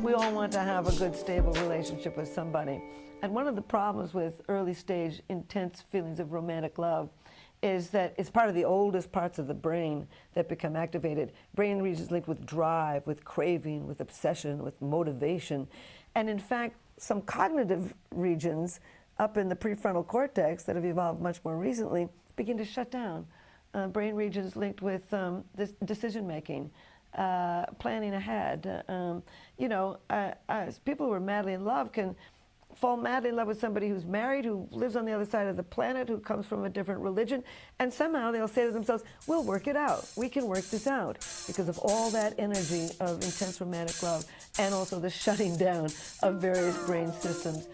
We all want to have a good, stable relationship with somebody. And one of the problems with early stage intense feelings of romantic love is that it's part of the oldest parts of the brain that become activated. Brain regions linked with drive, with craving, with obsession, with motivation. And in fact, some cognitive regions up in the prefrontal cortex that have evolved much more recently begin to shut down. Brain regions linked with this decision-making, planning ahead. People who are madly in love can fall madly in love with somebody who's married, who lives on the other side of the planet, who comes from a different religion, and somehow they'll say to themselves, we'll work it out. We can work this out because of all that energy of intense romantic love and also the shutting down of various brain systems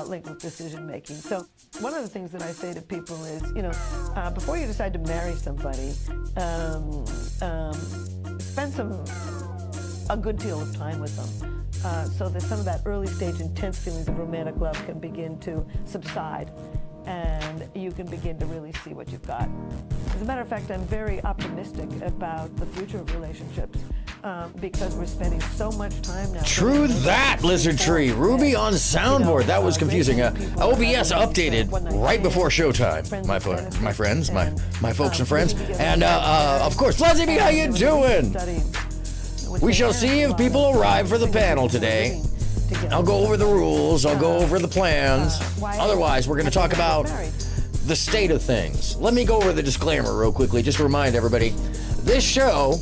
linked with decision making. So one of the things that I say to people is, before you decide to marry somebody, spend a good deal of time with them. So that some of that early stage intense feelings of romantic love can begin to subside and you can begin to really see what you've got. As a matter of fact, I'm very optimistic about the future of relationships because we're spending so much time now. True that, Lizard Tree. Ruby on soundboard. That was confusing. OBS updated right before showtime. My friends, my folks and friends. And of course, Leslie B, how you doing? We shall see if people arrive for the panel today. I'll go over the rules, I'll go over the plans. Otherwise, we're going to talk about the state of things. Let me go over the disclaimer real quickly, just to remind everybody. This show,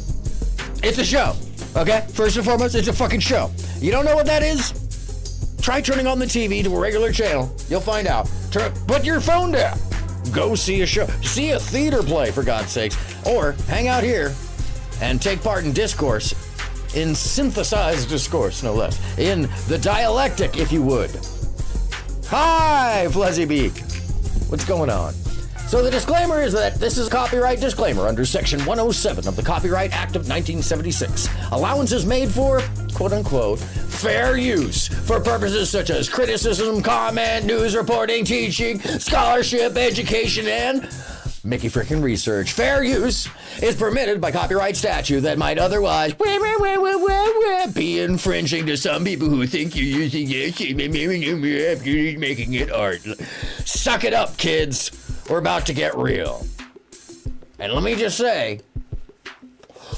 it's a show, okay? First and foremost, it's a fucking show. You don't know what that is? Try turning on the TV to a regular channel. You'll find out. Put your phone down. Go see a show. See a theater play, for God's sakes. Or hang out here and take part in discourse. In synthesized discourse, no less. In the dialectic, if you would. Hi, Flezzy Beak. What's going on? So the disclaimer is that this is a copyright disclaimer under Section 107 of the Copyright Act of 1976. Allowance is made for, quote-unquote, fair use for purposes such as criticism, comment, news reporting, teaching, scholarship, education, and Mickey frickin' research. Fair use is permitted by copyright statute that might otherwise be infringing to some people who think you're using it, making it art. Suck it up, kids. We're about to get real. And let me just say,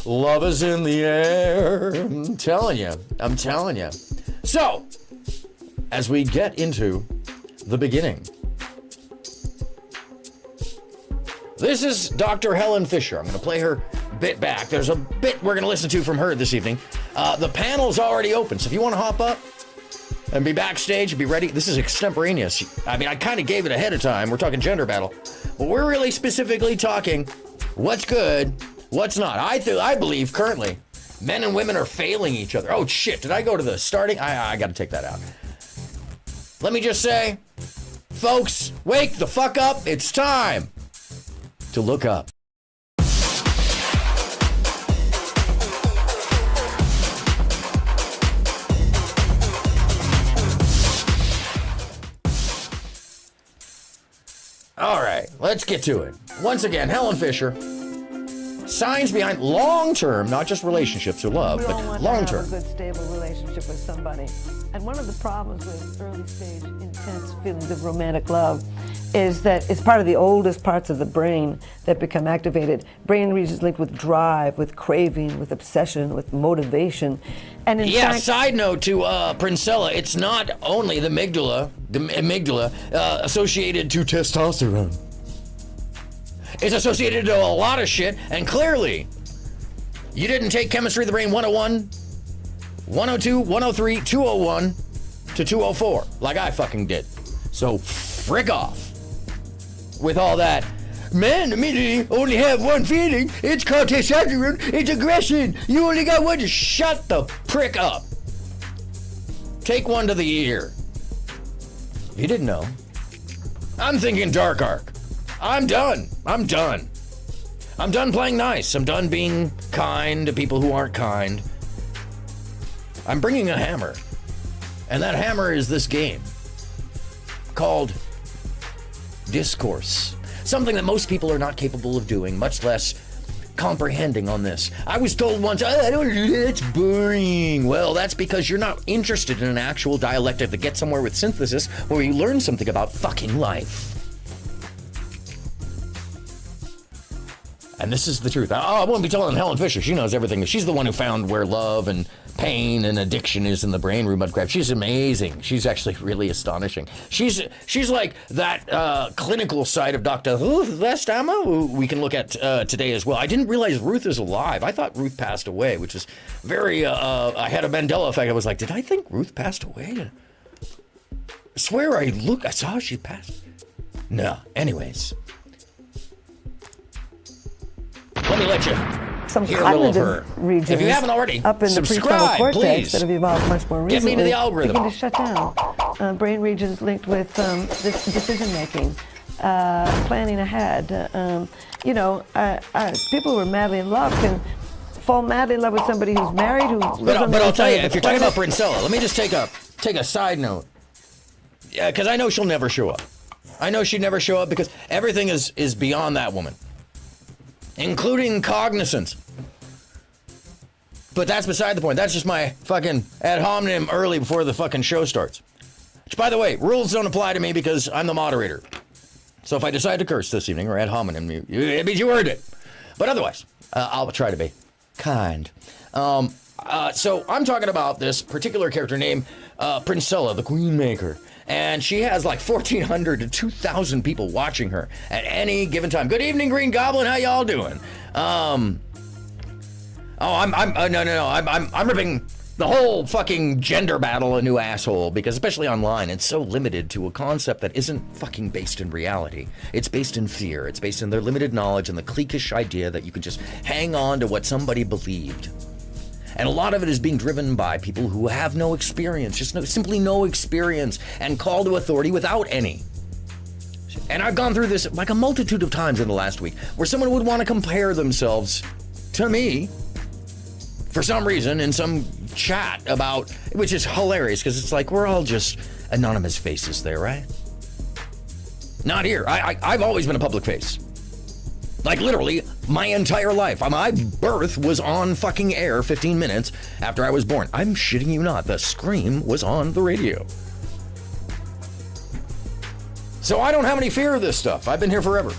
love is in the air. I'm telling you. So, as we get into the beginning, this is Dr. Helen Fisher. I'm going to play her bit back. There's a bit we're going to listen to from her this evening. The panel's already open, so if you want to hop up and be backstage and be ready, this is extemporaneous. I mean, I kind of gave it ahead of time. We're talking gender battle. But we're really specifically talking what's good, what's not. I believe currently men and women are failing each other. Oh, shit. Did I go to the starting? I got to take that out. Let me just say, folks, wake the fuck up. It's time to look up. All right, let's get to it. Once again, Helen Fisher. Signs behind long-term, not just relationships or love, but long-term. We all want to have a good, stable relationship with somebody. And one of the problems with early stage intense feelings of romantic love is that it's part of the oldest parts of the brain that become activated. Brain regions linked with drive, with craving, with obsession, with motivation. And in fact, side note to Princella, it's not only the amygdala associated to testosterone. It's associated to a lot of shit, and clearly, you didn't take Chemistry of the Brain 101, 102, 103, 201 to 204, like I fucking did. So, frick off with all that. Men immediately only have one feeling. It's called testosterone. It's aggression. You only got one. Just shut the prick up. Take one to the ear. If you didn't know, I'm thinking Dark Arc. I'm done playing nice. I'm done being kind to people who aren't kind. I'm bringing a hammer. And that hammer is this game called discourse. Something that most people are not capable of doing, much less comprehending on this. I was told once, I don't do that, it's boring. Well, that's because you're not interested in an actual dialectic that gets somewhere with synthesis where you learn something about fucking life. And this is the truth. I won't be telling Helen Fisher. She knows everything. She's the one who found where love and pain and addiction is in the brain, Rue Mudcrab. She's amazing. She's actually really astonishing. She's like that clinical side of Dr. Ruth Vestama, who we can look at today as well. I didn't realize Ruth is alive. I thought Ruth passed away, which is very, I had a Mandela effect. I was like, did I think Ruth passed away? I swear I saw she passed. No. Anyways. Let me let you some hear a little of her. Regions if you haven't already, up in subscribe, the prefrontal cortex please. that have evolved much more recently. Get me to the algorithm. Begin to shut down. Brain regions linked with this decision making, planning ahead. People who are madly in love can fall madly in love with somebody who's married who lives on the But I'll other tell side you, of the if you're talking about planet. Princella, let me just take a side note. Yeah, because I know she'll never show up. I know she'd never show up because everything is beyond that woman, including cognizance. But that's beside the point. That's just my fucking ad hominem early before the fucking show starts. Which, by the way, rules don't apply to me because I'm the moderator. So if I decide to curse this evening or ad hominem, it means you heard it. But otherwise, I'll try to be kind. So I'm talking about this particular character named Princella, the Queen Maker. And she has like 1,400 to 2,000 people watching her at any given time. Good evening, Green Goblin. How y'all doing? I'm ripping the whole fucking gender battle a new asshole because especially online, it's so limited to a concept that isn't fucking based in reality. It's based in fear. It's based in their limited knowledge and the cliquish idea that you can just hang on to what somebody believed. And a lot of it is being driven by people who have no experience, simply no experience, and call to authority without any. And I've gone through this like a multitude of times in the last week, where someone would want to compare themselves to me, for some reason, in some chat about, which is hilarious, because it's like, we're all just anonymous faces there, right? Not here. I've always been a public face. Like literally my entire life. My birth was on fucking air 15 minutes after I was born. I'm shitting you not. The scream was on the radio. So I don't have any fear of this stuff. I've been here forever.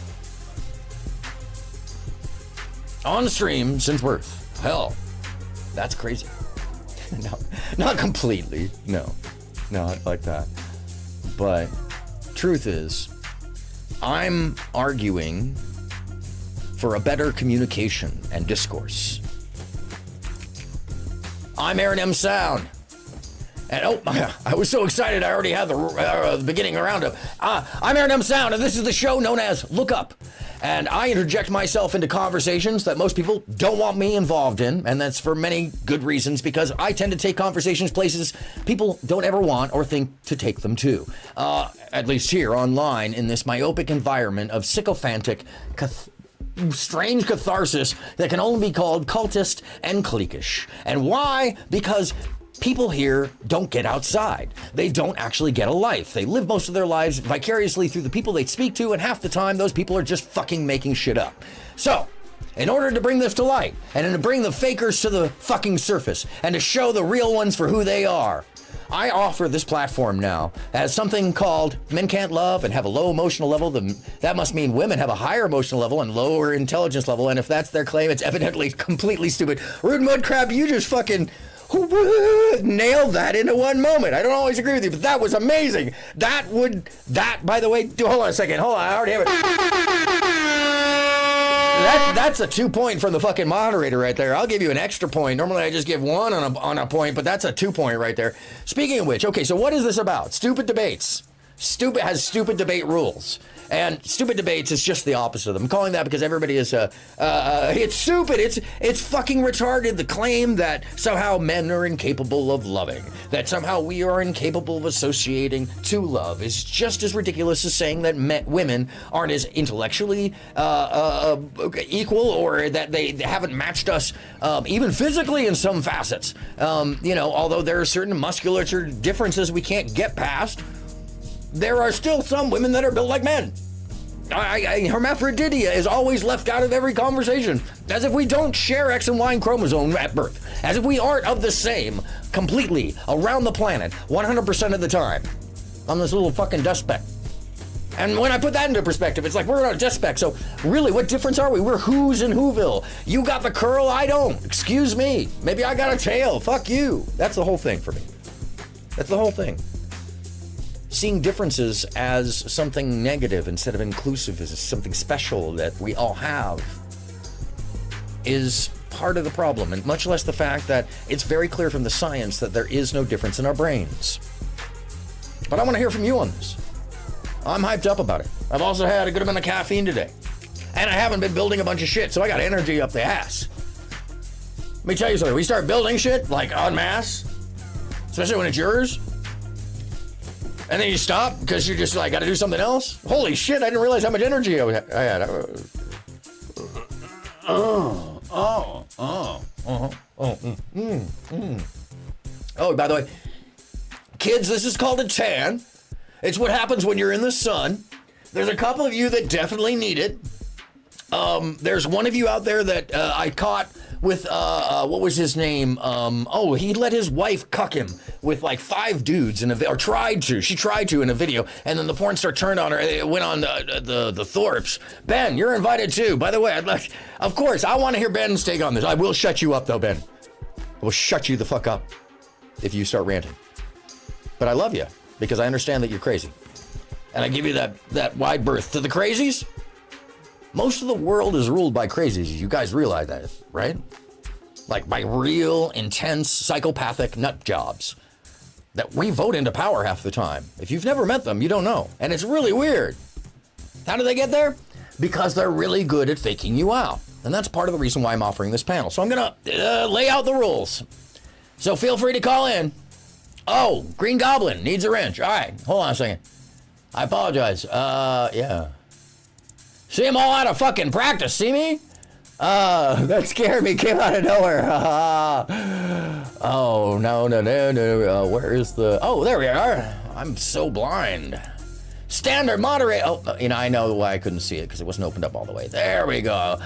On stream since birth. Hell, that's crazy. No, not completely. No, not like that. But truth is, I'm arguing for a better communication and discourse. I'm aronmsound. And I was so excited I already had the beginning roundup. I'm aronmsound, and this is the show known as Lookup. And I interject myself into conversations that most people don't want me involved in, and that's for many good reasons, because I tend to take conversations places people don't ever want or think to take them to. At least here online in this myopic environment of sycophantic strange catharsis that can only be called cultist and cliquish. And why? Because people here don't get outside. They don't actually get a life. They live most of their lives vicariously through the people they speak to, and half the time those people are just fucking making shit up. So, in order to bring this to light, and to bring the fakers to the fucking surface, and to show the real ones for who they are, I offer this platform now as something called Men Can't Love and Have a Low Emotional Level. That must mean women have a higher emotional level and lower intelligence level, and if that's their claim, it's evidently completely stupid. Rude Mudcrab, you just fucking nailed that into one moment. I don't always agree with you, but that was amazing. That, by the way, hold on a second. Hold on, I already have it. That's a 2 point from the fucking moderator right there. I'll give you an extra point. Normally I just give one on a point, but that's a 2 point right there. Speaking of which, okay, so what is this about? Stupid debates. Has stupid debate rules. And stupid debates is just the opposite of them. I'm calling that because everybody is, it's stupid. It's fucking retarded. The claim that somehow men are incapable of loving, that somehow we are incapable of associating to love is just as ridiculous as saying that women aren't as intellectually equal, or that they haven't matched us even physically in some facets. Although there are certain musculature differences we can't get past, there are still some women that are built like men. Hermaphroditia is always left out of every conversation, as if we don't share X and Y chromosome at birth, as if we aren't of the same completely around the planet 100% of the time on this little fucking dust speck. And when I put that into perspective, it's like we're on a dust speck, so really, what difference are we? We're who's in Whoville. You got the curl, I don't. Excuse me. Maybe I got a tail. Fuck you. That's the whole thing for me. That's the whole thing. Seeing differences as something negative instead of inclusive, as something special that we all have, is part of the problem, and much less the fact that it's very clear from the science that there is no difference in our brains. But I want to hear from you on this. I'm hyped up about it. I've also had a good amount of caffeine today. And I haven't been building a bunch of shit, so I got energy up the ass. Let me tell you something. We start building shit, like en masse, especially when it's yours, and then you stop because you're just like, got to do something else. Holy shit, I didn't realize how much energy I had. Oh, by the way, kids, this is called a tan. It's what happens when you're in the sun. There's a couple of you that definitely need it. There's one of you out there that I caught with, what was his name? He let his wife cuck him with like 5 dudes or tried to. She tried to in a video, and then the porn star turned on her. It went on the Thorpes. Ben, you're invited too. By the way, of course, I want to hear Ben's take on this. I will shut you up though, Ben. I will shut you the fuck up if you start ranting. But I love you, because I understand that you're crazy. And I give you that wide berth to the crazies. Most of the world is ruled by crazies. You guys realize that, right? Like by real, intense, psychopathic nut jobs that we vote into power half the time. If you've never met them, you don't know. And it's really weird. How do they get there? Because they're really good at faking you out. And that's part of the reason why I'm offering this panel. So I'm going to lay out the rules. So feel free to call in. Oh, Green Goblin needs a wrench. All right, hold on a second. I apologize. Yeah. See, I'm all out of fucking practice, see me? That scared me, came out of nowhere. Oh, no. Where is the... Oh, there we are. I'm so blind. Standard moderator... Oh, I know why I couldn't see it, because it wasn't opened up all the way. There we go.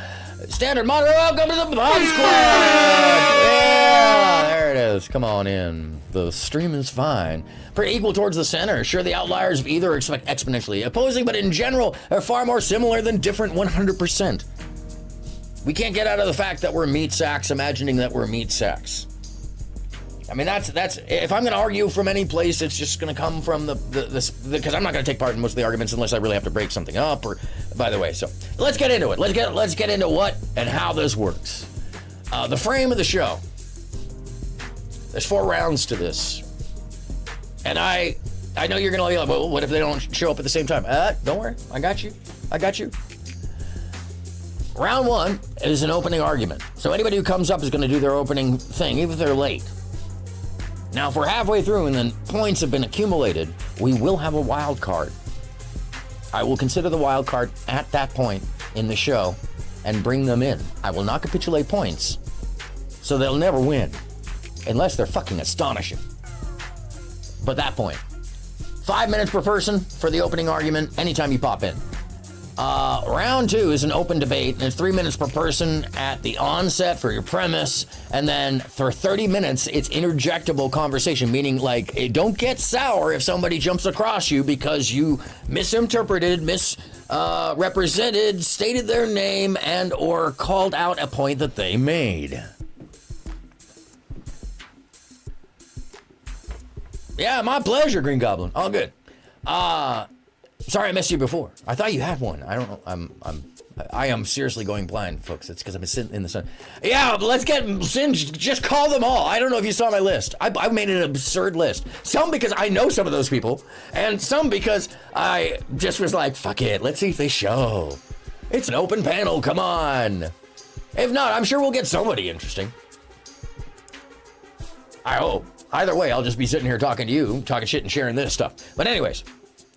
Standard moderator, welcome to the Bomb Squad! Yeah, there it is. Come on in. The stream is fine. Pretty equal towards the center. Sure, the outliers of either are exponentially opposing, but in general, are far more similar than different 100%. We can't get out of the fact that we're meat sacks imagining that we're meat sacks. I mean, that's if I'm going to argue from any place, it's just going to come from because I'm not going to take part in most of the arguments unless I really have to break something up. Or, by the way, so let's get into it. Let's get into what and how this works. The frame of the show. There's 4 rounds to this, and I know you're going to be like, well, what if they don't show up at the same time? Don't worry, I got you. Round 1 is an opening argument. So anybody who comes up is going to do their opening thing, even if they're late. Now, if we're halfway through and then points have been accumulated, we will have a wild card. I will consider the wild card at that point in the show and bring them in. I will not capitulate points, so they'll never win, unless they're fucking astonishing. But that point, 5 minutes per person for the opening argument, anytime you pop in. Round 2 is an open debate, and it's 3 minutes per person at the onset for your premise, and then for 30 minutes, it's interjectable conversation, meaning like, don't get sour if somebody jumps across you because you misinterpreted, misrepresented, stated their name, and or called out a point that they made. Yeah, my pleasure, Green Goblin. All good. Sorry I missed you before. I thought you had one. I don't know. I am seriously going blind, folks. It's because I've been sitting in the sun. Yeah, let's just call them all. I don't know if you saw my list. I made an absurd list. Some because I know some of those people, and some because I just was like, fuck it. Let's see if they show. It's an open panel. Come on. If not, I'm sure we'll get somebody interesting. I hope. Either way, I'll just be sitting here talking to you, talking shit and sharing this stuff. But anyways.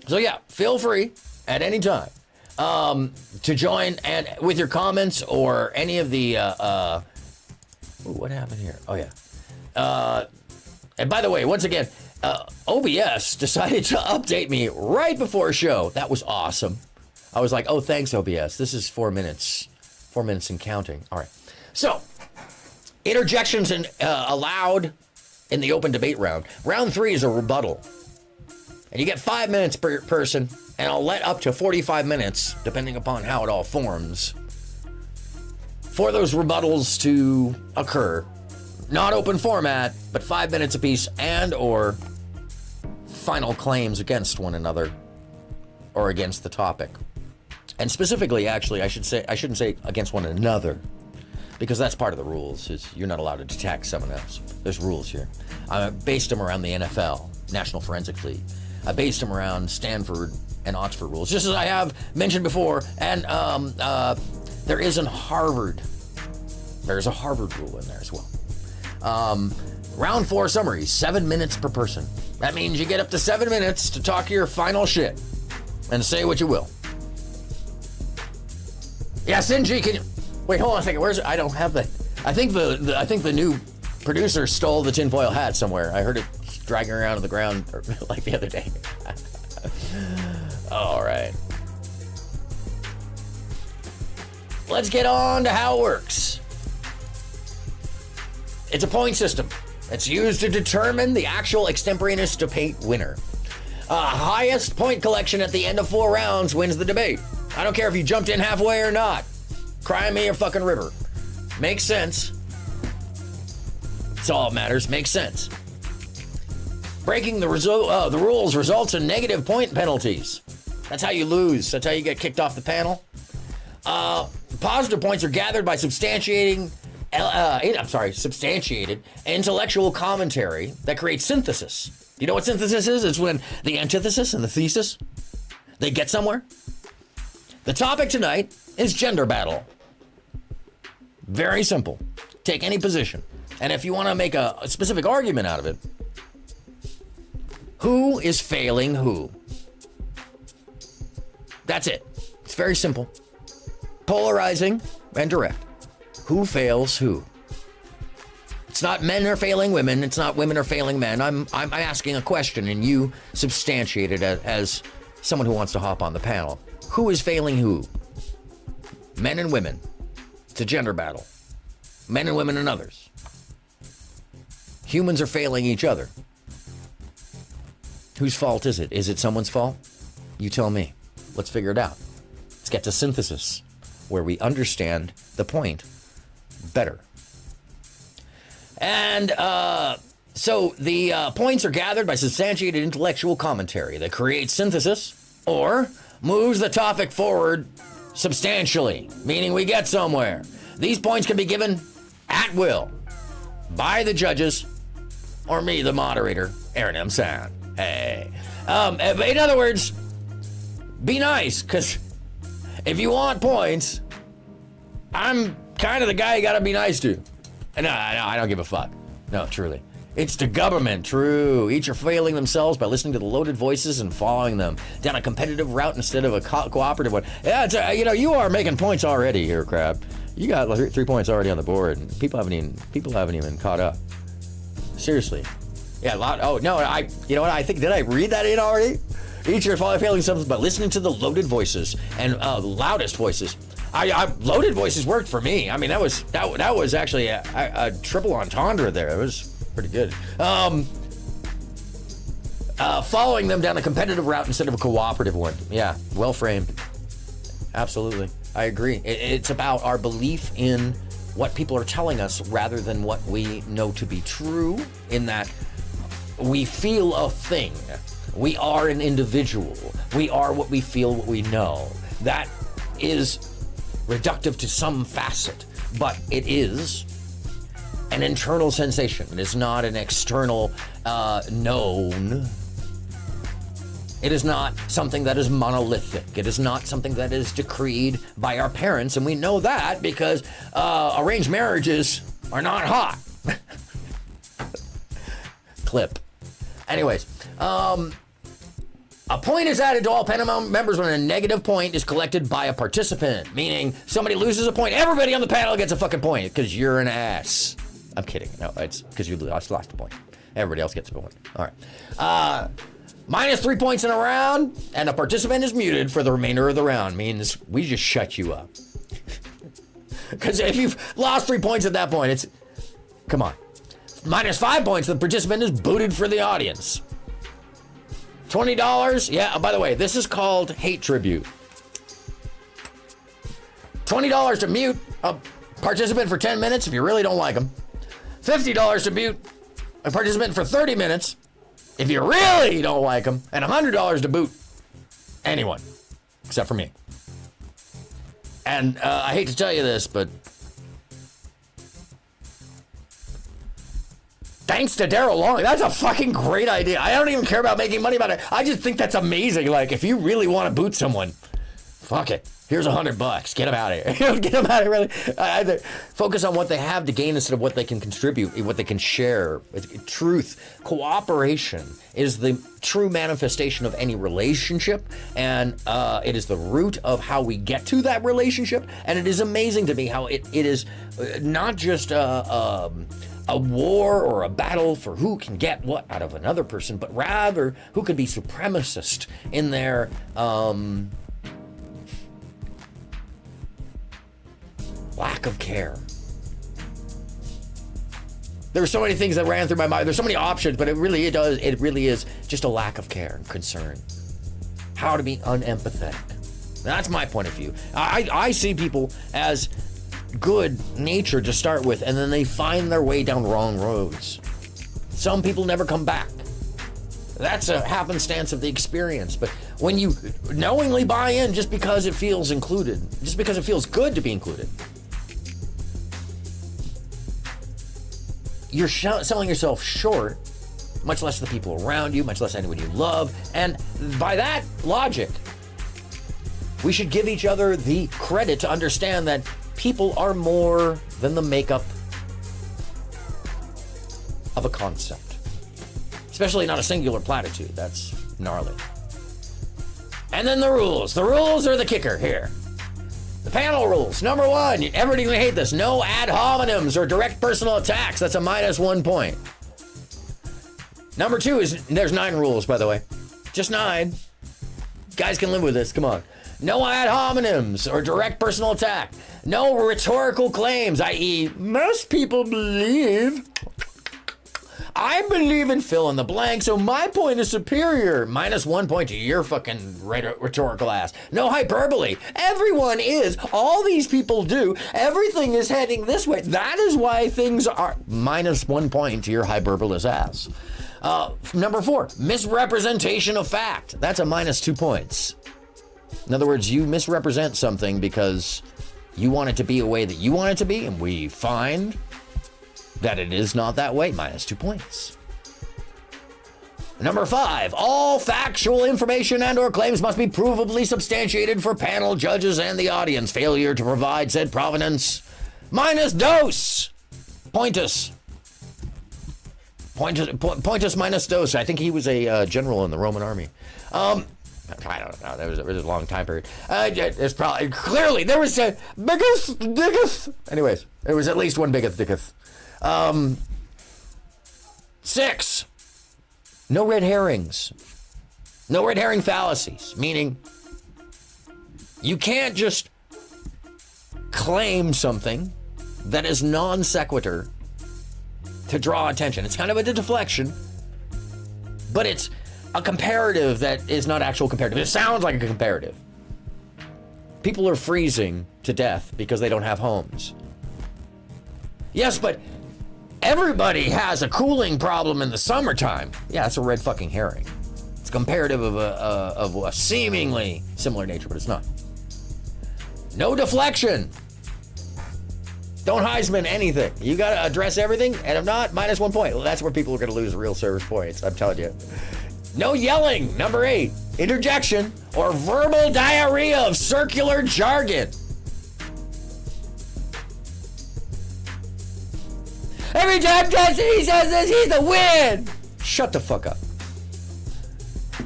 So yeah, feel free at any time to join and with your comments or any of the what happened here? Oh yeah. And by the way, once again, OBS decided to update me right before show. That was awesome. I was like, oh, thanks, OBS. This is 4 minutes. 4 minutes and counting. All right. So, interjections allowed in the open debate round. Round 3 is a rebuttal. And you get 5 minutes per person, and I'll let up to 45 minutes, depending upon how it all forms, for those rebuttals to occur. Not open format, but 5 minutes apiece, and or final claims against one another or against the topic. And specifically, actually, I shouldn't say against one another, because that's part of the rules, is you're not allowed to attack someone else. There's rules here. I based them around the NFL, National Forensic League. I based them around Stanford and Oxford rules, just as I have mentioned before. And there is a Harvard rule in there as well. Round 4 summary, 7 minutes per person. That means you get up to 7 minutes to talk your final shit and say what you will. Yeah, Sinji, can you wait? Hold on a second. Where's it? I don't have the. I think the new producer stole the tinfoil hat somewhere. I heard it dragging around on the ground like the other day. All right. Let's get on to how it works. It's a point system. It's used to determine the actual extemporaneous debate winner. Highest point collection at the end of 4 rounds wins the debate. I don't care if you jumped in halfway or not. Cry me a fucking river. Makes sense. That's all that matters. Makes sense. Breaking the rules results in negative point penalties. That's how you lose. That's how you get kicked off the panel. Positive points are gathered by substantiated intellectual commentary that creates synthesis. You know what synthesis is? It's when the antithesis and the thesis, they get somewhere. The topic tonight is gender battle. Very simple. Take any position. And if you want to make a specific argument out of it, who is failing who? That's it. It's very simple. Polarizing and direct. Who fails who? It's not men are failing women. It's not women are failing men. I'm asking a question, and you substantiate it as someone who wants to hop on the panel. Who is failing who? Men and women. It's a gender battle. Men and women and others. Humans are failing each other. Whose fault is it? Is it someone's fault? You tell me. Let's figure it out. Let's get to synthesis, where we understand the point better. And so the points are gathered by substantiated intellectual commentary that creates synthesis or moves the topic forward substantially, meaning we get somewhere. These points can be given at will by the judges or me, the moderator, aronmsound. Hey. In other words, be nice, because if you want points, I'm kind of the guy you gotta be nice to. No, I don't give a fuck. No, truly. It's the government, true. Each are failing themselves by listening to the loaded voices and following them down a competitive route instead of a cooperative one. Yeah, it's, you are making points already here, Crab. You got 3 points already on the board, and people haven't even caught up. Seriously. Yeah, oh no, you know what? I think, did I read that in already? Each are failing themselves by listening to the loaded voices and loudest voices. Loaded voices worked for me. I mean, that was actually a triple entendre there. It was pretty good. Following them down a competitive route instead of a cooperative one. Yeah, well framed. Absolutely, I agree. It's about our belief in what people are telling us rather than what we know to be true, in that we feel a thing. We are an individual. We are what we feel, what we know. That is reductive to some facet, but it is an internal sensation. It is not an external known. It is not something that is monolithic. It is not something that is decreed by our parents, and we know that because arranged marriages are not hot. Clip. Anyways, a point is added to all panel members when a negative point is collected by a participant, meaning somebody loses a point, everybody on the panel gets a fucking point because you're an ass. I'm kidding. No, it's because you lost the point. Everybody else gets a point. All right. Minus 3 points in a round, and a participant is muted for the remainder of the round. Means we just shut you up. Because if you've lost 3 points at that point, it's... Come on. Minus 5 points, the participant is booted for the audience. $20? Yeah, by the way, this is called hate tribute. $20 to mute a participant for 10 minutes if you really don't like them. $50 to mute a participant for 30 minutes if you really don't like them. And $100 to boot anyone, except for me. And I hate to tell you this, but thanks to Daryl Long, that's a fucking great idea. I don't even care about making money about it. I just think that's amazing. Like, if you really want to boot someone, fuck it. Here's $100. Get them out of here. Get them out of here. Really. Focus on what they have to gain instead of what they can contribute, what they can share. Truth, cooperation is the true manifestation of any relationship, and it is the root of how we get to that relationship. And it is amazing to me how it is not just a war or a battle for who can get what out of another person, but rather who can be supremacist in their lack of care. There were so many things that ran through my mind. There's so many options, but it really is just a lack of care and concern. How to be unempathetic. That's my point of view. I see people as good natured to start with, and then they find their way down wrong roads. Some people never come back. That's a happenstance of the experience. But when you knowingly buy in just because it feels included, just because it feels good to be included, you're selling yourself short, much less the people around you, much less anyone you love. And by that logic, we should give each other the credit to understand that people are more than the makeup of a concept. Especially not a singular platitude. That's gnarly. And then the rules. The rules are the kicker here. The panel rules. Number 1, everybody's gonna hate this. No ad hominems or direct personal attacks. That's a minus 1 point. Number 2 is, there's 9 rules, by the way. Just 9. Guys can live with this, come on. No ad hominems or direct personal attack. No rhetorical claims, i.e., most people believe. I believe in fill in the blank, so my point is superior. Minus 1 point to your fucking rhetorical ass. No hyperbole. Everyone is. All these people do. Everything is heading this way. That is why things are. Minus 1 point to your hyperbolous ass. Number 4, misrepresentation of fact. That's a minus 2 points. In other words, you misrepresent something because you want it to be a way that you want it to be, and we find that it is not that way. Minus 2 points. Number 5, all factual information and or claims must be provably substantiated for panel, judges, and the audience. Failure to provide said provenance. Minus dos. Pointus. Pointus minus dos. I think he was a general in the Roman army. I don't know. There was a long time period. There's probably clearly there was a biggest. Anyways, there was at least one biggest. 6, no red herrings. No red herring fallacies, meaning you can't just claim something that is non sequitur to draw attention. It's kind of a deflection, but it's a comparative that is not actual comparative. It sounds like a comparative. People are freezing to death because they don't have homes. Yes, but everybody has a cooling problem in the summertime. Yeah, that's a red fucking herring. It's comparative of a seemingly similar nature, but it's not. No deflection. Don't Heisman anything. You gotta address everything, and if not, minus 1 point. Well, that's where people are gonna lose real service points, I'm telling you. No yelling. Number 8, interjection or verbal diarrhea of circular jargon. Every time he says this, he's the win. Shut the fuck up.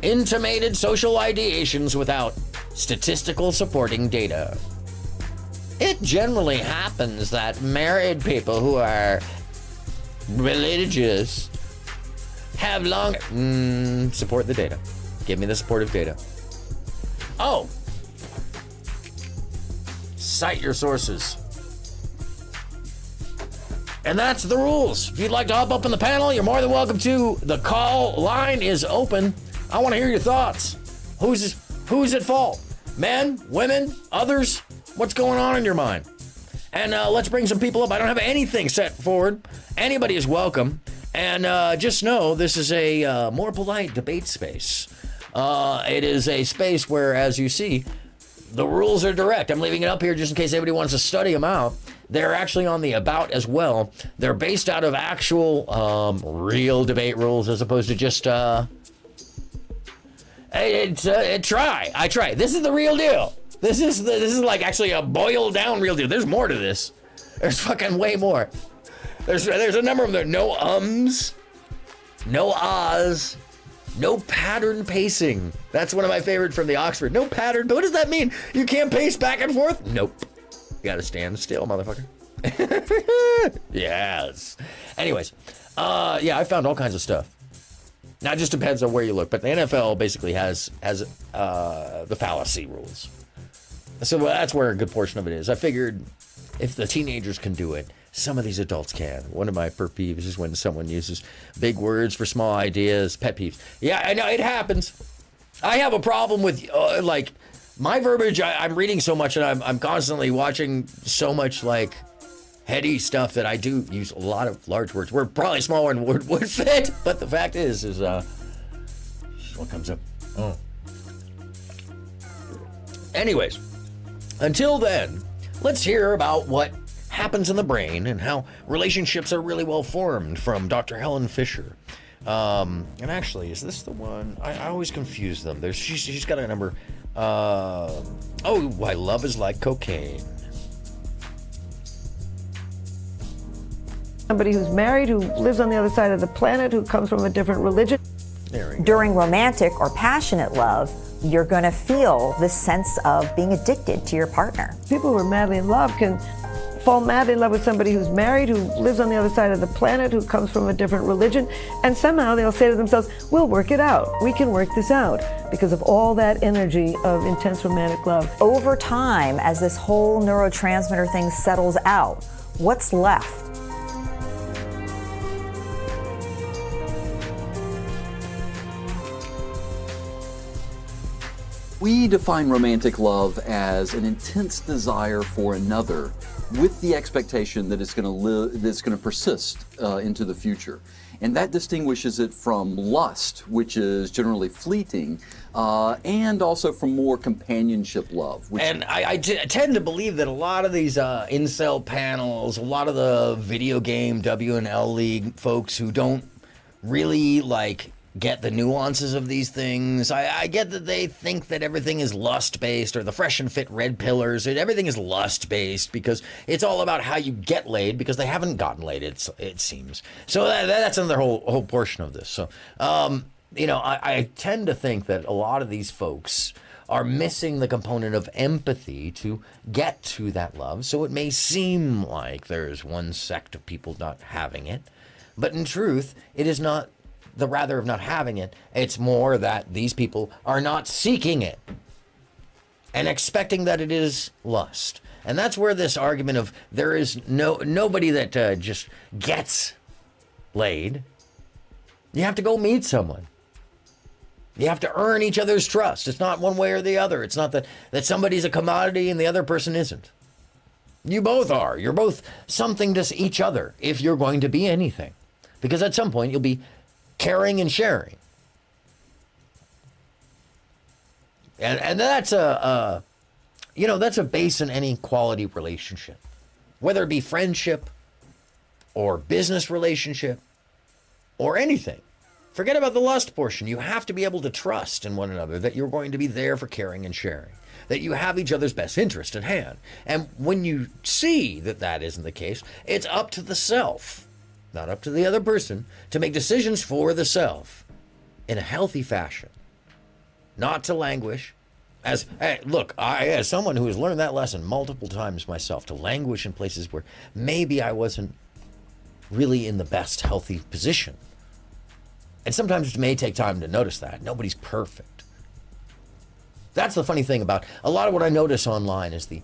Intimated social ideations without statistical supporting data. It generally happens that married people who are religious have long... support the data. Give me the supportive data. Oh. Cite your sources. And that's the rules. If you'd like to hop up in the panel, you're more than welcome to. The call line is open. I want to hear your thoughts. Who's at fault? Men, women, others? What's going on in your mind? And let's bring some people up. I don't have anything set forward. Anybody is welcome. And just know this is a more polite debate space. It is a space where, as you see, the rules are direct. I'm leaving it up here just in case anybody wants to study them out. They're actually on the about as well. They're based out of actual real debate rules as opposed to just try. I try. This is the real deal. This is like actually a boiled down real deal. There's more to this. There's fucking way more. There's a number of them. No ums, no ahs, no pattern pacing. That's one of my favorite from the Oxford. No pattern. What does that mean? You can't pace back and forth? Nope. You gotta stand still, motherfucker. Yes. Anyways, yeah, I found all kinds of stuff. Now, it just depends on where you look, but the NFL basically has the fallacy rules. So that's where a good portion of it is. I figured if the teenagers can do it, some of these adults can. One of my pet peeves is when someone uses big words for small ideas. Pet peeves. Yeah, I know, it happens. I have a problem with, like, my verbiage. I'm reading so much, and I'm constantly watching so much, like, heady stuff that I do use a lot of large words. Where probably a small one would fit, but the fact is what comes up. Oh. Anyways, until then, let's hear about what happens in the brain and how relationships are really well formed from Dr. Helen Fisher. And actually, is this the one? I always confuse them. She's got a number. Why love is like cocaine. Somebody who's married, who lives on the other side of the planet, who comes from a different religion. During romantic or passionate love, you're going to feel this sense of being addicted to your partner. People who are madly in love can fall madly in love with somebody who's married, who lives on the other side of the planet, who comes from a different religion, and somehow they'll say to themselves, we'll work it out. We can work this out because of all that energy of intense romantic love. Over time, as this whole neurotransmitter thing settles out, what's left? We define romantic love as an intense desire for another with the expectation that it's going to persist into the future. And that distinguishes it from lust, which is generally fleeting, and also from more companionship love. And I tend to believe that a lot of these incel panels, a lot of the video game W&L League folks who don't really get the nuances of these things. I get that they think that everything is lust-based, or the fresh and fit red pillars, and everything is lust-based because it's all about how you get laid, because they haven't gotten laid, it seems. So that's another whole portion of this. So, I tend to think that a lot of these folks are missing the component of empathy to get to that love. So it may seem like there's one sect of people not having it, but in truth, it is not the rather of not having it. It's more that these people are not seeking it and expecting that it is lust. And that's where this argument of there is nobody that just gets laid. You have to go meet someone. You have to earn each other's trust. It's not one way or the other. It's not that somebody's a commodity and the other person isn't. You both are. You're both something to each other if you're going to be anything. Because at some point you'll be caring and sharing. And that's that's a base in any quality relationship, whether it be friendship or business relationship or anything. Forget about the lust portion. You have to be able to trust in one another that you're going to be there for caring and sharing, that you have each other's best interest at hand. And when you see that that isn't the case, it's up to the self, not up to the other person, to make decisions for the self in a healthy fashion, not to languish. As someone who has learned that lesson multiple times myself, to languish in places where maybe I wasn't really in the best healthy position. And sometimes it may take time to notice that. Nobody's perfect. That's the funny thing about a lot of what I notice online is the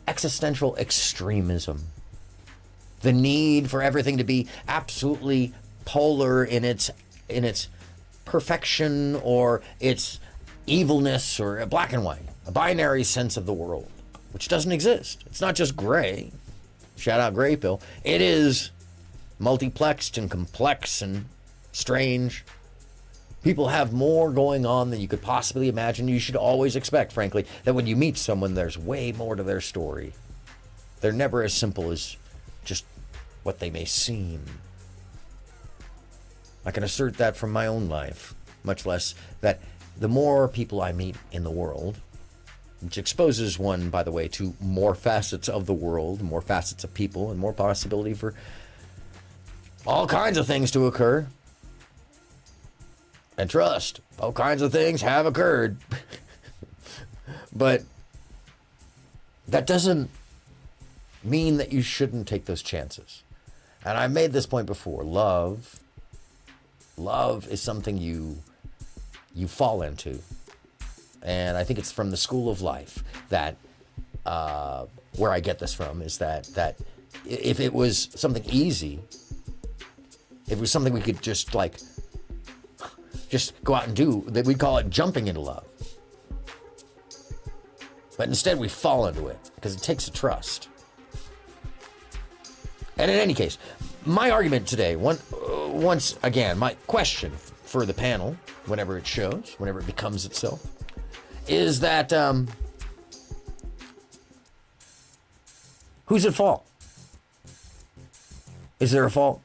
existential extremism. The need for everything to be absolutely polar in its perfection or its evilness, or black and white, a binary sense of the world, which doesn't exist. It's not just gray. Shout out Gray Pill. It is multiplexed and complex and strange. People have more going on than you could possibly imagine. You should always expect, frankly, that when you meet someone, there's way more to their story. They're never as simple as just what they may seem. I can assert that from my own life, much less that the more people I meet in the world, which exposes one, by the way, to more facets of the world, more facets of people, and more possibility for all kinds of things to occur. And trust, all kinds of things have occurred. But that doesn't mean that you shouldn't take those chances. And I've made this point before. Love is something you fall into. And I think it's from the school of life that where I get this from is that if it was something easy, if it was something we could just go out and do, that we'd call it jumping into love. But instead we fall into it because it takes a trust. And in any case, my argument today, once again, my question for the panel, whenever it shows, whenever it becomes itself, is that who's at fault? Is there a fault?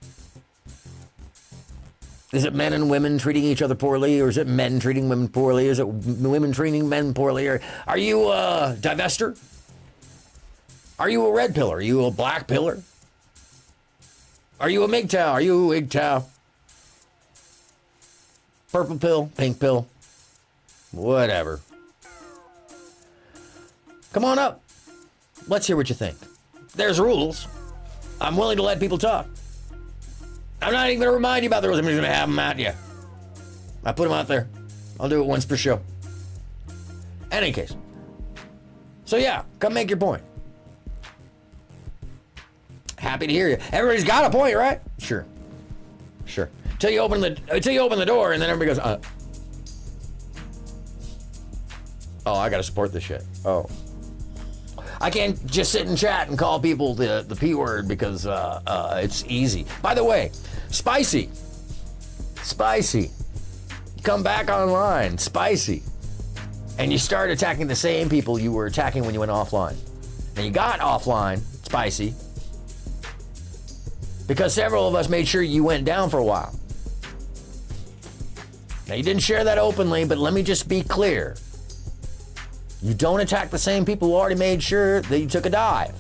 Is it men and women treating each other poorly, or is it men treating women poorly? Is it women treating men poorly? Or are you a divester? Are you a red pillar? Are you a black pillar? Are you a MGTOW? Are you a WGTOW? Purple pill, pink pill, whatever. Come on up. Let's hear what you think. There's rules. I'm willing to let people talk. I'm not even going to remind you about the rules. I'm just going to have them at you. I put them out there. I'll do it once per show. Any case. So yeah, come make your point. Happy to hear you. Everybody's got a point, right? Sure. Until you open the door, and then everybody goes, oh, I got to support this shit. Oh. I can't just sit and chat and call people the P word because it's easy. By the way, spicy. Come back online, spicy. And you start attacking the same people you were attacking when you went offline. And you got offline, spicy, because several of us made sure you went down for a while. Now, you didn't share that openly, but let me just be clear. You don't attack the same people who already made sure that you took a dive.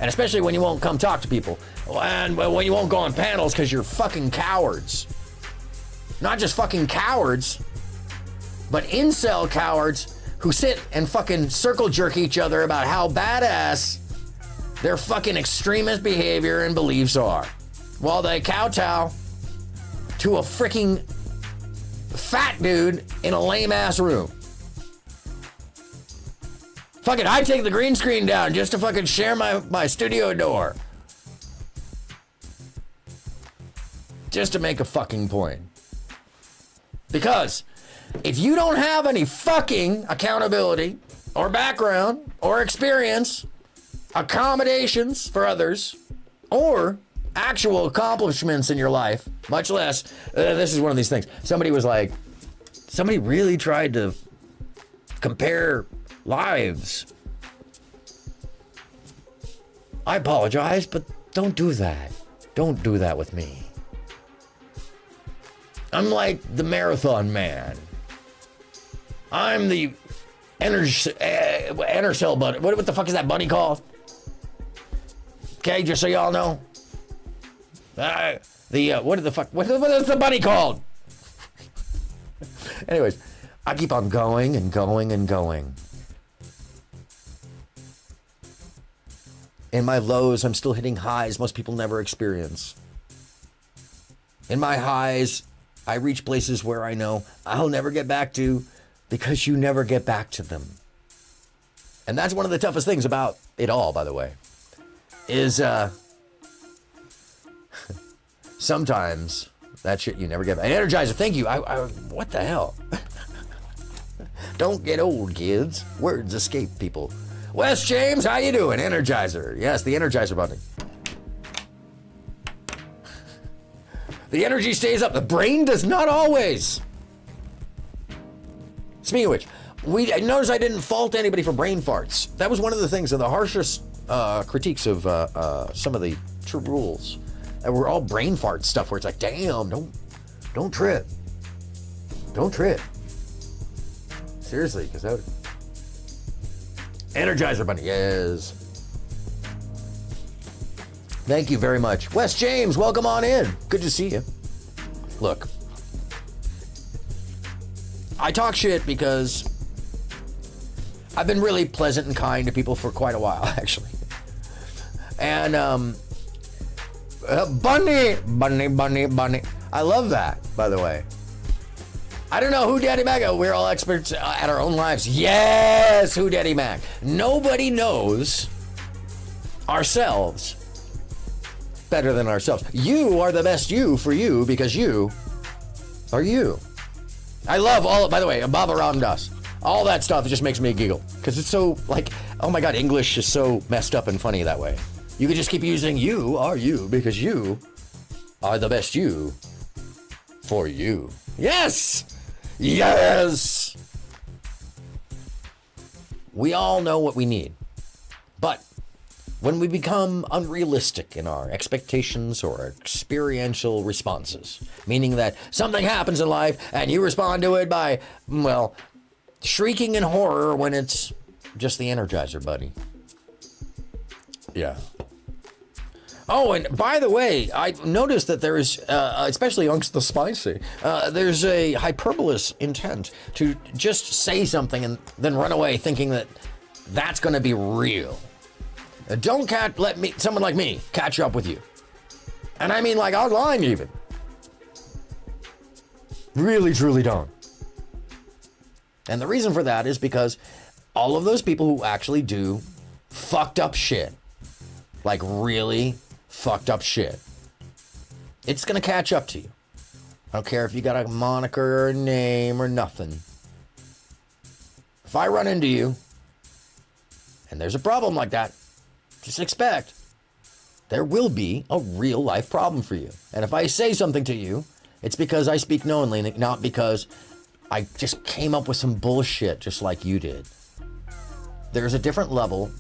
And especially when you won't come talk to people. And when you won't go on panels because you're fucking cowards. Not just fucking cowards, but incel cowards who sit and fucking circle jerk each other about how badass their fucking extremist behavior and beliefs are, while they kowtow to a freaking fat dude in a lame ass room. Fuck it, I take the green screen down just to fucking share my studio door. Just to make a fucking point. Because if you don't have any fucking accountability or background or experience, accommodations for others, or actual accomplishments in your life, much less, this is one of these things. Somebody really tried to compare lives. I apologize, but don't do that. Don't do that with me. I'm like the marathon man. I'm the Enercell bunny. What the fuck is that bunny called? Okay, just so y'all know. What is the bunny called? Anyways, I keep on going and going and going. In my lows, I'm still hitting highs most people never experience. In my highs, I reach places where I know I'll never get back to because you never get back to them. And that's one of the toughest things about it all, by the way, is sometimes that shit you never get back. An Energizer, thank you. What the hell? Don't get old, kids. Words escape people. Wes James, how you doing? Energizer. Yes, the Energizer bunny. The energy stays up. The brain does not always. Speaking of which, notice I didn't fault anybody for brain farts. That was one of the things of the harshest critiques of some of the true rules. We're all brain fart stuff where it's like, damn, don't trip. Don't trip. Seriously, because that would... Energizer bunny, yes. Thank you very much. Wes James, welcome on in. Good to see you. Look, I talk shit because I've been really pleasant and kind to people for quite a while, actually. And, bunny. I love that, by the way. I don't know who Daddy Mac is. We're all experts at our own lives. Yes, who Daddy Mac. Nobody knows ourselves better than ourselves. You are the best you for you because you are you. I love all, by the way, Baba Ram Das. All that stuff, it just makes me giggle. Because it's so, like, oh my God, English is so messed up and funny that way. You could just keep using you are you because you are the best you for you. Yes! Yes! We all know what we need. But when we become unrealistic in our expectations or experiential responses, meaning that something happens in life and you respond to it by, well, shrieking in horror when it's just the Energizer buddy. Yeah. Oh, and by the way, I noticed that there is, especially amongst the spicy, there's a hyperbolous intent to just say something and then run away thinking that that's going to be real. Don't let someone like me catch up with you. And I mean like online even. Really, truly don't. And the reason for that is because all of those people who actually do fucked up shit, like really fucked up shit, it's gonna catch up to you. I don't care if you got a moniker or a name or nothing. If I run into you and there's a problem like that, just expect there will be a real life problem for you. And if I say something to you, it's because I speak knowingly, not because I just came up with some bullshit just like you did. There's a different level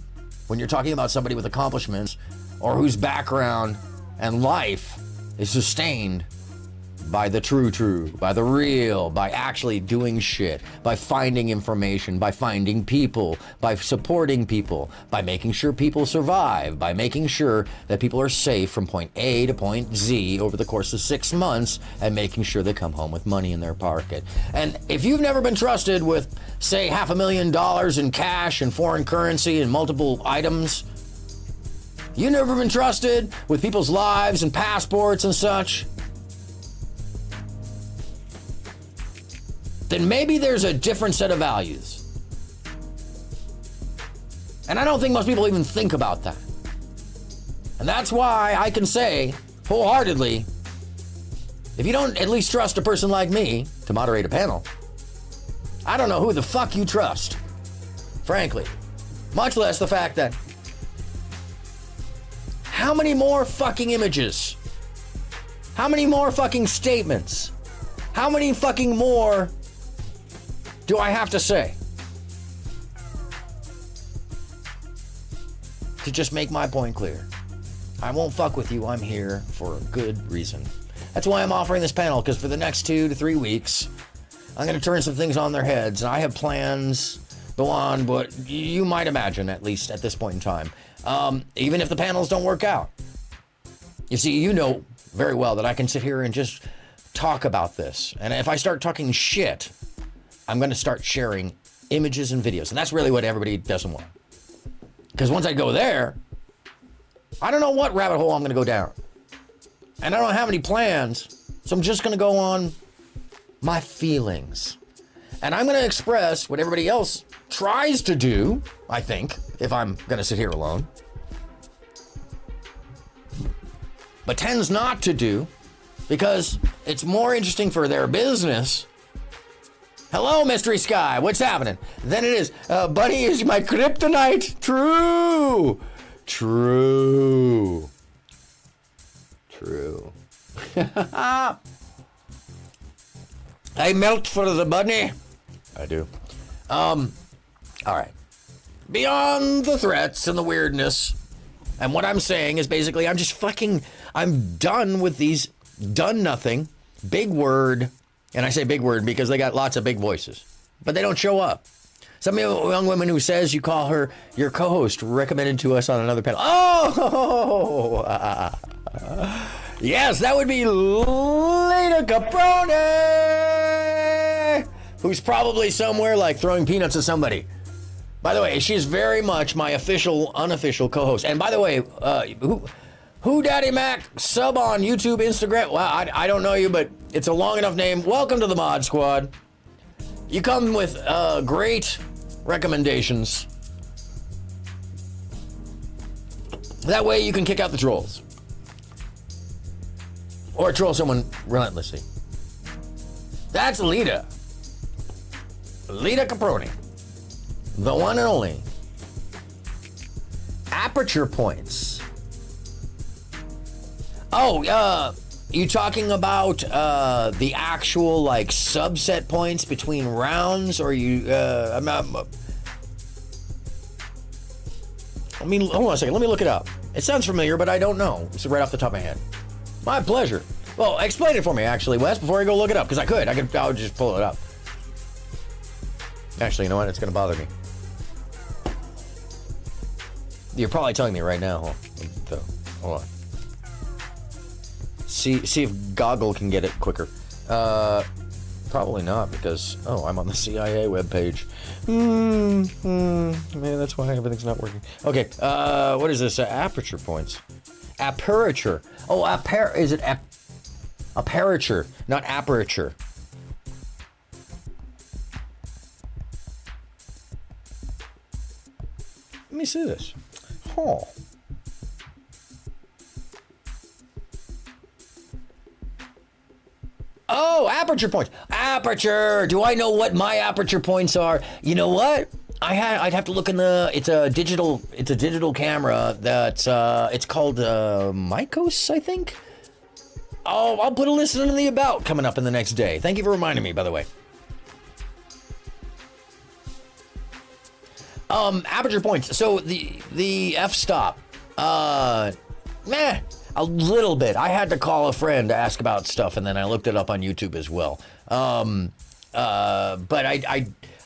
when you're talking about somebody with accomplishments or whose background and life is sustained by the true, by the real, by actually doing shit, by finding information, by finding people, by supporting people, by making sure people survive, by making sure that people are safe from point A to point Z over the course of 6 months, and making sure they come home with money in their pocket. And if you've never been trusted with, say, $500,000 in cash and foreign currency and multiple items, you've never been trusted with people's lives and passports and such, then maybe there's a different set of values. And I don't think most people even think about that. And that's why I can say wholeheartedly, if you don't at least trust a person like me to moderate a panel, I don't know who the fuck you trust, frankly. Much less the fact that how many more fucking images? How many more fucking statements? How many fucking more do I have to say to just make my point clear? I won't fuck with you. I'm here for a good reason. That's why I'm offering this panel, because for the next 2 to 3 weeks, I'm going to turn some things on their heads, and I have plans beyond what you might imagine, at least at this point in time, even if the panels don't work out. You see, you know very well that I can sit here and just talk about this, and if I start talking shit, I'm going to start sharing images and videos. And that's really what everybody doesn't want. Because once I go there, I don't know what rabbit hole I'm going to go down. And I don't have any plans So I'm just going to go on my feelings. And I'm going to express what everybody else tries to do, I think, if I'm going to sit here alone, but tends not to do, because it's more interesting for their business. Hello, Mystery Sky, what's happening? Then it is, Bunny is my kryptonite. True. I melt for the bunny. I do. All right. Beyond the threats and the weirdness, and what I'm saying is basically I'm done with these done nothing, big word, and I say big word because they got lots of big voices, but they don't show up. Some young woman who says you call her your co-host recommended to us on another panel. Oh, yes, that would be Lita Caprone, who's probably somewhere like throwing peanuts at somebody. By the way, she's very much my official, unofficial co-host. And by the way, who Daddy Mac, sub on YouTube, Instagram. Well, I don't know you, but it's a long enough name. Welcome to the Mod Squad. You come with great recommendations. That way you can kick out the trolls. Or troll someone relentlessly. That's Lita. Lita Caprone. The one and only. Aperture points. Oh, you talking about the actual like subset points between rounds, or you? I mean, hold on a second. Let me look it up. It sounds familiar, but I don't know. It's right off the top of my head. My pleasure. Well, explain it for me, actually, Wes, before I go look it up, because I would just pull it up. Actually, you know what? It's going to bother me. You're probably telling me right now. So, hold on. See if Goggle can get it quicker. Probably not, because I'm on the CIA webpage. Man, that's why everything's not working. Okay, what is this? Aperture points. Aperture. Oh, is it aperture, not aperture? Let me see this. Oh. Oh, aperture points. Aperture. Do I know what my aperture points are? You know what? I'd have to look in it's a digital camera that's it's called Mycos, I think. Oh, I'll put a list in the about coming up in the next day. Thank you for reminding me, by the way. Aperture points. So the f-stop. A little bit. I had to call a friend to ask about stuff, and then I looked it up on YouTube as well. But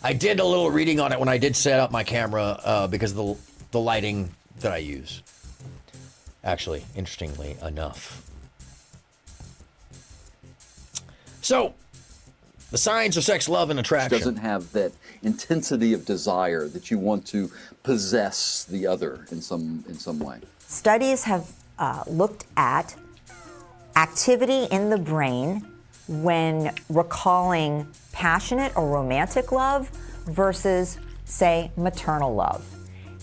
I did a little reading on it when I did set up my camera because of the lighting that I use. Actually, interestingly enough. So, the science of sex, love, and attraction. Doesn't have that intensity of desire that you want to possess the other in some way. Studies have looked at activity in the brain when recalling passionate or romantic love versus, say, maternal love,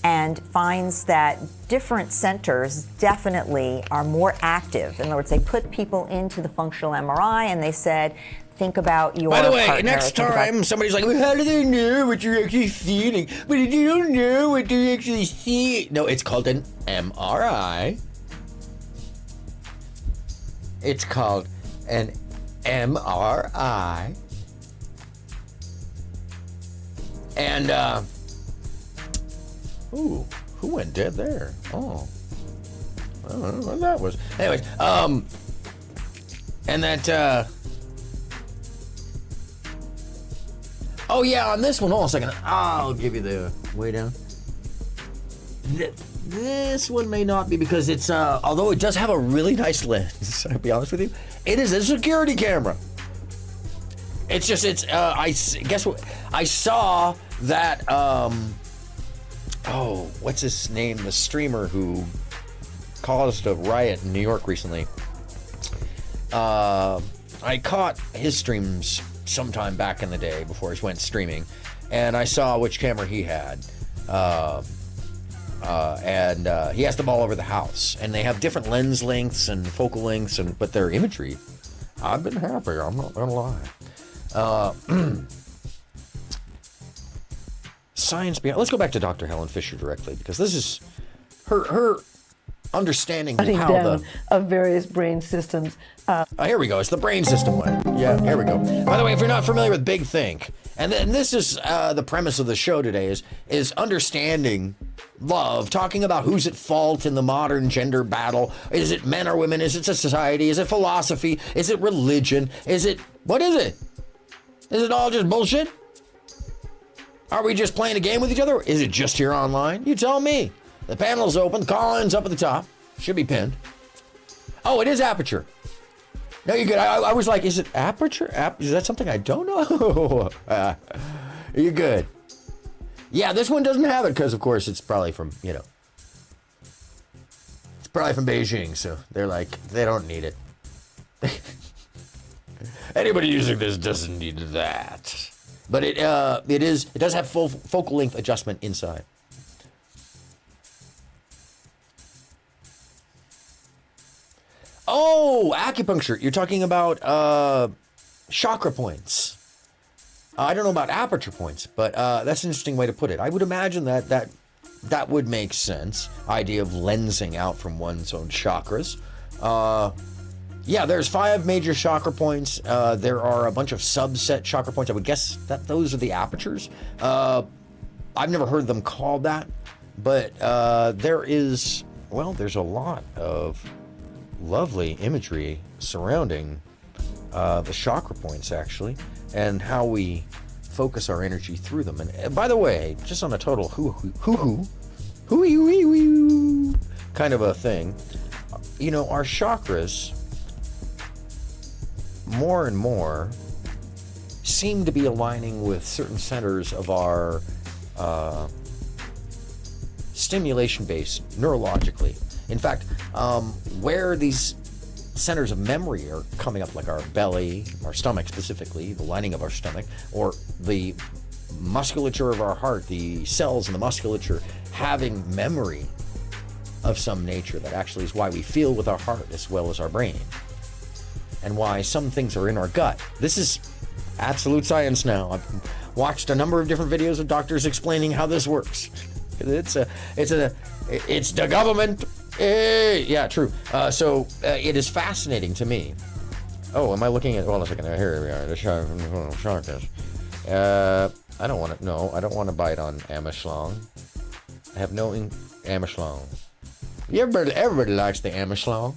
and finds that different centers definitely are more active. In other words, they put people into the functional MRI and they said, think about your partner. By the way, next time somebody's like, well, how do they know what you're actually feeling? But if you don't know what they actually see. No, it's called an MRI. It's called an MRI. And, ooh, who went dead there? Oh. I don't know what that was. Anyways, and that, oh yeah, on this one, hold on a second. I'll give you the way down. This one may not be because it's, although it does have a really nice lens, I'll be honest with you, it is a security camera. It's just, guess what? I saw that, what's his name? The streamer who caused a riot in New York recently. I caught his streams sometime back in the day before he went streaming, and I saw which camera he had. And he has them all over the house, and they have different lens lengths and focal lengths, but their imagery, I've been happy, I'm not gonna lie. Science beyond. Let's go back to Dr. Helen Fisher directly, because this is her understanding of how down of various brain systems. Here we go. It's the brain system one. Yeah, here we go. By the way, if you're not familiar with Big Think, and this is the premise of the show today, is understanding love, talking about who's at fault in the modern gender battle. Is it men or women? Is it society? Is it philosophy? Is it religion? What is it? Is it all just bullshit? Are we just playing a game with each other? Is it just here online? You tell me. The panel's open. Call-in's up at the top. Should be pinned. Oh, it is Aperture. No, you're good. I was like, is it Aperture? Is that something I don't know? You're good. Yeah, this one doesn't have it because, of course, it's probably from, it's probably from Beijing, so they're like, they don't need it. Anybody using this doesn't need that. But it does have full focal length adjustment inside. Oh, acupuncture. You're talking about chakra points. I don't know about aperture points, but that's an interesting way to put it. I would imagine that would make sense. Idea of lensing out from one's own chakras. Yeah, there's 5 major chakra points. There are a bunch of subset chakra points. I would guess that those are the apertures. I've never heard them called that, but there's a lot of lovely imagery surrounding the chakra points, actually, and how we focus our energy through them. And by the way, just on a total hoo kind of a thing, our chakras more and more seem to be aligning with certain centers of our stimulation base neurologically. In fact, where these centers of memory are coming up, like our belly, our stomach specifically, the lining of our stomach, or the musculature of our heart, the cells in the musculature having memory of some nature, that actually is why we feel with our heart as well as our brain, and why some things are in our gut. This is absolute science now. I've watched a number of different videos of doctors explaining how this works. It's the government. Yeah, true. So it is fascinating to me. Oh, am I looking at? Well, a second. Here we are. The chakras. I don't want to. No, I don't want to bite on Ameslong. I have no Ameslong. Everybody likes the Ameslong.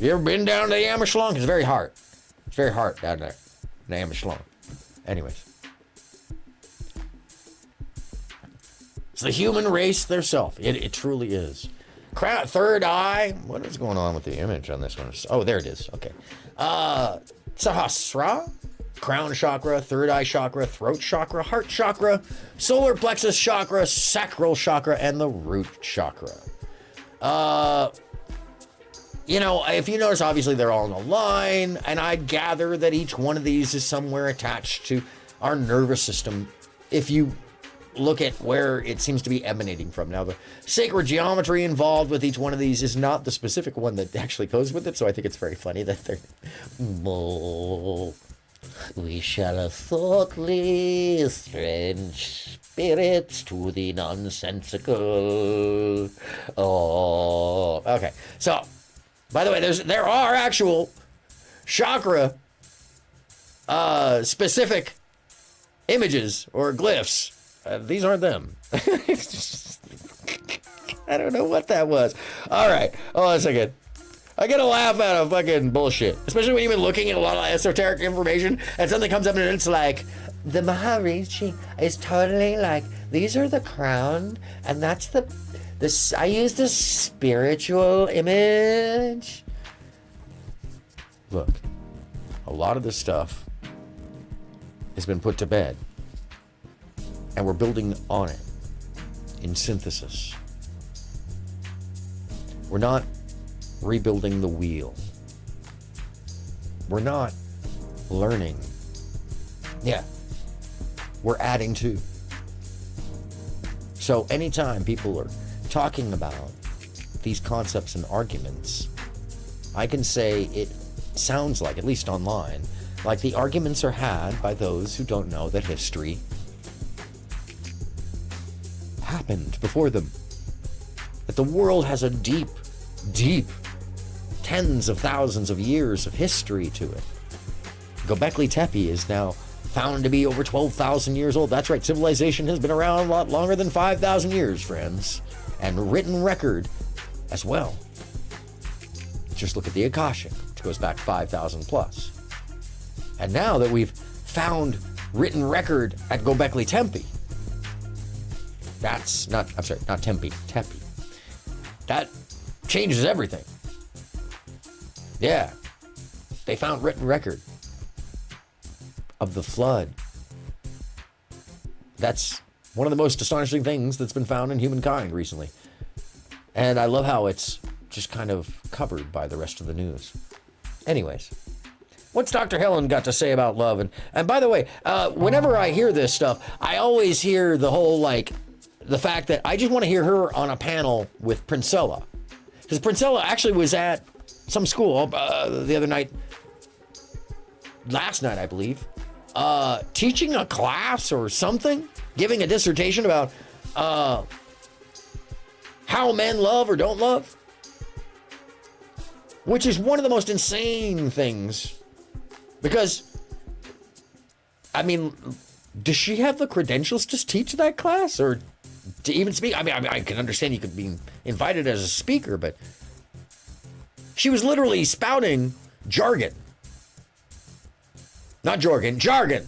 You ever been down to the Ameslong? It's very hard. It's very hard down there. The Ameslong. Anyways. It's the human race theirself. It truly is. Third eye. What is going on with the image on this one? Oh, there it is. Okay. Sahasrara, crown chakra, third eye chakra, throat chakra, heart chakra, solar plexus chakra, sacral chakra, and the root chakra. If you notice, obviously they're all in a line, and I gather that each one of these is somewhere attached to our nervous system. If you look at where it seems to be emanating from. Now, the sacred geometry involved with each one of these is not the specific one that actually goes with it, so I think it's very funny that they're... We shall thoughtly strange spirits to the nonsensical. Oh, okay. So, by the way, there are actual chakra specific images or glyphs. These aren't them. I don't know what that was. All right. Hold on a second. I get a laugh out of fucking bullshit. Especially when you've been looking at a lot of esoteric information and something comes up and it's like, the Maharishi is totally like, these are the crown and that's this. I use the spiritual image. Look, a lot of this stuff has been put to bed. And we're building on it in synthesis. We're not rebuilding the wheel. We're not learning. Yeah, we're adding to. So anytime people are talking about these concepts and arguments, I can say it sounds like, at least online, like the arguments are had by those who don't know that history happened before them. That the world has a deep, deep, tens of thousands of years of history to it. Göbekli Tepe is now found to be over 12,000 years old. That's right, civilization has been around a lot longer than 5,000 years, friends. And written record as well. Just look at the Akashic, which goes back 5,000 plus. And now that we've found written record at Göbekli Tepe, not Tempe, Tepe. That changes everything. Yeah, they found written record of the flood. That's one of the most astonishing things that's been found in humankind recently. And I love how it's just kind of covered by the rest of the news. Anyways, what's Dr. Helen got to say about love? And by the way, whenever I hear this stuff, I always hear the whole, like, the fact that I just want to hear her on a panel with Princella. Because Princella actually was at some school the other night, last night, I believe, teaching a class or something, giving a dissertation about how men love or don't love, which is one of the most insane things. Because, I mean, does she have the credentials to teach that class or to even speak? I mean, I can understand you could be invited as a speaker, but she was literally spouting jargon. Not jargon, jargon.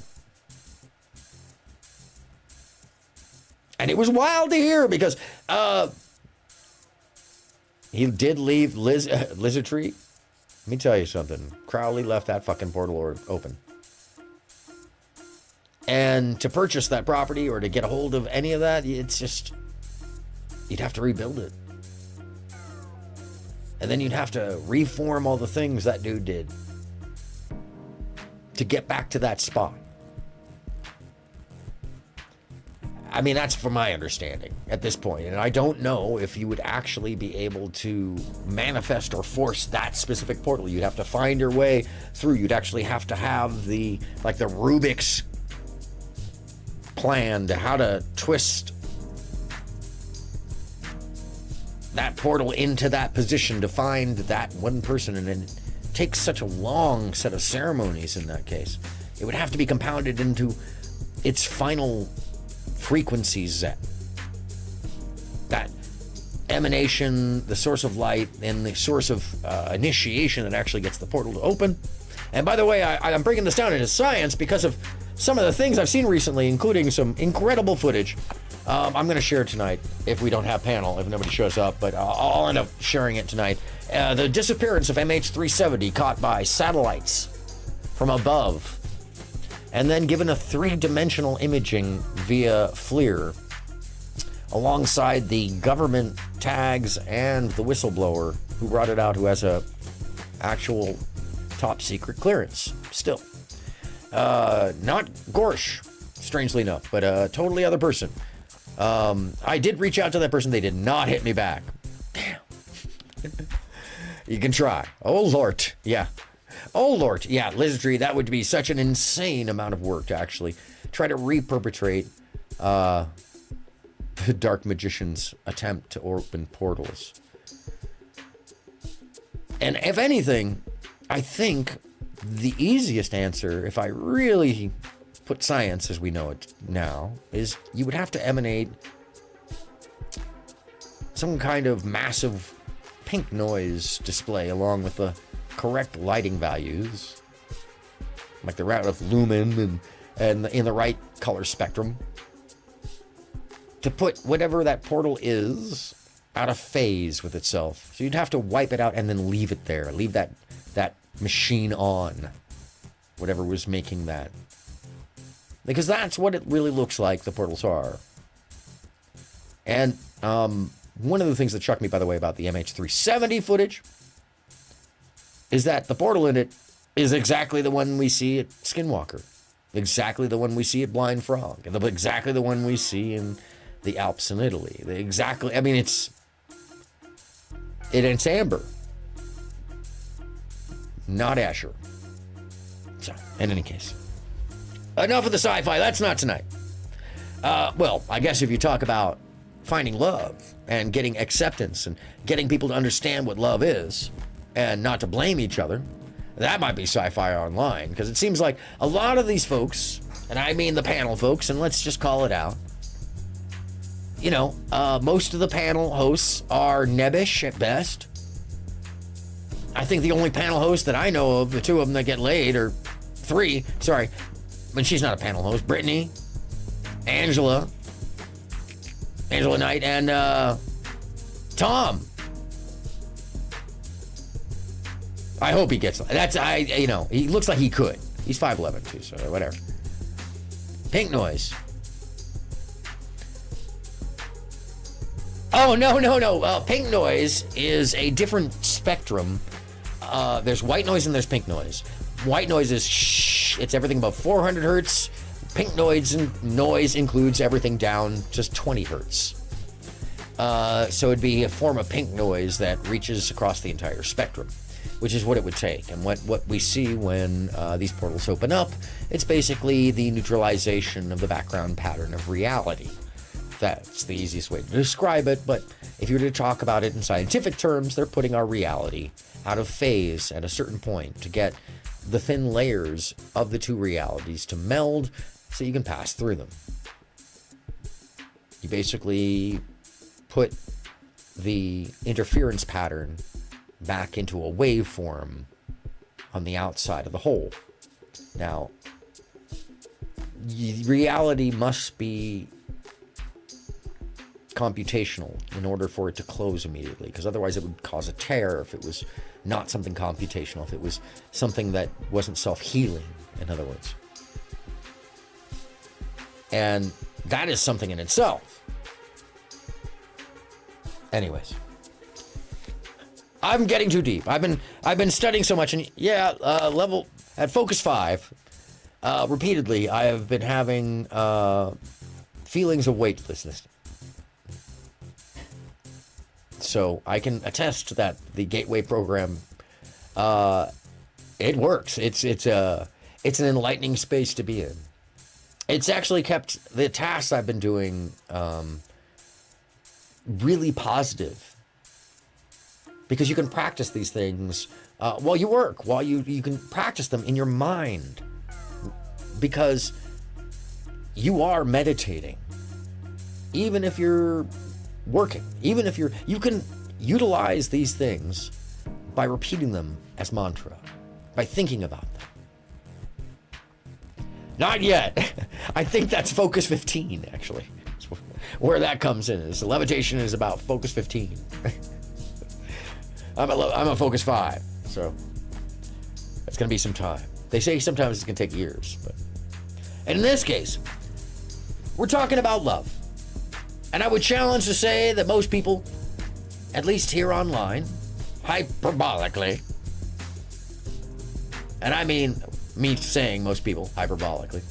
And it was wild to hear because he did leave Lizardtree. Let me tell you something. Crowley left that fucking portal open. And to purchase that property or to get a hold of any of that, it's just, you'd have to rebuild it. And then you'd have to reform all the things that dude did to get back to that spot. I mean, that's from my understanding at this point. And I don't know if you would actually be able to manifest or force that specific portal. You'd have to find your way through. You'd actually have to have the Rubik's plan to how to twist that portal into that position to find that one person. And then it takes such a long set of ceremonies in that case. It would have to be compounded into its final frequencies, that emanation, the source of light, and the source of initiation that actually gets the portal to open. And by the way, I'm bringing this down into science because of some of the things I've seen recently, including some incredible footage. I'm going to share tonight if we don't have panel, if nobody shows up, but I'll end up sharing it tonight. The disappearance of MH370 caught by satellites from above, and then given a three-dimensional imaging via FLIR, alongside the government tags and the whistleblower who brought it out, who has a actual top-secret clearance still. Not Gorsh, strangely enough, but a totally other person. I did reach out to that person. They did not hit me back. Damn. You can try. Oh, Lord. Yeah. Oh, Lord. Yeah, Lizardtree, that would be such an insane amount of work to actually try to re-perpetrate the Dark Magician's attempt to open portals. And if anything, I think the easiest answer, if I really put science as we know it now, is you would have to emanate some kind of massive pink noise display along with the correct lighting values, like the route of lumen and in the right color spectrum, to put whatever that portal is out of phase with itself. So you'd have to wipe it out and then leave it there. Leave that machine on, whatever was making that. Because that's what it really looks like the portals are. And one of the things that struck me, by the way, about the MH370 footage is that the portal in it is exactly the one we see at Skinwalker, exactly the one we see at Blind Frog, and exactly the one we see in the Alps in Italy. I mean, it's amber, not Asher. So, in any case, enough of the sci-fi. That's not tonight. Well, I guess if you talk about finding love and getting acceptance and getting people to understand what love is and not to blame each other, that might be sci-fi online, because it seems like a lot of these folks, and I mean the panel folks, and let's just call it out, you know, most of the panel hosts are nebbish at best. I think the only panel host that I know of, the two of them that get laid, or three, sorry, but she's not a panel host, Brittany, Angela Knight, and Tom. I hope he gets that's he looks like he could. He's 5'11" too, so whatever. Pink Noise. Oh no. Pink Noise is a different spectrum. There's white noise and there's pink noise. White noise is shh. It's everything above 400 hertz. Pink noise includes everything down just 20 hertz. So it'd be a form of pink noise that reaches across the entire spectrum, which is what it would take. And what we see when these portals open up, it's basically the neutralization of the background pattern of reality. That's the easiest way to describe it, but if you were to talk about it in scientific terms, they're putting our reality out of phase at a certain point to get the thin layers of the two realities to meld so you can pass through them. You basically put the interference pattern back into a waveform on the outside of the hole. Now, reality must be computational in order for it to close immediately, because otherwise it would cause a tear if it was not something computational, if it was something that wasn't self-healing, in other words. And that is something in itself. Anyways, I'm getting too deep. I've been studying so much, and level at Focus 5, repeatedly I have been having feelings of weightlessness. So I can attest that the Gateway program, it works. It's an enlightening space to be in. It's actually kept the tasks I've been doing really positive, because you can practice these things while you work, while you can practice them in your mind, because you are meditating, even if you're working, even if you can utilize these things by repeating them as mantra, by thinking about them. Not yet. I think that's Focus 15, actually. Where that comes in is levitation is about Focus 15. I'm a Focus 5, so it's going to be some time. They say sometimes it's going to take years, but and in this case, we're talking about love. And I would challenge to say that most people, at least here online, hyperbolically, and I mean me saying most people hyperbolically,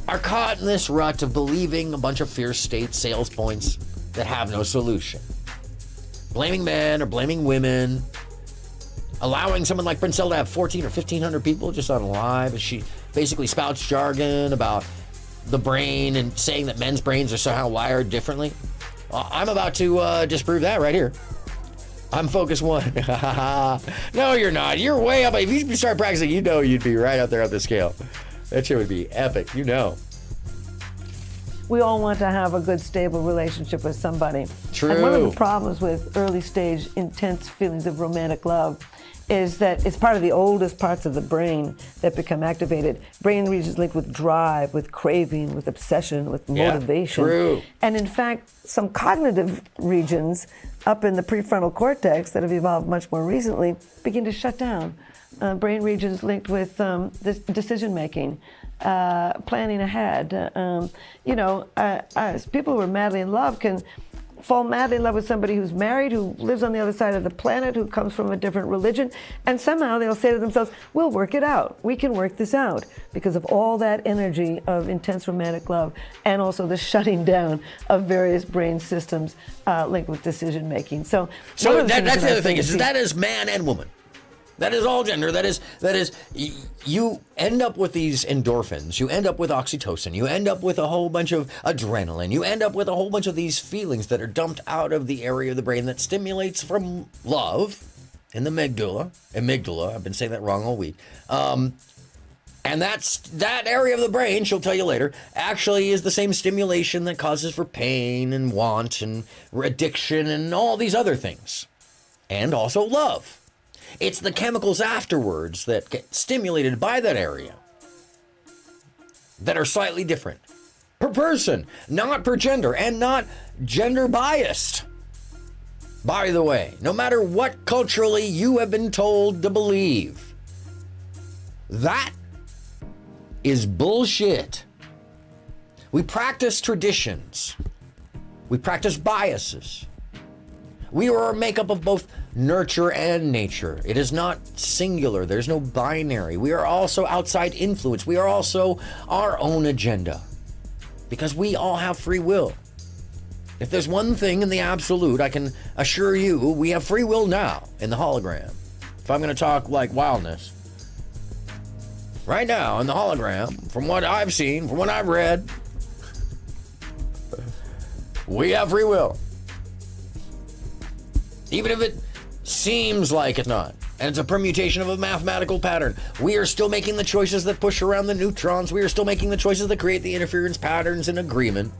are caught in this rut of believing a bunch of fear state sales points that have no solution. Blaming men or blaming women, allowing someone like Princelle to have 1,400 or 1,500 people just on live as she basically spouts jargon about the brain and saying that men's brains are somehow wired differently. I'm about to disprove that right here. I'm Focus 1. No, you're not. You're way up. If you start practicing, you know you'd be right up there on the scale. That shit would be epic, you know. We all want to have a good, stable relationship with somebody. True. And one of the problems with early stage intense feelings of romantic love is that it's part of the oldest parts of the brain that become activated. Brain regions linked with drive, with craving, with obsession, with motivation. True. And in fact, some cognitive regions up in the prefrontal cortex that have evolved much more recently begin to shut down. Brain regions linked with decision making, planning ahead. People who are madly in love can fall madly in love with somebody who's married, who lives on the other side of the planet, who comes from a different religion, and somehow they'll say to themselves, we'll work it out. We can work this out because of all that energy of intense romantic love and also the shutting down of various brain systems linked with decision making. So that's the other thing, is that is man and woman. That is all gender. That is, you end up with these endorphins. You end up with oxytocin. You end up with a whole bunch of adrenaline. You end up with a whole bunch of these feelings that are dumped out of the area of the brain that stimulates from love in the amygdala. I've been saying that wrong all week. And that area of the brain, she'll tell you later, actually is the same stimulation that causes for pain and want and addiction and all these other things. And also love. It's the chemicals afterwards that get stimulated by that area that are slightly different per person, not per gender, and not gender biased. By the way, no matter what culturally you have been told to believe, that is bullshit. We practice traditions. We practice biases. We are a makeup of both nurture and nature. It is not singular. There's no binary. We are also outside influence. We are also our own agenda because we all have free will. If there's one thing in the absolute, I can assure you we have free will now in the hologram. If I'm going to talk like wildness, right now in the hologram, from what I've seen, from what I've read, we have free will. Even if it seems like it's not, and it's a permutation of a mathematical pattern, we are still making the choices that push around the neutrons. We are still making the choices that create the interference patterns in agreement.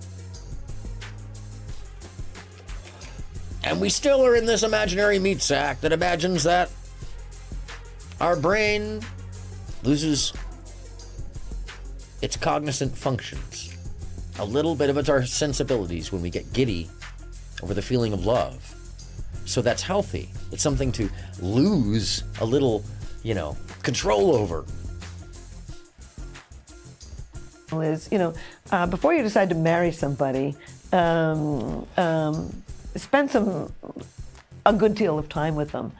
And we still are in this imaginary meat sack that imagines that our brain loses its cognizant functions. A little bit of it's our sensibilities when we get giddy over the feeling of love. So that's healthy. It's something to lose a little, control over. Is, before you decide to marry somebody, spend a good deal of time with them.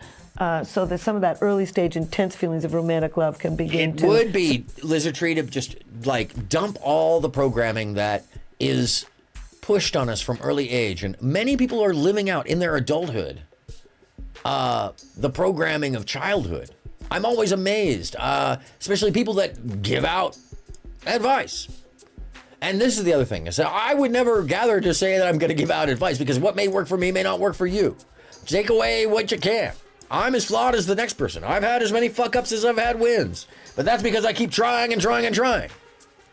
So that some of that early stage intense feelings of romantic love can begin to... It would be, Lizardtree, to just dump all the programming that is pushed on us from early age, and many people are living out in their adulthood the programming of childhood. I'm always amazed, especially people that give out advice. And this is the other thing, is that I would never gather to say that I'm going to give out advice, because what may work for me may not work for you. Take away what you can. I'm as flawed as the next person. I've had as many fuck-ups as I've had wins, but that's because I keep trying and trying and trying.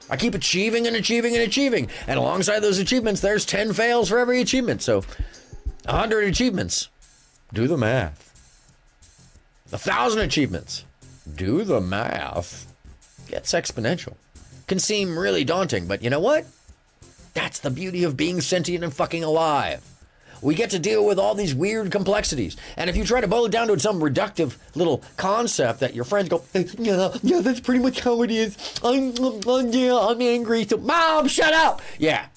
I keep achieving and achieving and achieving. And alongside those achievements, there's 10 fails for every achievement. So 100 achievements, do the math. 1,000 achievements, do the math. Gets exponential. Can seem really daunting, but you know what? That's the beauty of being sentient and fucking alive. We get to deal with all these weird complexities. And if you try to boil it down to some reductive little concept that your friends go, yeah, that's pretty much how it is. I'm angry. So, Mom, shut up. Yeah,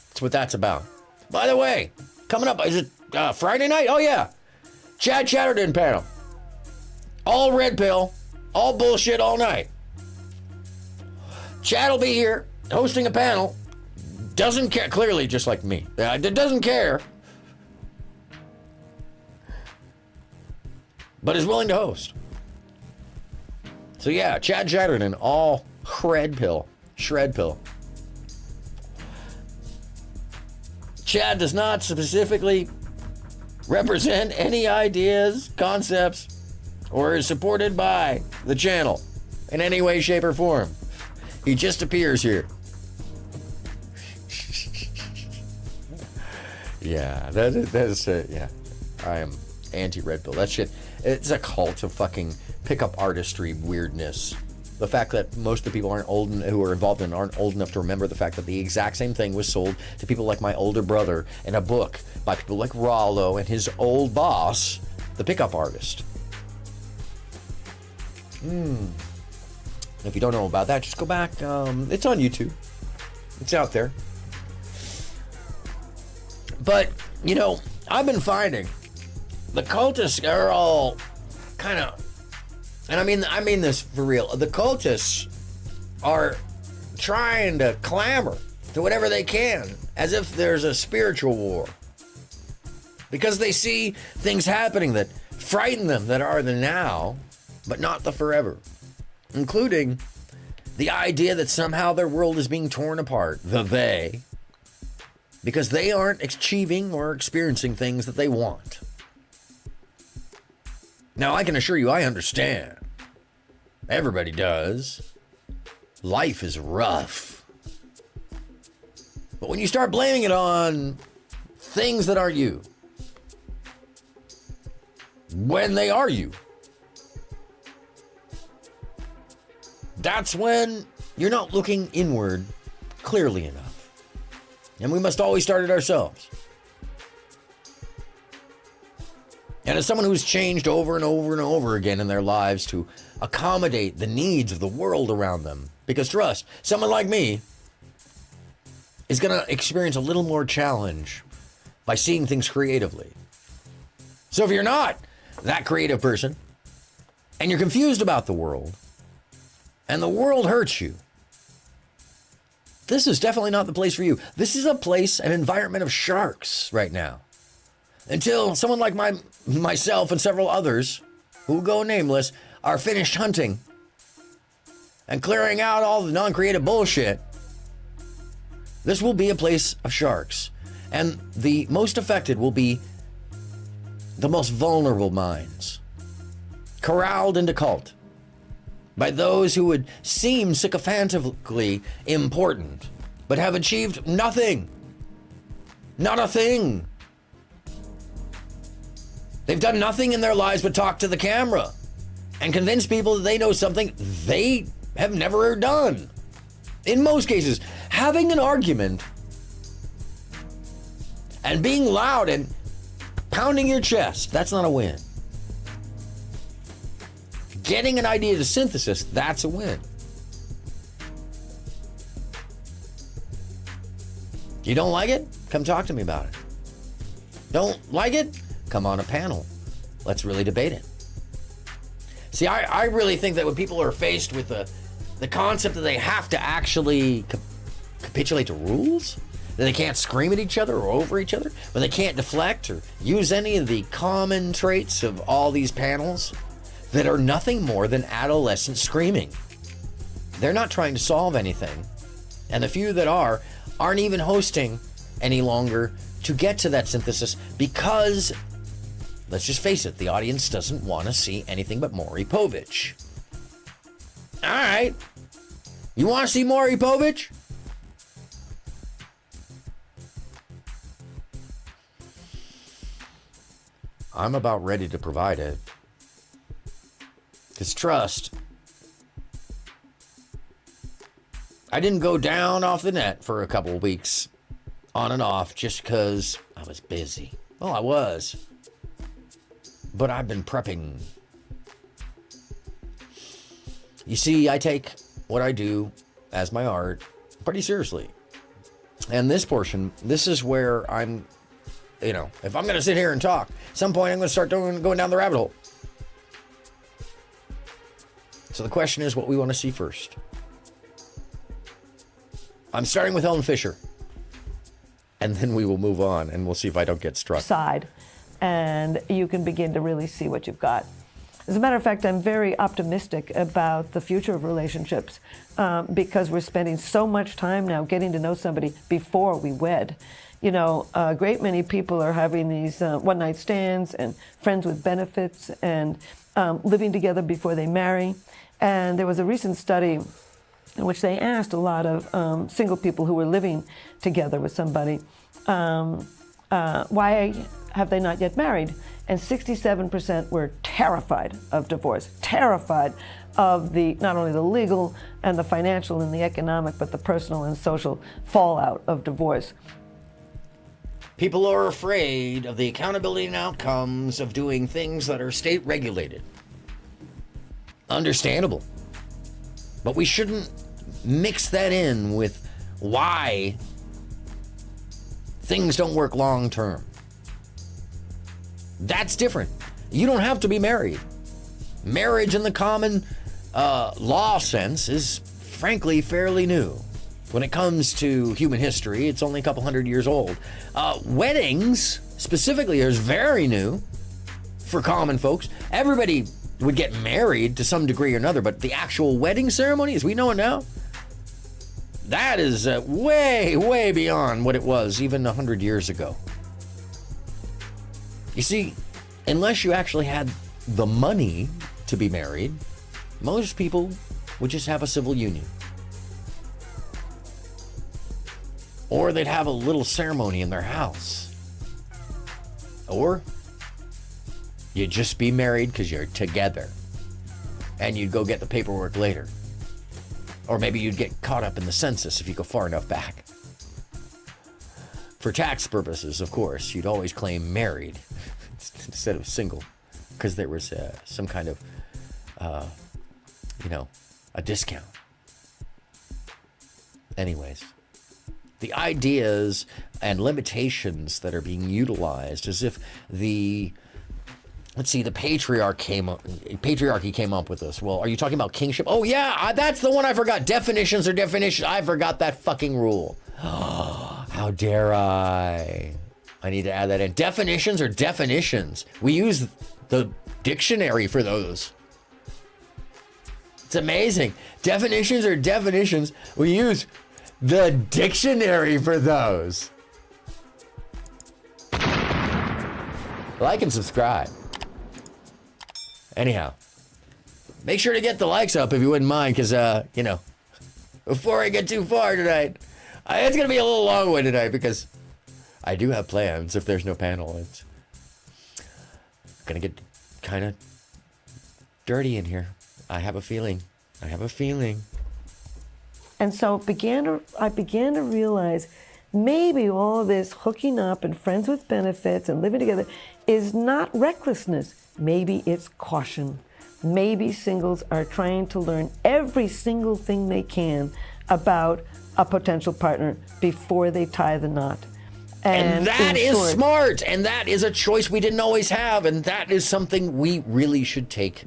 that's what that's about. By the way, coming up, is it Friday night? Oh, yeah. Chad Chatterton panel. All red pill, all bullshit all night. Chad will be here hosting a panel. Doesn't care, clearly just like me. Doesn't care. But is willing to host. So yeah, Chad Chatterton, all shred pill. Chad does not specifically represent any ideas, concepts, or is supported by the channel in any way, shape, or form. He just appears here. Yeah, that is yeah. I am anti-red pill. That shit, it's a cult of fucking pickup artistry weirdness. The fact that most of the people who are involved in it aren't old enough to remember the fact that the exact same thing was sold to people like my older brother in a book by people like Rollo and his old boss, the pickup artist. If you don't know about that, just go back. It's on YouTube. It's out there. But, you know, I've been finding the cultists are all kind of, and I mean this for real, the cultists are trying to clamor to whatever they can, as if there's a spiritual war. Because they see things happening that frighten them, that are the now, but not the forever. Including the idea that somehow their world is being torn apart, the they, because they aren't achieving or experiencing things that they want. Now, I can assure you, I understand. Everybody does. Life is rough. But when you start blaming it on things that aren't you, when they are you, that's when you're not looking inward clearly enough. And we must always start it ourselves. And as someone who's changed over and over and over again in their lives to accommodate the needs of the world around them, because trust, someone like me is going to experience a little more challenge by seeing things creatively. So if you're not that creative person, and you're confused about the world, and the world hurts you, this is definitely not the place for you. This is a place, an environment of sharks right now. Until someone like myself and several others, who will go nameless, are finished hunting and clearing out all the non-creative bullshit, this will be a place of sharks. And the most affected will be the most vulnerable minds, corralled into cult by those who would seem sycophantically important, but have achieved nothing. Not a thing. They've done nothing in their lives but talk to the camera and convince people that they know something they have never done. In most cases, having an argument and being loud and pounding your chest, that's not a win. Getting an idea to synthesis, that's a win. You don't like it? Come talk to me about it. Don't like it? Come on a panel. Let's really debate it. See, I really think that when people are faced with the concept that they have to actually capitulate to rules, that they can't scream at each other or over each other, when they can't deflect or use any of the common traits of all these panels that are nothing more than adolescent screaming. They're not trying to solve anything. And the few that aren't even hosting any longer to get to that synthesis because, let's just face it, the audience doesn't want to see anything but Maury Povich. All right. You want to see Maury Povich? I'm about ready to provide it. Because trust, I didn't go down off the net for a couple of weeks on and off just because I was busy. Well, I was. But I've been prepping. You see, I take what I do as my art pretty seriously. And this portion, this is where I'm, if I'm going to sit here and talk, at some point I'm going to start going down the rabbit hole. So the question is what we want to see first. I'm starting with Ellen Fisher. And then we will move on and we'll see if I don't get struck. Side, and you can begin to really see what you've got. As a matter of fact, I'm very optimistic about the future of relationships because we're spending so much time now getting to know somebody before we wed. A great many people are having these one-night stands and friends with benefits and living together before they marry. And there was a recent study in which they asked a lot of single people who were living together with somebody, why have they not yet married? And 67% were terrified of divorce, terrified of not only the legal and the financial and the economic, but the personal and social fallout of divorce. People are afraid of the accountability and outcomes of doing things that are state regulated. Understandable. But we shouldn't mix that in with why things don't work long term. That's different. You don't have to be married. Marriage in the common law sense is frankly fairly new. When it comes to human history, it's only a couple hundred years old. Weddings, specifically, is very new for common folks. Everybody would get married to some degree or another, but the actual wedding ceremony, as we know it now, that is way, way beyond what it was even 100 years ago. You see, unless you actually had the money to be married, most people would just have a civil union. Or they'd have a little ceremony in their house. Or you'd just be married because you're together. And you'd go get the paperwork later. Or maybe you'd get caught up in the census if you go far enough back. For tax purposes, of course, you'd always claim married instead of single, because there was some kind of, a discount. Anyways, the ideas and limitations that are being utilized as if the patriarchy came up with this. Well, are you talking about kingship? Oh yeah, that's the one I forgot. Definitions are definitions. I forgot that fucking rule. How dare I? I need to add that in. Definitions are definitions. We use the dictionary for those. It's amazing. Definitions are definitions. We use the dictionary for those. Like and subscribe. Anyhow, make sure to get the likes up if you wouldn't mind, because, before I get too far tonight, it's going to be a little long one tonight because I do have plans. If there's no panel, it's going to get kind of dirty in here. I have a feeling. And so I began to realize maybe all this hooking up and friends with benefits and living together is not recklessness. Maybe it's caution. Maybe singles are trying to learn every single thing they can about a potential partner before they tie the knot. And that is smart. And that is a choice we didn't always have. And that is something we really should take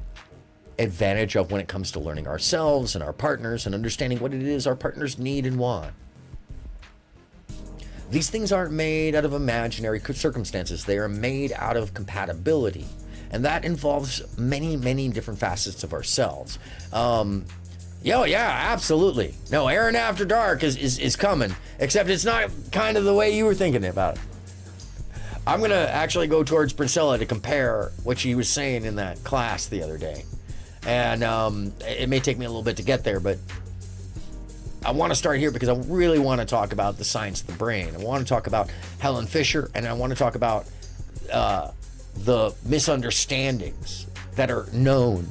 advantage of when it comes to learning ourselves and our partners and understanding what it is our partners need and want. These things aren't made out of imaginary circumstances. They are made out of compatibility. And that involves many, many different facets of ourselves. Yeah, absolutely. No, Aaron After Dark is coming, except it's not kind of the way you were thinking about it. I'm going to actually go towards Priscilla to compare what she was saying in that class the other day. And it may take me a little bit to get there, but I want to start here because I really want to talk about the science of the brain. I want to talk about Helen Fisher, and I want to talk about the misunderstandings that are known.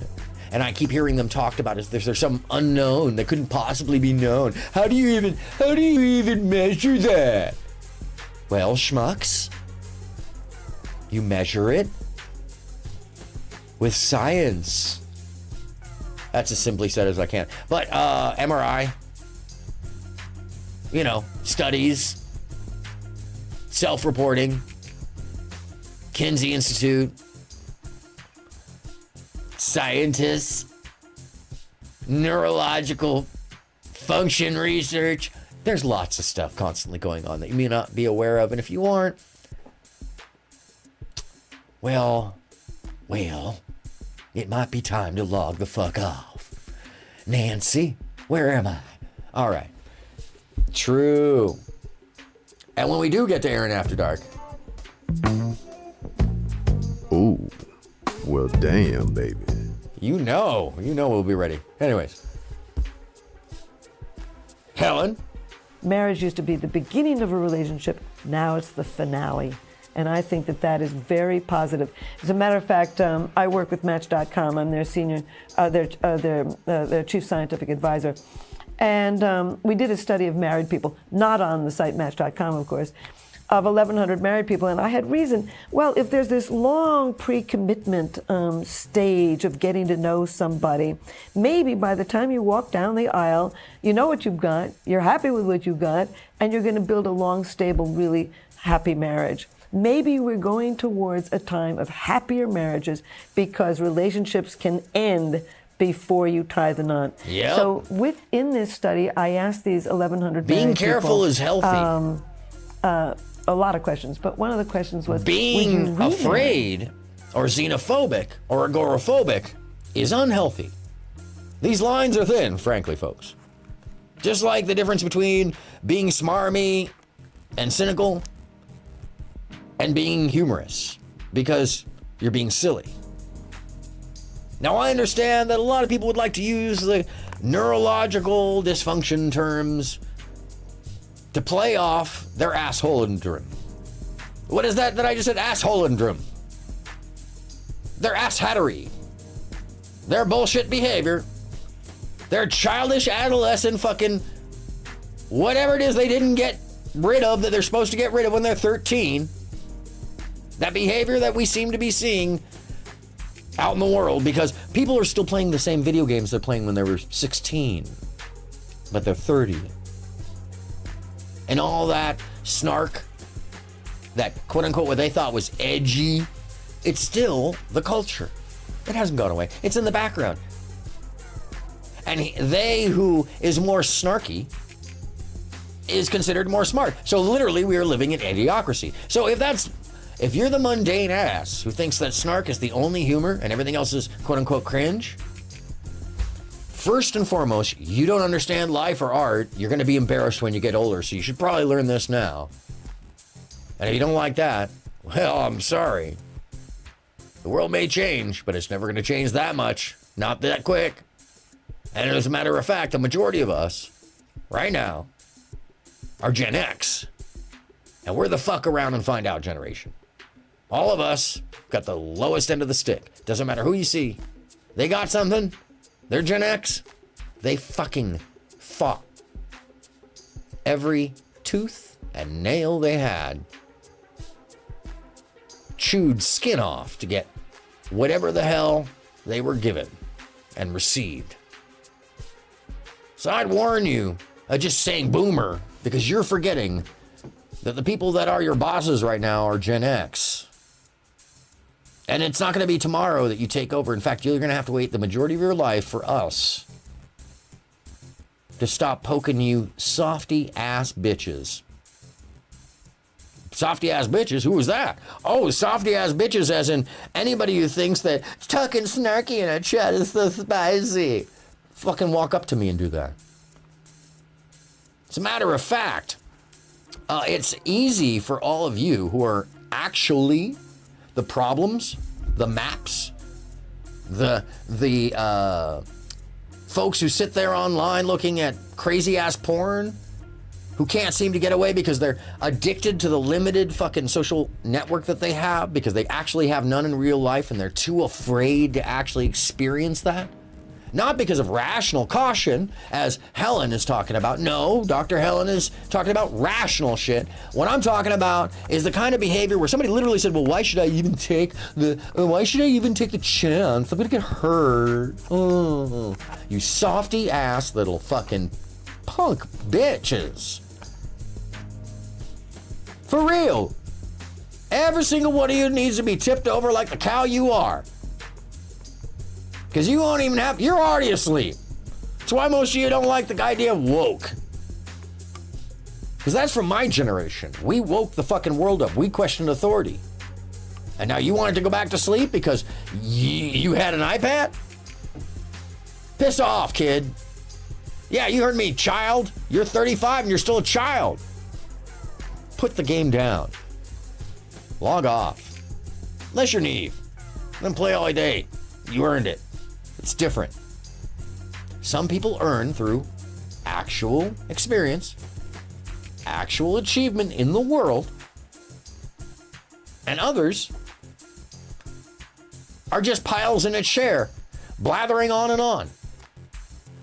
And I keep hearing them talked about as if there's some unknown that couldn't possibly be known. How do you even measure that? Well, schmucks, you measure it with science. That's as simply said as I can. But MRI, studies, self-reporting, Kinsey Institute, scientists, neurological function research. There's lots of stuff constantly going on that you may not be aware of. And if you aren't, well, it might be time to log the fuck off. Nancy, where am I? All right. True. And when we do get to Aaron After Dark. Ooh, well, damn, baby. You know we'll be ready. Anyways. Helen? Marriage used to be the beginning of a relationship. Now it's the finale. And I think that is very positive. As a matter of fact, I work with Match.com. I'm their their chief scientific advisor. And we did a study of married people, not on the site Match.com, of course. of 1,100 married people, and I had reason. Well, if there's this long pre-commitment stage of getting to know somebody, maybe by the time you walk down the aisle, you know what you've got, you're happy with what you've got, and you're going to build a long, stable, really happy marriage. Maybe we're going towards a time of happier marriages because relationships can end before you tie the knot. Yep. So within this study, I asked these 1,100 Being married careful people, is healthy. a lot of questions, but one of the questions was, Being afraid or xenophobic or agoraphobic is unhealthy. These lines are thin, frankly, folks. Just like the difference between being smarmy and cynical and being humorous, because you're being silly. Now, I understand that a lot of people would like to use the neurological dysfunction terms to play off their assholeindrum. What is that I just said? Assholeindrum. Their asshattery. Their bullshit behavior. Their childish adolescent fucking whatever it is they didn't get rid of that they're supposed to get rid of when they're 13. That behavior that we seem to be seeing out in the world, because people are still playing the same video games they're playing when they were 16, but they're 30. And all that snark, that quote-unquote what they thought was edgy, it's still the culture. It hasn't gone away. It's in the background. And they who is more snarky is considered more smart. So literally we are living in idiocracy. So if you're the mundane ass who thinks that snark is the only humor and everything else is quote-unquote cringe, first and foremost, you don't understand life or art. You're going to be embarrassed when you get older, so you should probably learn this now. And if you don't like that, well, I'm sorry. The world may change, but it's never going to change that much. Not that quick. And as a matter of fact, the majority of us, right now, are Gen X. And we're the fuck around and find out generation. All of us got the lowest end of the stick. Doesn't matter who you see. They got something. They're Gen X. They fucking fought every tooth and nail they had. Chewed skin off to get whatever the hell they were given and received. So I'd warn you of just saying boomer, because you're forgetting that the people that are your bosses right now are Gen X. And it's not going to be tomorrow that you take over. In fact, you're going to have to wait the majority of your life for us to stop poking you softy ass bitches. Softy ass bitches? Who was that? Oh, softy ass bitches as in anybody who thinks that talking snarky in a chat is so spicy. Fucking walk up to me and do that. As a matter of fact, it's easy for all of you who are actually the problems, the maps, the folks who sit there online looking at crazy ass porn, who can't seem to get away because they're addicted to the limited fucking social network that they have, because they actually have none in real life and they're too afraid to actually experience that. Not because of rational caution, as Helen is talking about. No, Dr. Helen is talking about rational shit. What I'm talking about is the kind of behavior where somebody literally said, well, why should I even take the chance? I'm gonna get hurt. Oh, you softy ass little fucking punk bitches. For real. Every single one of you needs to be tipped over like the cow you are. Because you won't even have, you're already asleep. That's why most of you don't like the idea of woke. Because that's from my generation. We woke the fucking world up. We questioned authority. And now you wanted to go back to sleep because you had an iPad? Piss off, kid. Yeah, you heard me, child. You're 35 and you're still a child. Put the game down. Log off. Unless you're Neve. Then play all day. You earned it. It's different. Some people earn through actual experience, actual achievement in the world, and others are just piles in a chair, blathering on and on.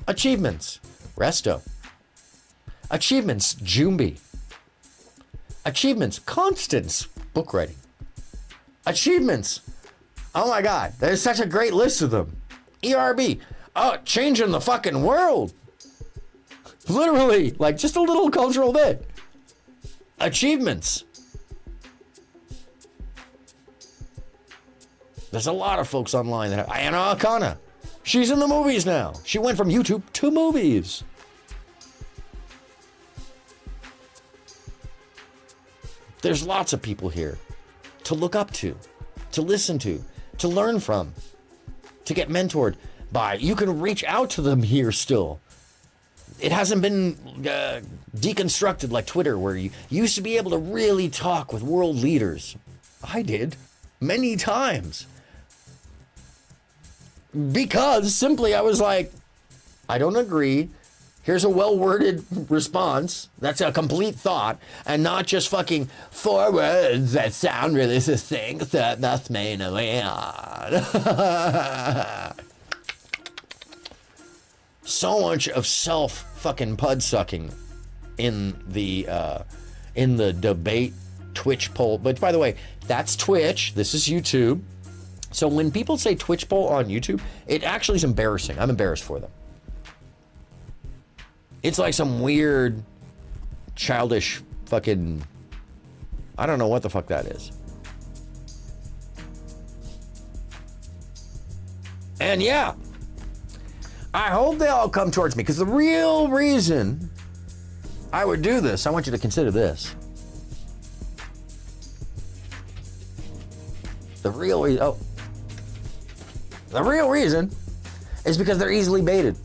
Achievements, Resto. Achievements, Joombi. Achievements. Constance. Book writing. Achievements. Oh my God. There's such a great list of them. ERB. Oh, changing the fucking world. Literally, like just a little cultural bit. Achievements. There's a lot of folks online that have. Anna Akana. She's in the movies now. She went from YouTube to movies. There's lots of people here to look up to listen to learn from, to get mentored by. You can reach out to them here still. It hasn't been deconstructed like Twitter, where you used to be able to really talk with world leaders. I did many times. Because simply I was like, I don't agree. Here's a well-worded response. That's a complete thought, and not just fucking 4 words that sound really succinct that must mean a man. So much of self-fucking pud-sucking in the debate Twitch poll. But by the way, that's Twitch. This is YouTube. So when people say Twitch poll on YouTube, it actually is embarrassing. I'm embarrassed for them. It's like some weird, childish fucking, I don't know what the fuck that is. And yeah, I hope they all come towards me, because the real reason I would do this, I want you to consider this. The real reason is because they're easily baited.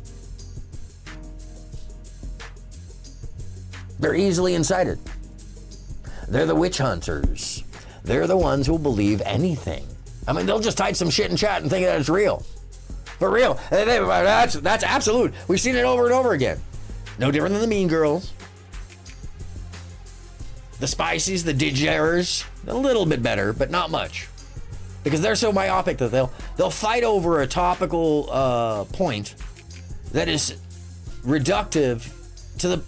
They're easily incited. They're the witch hunters. They're the ones who'll believe anything. I mean, they'll just type some shit in chat and think that it's real. For real. That's absolute. We've seen it over and over again. No different than the mean girls. The spicies, the degerers, a little bit better, but not much. Because they're so myopic that they'll fight over a topical point that is reductive to the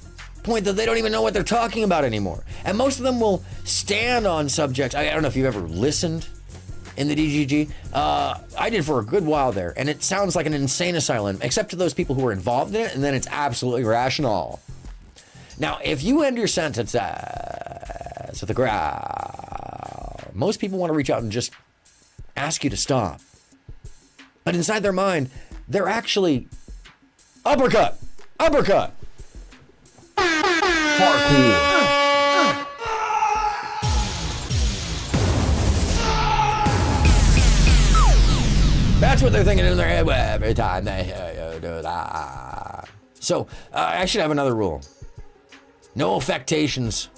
point that they don't even know what they're talking about anymore. And most of them will stand on subjects. I don't know if you've ever listened in the DGG. I did for a good while there, and it sounds like an insane asylum, except to those people who are involved in it, and then it's absolutely rational. Now, if you end your sentence with a growl, most people want to reach out and just ask you to stop. But inside their mind, they're actually uppercut. Parkour. That's what they're thinking in their head every time they hear you do that. So, I should have another rule. No affectations.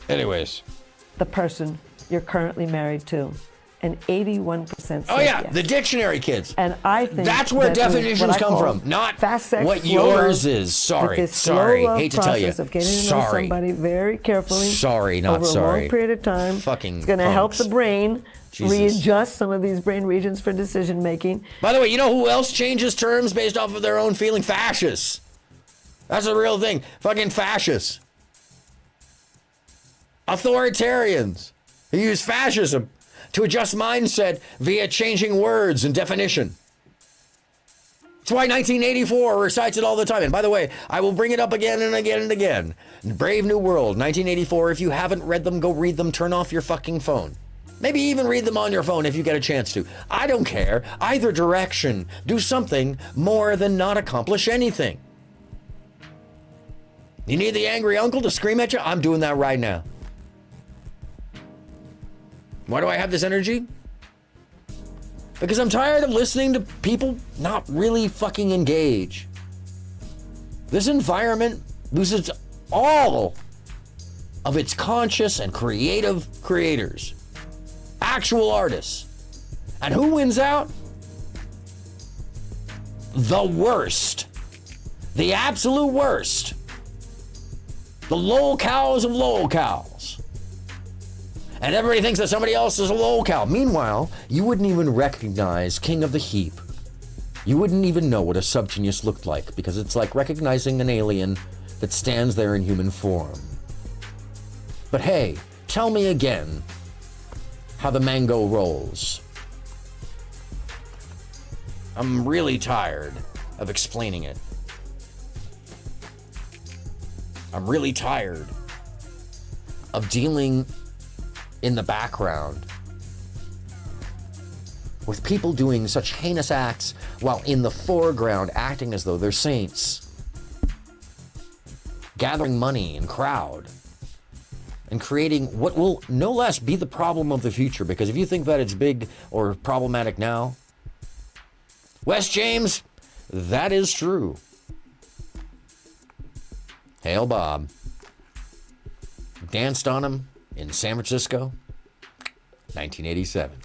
Anyways. The person you're currently married to. And 81% said oh yeah, yes. The dictionary kids. And I think that's where that definitions come from, not fast sex, what yours is. Sorry, hate to tell you. Of getting to know somebody very carefully. Sorry, not over sorry. A long period of time. Fucking. It's going to help the brain Jesus. readjust some of these brain regions for decision making. By the way, you know who else changes terms based off of their own feeling? Fascists. That's a real thing. Fucking fascists. Authoritarians who use fascism to adjust mindset via changing words and definition. That's why 1984 recites it all the time. And by the way, I will bring it up again and again and again. Brave New World, 1984. If you haven't read them, go read them. Turn off your fucking phone. Maybe even read them on your phone if you get a chance to. I don't care. Either direction. Do something more than not accomplish anything. You need the angry uncle to scream at you? I'm doing that right now. Why do I have this energy? Because I'm tired of listening to people not really fucking engage. This environment loses all of its conscious and creative creators, actual artists. And who wins out? The worst. The absolute worst. The lolcows of lolcows. And everybody thinks that somebody else is a lolcow. Meanwhile, you wouldn't even recognize King of the Heap. You wouldn't even know what a subgenius looked like, because it's like recognizing an alien that stands there in human form. But hey, tell me again how the mango rolls. I'm really tired of explaining it. I'm really tired of dealing in the background with people doing such heinous acts while in the foreground acting as though they're saints, gathering money and crowd, and creating what will no less be the problem of the future. Because if you think that it's big or problematic now, Wes James, that is true. Hail Bob. Danced on him in San Francisco, 1987.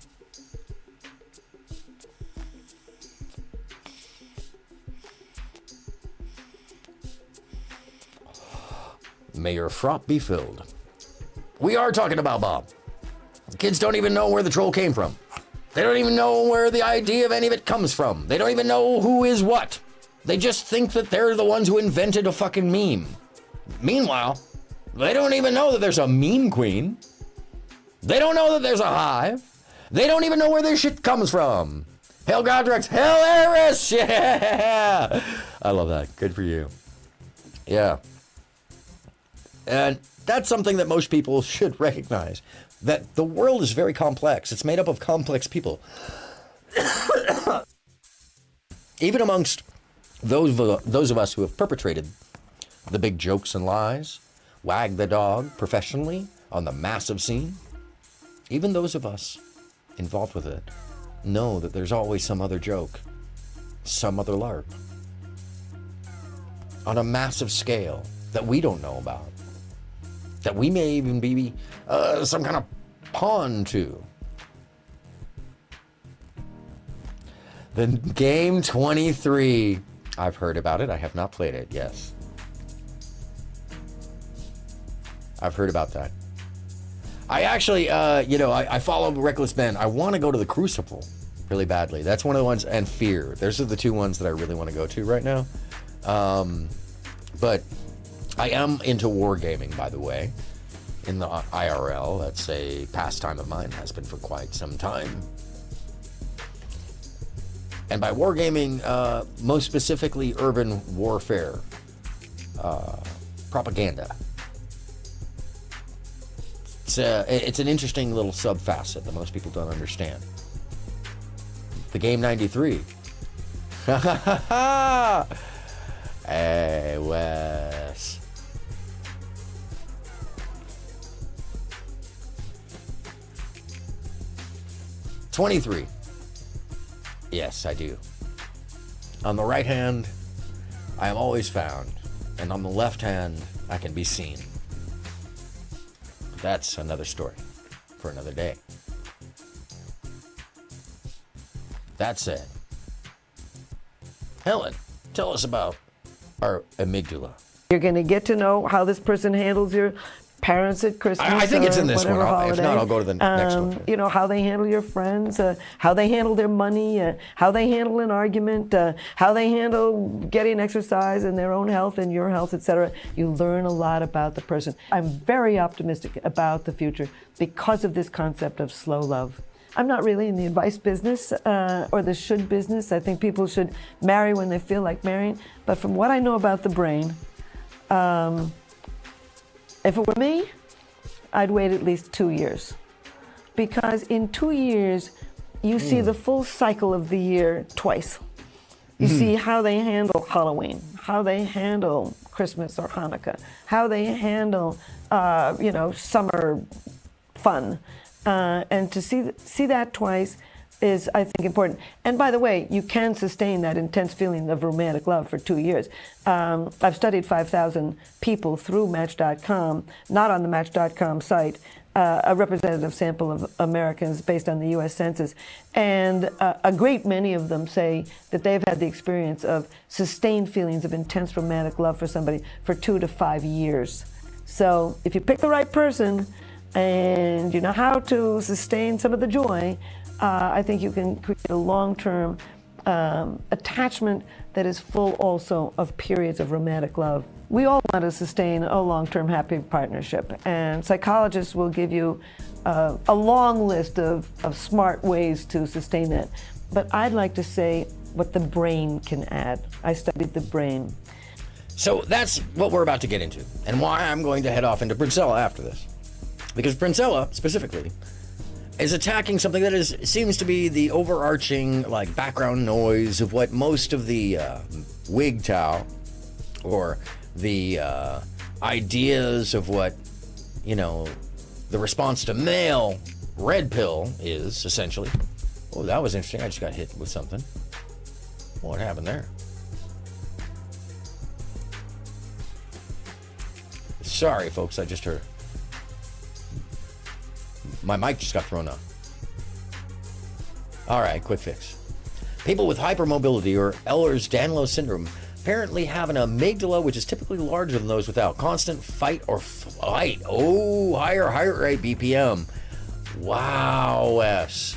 May your fraught be filled. We are talking about Bob. The kids don't even know where the troll came from. They don't even know where the idea of any of it comes from. They don't even know who is what. They just think that they're the ones who invented a fucking meme. Meanwhile, they don't even know that there's a meme queen. They don't know that there's a hive. They don't even know where this shit comes from. Hail Godrex, hail Eris, yeah! I love that, good for you. Yeah. And that's something that most people should recognize, that the world is very complex. It's made up of complex people. Even amongst those of us who have perpetrated the big jokes and lies, wag the dog professionally on the massive scene, even those of us involved with it know that there's always some other joke, some other LARP, on a massive scale that we don't know about, that we may even be some kind of pawn to. The game 23. I've heard about it. I have not played it. Yes. I've heard about that. I actually, I follow Reckless Ben. I want to go to the Crucible really badly. That's one of the ones, and Fear. Those are the two ones that I really want to go to right now. But I am into wargaming, by the way, in the IRL. That's a pastime of mine, has been for quite some time. And by wargaming, most specifically urban warfare, propaganda. It's an interesting little sub-facet that most people don't understand. The game 93. Hey, Wes. '23. Yes, I do. On the right hand, I am always found, and on the left hand, I can be seen. That's another story for another day. That said, Helen, tell us about our amygdala. You're going to get to know how this person handles your parents at Christmas. I think it's in this one. Holiday. If not, I'll go to the next one. You know, how they handle your friends, how they handle their money, how they handle an argument, how they handle getting exercise and their own health and your health, etc. You learn a lot about the person. I'm very optimistic about the future because of this concept of slow love. I'm not really in the advice business or the should business. I think people should marry when they feel like marrying. But from what I know about the brain, if it were me, I'd wait at least 2 years. Because in 2 years, you see the full cycle of the year twice. You see how they handle Halloween, how they handle Christmas or Hanukkah, how they handle, summer fun. And to see that twice is, I think, important. And by the way, you can sustain that intense feeling of romantic love for 2 years. I've studied 5,000 people through Match.com, not on the Match.com site, a representative sample of Americans based on the U.S. Census. And a great many of them say that they've had the experience of sustained feelings of intense romantic love for somebody for 2 to 5 years. So if you pick the right person and you know how to sustain some of the joy, I think you can create a long-term attachment that is full also of periods of romantic love. We all want to sustain a long-term happy partnership, and psychologists will give you a long list of smart ways to sustain that. But I'd like to say what the brain can add. I studied the brain. So that's what we're about to get into, and why I'm going to head off into Princella after this. Because Princella, specifically, is attacking something that seems to be the overarching like background noise of what most of the WGTOW or the ideas of what, you know, the response to male red pill is, essentially. Oh, that was interesting. I just got hit with something. What happened there? Sorry, folks, I just heard. My mic just got thrown up. All right, quick fix. People with hypermobility or Ehlers-Danlos syndrome apparently have an amygdala which is typically larger than those without. Constant fight or flight. Oh, higher heart rate BPM. Wow, Wes.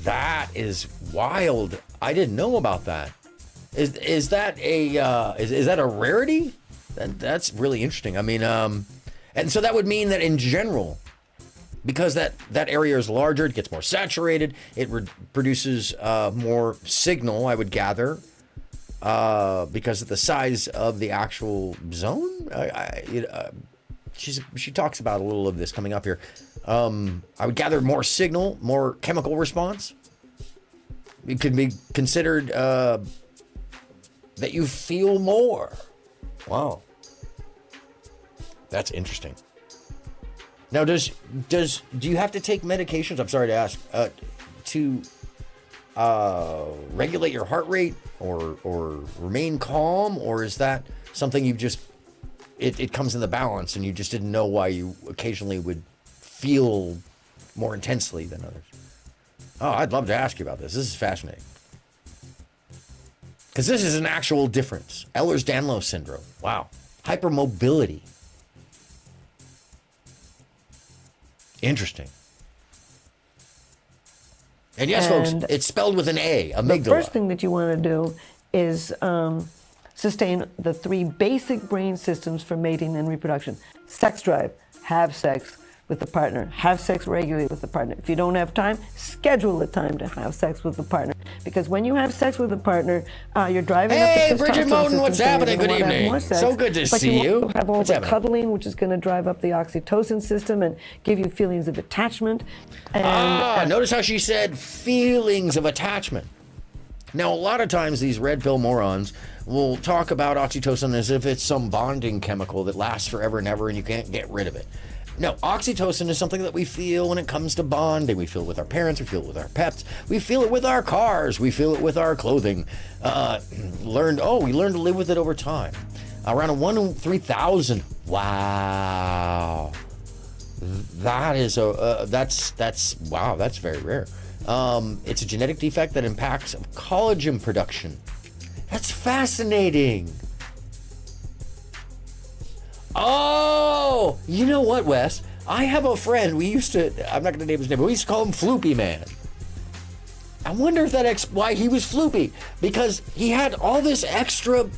That is wild. I didn't know about that. Is that a rarity? That's really interesting. I mean, and so that would mean that in general, because that area is larger, it gets more saturated, it produces more signal, I would gather, because of the size of the actual zone. She talks about a little of this coming up here. I would gather more signal, more chemical response. It could be considered that you feel more. Wow. That's interesting. Now, do you have to take medications? I'm sorry to ask, to regulate your heart rate or remain calm, or is that something you've just it comes in the balance and you just didn't know why you occasionally would feel more intensely than others? Oh, I'd love to ask you about this. This is fascinating. Because this is an actual difference. Ehlers-Danlos syndrome. Wow. Hypermobility. Interesting. And yes, folks, it's spelled with an A, amygdala. The first thing that you want to do is sustain the three basic brain systems for mating and reproduction. Sex drive, have sex with the partner. Have sex regularly with the partner. If you don't have time, schedule the time to have sex with the partner. Because when you have sex with a partner, you're driving up the testosterone Bridget Moten, what's system, happening? Good evening. So good to see you. But you have all the cuddling, which is going to drive up the oxytocin system and give you feelings of attachment. And, notice how she said feelings of attachment. Now, a lot of times these red pill morons will talk about oxytocin as if it's some bonding chemical that lasts forever and ever and you can't get rid of it. No, oxytocin is something that we feel when it comes to bonding. We feel it with our parents, we feel it with our pets, we feel it with our cars, we feel it with our clothing. We learned to live with it over time. Around a 1 in 3,000. Wow. That is that's very rare. It's a genetic defect that impacts collagen production. That's fascinating. Oh, you know what, Wes? I have a friend, I'm not going to name his name, but we used to call him Floopy Man. I wonder if why he was floopy. Because he had all this extra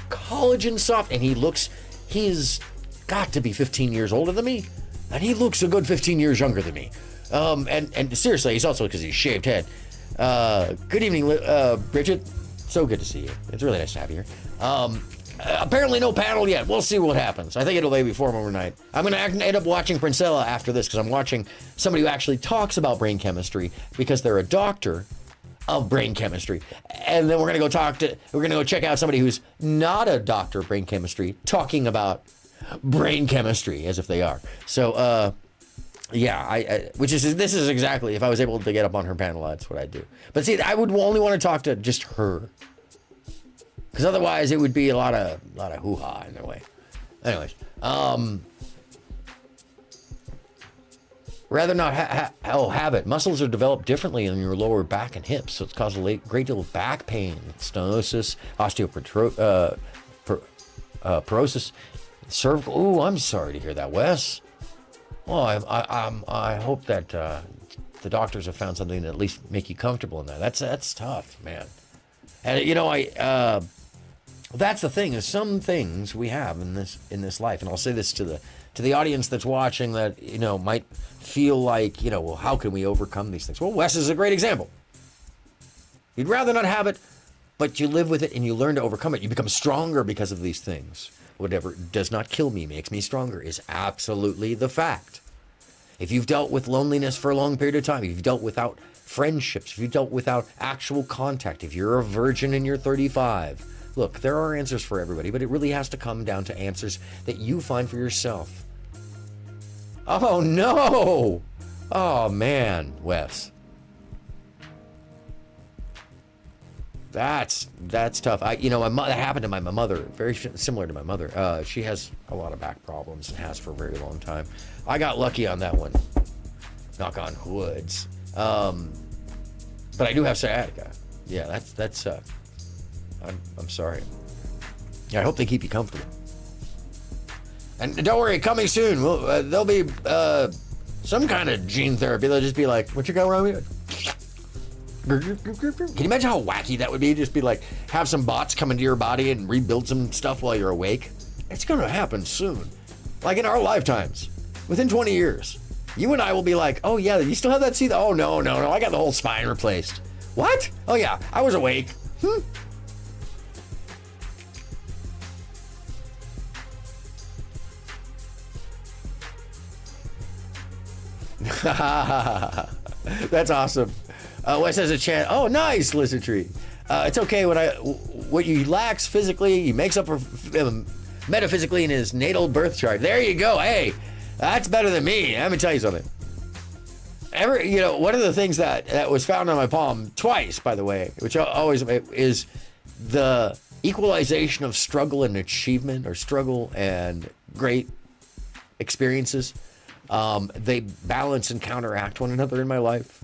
collagen soft, and he's got to be 15 years older than me, and he looks a good 15 years younger than me. And seriously, he's also, because he's shaved head. Good evening, Bridget. So good to see you. It's really nice to have you here. Apparently no panel yet. We'll see what happens. I think it'll maybe form overnight. I'm going to end up watching Princella after this because I'm watching somebody who actually talks about brain chemistry because they're a doctor of brain chemistry. And then we're going to go check out somebody who's not a doctor of brain chemistry talking about brain chemistry as if they are. So, this is exactly, if I was able to get up on her panel, that's what I'd do. But see, I would only want to talk to just her. Because otherwise it would be a lot of hoo-ha in their way. Anyways, rather not have it. Muscles are developed differently in your lower back and hips, so it's caused a great deal of back pain, stenosis, osteoporosis, cervical. Oh, I'm sorry to hear that, Wes. Well, I hope that the doctors have found something that at least make you comfortable in that. That's tough, man. And you know, that's the thing, is some things we have in this life, and I'll say this to the audience that's watching that, you know, might feel like, you know, well, how can we overcome these things? Well, Wes is a great example. You'd rather not have it, but you live with it and you learn to overcome it. You become stronger because of these things. Whatever does not kill me makes me stronger is absolutely the fact. If you've dealt with loneliness for a long period of time, if you've dealt without friendships, if you've dealt without actual contact, if you're a virgin and you're 35, look, there are answers for everybody, but it really has to come down to answers that you find for yourself. Oh, no! Oh, man, Wes. That's tough. That happened to my mother, very similar to my mother. She has a lot of back problems and has for a very long time. I got lucky on that one. Knock on woods. But I do have sciatica. Yeah, that's I'm sorry. Yeah, I hope they keep you comfortable. And don't worry, coming soon, there'll be some kind of gene therapy. They'll just be like, what you got wrong with you? Can you imagine how wacky that would be? Just be like, have some bots come into your body and rebuild some stuff while you're awake? It's gonna happen soon. Like in our lifetimes. Within 20 years. You and I will be like, oh yeah, you still have that teeth? Oh no, I got the whole spine replaced. What? Oh yeah, I was awake. That's awesome. Wes has a chant. Oh, nice, Lizard Tree. It's okay what you lacks physically, he makes up for metaphysically in his natal birth chart. There you go. Hey, that's better than me. Let me tell you something. One of the things that was found on my palm twice, by the way, which always is the equalization of struggle and achievement, or struggle and great experiences. They balance and counteract one another in my life.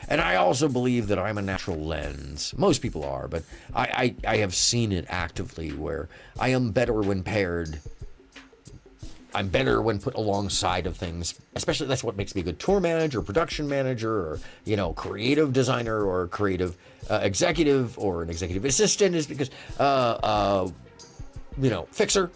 And I also believe that I'm a natural lens. Most people are, but I have seen it actively where I am better when paired. I'm better when put alongside of things. Especially that's what makes me a good tour manager, production manager, or, creative designer, or creative executive, or an executive assistant, is because, fixer.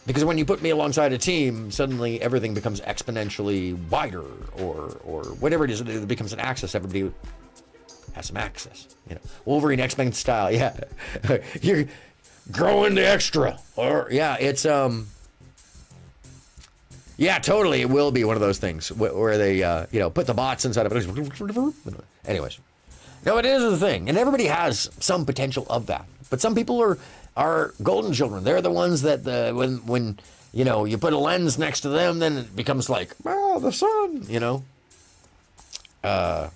Because when you put me alongside a team, suddenly everything becomes exponentially wider, or whatever it is, it becomes an access. Everybody has some access. Wolverine X-Men style. Yeah, you're growing the extra. Or yeah, it's yeah, totally. It will be one of those things where they put the bots inside of it. Anyways, no, it is a thing, and everybody has some potential of that. But some people are golden children. They're the ones that when you put a lens next to them, then it becomes like, oh, the sun. I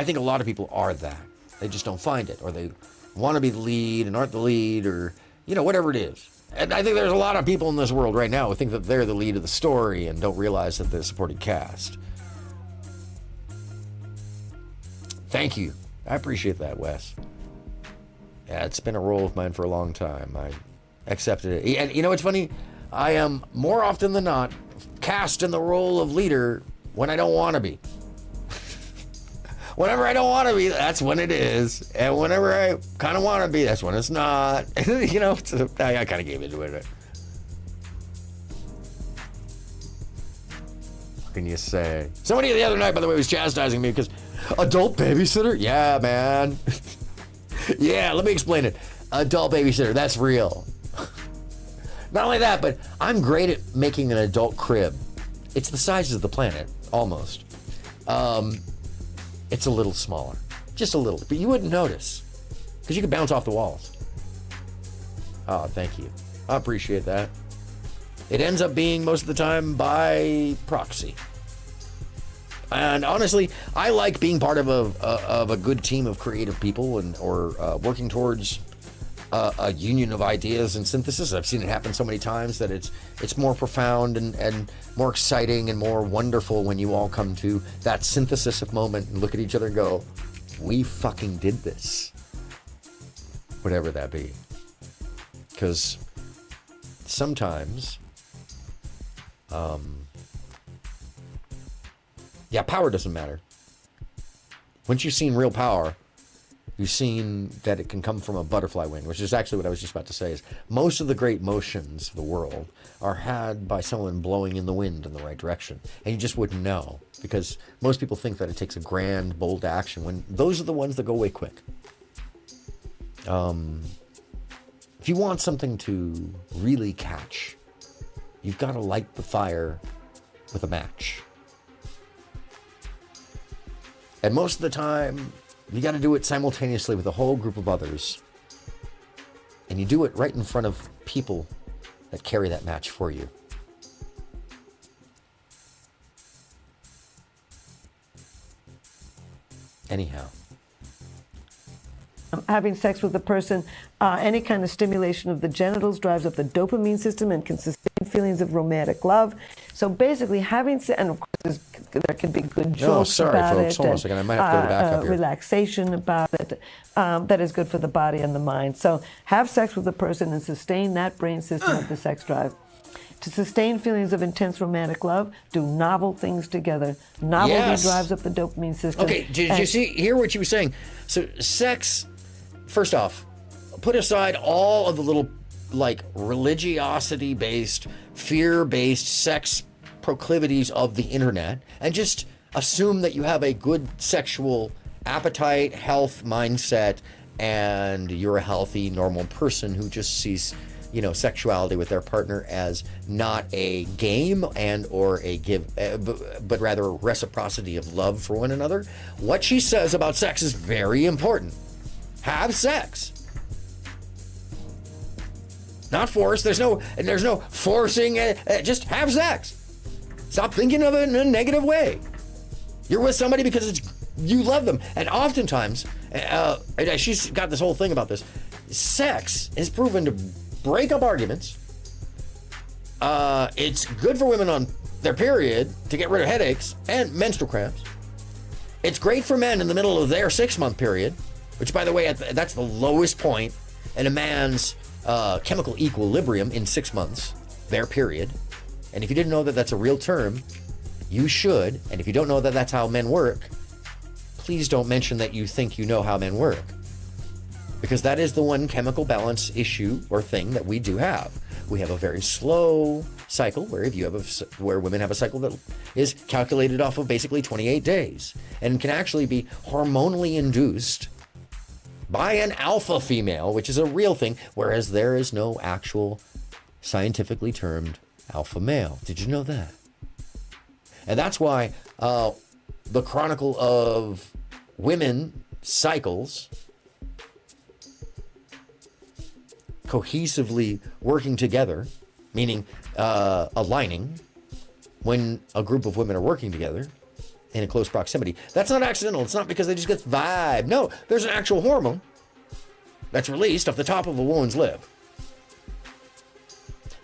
think a lot of people are that. They just don't find it, or they want to be the lead and aren't the lead, or whatever it is. And I think there's a lot of people in this world right now who think that they're the lead of the story and don't realize that they're the supporting cast. Thank you. I appreciate that, Wes. Yeah, it's been a role of mine for a long time. I accepted it. And it's funny? I am, more often than not, cast in the role of leader when I don't want to be. Whenever I don't want to be, that's when it is. And whenever I kind of want to be, that's when it's not. I kind of gave into it. What can you say? Somebody the other night, by the way, was chastising me because adult babysitter? Yeah, man. Yeah, let me explain it. Adult babysitter, that's real. Not only that, but I'm great at making an adult crib. It's the size of the planet, almost. It's a little smaller. Just a little. But you wouldn't notice. Because you could bounce off the walls. Oh, thank you. I appreciate that. It ends up being, most of the time, by proxy. And honestly, I like being part of a good team of creative people, or working towards a union of ideas and synthesis. I've seen it happen so many times that it's more profound and more exciting and more wonderful when you all come to that synthesis of moment and look at each other and go, we fucking did this. Whatever that be. Because sometimes, power doesn't matter. Once you've seen real power, You've seen that it can come from a butterfly wing, which is actually what I was just about to say, is most of the great motions of the world are had by someone blowing in the wind in the right direction. And you just wouldn't know, because most people think that it takes a grand, bold action, when those are the ones that go away quick. If you want something to really catch, you've got to light the fire with a match. And most of the time, you got to do it simultaneously with a whole group of others. And you do it right in front of people that carry that match for you. Anyhow. Having sex with a person, any kind of stimulation of the genitals drives up the dopamine system and can sustain feelings of romantic love. So basically, having sex, and of course, there can be good jokes about folks, it. hold on a second. I might have to go back up here. Relaxation about it. That is good for the body and the mind. So have sex with a person and sustain that brain system of the sex drive. To sustain feelings of intense romantic love, do novel things together. Novelty drives up the dopamine system. Okay, did you hear what you were saying? So sex, first off, put aside all of the little, like, religiosity-based, fear-based sex proclivities of the internet, and just assume that you have a good sexual appetite, health, mindset, and you're a healthy, normal person who just sees, you know, sexuality with their partner as not a game and or a give, but rather a reciprocity of love for one another. What she says about sex is very important. Have sex. Not force. There's no forcing. Just have sex. Stop thinking of it in a negative way. You're with somebody because you love them, and oftentimes, she's got this whole thing about this. Sex is proven to break up arguments. It's good for women on their period to get rid of headaches and menstrual cramps. It's great for men in the middle of their 6-month period, which, by the way, that's the lowest point in a man's chemical equilibrium in 6 months, their period. And if you didn't know that that's a real term, you should. And if you don't know that that's how men work, please don't mention that you think you know how men work. Because that is the one chemical balance issue or thing that we do have. We have a very slow cycle where where women have a cycle that is calculated off of basically 28 days and can actually be hormonally induced by an alpha female, which is a real thing, whereas there is no actual scientifically termed alpha male. Did you know that? And that's why the chronicle of women cycles cohesively working together, meaning aligning, when a group of women are working together in a close proximity. That's not accidental. It's not because they just get vibe. No, there's an actual hormone that's released off the top of a woman's lip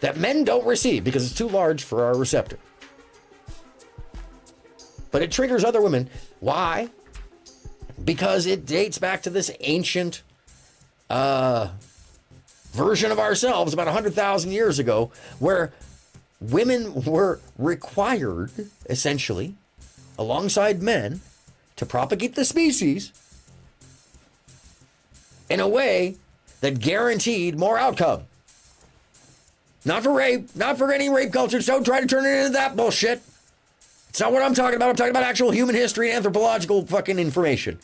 that men don't receive because it's too large for our receptor. But it triggers other women. Why? Because it dates back to this ancient version of ourselves about 100,000 years ago, where women were required, essentially, alongside men, to propagate the species in a way that guaranteed more outcome. Not for rape, not for any rape cultures. Don't try to turn it into that bullshit. It's not what I'm talking about. I'm talking about actual human history and anthropological fucking information.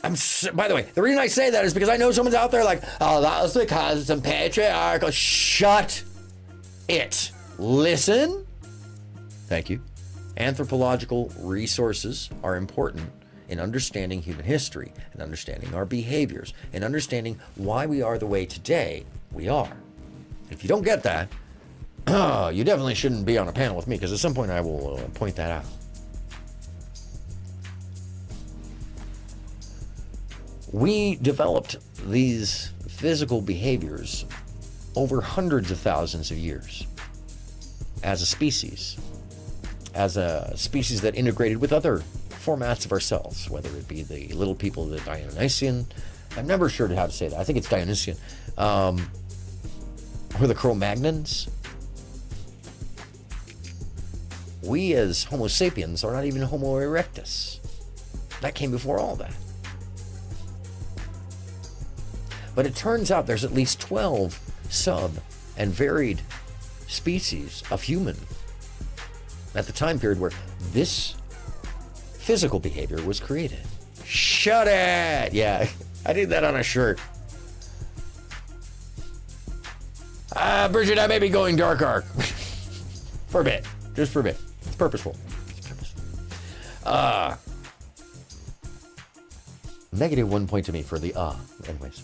By the way, the reason I say that is because I know someone's out there like, oh, that was because it's some patriarchal. Shut it. Listen. Thank you. Anthropological resources are important in understanding human history and understanding our behaviors and understanding why we are the way today we are. If you don't get that, you definitely shouldn't be on a panel with me, because at some point I will point that out. We developed these physical behaviors over hundreds of thousands of years as a species that integrated with other formats of ourselves, whether it be the little people, the Dionysian, I'm never sure how to say that, I think it's Dionysian, or the Cro-Magnons. We as Homo sapiens are not even Homo erectus. That came before all that. But it turns out there's at least 12 sub and varied species of human at the time period where this physical behavior was created. Shut it! Yeah, I did that on a shirt. Bridget, I may be going dark arc. For a bit. Just for a bit. It's purposeful. Negative 1 point to me for the anyways.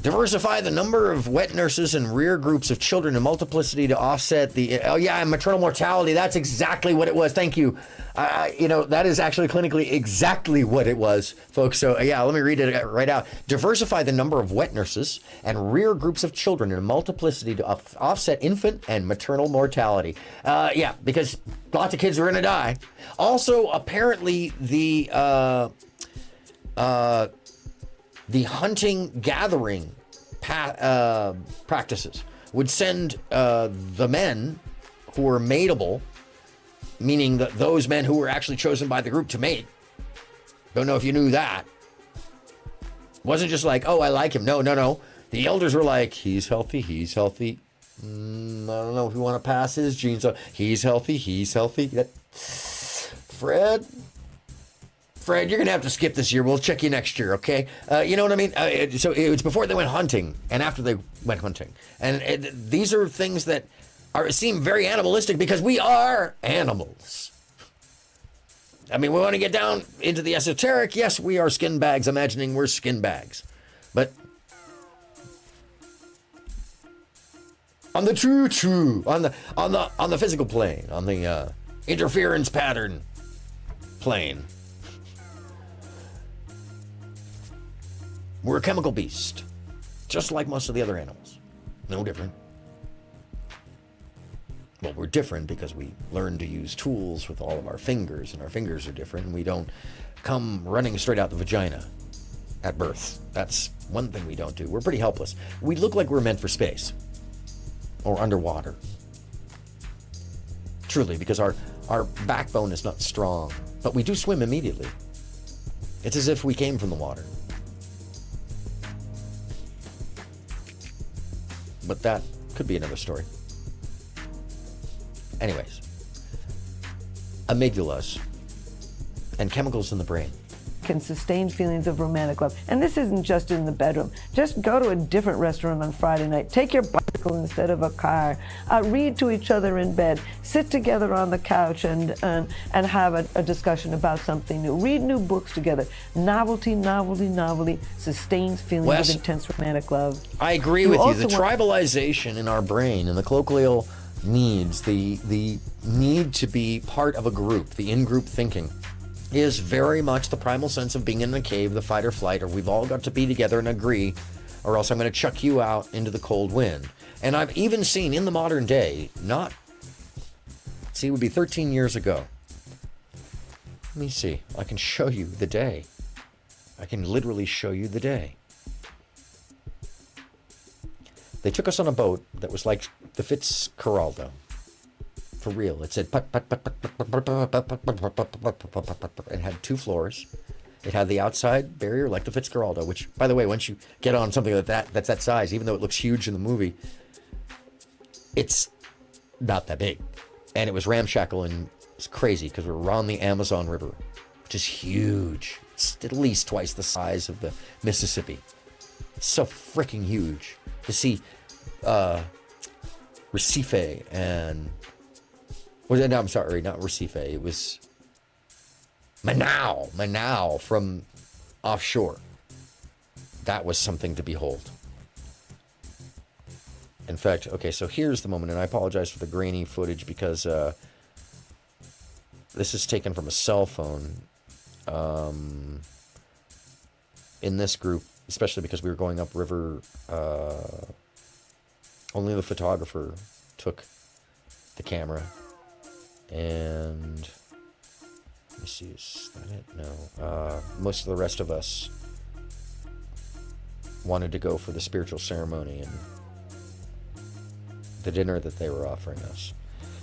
Diversify the number of wet nurses and rear groups of children in multiplicity to offset the... Oh, yeah, maternal mortality. That's exactly what it was. Thank you. That is actually clinically exactly what it was, folks. So, yeah, let me read it right out. Diversify the number of wet nurses and rear groups of children in multiplicity to offset infant and maternal mortality. Yeah, because lots of kids are going to die. Also, apparently, the hunting gathering practices would send the men who were mateable, meaning that those men who were actually chosen by the group to mate. Don't know if you knew that. Wasn't just like, oh, I like him. No. The elders were like, he's healthy. I don't know if you want to pass his genes on. He's healthy. Fred, you're going to have to skip this year. We'll check you next year, okay? You know what I mean? So it was before they went hunting and after they went hunting. And these are things that seem very animalistic because we are animals. I mean, we want to get down into the esoteric. Yes, we are skin bags, imagining we're skin bags. But on the true, on the physical plane, on the interference pattern plane, we're a chemical beast, just like most of the other animals. No different. Well, we're different because we learn to use tools with all of our fingers, and our fingers are different, and we don't come running straight out the vagina at birth. That's one thing we don't do. We're pretty helpless. We look like we're meant for space or underwater. Truly, because our backbone is not strong, but we do swim immediately. It's as if we came from the water. But that could be another story. Anyways, amygdalas and chemicals in the brain can sustain feelings of romantic love. And this isn't just in the bedroom. Just go to a different restaurant on Friday night. Take your bicycle instead of a car. Read to each other in bed. Sit together on the couch and have a discussion about something new. Read new books together. Novelty sustains feelings of intense romantic love. I agree with you. The tribalization in our brain and the colloquial needs, the need to be part of a group, the in-group thinking, is very much the primal sense of being in a cave, the fight or flight, or we've all got to be together and agree, or else I'm going to chuck you out into the cold wind. And I've even seen in the modern day, it would be 13 years ago. Let me see. I can show you the day. I can literally show you the day. They took us on a boat that was like the Fitzcarraldo. For real. It said put. It had 2 floors. It had the outside barrier like the Fitzcarraldo, which, by the way, once you get on something like that's that size, even though it looks huge in the movie, it's not that big. And it was ramshackle and it's crazy because we were on the Amazon River, which is huge. It's at least twice the size of the Mississippi. It's so freaking huge. To see Recife and... No, I'm sorry, not Recife. It was Manaus from offshore. That was something to behold. In fact, okay, so here's the moment, and I apologize for the grainy footage because this is taken from a cell phone in this group, especially because we were going upriver. Only the photographer took the camera. And let me see, is that it? No. Most of the rest of us wanted to go for the spiritual ceremony and the dinner that they were offering us.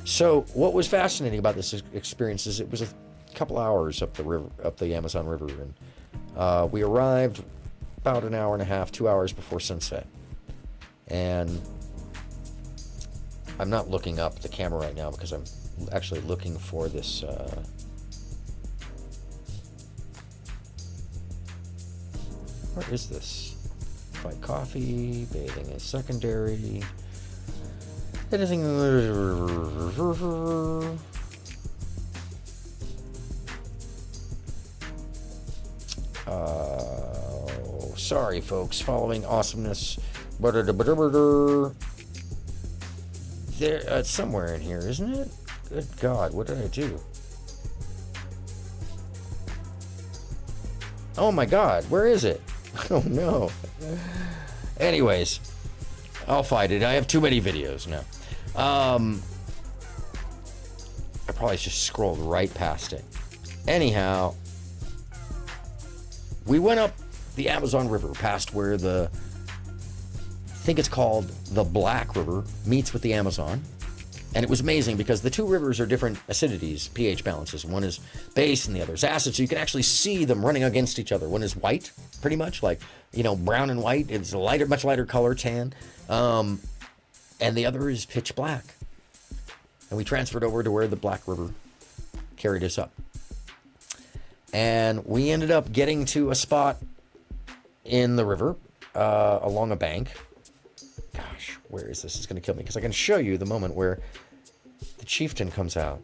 So what was fascinating about this experience is it was a couple hours up the river, up the Amazon River, and we arrived about an hour and a half, 2 hours before sunset. And I'm not looking up the camera right now because I'm actually looking for this. Where is this? Buy coffee, bathing is secondary. Anything. Sorry, folks. Following awesomeness. There, it's somewhere in here, isn't it? Good God, what did I do? Oh my God, where is it? Oh no. Anyways, I'll find it. I have too many videos now. I probably just scrolled right past it. Anyhow, we went up the Amazon River past where I think it's called the Black River, meets with the Amazon. And it was amazing because the two rivers are different acidities, pH balances. One is base and the other is acid, so you can actually see them running against each other. One is white, pretty much, like, brown and white. It's a lighter, much lighter color, tan. And the other is pitch black. And we transferred over to where the Black River carried us up. And we ended up getting to a spot in the river along a bank. Gosh, where is this? It's going to kill me because I can show you the moment where the chieftain comes out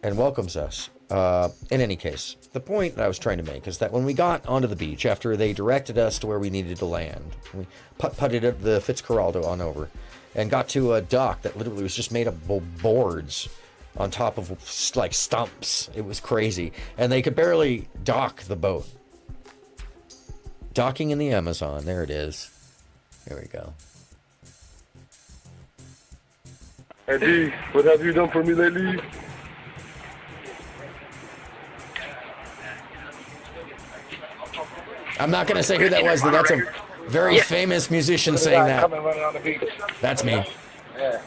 and welcomes us. In any case, the point that I was trying to make is that when we got onto the beach, after they directed us to where we needed to land, we putted the Fitzcarraldo on over and got to a dock that literally was just made of boards on top of like stumps. It was crazy. And they could barely dock the boat. Docking in the Amazon. There it is. There we go. Eddie, what have you done for me lately? I'm not going to say who that was, but that's a very famous musician saying that. That's me. Yeah.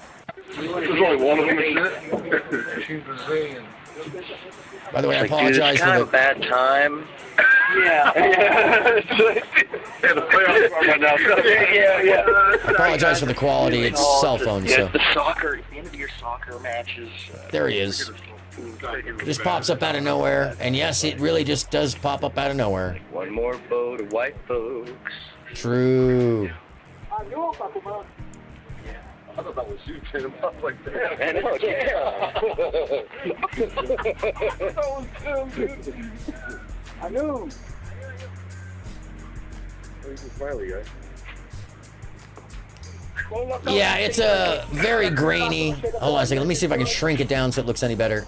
There's only one of them, isn't it? She's Brazilian. By the way, I Like, apologize dude, it's for kind the... of a bad time. Yeah. Yeah, the playoffs are right now. Yeah. I apologize for the quality. It's cell phone, Yeah, so... the soccer, the end of your soccer matches. There he is. Just pops up out of nowhere. And yes, it really just does pop up out of nowhere. One more boat of white folks. True. I thought that was you, Tim. I was like, damn. I know, yeah. That was Tim, dude. I knew. Oh, he's a smiley guy. Yeah, it's a very grainy... Hold on a second. Let me see if I can shrink it down so it looks any better.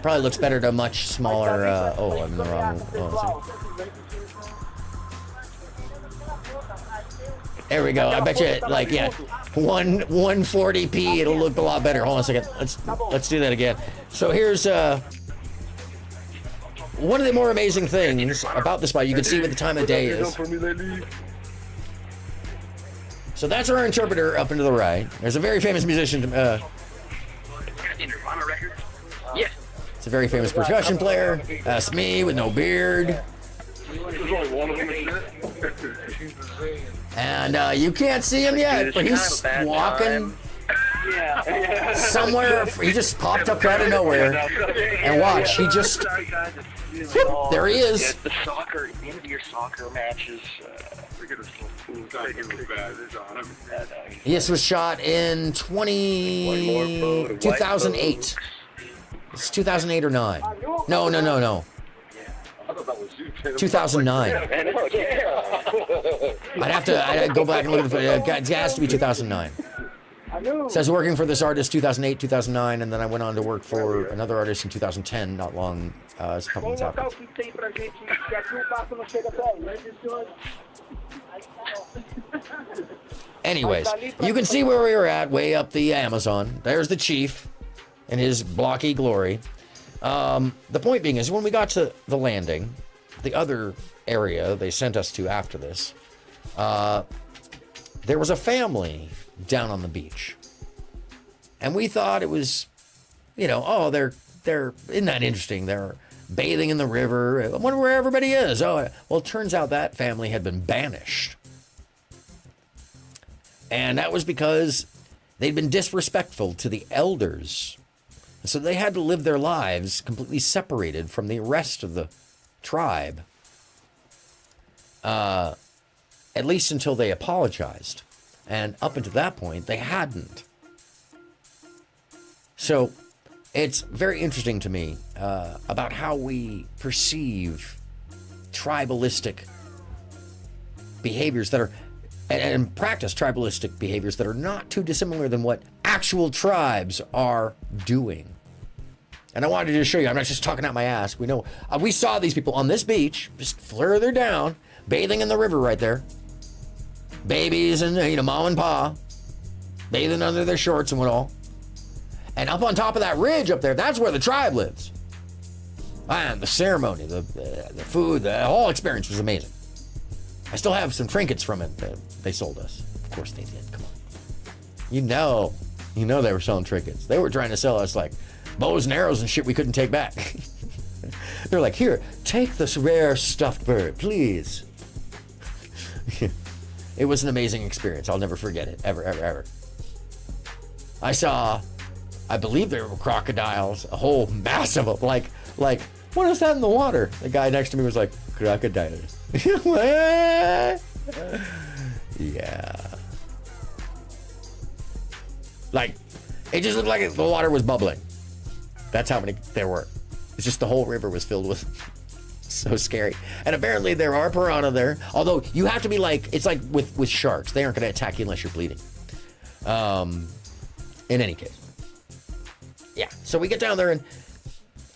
Probably looks better to a much smaller... I'm in the wrong... There we go. I bet you, like, yeah, 140p. It'll look a lot better. Hold on a second. Let's do that again. So here's one of the more amazing things about this spot. You can see what the time of day is. So that's our interpreter up into the right. There's a very famous musician. It's a very famous percussion player. That's me with no beard. And you can't see him yet, but he's walking somewhere. He just popped up out of nowhere. And watch, he just... Whoop, there he is. The soccer, the end of your soccer matches. This was shot in 2008. It's 2008 or 9. No. 2009. I'd go back and look at it. It has to be 2009. So I was working for this artist 2008, 2009, and then I went on to work for another artist in 2010, not long, as a couple months after. Anyways, you can see where we were at, way up the Amazon. There's the chief in his blocky glory. The point being is when we got to the landing, the other area they sent us to after this, there was a family down on the beach. And we thought it was, they're isn't that interesting? They're bathing in the river. I wonder where everybody is. Oh, well, it turns out that family had been banished. And that was because they'd been disrespectful to the elders. So they had to live their lives completely separated from the rest of the tribe. At least until they apologized. And up until that point, they hadn't. So it's very interesting to me about how we perceive tribalistic behaviors that are, and practice tribalistic behaviors that are not too dissimilar than what actual tribes are doing. And I wanted to show you, I'm not just talking out my ass. We know, we saw these people on this beach, just further down, bathing in the river right there. Babies and, mom and pa, bathing under their shorts and what all. And up on top of that ridge up there, that's where the tribe lives. And the ceremony, the food, the whole experience was amazing. I still have some trinkets from it that they sold us. Of course they did, come on. You know they were selling trinkets. They were trying to sell us like bows and arrows and shit we couldn't take back. They're like, here, take this rare stuffed bird, please. It was an amazing experience. I'll never forget it, ever, ever, ever. I believe there were crocodiles, a whole mass of them. Like, what is that in the water? The guy next to me was like, crocodiles. Yeah. Like, it just looked like the water was bubbling. That's how many there were. It's just the whole river was filled with. So scary. And apparently there are piranha there. Although you have to be like, it's like with sharks. They aren't going to attack you unless you're bleeding. In any case. Yeah. So we get down there, and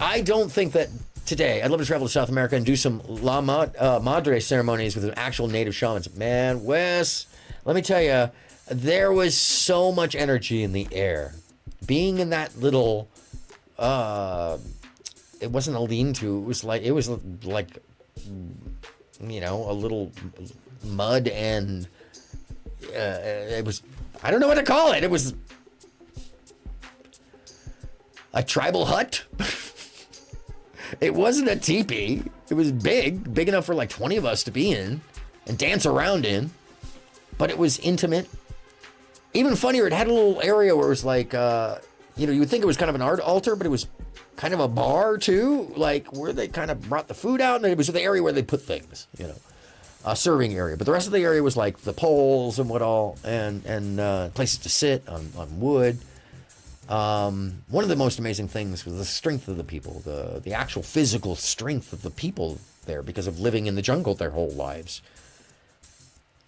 I don't think that today, I'd love to travel to South America and do some La Madre ceremonies with actual native shamans. Man, Wes, let me tell you, there was so much energy in the air. Being in that little, it wasn't a lean-to, it was like a little mud and, it was, I don't know what to call it. It was a tribal hut. It wasn't a teepee. It was big enough for like 20 of us to be in and dance around in. But it was intimate. Even funnier, it had a little area where it was like, you would think it was kind of an art altar, but it was kind of a bar too, like where they kind of brought the food out, and it was the area where they put things, a serving area. But the rest of the area was like the poles and what all, and places to sit on wood. One of the most amazing things was the strength of the people, the actual physical strength of the people there because of living in the jungle their whole lives.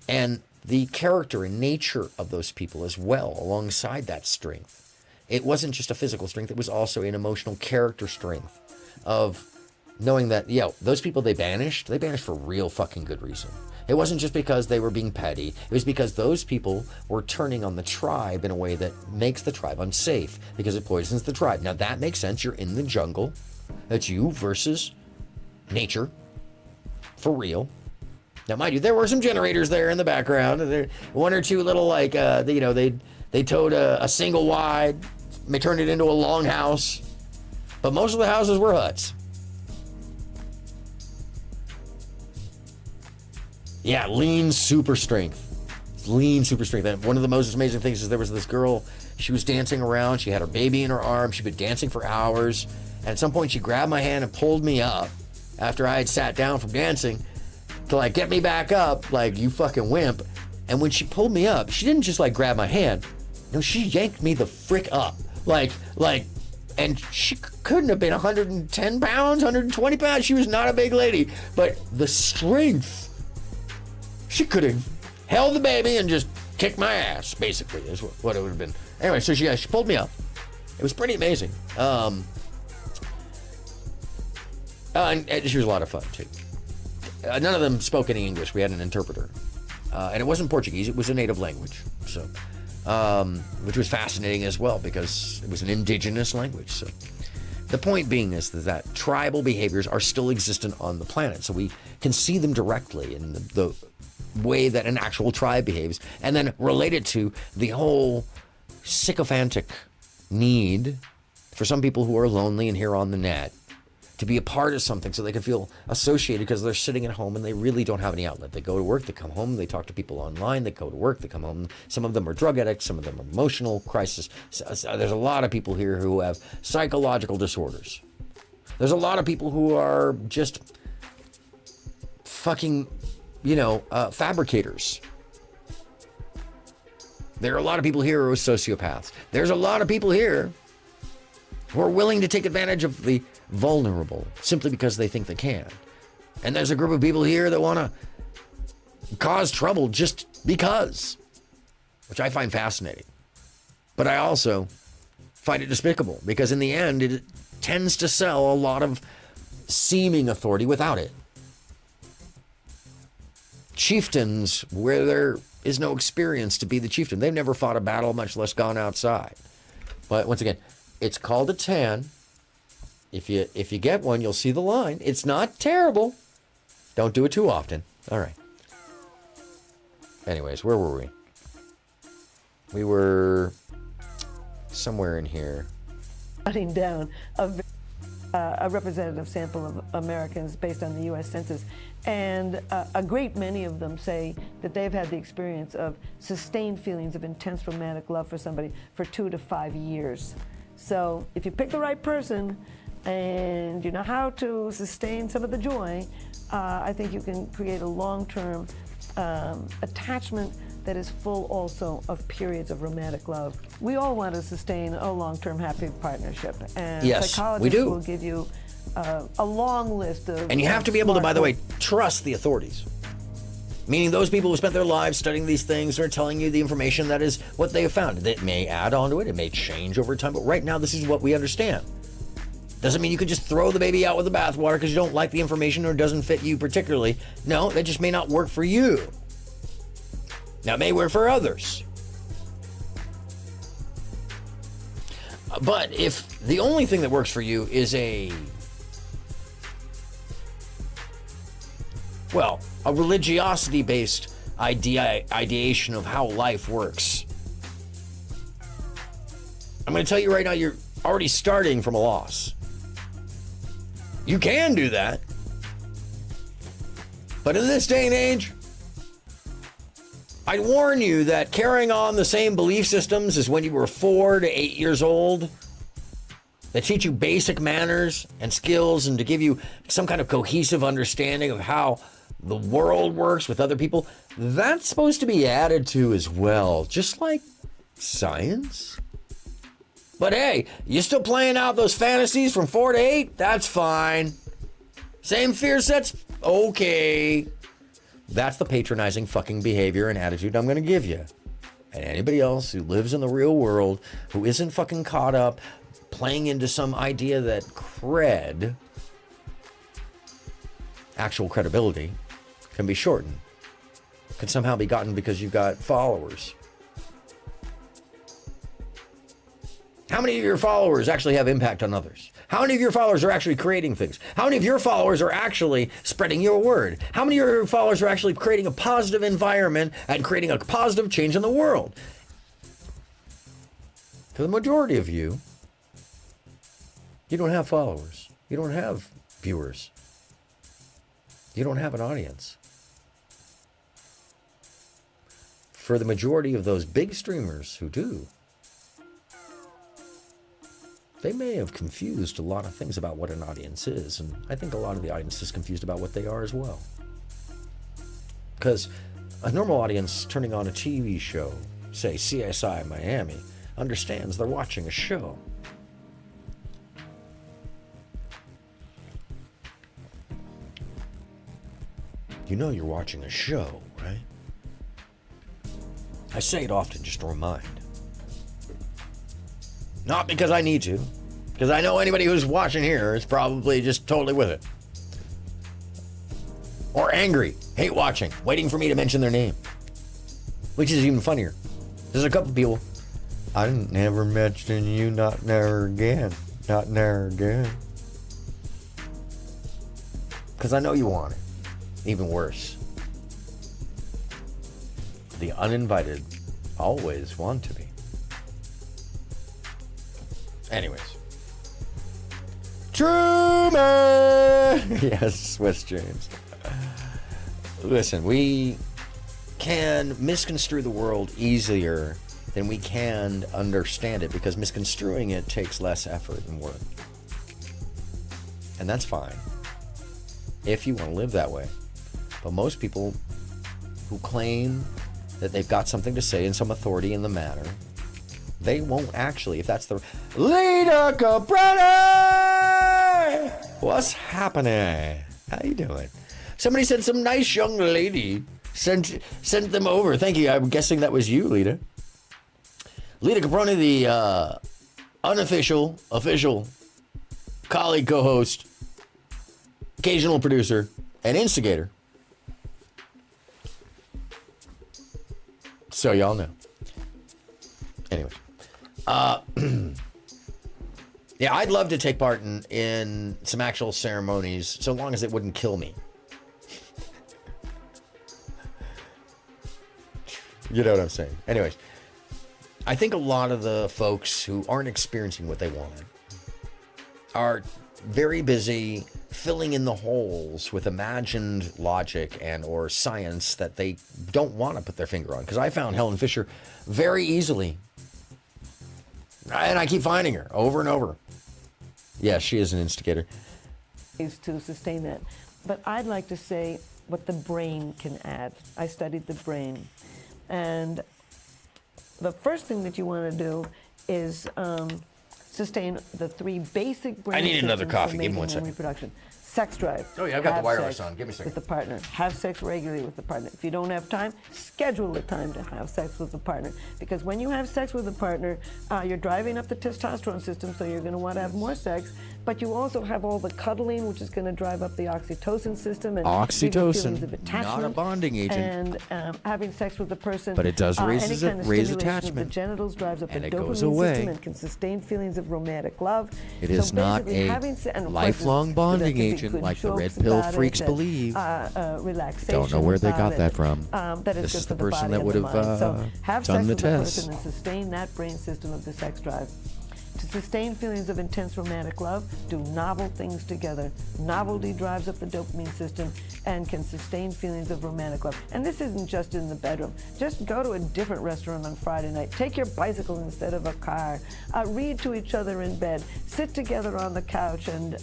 And the character and nature of those people as well, alongside that strength. It wasn't just a physical strength, it was also an emotional character strength of knowing that, those people they banished for real fucking good reason. It wasn't just because they were being petty. It was because those people were turning on the tribe in a way that makes the tribe unsafe because it poisons the tribe. Now that makes sense. You're in the jungle. That's you versus nature. For real. Now, mind you, there were some generators there in the background. There, one or two little, like, they towed a single wide. They turned it into a long house. But most of the houses were huts. Yeah, lean super strength. Lean super strength. And one of the most amazing things is there was this girl, she was dancing around. She had her baby in her arms. She'd been dancing for hours. And at some point, she grabbed my hand and pulled me up after I had sat down from dancing to, like, get me back up, like, you fucking wimp. And when she pulled me up, she didn't just, like, grab my hand. No, she yanked me the frick up. Like, and she couldn't have been 110 pounds, 120 pounds. She was not a big lady. But the strength, she could have held the baby and just kicked my ass, basically, is what it would have been. Anyway, so she pulled me up. It was pretty amazing. And she was a lot of fun, too. None of them spoke any English. We had an interpreter. And it wasn't Portuguese. It was a native language. So, which was fascinating as well because it was an indigenous language. So the point being is that tribal behaviors are still existent on the planet. So we can see them directly in the way that an actual tribe behaves, and then relate it to the whole sycophantic need for some people who are lonely and here on the net to be a part of something so they can feel associated because they're sitting at home and they really don't have any outlet. They go to work, they come home, they talk to people online, they go to work, they come home. Some of them are drug addicts, some of them are emotional crisis. There's a lot of people here who have psychological disorders. There's a lot of people who are just fucking, fabricators. There are a lot of people here who are sociopaths. There's a lot of people here who are willing to take advantage of the vulnerable simply because they think they can. And there's a group of people here that want to cause trouble just because, which I find fascinating. But I also find it despicable because in the end, it tends to sell a lot of seeming authority without it. Chieftains, where there is no experience to be the chieftain. They've never fought a battle, much less gone outside. But once again, it's called a tan. If you get one, you'll see the line. It's not terrible. Don't do it too often. All right. Anyways, where were we? We were somewhere in here. Shutting down a representative sample of Americans based on the U.S. Census. And a great many of them say that they've had the experience of sustained feelings of intense romantic love for somebody for 2 to 5 years. So if you pick the right person and you know how to sustain some of the joy, I think you can create a long-term attachment that is full also of periods of romantic love. We all want to sustain a long-term happy partnership. And yes, psychologists we do. will give you a long list of... And you have to be able to, by the way, trust the authorities. Meaning those people who spent their lives studying these things are telling you the information that is what they have found. It may add on to it, it may change over time, but right now this is what we understand. Doesn't mean you can just throw the baby out with the bathwater because you don't like the information or it doesn't fit you particularly. No, that just may not work for you. Now, it may work for others. But if the only thing that works for you is a religiosity-based ideation of how life works, I'm going to tell you right now, you're already starting from a loss. You can do that. But in this day and age, I'd warn you that carrying on the same belief systems as when you were 4 to 8 years old, that teach you basic manners and skills and to give you some kind of cohesive understanding of how the world works with other people, that's supposed to be added to as well, just like science. But hey, you're still playing out those fantasies from 4 to 8? That's fine. Same fear sets? Okay. That's the patronizing fucking behavior and attitude I'm going to give you. And anybody else who lives in the real world, who isn't fucking caught up playing into some idea that actual credibility, can be shortened, can somehow be gotten because you've got followers. How many of your followers actually have impact on others? How many of your followers are actually creating things? How many of your followers are actually spreading your word? How many of your followers are actually creating a positive environment and creating a positive change in the world? For the majority of you, you don't have followers. You don't have viewers. You don't have an audience. For the majority of those big streamers who do, they may have confused a lot of things about what an audience is, and I think a lot of the audience is confused about what they are as well. Because a normal audience turning on a TV show, say CSI Miami, understands they're watching a show. You know you're watching a show, right? I say it often just to remind. Not because I need to, because I know anybody who's watching here is probably just totally with it. Or angry, hate watching, waiting for me to mention their name. Which is even funnier. There's a couple people, I never mention you, not never again. Not never again. Because I know you want it. Even worse. The uninvited always want to be. Anyways. Truman! Yes, Swiss James. Listen, we can misconstrue the world easier than we can understand it because misconstruing it takes less effort and work. And that's fine if you want to live that way. But most people who claim that they've got something to say and some authority in the matter, they won't actually, if that's the... Lita Caproni! What's happening? How you doing? Somebody said some nice young lady sent them over. Thank you. I'm guessing that was you, Lita. Lita Caproni, the unofficial, official colleague, co-host, occasional producer, and instigator. So y'all know. Anyways. Yeah, I'd love to take part in some actual ceremonies so long as it wouldn't kill me. You know what I'm saying? Anyways, I think a lot of the folks who aren't experiencing what they want are very busy filling in the holes with imagined logic and or science that they don't want to put their finger on. Because I found Helen Fisher very easily. And I keep finding her over and over. Yeah, she is an instigator. Is to sustain that. But I'd like to say what the brain can add. I studied the brain. And the first thing that you want to do is sustain the three basic brain I need another systems coffee. for Give me one mating and second. reproduction. Sex drive. Oh, yeah, I've got the Have wireless sex on. Give me a second. with the partner. Have sex regularly with the partner. If you don't have time, schedule the time to have sex with the partner. Because when you have sex with a partner, you're driving up the testosterone system, so you're going to want to have more sex. But you also have all the cuddling, which is going to drive up the oxytocin system and give you feelings of attachment. not a bonding agent. And having sex with the person, But it does any raise kind of raise stimulation of attachment. the genitals drives up And the it goes dopamine away. system and can sustain feelings of romantic love. It is not basically a having and of course, lifelong there bonding could be agent good like the red jokes pill about it, freaks that, believe. Relaxation. Don't know where they about got it, that from. That is This good is for the person body that and would the have, mind. So have done sex the with the test. person and sustain that brain system of the sex drive. To sustain feelings of intense romantic love, do novel things together. Novelty drives up the dopamine system and can sustain feelings of romantic love. And this isn't just in the bedroom. Just go to a different restaurant on Friday night. Take your bicycle instead of a car. Read to each other in bed. Sit together on the couch and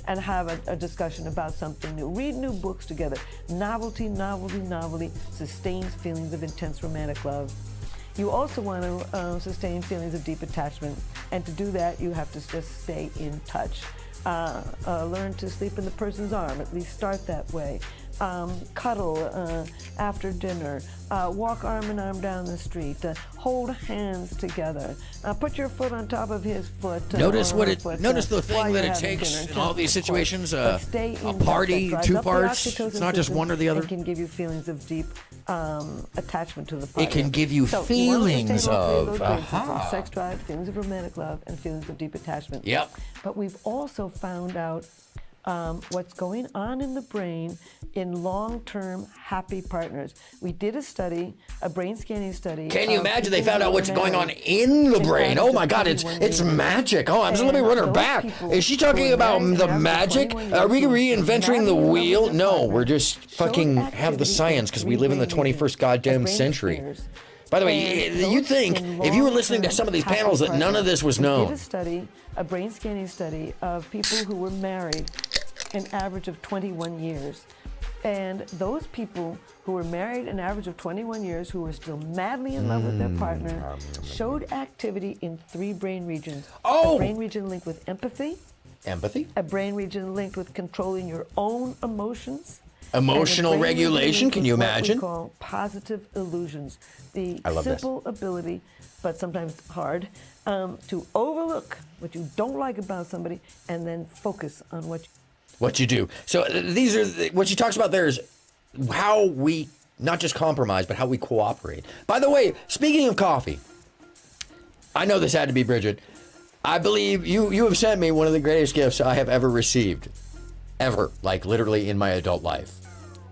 have a discussion about something new. Read new books together. Novelty, novelty, novelty sustains feelings of intense romantic love. You also want to sustain feelings of deep attachment. And to do that, you have to just stay in touch. Learn to sleep in the person's arm, at least start that way. Cuddle after dinner. Walk arm in arm down the street. Hold hands together. Put your foot on top of his foot. Notice or what her it. foot, Notice the while thing you're that it having takes dinner. in all these Of course. situations. But stay A in party, touch. That two drives up the parts. oxytocin It's not just system one or the other. and can give you feelings of deep attachment to the partner. It can give you So feelings you want to sustain all three of, those brain systems, aha. sex drive, feelings of romantic love, and feelings of deep attachment. Yep. But we've also found out what's going on in the brain in long-term happy partners. We did a study, a brain scanning study. Can you of imagine they people found who out were what's going on married in the an brain? average Oh of my God, it's 21 magic. Oh, let me And run her those back. people Is she who talking were about married the an average of magic? 21 Are we years, who were reinventing madly the in love with wheel? their No, partner, we're just showed fucking have the activity science in because we live in the brain 21st regions goddamn as brain century. scanners. By the way, And you'd those think in if you were listening to long-term some of these happy panels that none of partners, this was we did known. a study, a brain scanning study of people who were married an average of 21 years. And those people who were married an average of 21 years, who were still madly in love with their partner, showed activity in 3 brain regions. Oh! A brain region linked with empathy, Empathy? a brain region linked with controlling your own emotions, Emotional and a brain region regulation, linked can with you what imagine? we call positive illusions. The I love this. simple ability, but sometimes hard, to overlook what you don't like about somebody and then focus on What you do. So these are what she talks about there is how we not just compromise, but how we cooperate. By the way, speaking of coffee, I know this had to be Bridget. I believe you have sent me one of the greatest gifts I have ever received. Ever. Like literally in my adult life.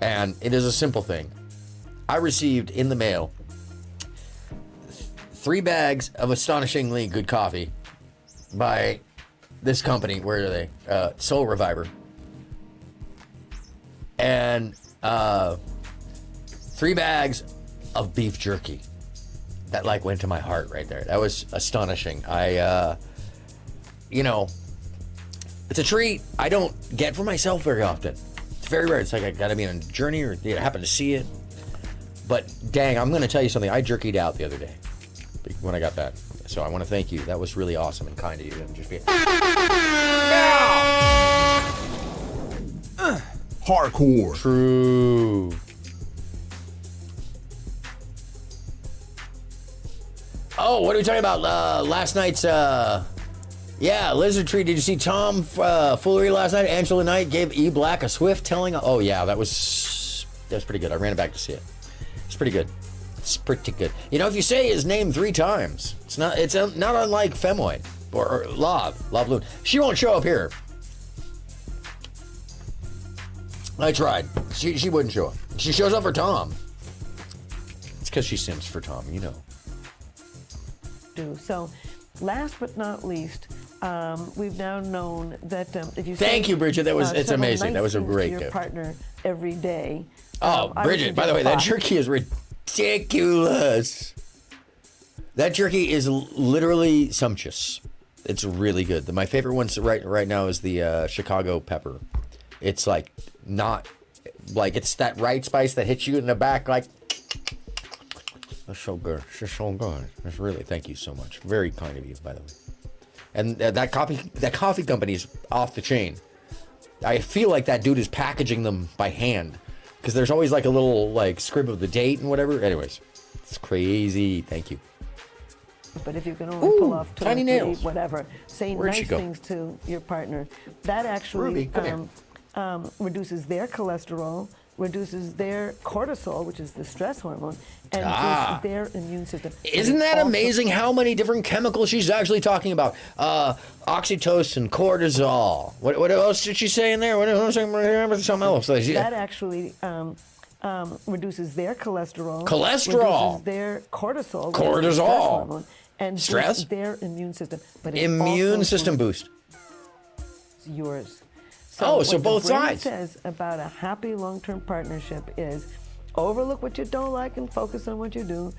And it is a simple thing. I received in the mail 3 bags of astonishingly good coffee by this company. Where are they? Soul Reviver. And 3 bags of beef jerky. That like went to my heart right there. That was astonishing. It's a treat I don't get for myself very often. It's very rare. It's like I gotta be on a journey or happen to see it. But dang, I'm gonna tell you something. I jerkied out the other day when I got back. So I want to thank you. That was really awesome and kind of you. And just be Hardcore. true. Oh, what are we talking about? Last night's, Lizard Tree. Did you see Tom Foolery last night? Angela Knight gave E Black a swift telling. Oh yeah, that was pretty good. I ran it back to see it. It's pretty good. It's pretty good. You know, if you say his name 3 times, it's not unlike Femoid or Lav Loon. She won't show up here. I tried. She wouldn't show up. She shows up for Tom. It's because she simps for Tom, you know. So, last but not least, we've now known that if you Thank you, Bridget. That was it's several amazing. nice That was a things to great your gift. partner every day. Oh, Bridget, by the way, that jerky is ridiculous. That jerky is literally sumptuous. It's really good. My favorite one right now is the Chicago pepper. It's like not like it's that right spice that hits you in the back like. That's so good. It's just so good. It's really, thank you so much. Very kind of you, by the way. And that coffee company is off the chain. I feel like that dude is packaging them by hand because there's always like a little like scrib of the date and whatever. Anyways, it's crazy. Thank you. But if you can only pull off 2 or tiny 3, nails. whatever, saying Where'd she nice go? things to your partner, that actually Ruby, come here. reduces their cholesterol, reduces their cortisol, which is the stress hormone, and boosts their immune system. But Isn't it that also- amazing how many different chemicals she's actually talking about? Oxytocin, cortisol. What else did she say in there? What else? Remember something else. That actually reduces their cholesterol. Cholesterol. Reduces their cortisol. which is the Cortisol. stress hormone, and Stress? boosts their immune system. But it Immune also system boost. boosts yours. So what both the brain sides. says about a happy long-term partnership is overlook what you don't like and focus on what you do.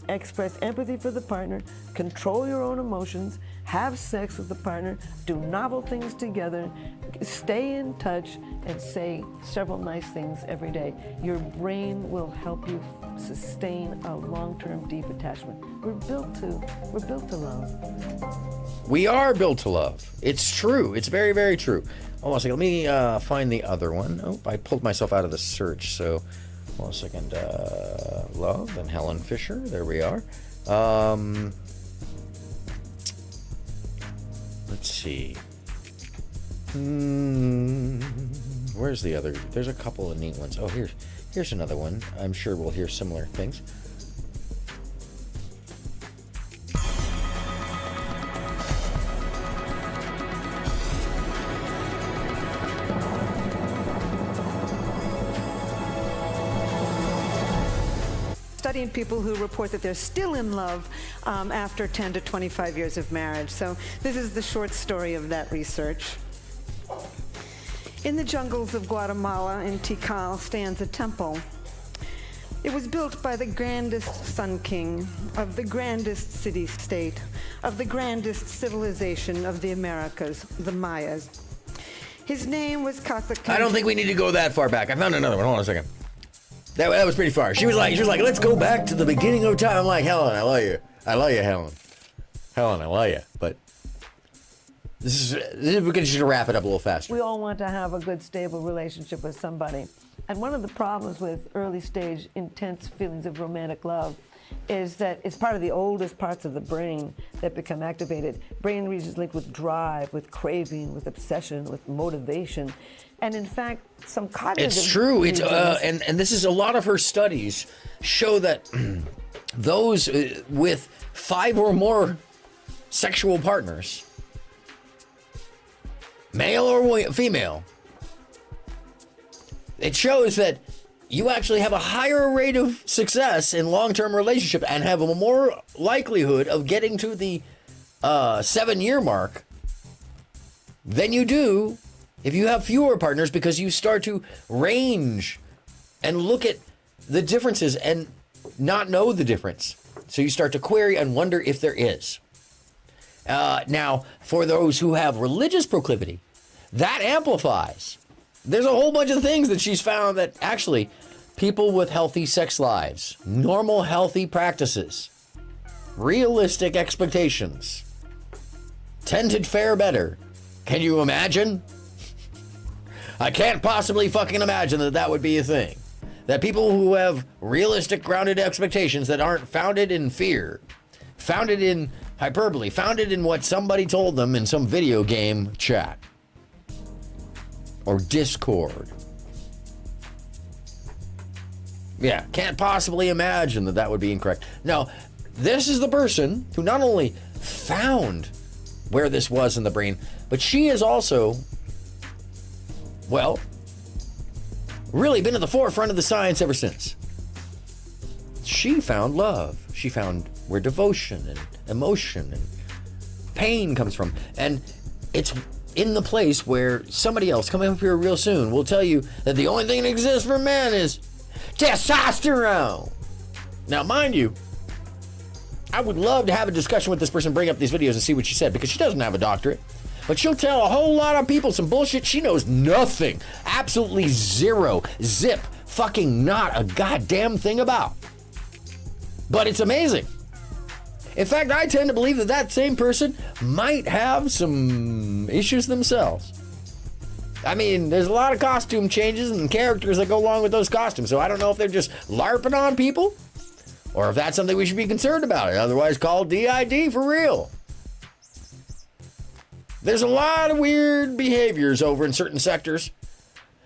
Express empathy for the partner, control your own emotions, have sex with the partner, do novel things together, stay in touch, and say several nice things every day. Your brain will help you sustain a long-term deep attachment. We're built to love. We are built to love. It's true. It's very, very true. Hold on a second. Let me find the other one. Oh, I pulled myself out of the search. So, hold on a second. Love and Helen Fisher. There we are. Let's see. Where's the other? There's a couple of neat ones. Oh, here's another one. I'm sure we'll hear similar things. Studying people who report that they're still in love after 10 to 25 years of marriage. So this is the short story of that research. In the jungles of Guatemala in Tikal stands a temple. It was built by the grandest Sun King of the grandest city-state, of the grandest civilization of the Americas, the Mayas. His name was Casaquinchel. I don't think we need to go that far back. I found another one. Hold on a second. That was pretty far. She was like, let's go back to the beginning of time. I'm like, Helen, I love you. I love you, Helen. Helen, I love you. But this is we can just wrap it up a little faster. We all want to have a good, stable relationship with somebody. And one of the problems with early stage intense feelings of romantic love is that it's part of the oldest parts of the brain that become activated. Brain regions linked with drive, with craving, with obsession, with motivation. And in fact, some cognitive It's true. It's regions- and this is a lot of her studies show that those with 5 or more sexual partners, male or female, it shows that you actually have a higher rate of success in long-term relationship and have a more likelihood of getting to the 7-year mark than you do if you have fewer partners, because you start to range and look at the differences and not know the difference. So you start to query and wonder if there is. Now, for those who have religious proclivity, that amplifies. There's a whole bunch of things that she's found that actually people with healthy sex lives, normal healthy practices, realistic expectations, tend to fare better. Can you imagine? I can't possibly fucking imagine that that would be a thing. That people who have realistic, grounded expectations that aren't founded in fear, founded in hyperbole, founded in what somebody told them in some video game chat or Discord. Yeah, can't possibly imagine that that would be incorrect. Now, this is the person who not only found where this was in the brain, but she is also, well, really been at the forefront of the science ever since. She found love. She found where devotion and emotion and pain comes from. And it's in the place where somebody else coming up here real soon will tell you that the only thing that exists for men is testosterone. Now, mind you, I would love to have a discussion with this person, bring up these videos and see what she said, because she doesn't have a doctorate. But she'll tell a whole lot of people some bullshit she knows nothing, absolutely zero, zip, fucking not a goddamn thing about. But it's amazing. In fact, I tend to believe that that same person might have some issues themselves. I mean, there's a lot of costume changes and characters that go along with those costumes, so I don't know if they're just LARPing on people or if that's something we should be concerned about, otherwise called DID for real. There's a lot of weird behaviors over in certain sectors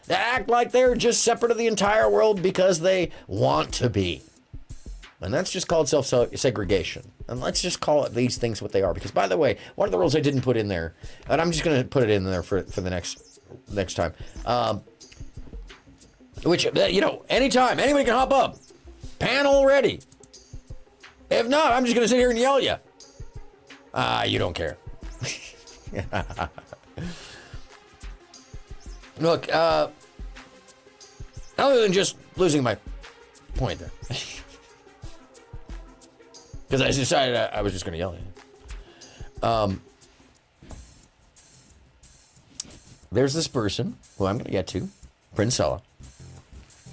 that act like they're just separate of the entire world because they want to be. And that's just called self-segregation. And let's just call it these things what they are. Because, by the way, one of the rules I didn't put in there, and I'm just going to put it in there for the next time, which, you know, anytime, anybody can hop up. Panel ready. If not, I'm just going to sit here and yell at you. You don't care. Look, other than just losing my point there. Because I decided I was just going to yell at you. There's this person, who I'm going to get to, Princella,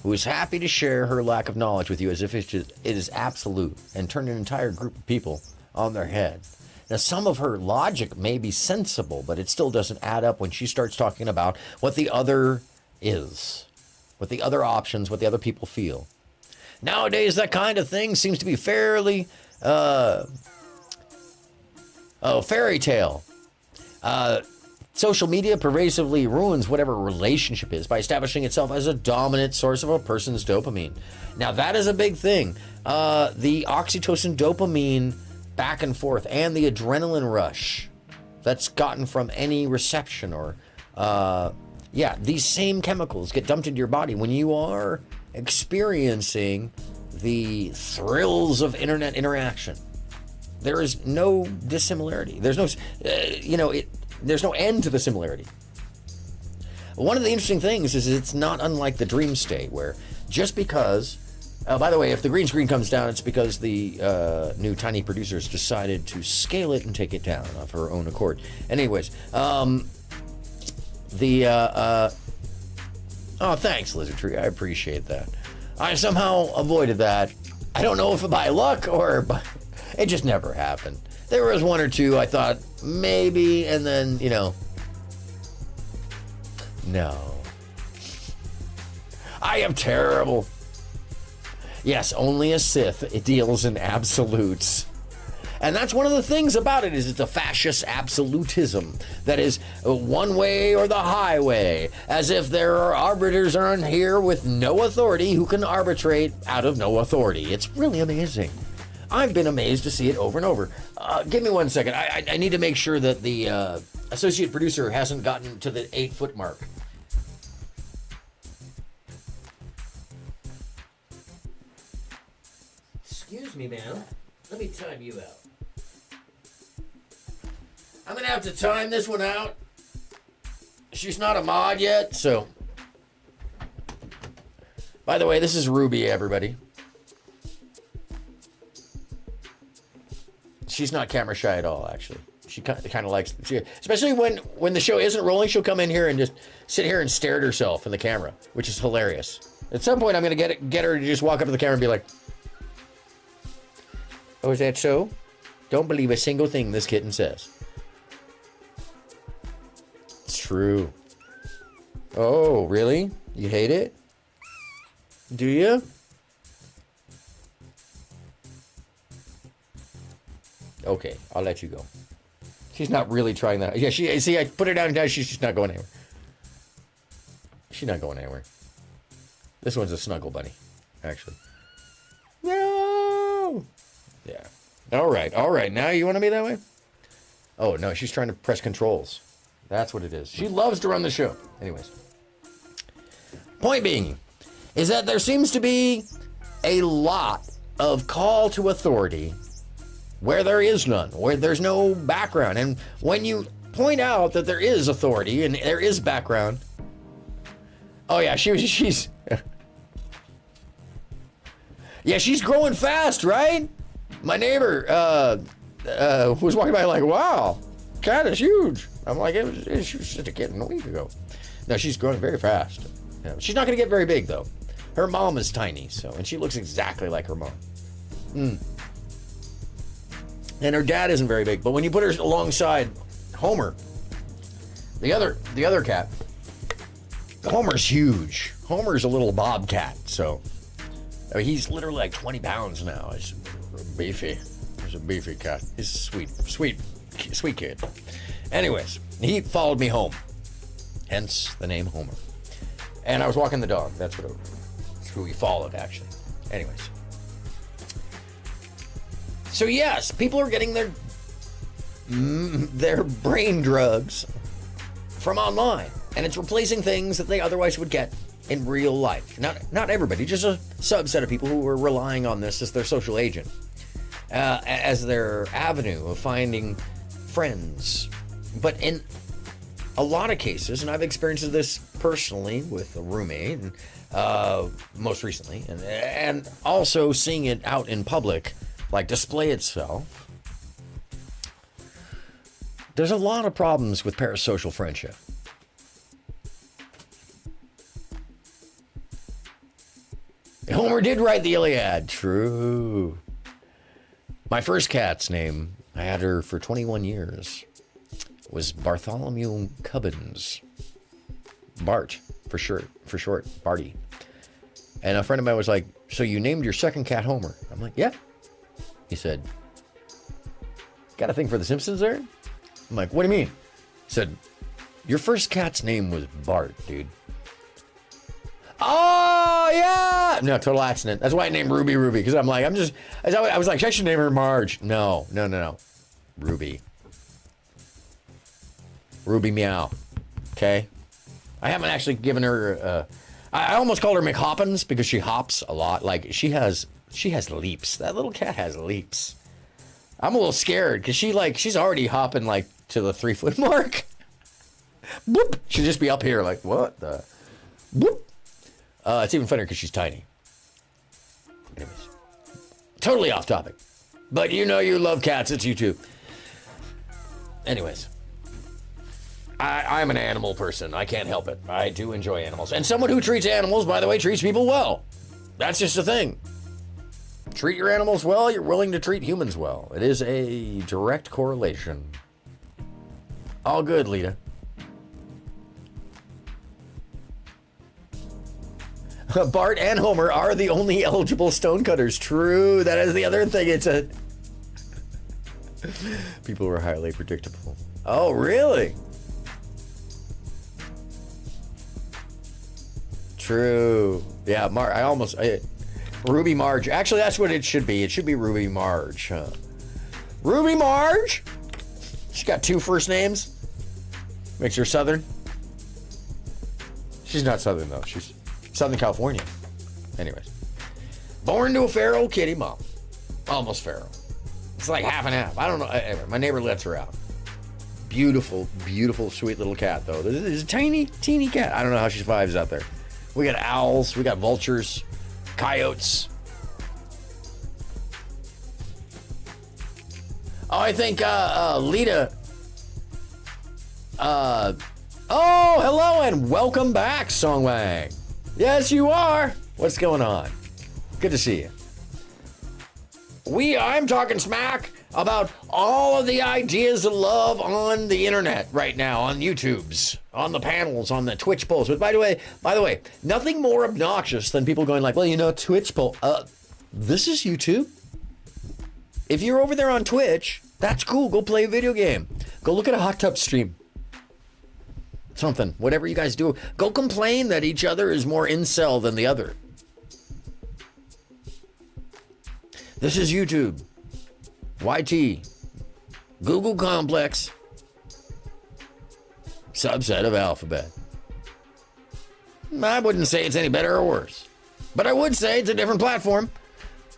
who is happy to share her lack of knowledge with you as if it is absolute and turn an entire group of people on their head. Now, some of her logic may be sensible, but it still doesn't add up when she starts talking about what the other is, what the other options, what the other people feel. Nowadays, that kind of thing seems to be fairly fairy tale. Social media pervasively ruins whatever relationship is by establishing itself as a dominant source of a person's dopamine. Now, that is a big thing. The oxytocin, dopamine back and forth, and the adrenaline rush that's gotten from any reception or, these same chemicals get dumped into your body when you are experiencing the thrills of internet interaction. There is no dissimilarity. There's no, there's no end to the similarity. One of the interesting things is it's not unlike the dream state, where just because, by the way, if the green screen comes down, it's because the new tiny producers decided to scale it and take it down of her own accord. Anyways, oh, thanks, Lizard Tree. I appreciate that. I somehow avoided that. I don't know if by luck or by, it just never happened. There was one or two I thought maybe, and then, no. I am terrible. Yes, only a Sith. It deals in absolutes. And that's one of the things about it, is it's a fascist absolutism that is one way or the highway, as if there are arbiters on here with no authority who can arbitrate out of no authority. It's really amazing. I've been amazed to see it over and over. Give me 1 second. I need to make sure that the associate producer hasn't gotten to the 8-foot mark. Excuse me, man. Let me time you out. I'm gonna have to time this one out She's not a mod yet, so. By the way, this is Ruby, everybody. She's not camera shy at all, actually. She kind of likes, especially when the show isn't rolling, she'll come in here and just sit here and stare at herself in the camera, which is hilarious. At some point, I'm going to get her to just walk up to the camera and be like, "Oh, is that so? Don't believe a single thing this kitten says." It's true. Oh, really? You hate it? Do you? Okay, I'll let you go. She's not really trying that. Yeah, see, I put her down and she's just not going anywhere. She's not going anywhere. This one's a snuggle bunny, actually. No! Yeah. All right. Now you want to be that way? Oh, no, she's trying to press controls. That's what it is. She loves to run the show. Anyways. Point being is that there seems to be a lot of call to authority where there is none, where there's no background. And when you point out that there is authority and there is background, oh yeah, she's yeah, she's growing fast, right? My neighbor was walking by like, wow, cat is huge. I'm like, she was just a kitten a week ago. No, she's growing very fast. Yeah, she's not going to get very big though. Her mom is tiny, and she looks exactly like her mom. And her dad isn't very big, but when you put her alongside Homer, the other cat, Homer's huge. Homer's a little bobcat, so I mean, he's literally like 20 pounds now. He's beefy. He's a beefy cat. He's a sweet kid. Anyways, he followed me home, hence the name Homer. And I was walking the dog. That's who he followed, actually. Anyways. So yes, people are getting their brain drugs from online, and it's replacing things that they otherwise would get in real life. Not everybody, just a subset of people who are relying on this as their social agent, as their avenue of finding friends. But in a lot of cases, and I've experienced this personally with a roommate, and most recently, and also seeing it out in public, like display itself. There's a lot of problems with parasocial friendship. Homer did write the Iliad. True. My first cat's name, I had her for 21 years, was Bartholomew Cubbins. Bart, for short, Barty. And a friend of mine was like, "So you named your second cat Homer?" I'm like, "Yeah." He said, "Got a thing for The Simpsons there?" I'm like, "What do you mean?" He said, "Your first cat's name was Bart, dude." Oh, yeah! No, total accident. That's why I named Ruby, because I'm like, I was like, I should name her Marge. No. Ruby Meow. Okay? I haven't actually given her, I almost called her McHoppins because she hops a lot. Like, she has leaps. That little cat has leaps. I'm a little scared because she's already hopping like to the 3-foot mark. Boop. She'll just be up here like, what the? Boop. It's even funnier because she's tiny. Anyways, totally off topic. But you know you love cats. It's you too. Anyways, I'm an animal person. I can't help it. I do enjoy animals. And someone who treats animals, by the way, treats people well. That's just a thing. Treat your animals well, you're willing to treat humans well. It is a direct correlation. All good, Lita. Bart and Homer are the only eligible stonecutters. True, that is the other thing. People were highly predictable. Oh, really? True. Yeah, Ruby Marge. Actually, that's what it should be. It should be Ruby Marge. Huh? Ruby Marge? She got 2 first names. Makes her Southern. She's not Southern, though. She's Southern California. Anyways. Born to a feral kitty mom. Almost feral. It's like half and half. I don't know. My neighbor lets her out. Beautiful, beautiful, sweet little cat, though. This is a tiny, teeny cat. I don't know how she survives out there. We got owls, we got vultures, coyotes. Oh, I think Lita. Oh, hello and welcome back, Songwang. Yes, you are. What's going on? Good to see you. I'm talking smack about all of the ideas of love on the internet right now, on YouTubes, on the panels, on the Twitch polls. But by the way, nothing more obnoxious than people going like, well, you know, Twitch poll. This is YouTube. If you're over there on Twitch, that's cool. Go play a video game. Go look at a hot tub stream. Something, whatever you guys do. Go complain that each other is more incel than the other. This is YouTube. YT. Google Complex. Subset of Alphabet. I wouldn't say it's any better or worse. But I would say it's a different platform.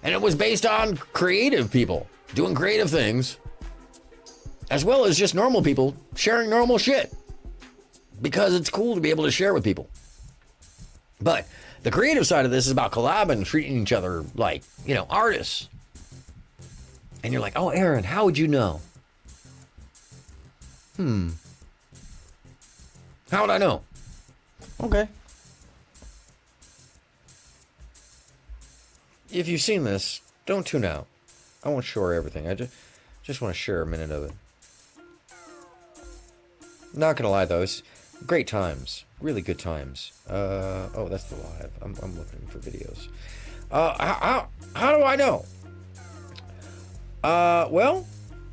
And it was based on creative people doing creative things, as well as just normal people sharing normal shit. Because it's cool to be able to share with people. But the creative side of this is about collabing, treating each other like, you know, artists. And you're like, oh, Aaron, how would you know? How would I know? Okay. If you've seen this, don't tune out. I won't share everything. I just want to share a minute of it. Not gonna lie though, it's great times, really good times. Oh, that's the live. I'm looking for videos. How do I know? Well,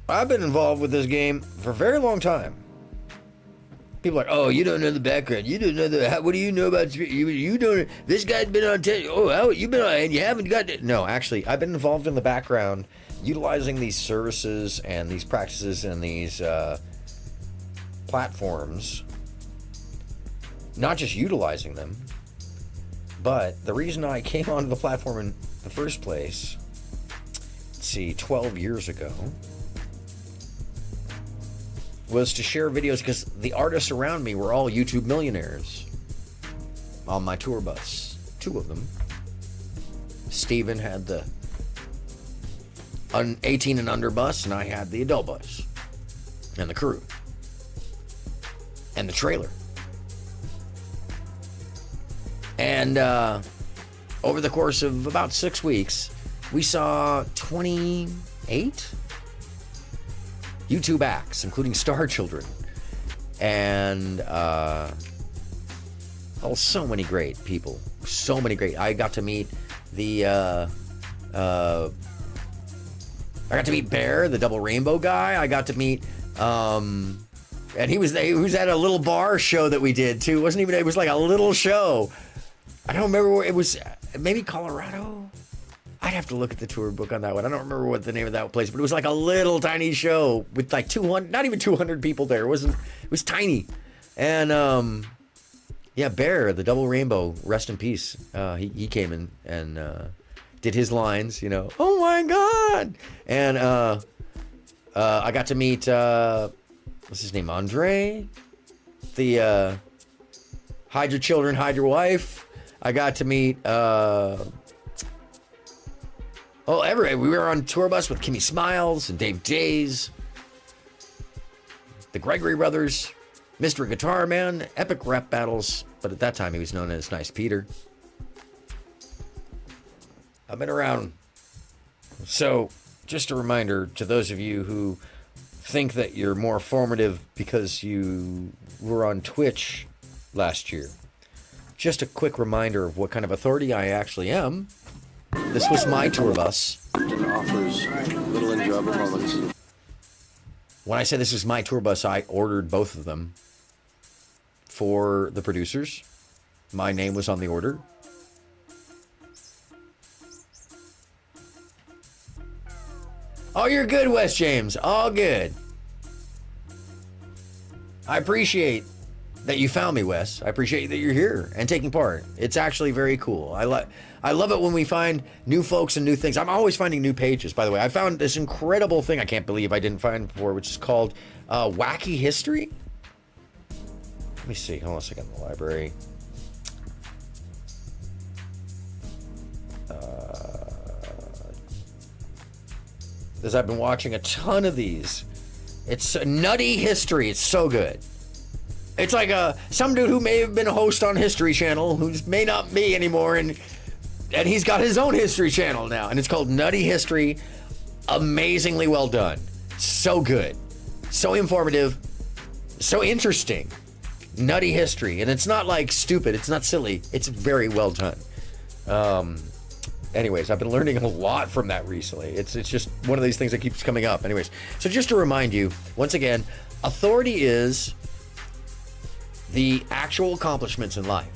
I've been involved with this game for a very long time. People are like, oh, you don't know the background. You don't know what do you know about you don't. This guy's been on. How you been on? And you haven't got it. No, actually, I've been involved in the background, utilizing these services and these practices and these platforms. Not just utilizing them, but the reason I came onto the platform in the first place, let's see, 12 years ago, was to share videos because the artists around me were all YouTube millionaires on my tour bus. Two of them. Steven had the 18 and under bus, and I had the adult bus. And the crew. And the trailer. And over the course of about 6 weeks, we saw 28 YouTube acts, including Star Children. And so many great people. So many great. I got to meet I got to meet Bear, the double rainbow guy. I got to meet and he was at a little bar show that we did too. It was like a little show. I don't remember where it was. Maybe Colorado. I'd have to look at the tour book on that one. I don't remember what the name of that place, but it was like a little tiny show with like 200, not even 200 people there. It was tiny. And yeah, Bear, the double rainbow, rest in peace. He came in and did his lines, you know. Oh my God! And I got to meet what's his name, Andre, the hide your children, hide your wife. I got to meet we were on tour bus with Kimmy Smiles and Dave Jays, the Gregory Brothers, Mr. Guitar Man, epic rap battles, but at that time he was known as Nice Peter. I've been around. So, just a reminder to those of you who think that you're more formative because you were on Twitch last year. Just a quick reminder of what kind of authority I actually am. This was my tour bus. It offers little enjoyable moments. When I say this is my tour bus, I ordered both of them for the producers. My name was on the order. Oh, you're good, Wes James. All good. I appreciate that you found me, Wes. I appreciate that you're here and taking part. It's actually very cool. I love it when we find new folks and new things. I'm always finding new pages, by the way. I found this incredible thing I can't believe I didn't find before, which is called Wacky History. Let me see. Hold on a second. The library. Because I've been watching a ton of these. It's a nutty history. It's so good. It's like some dude who may have been a host on History Channel, who may not be anymore, and he's got his own History Channel now, and it's called Nutty History. Amazingly well done. So good. So informative. So interesting. Nutty history. And it's not like stupid. It's not silly. It's very well done. Anyways, I've been learning a lot from that recently. It's just one of these things that keeps coming up. Anyways, so just to remind you, once again, authority is the actual accomplishments in life.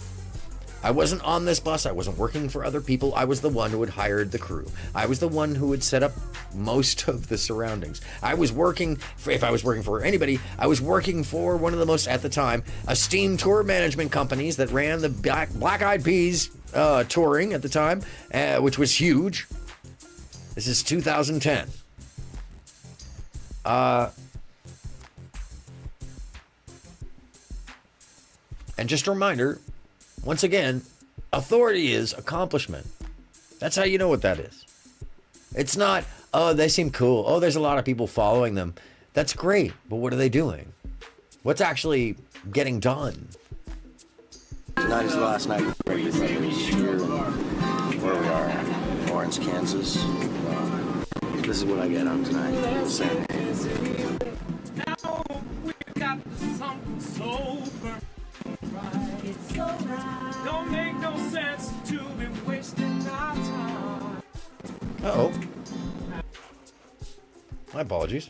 I wasn't on this bus. I wasn't working for other people. I was the one who had hired the crew. I was the one who had set up most of the surroundings. I was working, if I was working for anybody, I was working for one of the most, at the time, esteemed tour management companies that ran the Black Eyed Peas touring at the time, which was huge. This is 2010. And just a reminder, once again, authority is accomplishment. That's how you know what that is. It's not, oh, they seem cool. Oh, there's a lot of people following them. That's great, but what are they doing? What's actually getting done? Tonight is the last night of rugby brothers here where we are, Lawrence, Kansas. This is what I get on tonight. Same. Don't make no sense to be wasting our time. Uh-oh. My apologies.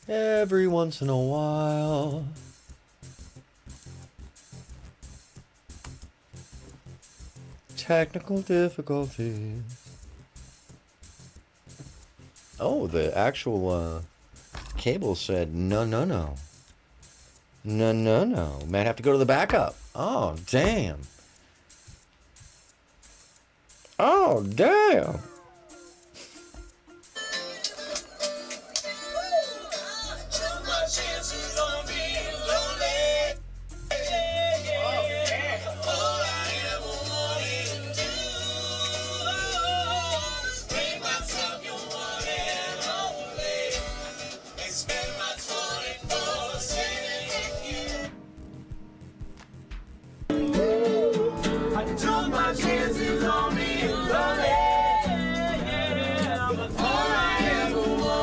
Every once in a while. Technical difficulties. Oh, the actual cable said no. No. Might have to go to the backup. Oh, damn. Oh, damn.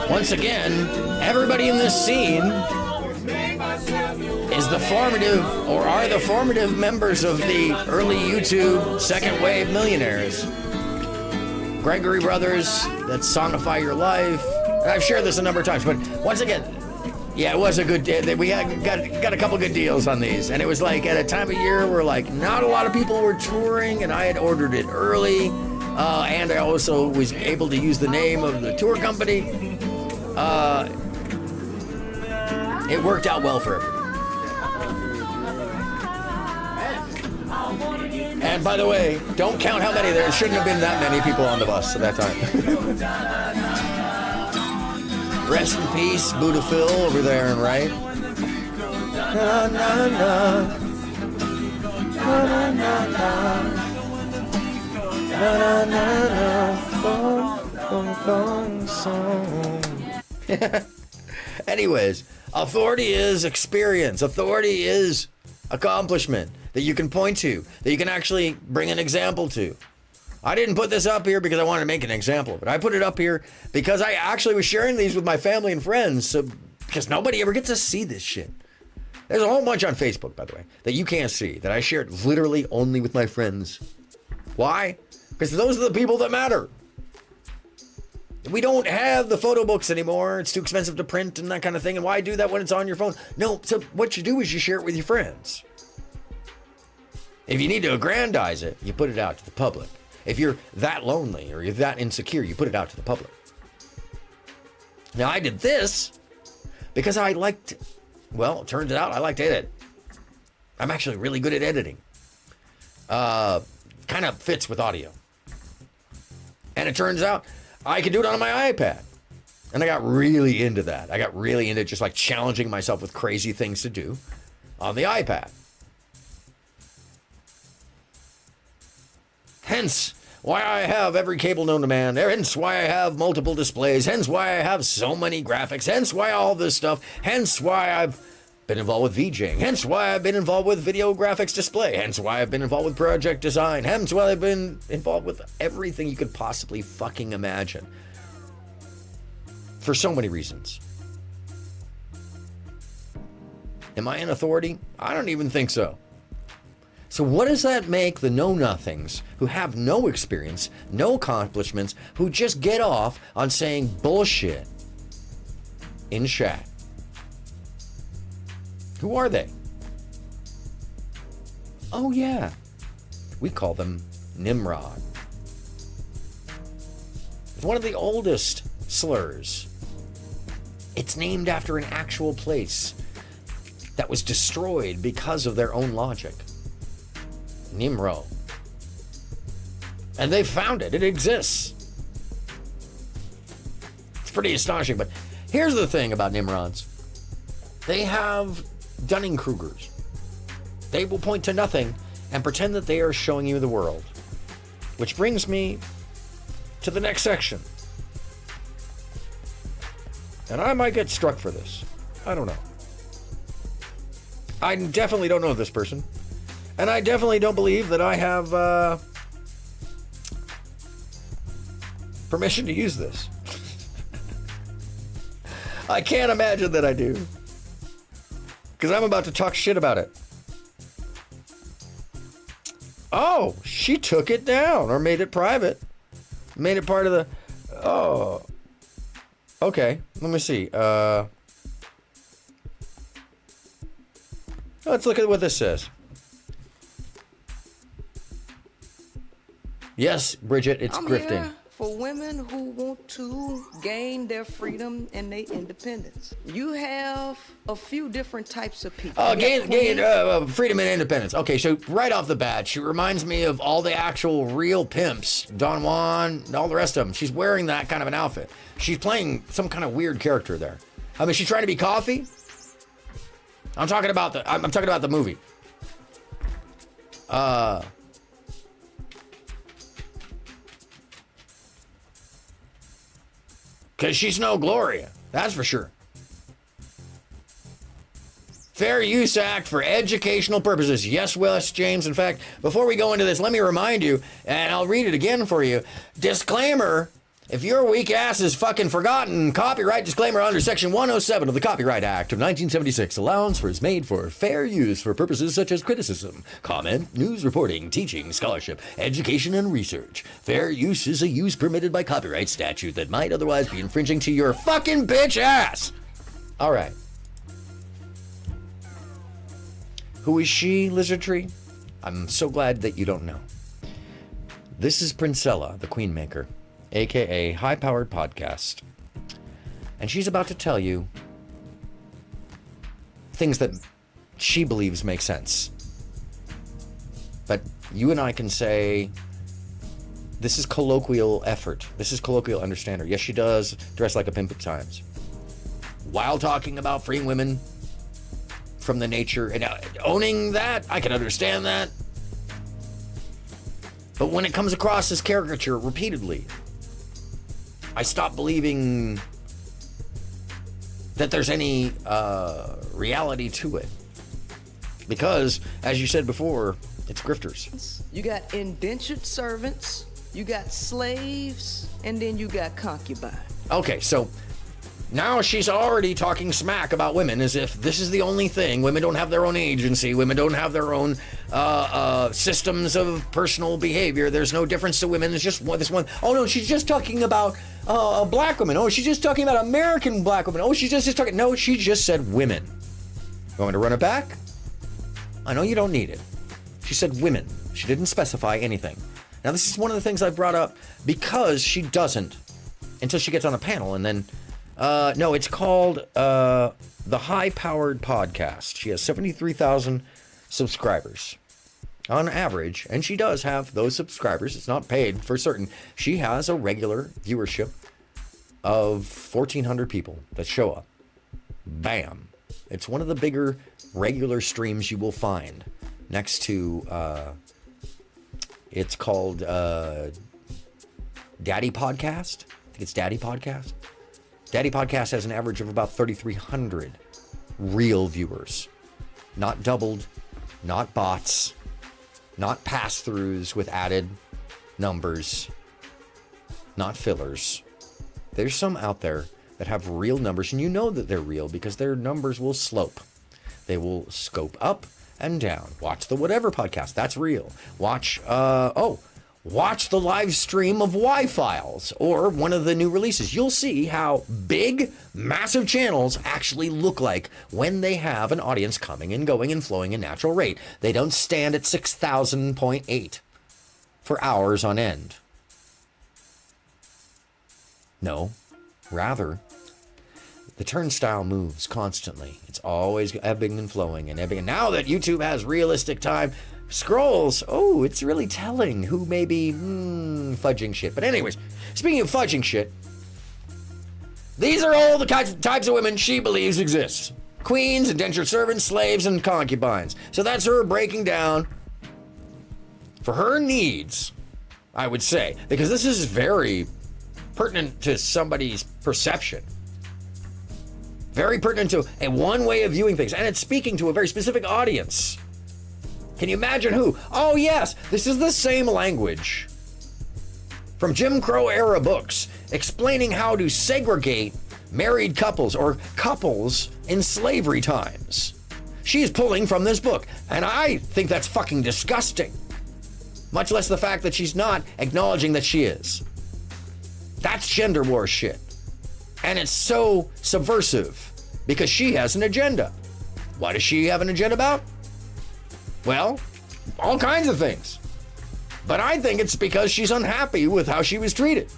Once again, everybody in this scene is the formative, or are the formative members of the early YouTube second wave millionaires. Gregory Brothers, that Songify Your Life. And I've shared this a number of times, but once again, yeah, it was a good day. We got a couple good deals on these, and it was like at a time of year where like not a lot of people were touring, and I had ordered it early, and I also was able to use the name of the tour company. It worked out well for everyone. And by the way, don't count how many. There shouldn't have been that many people on the bus at that time. Rest in peace, Buddha Phil over there and right. Na, na, na. Na, na, na, na. Anyways, authority is experience. Authority is accomplishment that you can point to, that you can actually bring an example to. I didn't put this up here because I wanted to make an example, but I put it up here because I actually was sharing these with my family and friends, so because nobody ever gets to see this shit. There's a whole bunch on Facebook, by the way, that you can't see, that I shared literally only with my friends. Why? Because those are the people that matter. We don't have the photo books anymore. It's too expensive to print and that kind of thing. And why do that when it's on your phone? No, so what you do is you share it with your friends. If you need to aggrandize it, you put it out to the public. If you're that lonely or you're that insecure, you put it out to the public. Now, I did this because I liked Well, it turns out I like to edit. I'm actually really good at editing. Kind of fits with audio. And it turns out I can do it on my iPad. And I got really into that. I got really into just like challenging myself with crazy things to do on the iPad. Hence why I have every cable known to man. Hence why I have multiple displays. Hence why I have so many graphics. Hence why all this stuff. Hence why I've been involved with VJing. Hence why I've been involved with video graphics display. Hence why I've been involved with project design. Hence why I've been involved with everything you could possibly fucking imagine. For so many reasons. Am I an authority? I don't even think so. So what does that make the know-nothings who have no experience, no accomplishments, who just get off on saying bullshit in chat? Who are they? Oh yeah, we call them Nimrod. It's one of the oldest slurs. It's named after an actual place that was destroyed because of their own logic. Nimrod. And they found it. It exists. It's pretty astonishing. But here's the thing about Nimrods. They have Dunning-Krugers. They will point to nothing and pretend that they are showing you the world. Which brings me to the next section. And I might get struck for this. I don't know. I definitely don't know this person. And I definitely don't believe that I have permission to use this. I can't imagine that I do. Because I'm about to talk shit about it. Oh, she took it down or made it private. Made it part of the... Oh. Okay, let me see. Let's look at what this says. Yes, Bridget, it's grifting. Here for women who want to gain their freedom and their independence. You have a few different types of people. Gain freedom and independence. Okay, so right off the bat, she reminds me of all the actual real pimps, Don Juan, and all the rest of them. She's wearing that kind of an outfit. She's playing some kind of weird character there. I mean, she's trying to be Coffee. I'm talking about the movie. Because she's no Gloria, that's for sure. Fair Use Act for educational purposes. Yes, Wes James. In fact, before we go into this, let me remind you, and I'll read it again for you. Disclaimer, if your weak ass is fucking forgotten, copyright disclaimer under Section 107 of the Copyright Act of 1976. Allowance is made for fair use for purposes such as criticism, comment, news reporting, teaching, scholarship, education, and research. Fair use is a use permitted by copyright statute that might otherwise be infringing to your fucking bitch ass. All right. Who is she, Lizard Tree? I'm so glad that you don't know. This is Princella, the Queen Maker, aka High Powered Podcast. And she's about to tell you things that she believes make sense. But you and I can say, this is colloquial effort. This is colloquial understander. Yes, she does dress like a pimp at times. While talking about freeing women from the nature and owning that, I can understand that. But when it comes across as caricature repeatedly, I stop believing that there's any reality to it. Because, as you said before, it's grifters. You got indentured servants, you got slaves, and then you got concubines. Okay, so now she's already talking smack about women as if this is the only thing. Women don't have their own agency. Women don't have their own systems of personal behavior. There's no difference to women. There's just this one. Oh, no, she's just talking about black women. Oh, she's just talking about American black women. Oh, she's just talking. No, she just said women. Going to run it back? I know you don't need it. She said women. She didn't specify anything. Now, this is one of the things I brought up because she doesn't until she gets on a panel and then No, it's called The High Powered Podcast. She has 73,000 subscribers on average, and she does have those subscribers. It's not paid for certain. She has a regular viewership of 1,400 people that show up. Bam. It's one of the bigger regular streams you will find next to, it's called Daddy Podcast. I think it's Daddy Podcast. Daddy Podcast has an average of about 3,300 real viewers. Not doubled, not bots, not pass-throughs with added numbers, not fillers. There's some out there that have real numbers, and you know that they're real because their numbers will slope. They will scope up and down. Watch the Whatever Podcast. That's real. Watch the live stream of Y-Files or one of the new releases. You'll see how big, massive channels actually look like when they have an audience coming and going and flowing in natural rate. They don't stand at 6,000.8 for hours on end. No, rather, the turnstile moves constantly. It's always ebbing and flowing and ebbing. And now that YouTube has realistic time scrolls, oh, it's really telling who may be fudging shit. But anyways, speaking of fudging shit, these are all the types of women she believes exist. Queens, indentured servants, slaves, and concubines. So that's her breaking down for her needs, I would say, because this is very pertinent to somebody's perception. Very pertinent to a one way of viewing things, and it's speaking to a very specific audience. Can you imagine who? Oh yes, this is the same language from Jim Crow era books explaining how to segregate married couples or couples in slavery times. She's pulling from this book, and I think that's fucking disgusting. Much less the fact that she's not acknowledging that she is. That's gender war shit. And it's so subversive because she has an agenda. What does she have an agenda about? Well, all kinds of things. But I think it's because she's unhappy with how she was treated.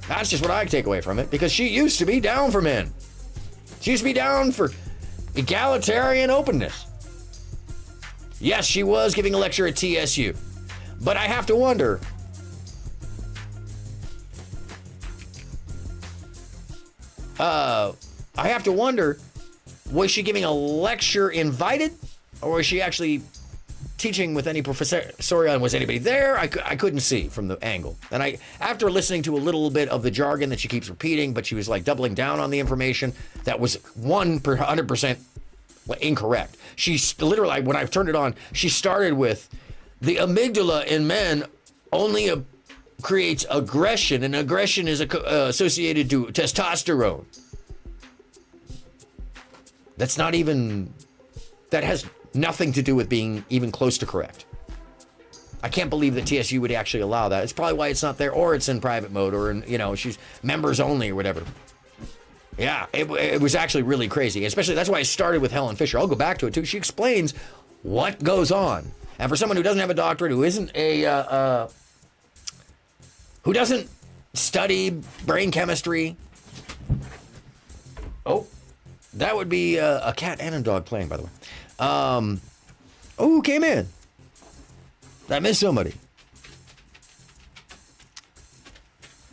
That's just what I take away from it, because she used to be down for men. She used to be down for egalitarian openness. Yes, she was giving a lecture at TSU. But I have to wonder, was she giving a lecture invited? Or was she actually teaching with any professorial, and was anybody there? I couldn't see from the angle. And after listening to a little bit of the jargon that she keeps repeating, but she was like doubling down on the information that was 100% incorrect. She literally, when I turned it on, she started with the amygdala in men only creates aggression, and aggression is associated to testosterone. That has nothing to do with being even close to correct. I can't believe that TSU would actually allow that. It's probably why it's not there, or it's in private mode, or she's members only or whatever. Yeah, it was actually really crazy. Especially, that's why I started with Helen Fisher. I'll go back to it too. She explains what goes on. And for someone who doesn't have a doctorate, who isn't who doesn't study brain chemistry. Oh, that would be a cat and a dog playing, by the way. Who came in? I missed somebody.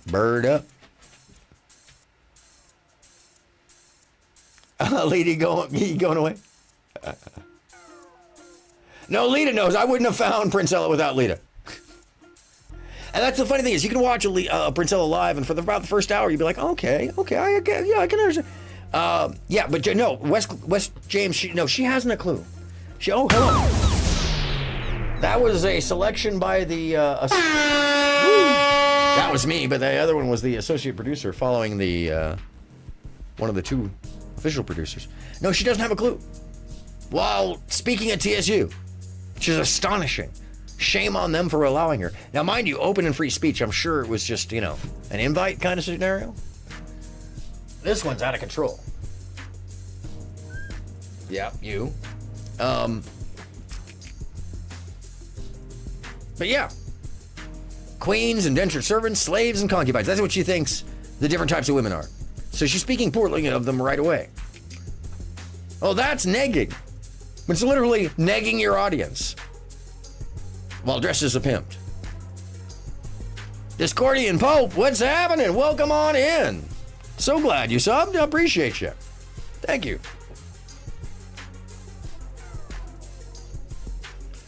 Bird up. Lady going away? No, Lita knows. I wouldn't have found Princella without Lita. And that's the funny thing is, you can watch a Princella live, and for about the first hour, you'd be like, okay, I can understand. Yeah, but no, West James, she hasn't a clue. Hello. That was a selection by the, that was me, but the other one was the associate producer following the, one of the two official producers. No, she doesn't have a clue. While speaking at TSU, which is astonishing. Shame on them for allowing her. Now, mind you, open and free speech, I'm sure it was just, an invite kind of scenario. This one's out of control. Yeah, you. But yeah. Queens, indentured servants, slaves, and concubines. That's what she thinks the different types of women are. So she's speaking poorly of them right away. Oh, that's negging. It's literally negging your audience while dressed as a pimp. Discordian Pope, what's happening? Welcome on in. So glad you subbed. I appreciate you. Thank you.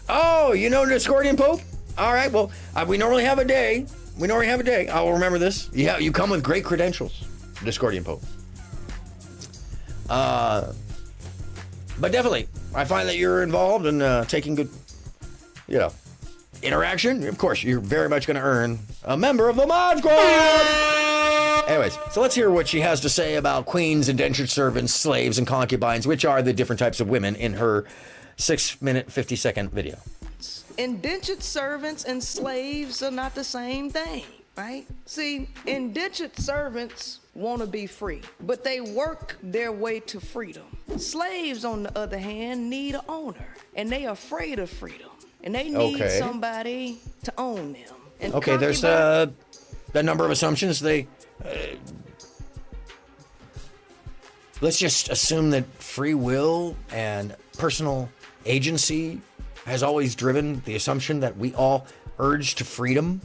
Oh, you know Discordian Pope? All right, well, we normally have a day. I will remember this. Yeah, you come with great credentials, Discordian Pope. But definitely, I find that you're involved in taking good, interaction. Of course, you're very much going to earn a member of the Mod Squad. Anyways, so let's hear what she has to say about queens, indentured servants, slaves, and concubines, which are the different types of women in her 6-minute, 50-second video. Indentured servants and slaves are not the same thing, right? See, indentured servants want to be free, but they work their way to freedom. Slaves, on the other hand, need an owner, and they are afraid of freedom, and they need somebody to own them. And there's a number of assumptions. Let's just assume that free will and personal agency has always driven the assumption that we all urge to freedom.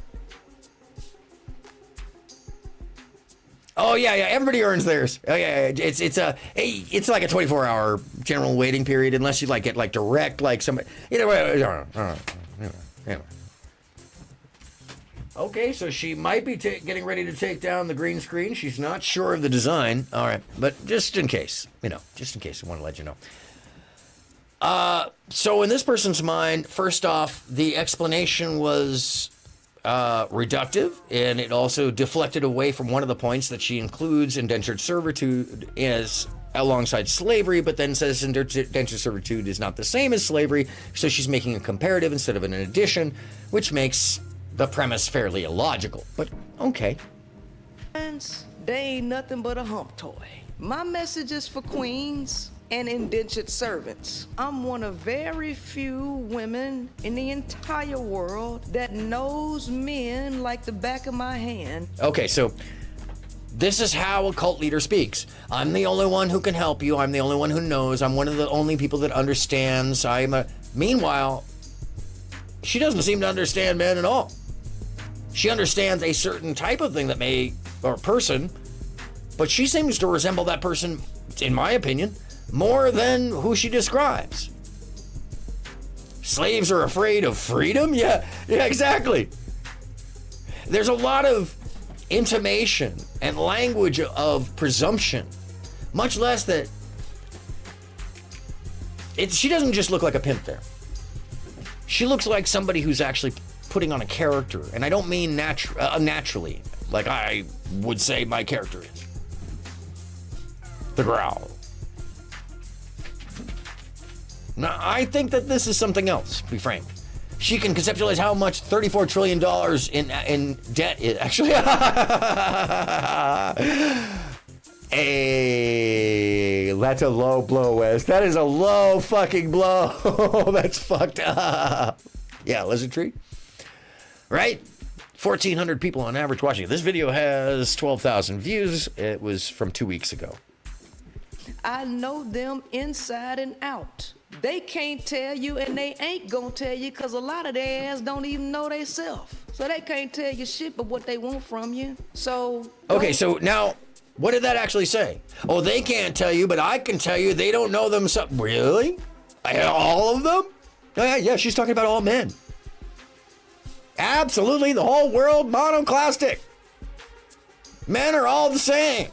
Oh yeah, everybody earns theirs. Oh yeah, it's like a 24-hour general waiting period unless you get direct somebody. Anyway. Okay, so she might be getting ready to take down the green screen. She's not sure of the design. All right, but just in case, I want to let you know. So in this person's mind, first off, the explanation was reductive, and it also deflected away from one of the points that she includes indentured servitude as alongside slavery, but then says indentured servitude is not the same as slavery, so she's making a comparative instead of an addition, which makes the premise fairly illogical, but okay. They ain't nothing but a hump toy. My message is for queens and indentured servants. I'm one of very few women in the entire world that knows men like the back of my hand. Okay, so this is how a cult leader speaks. I'm the only one who can help you. I'm the only one who knows. I'm one of the only people that understands. Meanwhile, she doesn't seem to understand men at all. She understands a certain type of thing or person, but she seems to resemble that person, in my opinion, more than who she describes. Slaves are afraid of freedom? Yeah, exactly. There's a lot of intimation and language of presumption, much less that she doesn't just look like a pimp there. She looks like somebody who's actually putting on a character, and I don't mean naturally, like I would say my character is. The growl. Now, I think that this is something else, to be frank. She can conceptualize how much $34 trillion in debt is. Actually, hey, that's a low blow, Wes. That is a low fucking blow. That's fucked up. Yeah, lizard tree. Right? 1,400 people on average watching it. This video has 12,000 views. It was from 2 weeks ago. I know them inside and out. They can't tell you, and they ain't gonna tell you, because a lot of their ass don't even know they self. So they can't tell you shit but what they want from you. So... Okay, so now, what did that actually say? Oh, they can't tell you, but I can tell you they don't know themselves. Really? All of them? Oh, yeah, she's talking about all men. Absolutely, the whole world monoclastic. Men are all the same.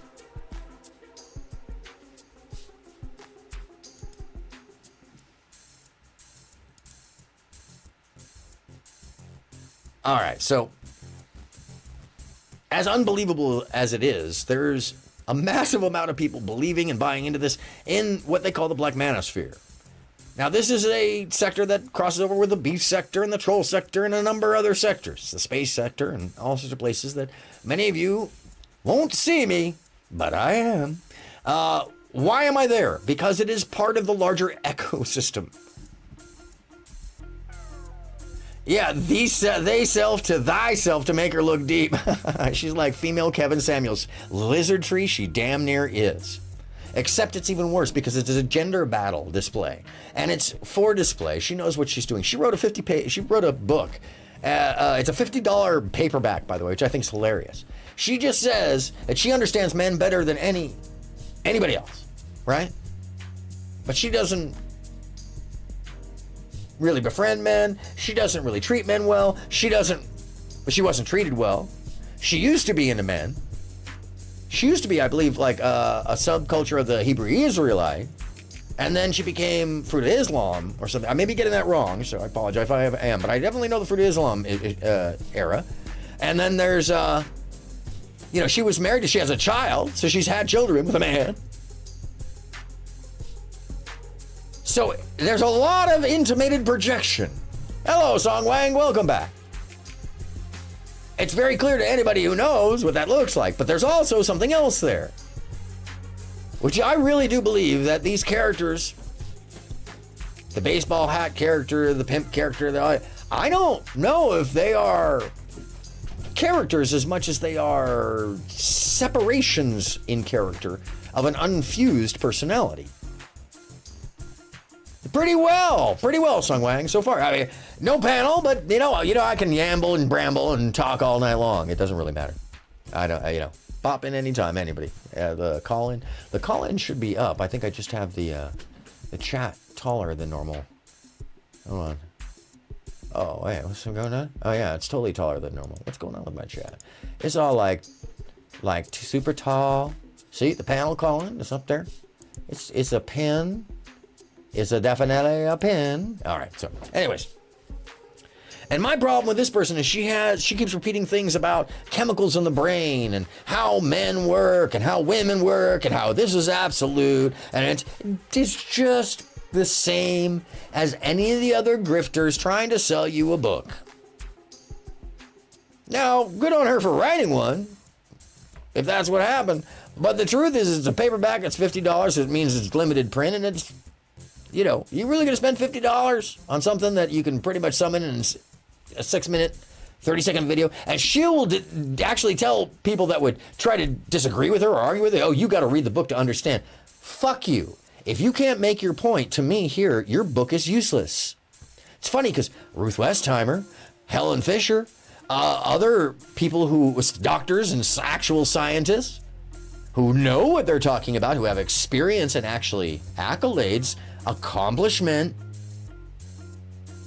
All right, so as unbelievable as it is, there's a massive amount of people believing and buying into this in what they call the black manosphere. Now, this is a sector that crosses over with the beef sector and the troll sector and a number of other sectors, the space sector and all sorts of places that many of you won't see me, but I am. Why am I there? Because it is part of the larger ecosystem. Yeah, they self to thyself to make her look deep. She's like female Kevin Samuels. Lizardry, she damn near is. Except it's even worse because it's a gender battle display. And it's for display. She knows what she's doing. She wrote a book. It's a $50 paperback, by the way, which I think is hilarious. She just says that she understands men better than anybody else, right? But she doesn't really befriend men. She doesn't really treat men well. She wasn't treated well. She used to be into men. She used to be, I believe, like a subculture of the Hebrew Israelite. And then she became Fruit of Islam or something. I may be getting that wrong, so I apologize if I am. But I definitely know the Fruit of Islam era. And then there's, she was married, she has a child, so she's had children with a man. So there's a lot of intimated projection. Hello, Song Wang, welcome back. It's very clear to anybody who knows what that looks like, but there's also something else there. Which I really do believe that these characters, the baseball hat character, the pimp character, I don't know if they are characters as much as they are separations in character of an unfused personality. Pretty well, Sung Wang, so far. I mean, no panel, but I can yamble and bramble and talk all night long. It doesn't really matter. I don't, pop in anytime, anybody. The call-in should be up. I think I just have the chat taller than normal. Hold on. Oh, wait, what's going on? Oh yeah, it's totally taller than normal. What's going on with my chat? It's all like super tall. See, the panel call-in is up there. It's a pin. It's definitely a pin. All right, so anyways. And my problem with this person is she keeps repeating things about chemicals in the brain and how men work and how women work and how this is absolute. And it's just the same as any of the other grifters trying to sell you a book. Now, good on her for writing one, if that's what happened. But the truth is, it's a paperback, it's $50, so it means it's limited print, and it's, you really gonna spend $50 on something that you can pretty much sum in a 6-minute, 30-second video? And she will actually tell people that would try to disagree with her or argue with her, oh, you gotta read the book to understand. Fuck you. If you can't make your point to me here, your book is useless. It's funny because Ruth Westheimer, Helen Fisher, other people who, doctors and actual scientists, who know what they're talking about, who have experience and actually accolades, accomplishment,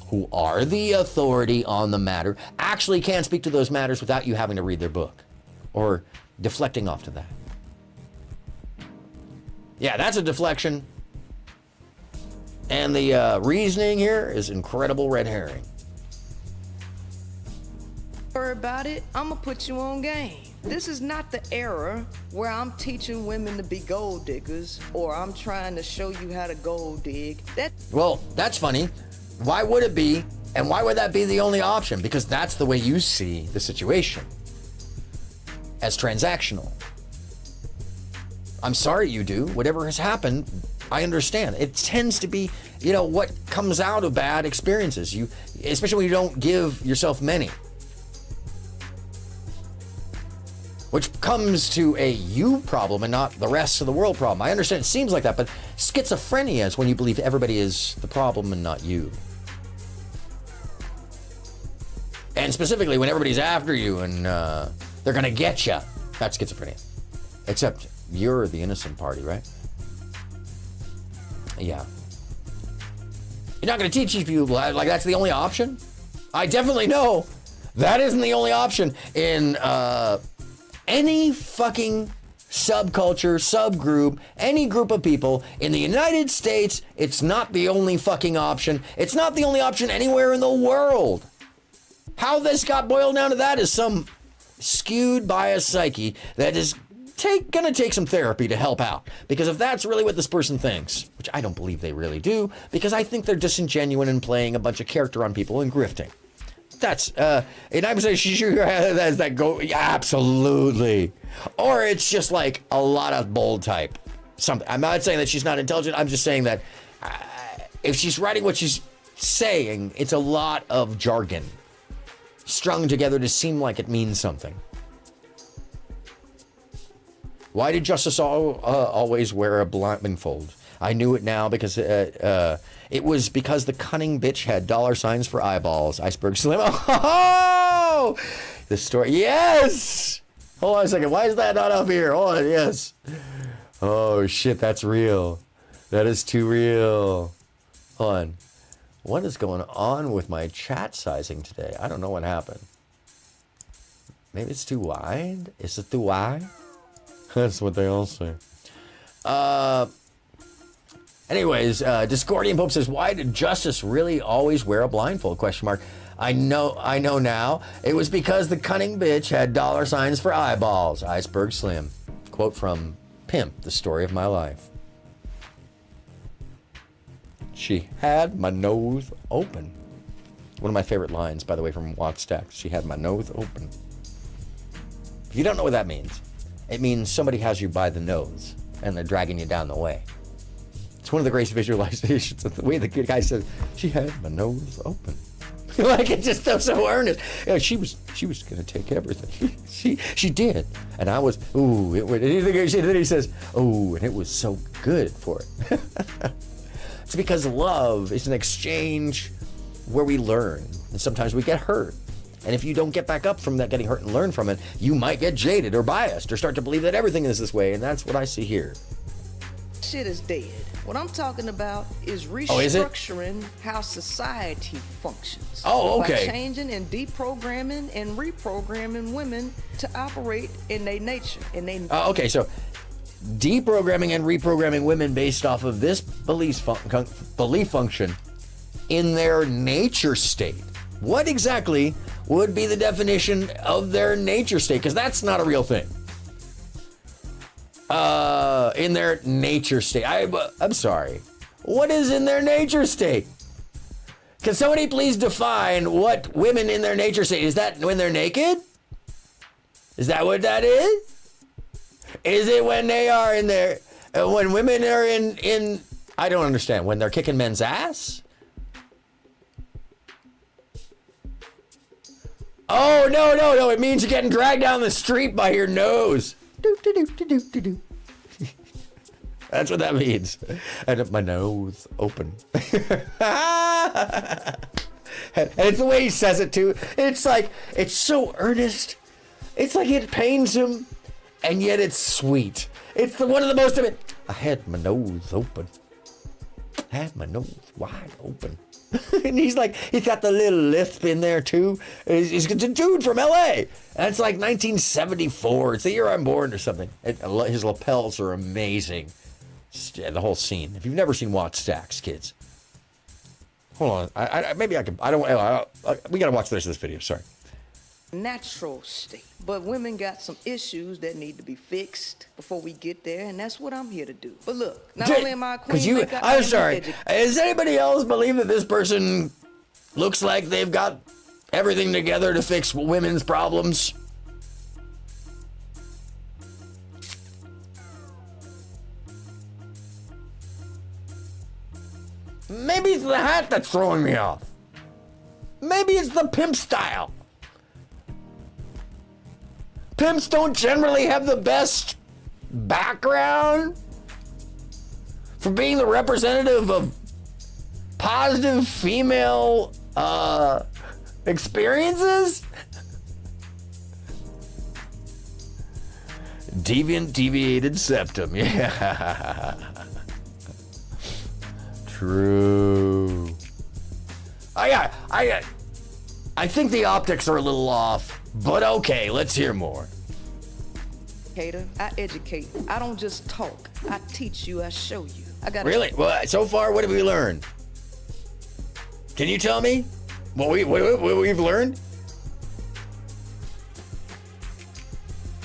who are the authority on the matter, actually can't speak to those matters without you having to read their book or deflecting off to that. Yeah, that's a deflection. And the reasoning here is incredible red herring. Worry about it, I'm gonna put you on game. This is not the era where I'm teaching women to be gold diggers or I'm trying to show you how to gold dig. Well, that's funny. Why would it be? And why would that be the only option? Because that's the way you see the situation. As transactional. I'm sorry you do. Whatever has happened, I understand. It tends to be, what comes out of bad experiences. Especially when you don't give yourself many. Which comes to a you problem and not the rest of the world problem. I understand it seems like that, but schizophrenia is when you believe everybody is the problem and not you. And specifically when everybody's after you and they're gonna get you. That's schizophrenia. Except you're the innocent party, right? Yeah. You're not gonna teach people like that's the only option? I definitely know that isn't the only option in any fucking subculture, subgroup, any group of people in the United States. It's not the only fucking option. It's not the only option anywhere in the world. How this got boiled down to that is some skewed biased psyche that is gonna take some therapy to help out. Because if that's really what this person thinks, which I don't believe they really do, because I think they're disingenuous and playing a bunch of character on people and grifting. That's, and I'm saying she sure has that go, yeah, absolutely. Or it's just like a lot of bold type. Something. I'm not saying that she's not intelligent. I'm just saying that if she's writing what she's saying, it's a lot of jargon strung together to seem like it means something. Why did Justice always wear a blindfold? I knew it now because it was because the cunning bitch had $ for eyeballs. Iceberg Slim. Oh, the story. Yes. Hold on a second. Why is that not up here? Hold on. Yes. Oh shit, that's real. That is too real. Hold on. What is going on with my chat sizing today? I don't know what happened. Maybe it's too wide? Is it too wide? That's what they all say. Anyways, Discordian Pope says, why did Justice really always wear a blindfold? Question mark. I know now. It was because the cunning bitch had $ for eyeballs. Iceberg Slim. Quote from Pimp, the story of my life. She had my nose open. One of my favorite lines, by the way, from Watt Stacks. She had my nose open. If you don't know what that means, it means somebody has you by the nose and they're dragging you down the way. It's one of the greatest visualizations of the way the good guy says, she had my nose open. Like, it's just so earnest. You know, she was gonna take everything. she did. And I was, ooh, it would, and then he says, ooh, and it was so good for it. It's because love is an exchange where we learn, and sometimes we get hurt. And if you don't get back up from that getting hurt and learn from it, you might get jaded or biased or start to believe that everything is this way, and that's what I see here. Shit is dead. What I'm talking about is restructuring how society functions. Oh, okay. By changing and deprogramming and reprogramming women to operate in their nature. Okay, so deprogramming and reprogramming women based off of this belief function in their nature state. What exactly would be the definition of their nature state? Because that's not a real thing. In their nature state. I'm sorry. What is in their nature state? Can somebody please define what women in their nature state? Is that when they're naked? Is that what that is? Is it when they are in their, when women are in, I don't understand, when they're kicking men's ass? Oh, no, it means you're getting dragged down the street by your nose. That's what that means. And my nose open. And it's the way he says it too. It's like, it's so earnest. It's like it pains him, and yet it's sweet. It's one of the most, I had my nose open. I had my nose wide open. And he's like, he's got the little lisp in there too. He's a dude from LA. That's like 1974. It's the year I'm born or something. His lapels are amazing. The whole scene. If you've never seen Watt Stacks, kids, hold on. Maybe I can. I don't. We gotta watch the rest of this video. Sorry. Natural state. But women got some issues that need to be fixed before we get there, and that's what I'm here to do. But look, not only am I a queen, I'm sorry. Does anybody else believe that this person looks like they've got everything together to fix women's problems? Maybe it's the hat that's throwing me off. Maybe it's the pimp style. Pimps don't generally have the best background for being the representative of positive female experiences. Deviated septum, yeah. True. I think the optics are a little off, but okay, let's hear more. I educate. I don't just talk. I teach you. I show you. Really? Well, so far, what have we learned? Can you tell me what we've learned?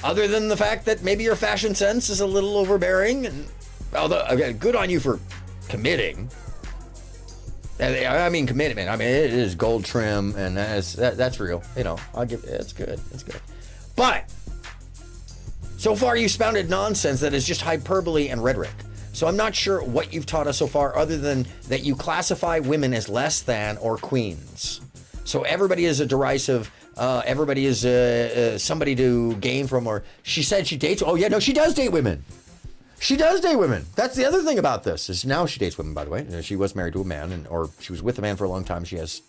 Other than the fact that maybe your fashion sense is a little overbearing, and although again, good on you for committing. I mean commitment. I mean it is gold trim, and that's real. You know, I'll give it's good. It's good. But so far you spouted nonsense that is just hyperbole and rhetoric. So I'm not sure what you've taught us so far other than that you classify women as less than or queens. So everybody is a derisive, everybody is somebody to gain from, or she said she dates. Oh yeah, no, she does date women. She does date women. That's the other thing about this, is now she dates women, by the way. She was married to a man, or she was with a man for a long time. She has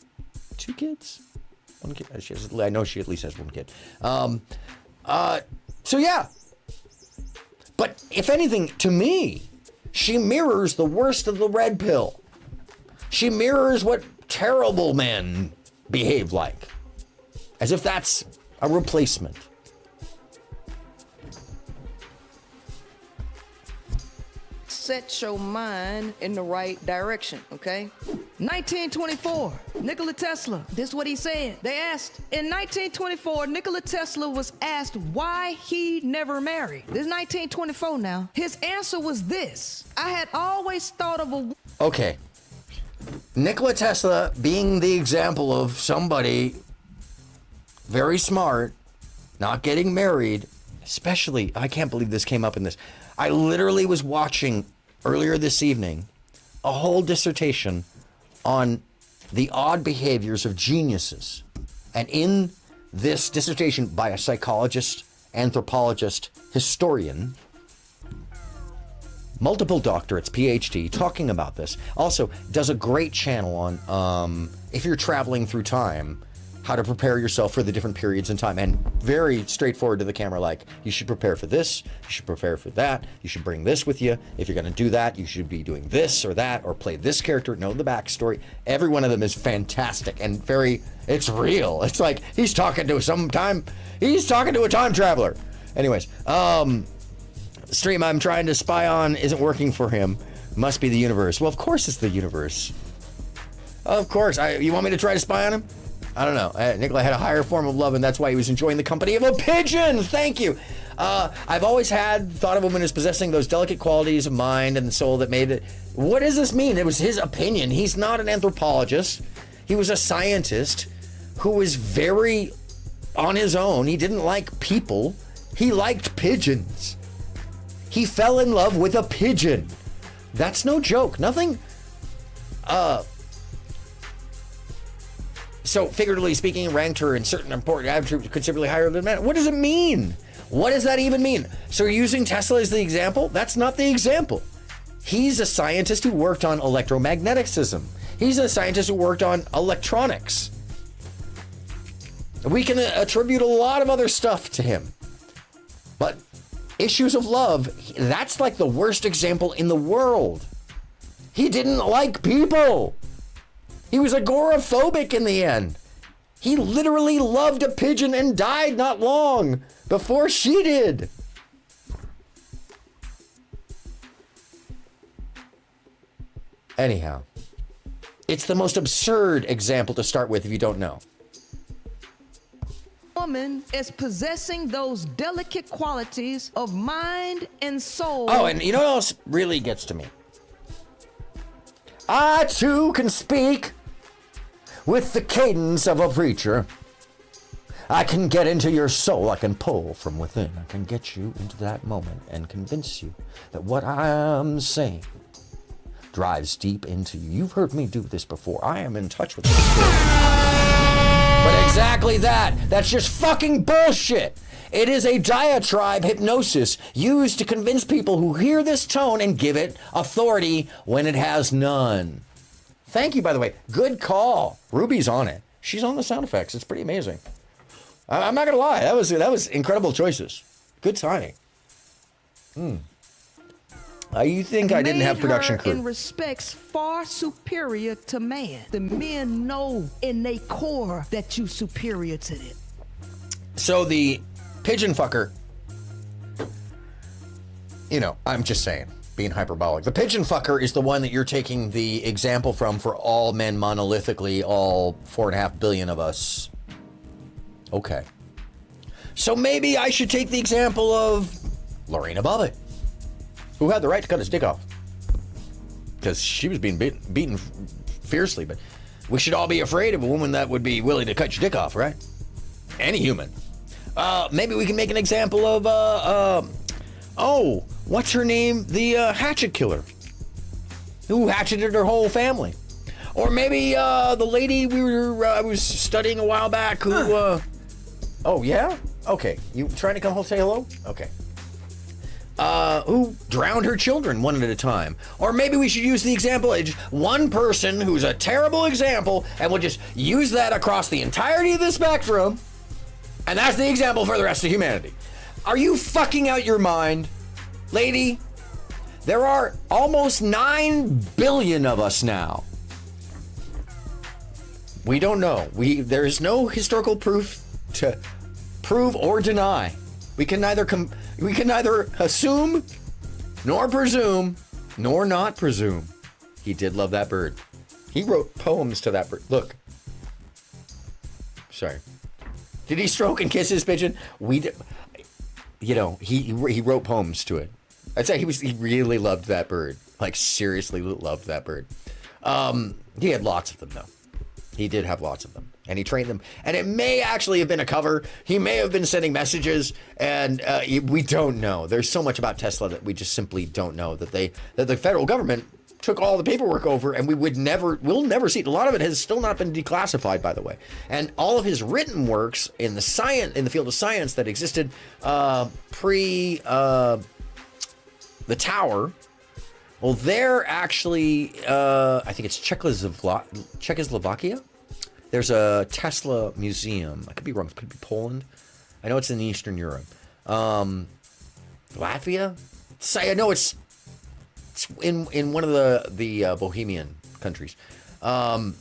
2 kids. 1 kid. I know she at least has 1 kid. So yeah. But if anything, to me, she mirrors the worst of the red pill. She mirrors what terrible men behave like. As if that's a replacement. Set your mind in the right direction, okay? 1924, Nikola Tesla, this is what he said. They asked, in 1924, Nikola Tesla was asked why he never married. This is 1924 now. His answer was this: I had always thought of a... Okay. Nikola Tesla being the example of somebody very smart, not getting married, especially, I can't believe this came up in this. I literally was watching earlier this evening a whole dissertation on the odd behaviors of geniuses. And in this dissertation by a psychologist, anthropologist, historian, multiple doctorates, PhD, talking about this. Also does a great channel on, if you're traveling through time, how to prepare yourself for the different periods in time, and very straightforward to the camera, like, you should prepare for this, you should prepare for that, you should bring this with you, if you're going to do that, you should be doing this or that, or play this character, know the backstory. Every one of them is fantastic and very, it's real. It's like he's talking to a time traveler. Anyways, stream I'm trying to spy on isn't working for him. Must be the universe. Well, of course it's the universe. Of course. You want me to try to spy on him? I don't know. Nikolai had a higher form of love, and that's why he was enjoying the company of a pigeon. Thank you. I've always thought of women as possessing those delicate qualities of mind and soul that made it. What does this mean? It was his opinion. He's not an anthropologist. He was a scientist who was very on his own. He didn't like people. He liked pigeons. He fell in love with a pigeon. That's no joke. Nothing. So, figuratively speaking, ranked her in certain important attributes considerably higher than men. What does it mean? What does that even mean? So, you're using Tesla as the example? That's not the example. He's a scientist who worked on electromagneticism. He's a scientist who worked on electronics. We can attribute a lot of other stuff to him. But issues of love, that's like the worst example in the world. He didn't like people. He was agoraphobic in the end. He literally loved a pigeon and died not long before she did. Anyhow, it's the most absurd example to start with if you don't know. Woman is possessing those delicate qualities of mind and soul. Oh, and you know what else really gets to me? I too can speak with the cadence of a preacher. I can get into your soul. I can pull from within. I can get you into that moment and convince you that what I am saying drives deep into you. You've heard me do this before. I am in touch with the spirit. But exactly that. That's just fucking bullshit. It is a diatribe hypnosis used to convince people who hear this tone and give it authority when it has none. Thank you, by the way. Good call. Ruby's on it. She's on the sound effects. It's pretty amazing. I'm not gonna lie. That was incredible choices. Good timing. You think I didn't have production crew? In respects far superior to man. The men know in their core that you superior to them. So the pigeon fucker, you know, I'm just saying, being hyperbolic. The pigeon fucker is the one that you're taking the example from for all men monolithically, all 4.5 billion of us. Okay. So maybe I should take the example of Lorena Bobbitt, who had the right to cut his dick off. Because she was being beaten fiercely, but we should all be afraid of a woman that would be willing to cut your dick off, right? Any human. Maybe we can make an example of, what's her name? The hatchet killer who hatcheted her whole family. Or maybe the lady I was studying a while back who, oh yeah? Okay, you trying to come home say hello? Okay. Who drowned her children one at a time. Or maybe we should use the example of one person who's a terrible example, and we'll just use that across the entirety of the spectrum, and that's the example for the rest of humanity. Are you fucking out your mind? Lady, there are almost 9 billion of us now. We don't know. There is no historical proof to prove or deny. We can neither assume, nor presume, nor not presume. He did love that bird. He wrote poems to that bird. Look. Sorry. Did he stroke and kiss his pigeon? He wrote poems to it. I'd say he really loved that bird. Like, seriously loved that bird. He had lots of them, though. He did have lots of them. And he trained them. And it may actually have been a cover. He may have been sending messages. And we don't know. There's so much about Tesla that we just simply don't know. That the federal government took all the paperwork over, and we'll never see it. A lot of it has still not been declassified, by the way. And all of his written works in the field of science that existed pre the tower, well, they're actually, I think it's Czechoslovakia. There's a Tesla museum. I could be wrong. It could be Poland. I know it's in Eastern Europe. Latvia? I know it's in one of the Bohemian countries. Yeah.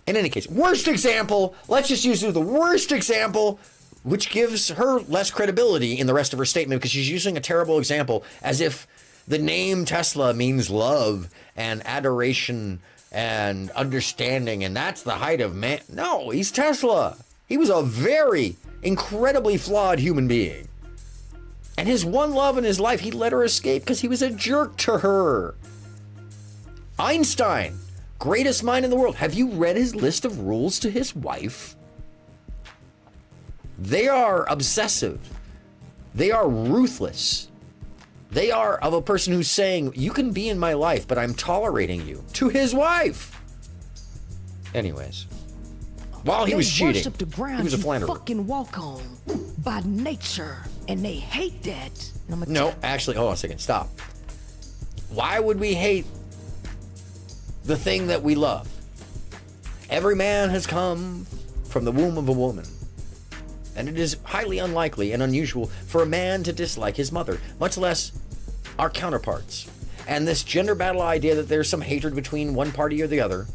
In any case, worst example. Let's just use the worst example, which gives her less credibility in the rest of her statement because she's using a terrible example as if the name Tesla means love and adoration and understanding, and that's the height of man. No, he's Tesla. He was a very incredibly flawed human being. And his one love in his life, he let her escape because he was a jerk to her. Einstein, greatest mind in the world. Have you read his list of rules to his wife? They are obsessive. They are ruthless. They are of a person who's saying, you can be in my life, but I'm tolerating you, to his wife. Anyways, while he was cheating, he was a philanderer. Fucking walk on by nature, and they hate that. No, actually, hold on a second, stop. Why would we hate the thing that we love? Every man has come from the womb of a woman. And it is highly unlikely and unusual for a man to dislike his mother, much less our counterparts. And this gender battle idea that there's some hatred between one party or the other.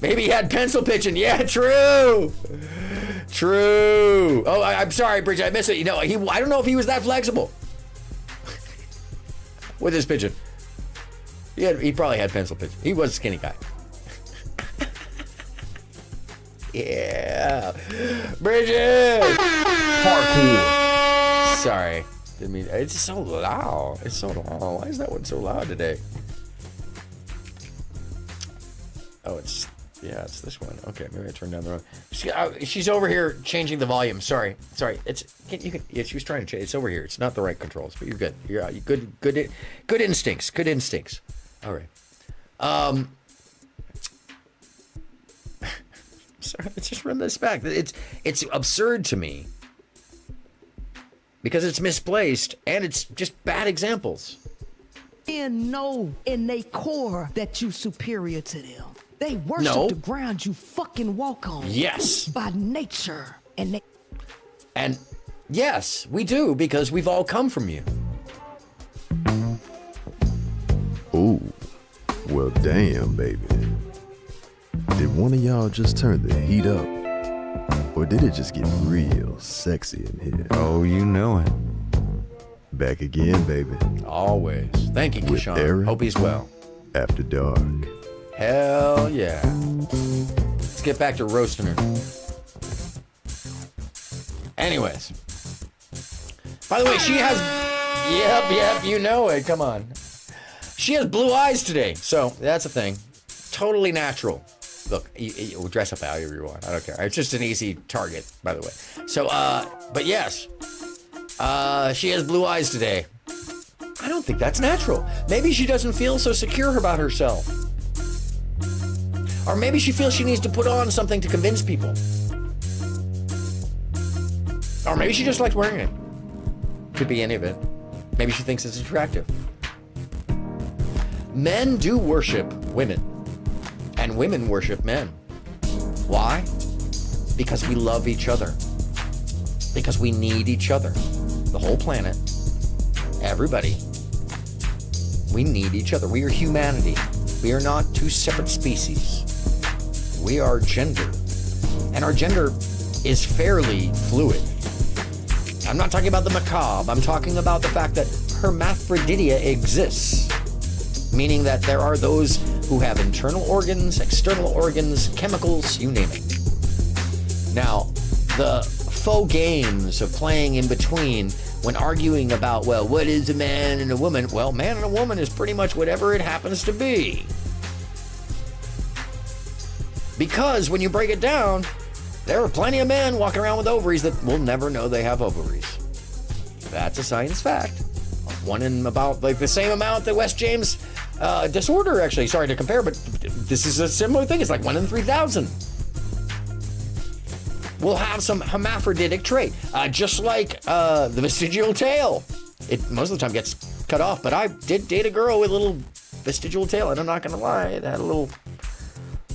Maybe he had pencil pitching. Yeah, true. True. Oh, I'm sorry, Bridget, I missed it. I don't know if he was that flexible with his pigeon. He probably had pencil pitching. He was a skinny guy. Yeah. Bridget! Parkour. Sorry. Didn't mean, it's so loud. It's so loud. Why is that one so loud today? Oh, it's this one. Okay, maybe I turned down the wrong. She's over here changing the volume. Sorry. She was trying to change. It's over here. It's not the right controls, but you're good. You're good instincts. Good instincts. All right. Sorry, let's just run this back. It's absurd to me because it's misplaced and it's just bad examples. Men know in their core that you superior to them. They worship the ground you fucking walk on. Yes. By nature. And yes, we do because we've all come from you. Ooh, well damn, baby. Did one of y'all just turn the heat up? Or did it just get real sexy in here? Oh, you know it. Back again, baby. Always. Thank you, Kishan. Hope he's well. After dark. Hell yeah. Let's get back to roasting her. Anyways. By the way, she has... Yep, you know it. Come on. She has blue eyes today, so that's a thing. Totally natural. Look, you dress up however you want. I don't care. It's just an easy target, by the way. So, but yes. She has blue eyes today. I don't think that's natural. Maybe she doesn't feel so secure about herself. Or maybe she feels she needs to put on something to convince people. Or maybe she just likes wearing it. Could be any of it. Maybe she thinks it's attractive. Men do worship women. And women worship men. Why? Because we love each other. Because we need each other. The whole planet. Everybody. We need each other. We are humanity. We are not two separate species. We are gender. And our gender is fairly fluid. I'm not talking about the macabre. I'm talking about the fact that hermaphroditia exists. Meaning that there are those who have internal organs, external organs, chemicals, you name it. Now, the faux games of playing in between when arguing about, well, what is a man and a woman? Well, man and a woman is pretty much whatever it happens to be. Because when you break it down, there are plenty of men walking around with ovaries that will never know they have ovaries. That's a science fact. One in about like the same amount that West James disorder, actually. Sorry to compare, but this is a similar thing. It's like 1 in 3,000. Will have some hermaphroditic trait, just like the vestigial tail. It most of the time gets cut off, but I did date a girl with a little vestigial tail, and I'm not gonna lie, it had a little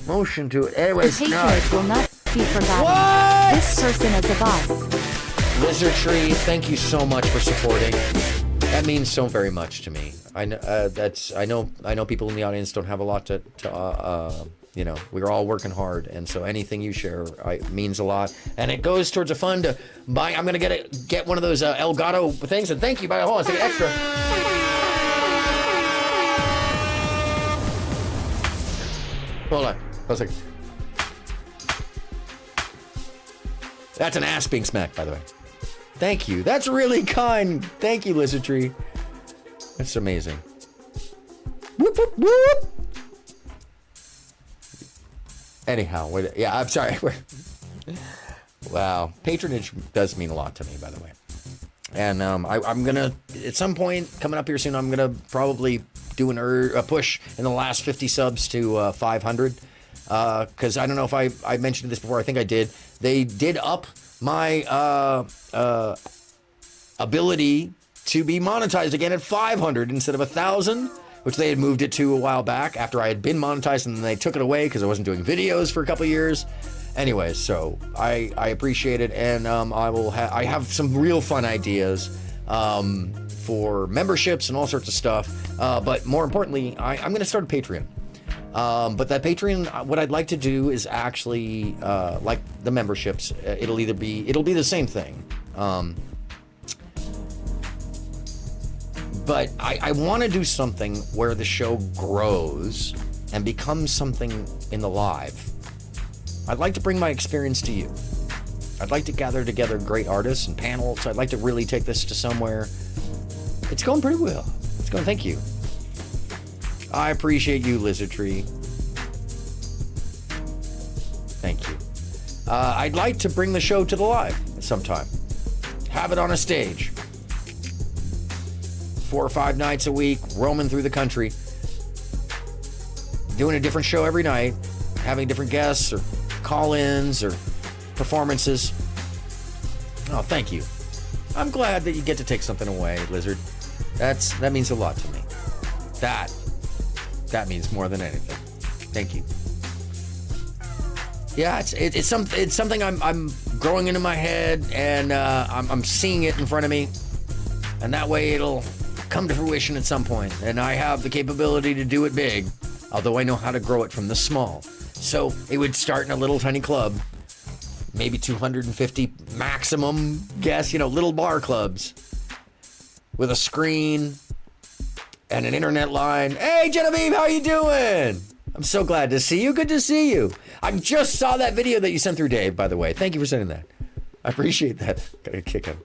motion to it. Anyways, the hatred will not be forgotten. What? This person is a bot. Lizard Tree, thank you so much for supporting. That means so very much to me. I know people in the audience don't have a lot to you know, we're all working hard, and so anything you share means a lot, and it goes towards a fund to buy. I'm gonna get one of those Elgato things, and thank you. Hold on, it's an extra. Hold on, a second. That's an ass being smacked, by the way. Thank you. That's really kind. Thank you, Lizard Tree. That's amazing. Whoop whoop whoop. Anyhow, yeah, I'm sorry. Wow, patronage does mean a lot to me, by the way. And I'm gonna, at some point coming up here soon, I'm gonna probably do a push in the last 50 subs to 500. Because I don't know if I mentioned this before. I think I did. They did up my ability to be monetized again at 500 instead of 1,000. Which they had moved it to a while back after I had been monetized, and then they took it away because I wasn't doing videos for a couple years. Anyways, so I appreciate it, and I have some real fun ideas for memberships and all sorts of stuff. But more importantly, I'm going to start a Patreon. But that Patreon, what I'd like to do is actually like the memberships. It'll be the same thing. But I want to do something where the show grows and becomes something in the live. I'd like to bring my experience to you. I'd like to gather together great artists and panels. I'd like to really take this to somewhere. It's going pretty well. It's going, thank you. I appreciate you, Lizard Tree. Thank you. I'd like to bring the show to the live sometime. Have it on a stage. 4 or 5 nights a week, roaming through the country, doing a different show every night, having different guests or call-ins or performances. Oh, thank you. I'm glad that you get to take something away, Lizard. That means a lot to me. That means more than anything. Thank you. Yeah, it's something I'm growing into my head, and I'm seeing it in front of me, and that way it'll come to fruition at some point, and I have the capability to do it big, although I know how to grow it from the small. So it would start in a little tiny club, maybe 250 maximum guests, little bar clubs with a screen and an internet line. Hey, Genevieve, how you doing? I'm so glad to see you. Good to see you. I just saw that video that you sent through, Dave, by the way. Thank you for sending that. I appreciate that. Got a kick him.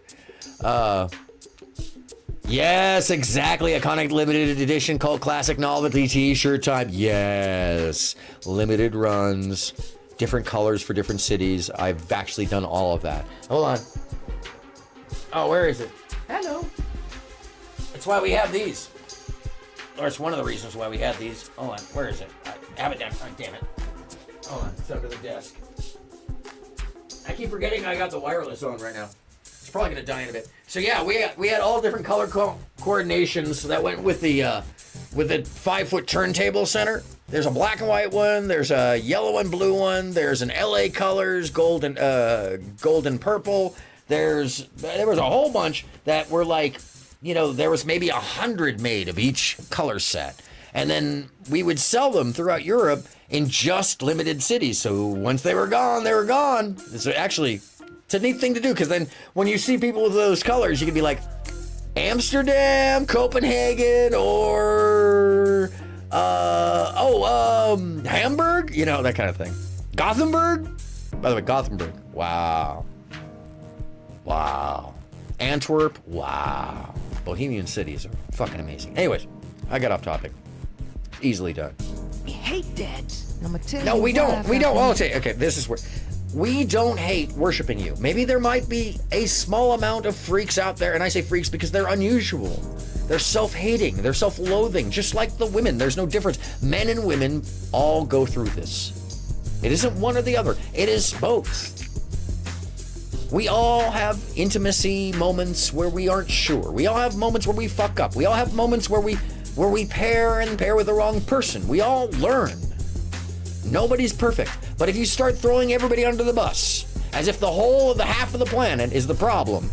Yes, exactly. Iconic limited edition cult classic novelty t-shirt type. Yes. Limited runs. Different colors for different cities. I've actually done all of that. Hold on. Oh, where is it? Hello. That's why we have these. Or it's one of the reasons why we have these. Hold on, where is it? I have it down. Oh, damn it. Hold on, it's under the desk. I keep forgetting I got the wireless on right now. It's probably gonna die in a bit. So yeah, we had all different color coordinations that went with the 5-foot turntable center. There's a black and white one. There's a yellow and blue one. There's an LA colors, gold and purple. There was a whole bunch that were like, you know, there was maybe 100 made of each color set. And then we would sell them throughout Europe in just limited cities. So once they were gone, they were gone. It's a neat thing to do, because then when you see people with those colors, you can be like, Amsterdam, Copenhagen, or Hamburg, you know, that kind of thing. Gothenburg? By the way, Gothenburg. Wow. Antwerp. Wow. Bohemian cities are fucking amazing. Anyways, I got off topic. Easily done. I hate that. I'm gonna tell No, you we don't. why. We don't. Okay, this is where we don't hate worshiping you. Maybe there might be a small amount of freaks out there, and I say freaks because they're unusual. They're self-hating. They're self-loathing, just like the women. There's no difference. Men and women all go through this. It isn't one or the other. It is both. We all have intimacy moments where we aren't sure. We all have moments where we fuck up. We all have moments where we pair with the wrong person. We all learn. Nobody's perfect. But if you start throwing everybody under the bus, as if the whole of the half of the planet is the problem,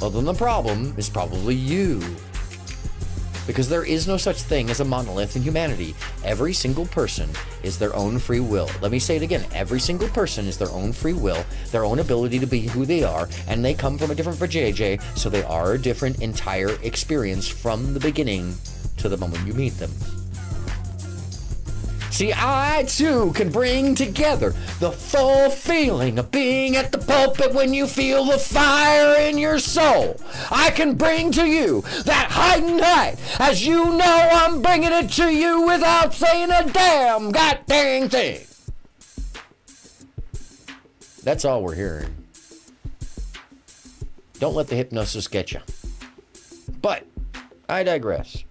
well, then the problem is probably you. Because there is no such thing as a monolith in humanity. Every single person is their own free will. Let me say it again. Every single person is their own free will, their own ability to be who they are, and they come from a different vajayjay, so they are a different entire experience from the beginning to the moment you meet them. See, I too can bring together the full feeling of being at the pulpit when you feel the fire in your soul. I can bring to you that heightened height. As you know, I'm bringing it to you without saying a damn goddamn thing. That's all we're hearing. Don't let the hypnosis get you. But I digress.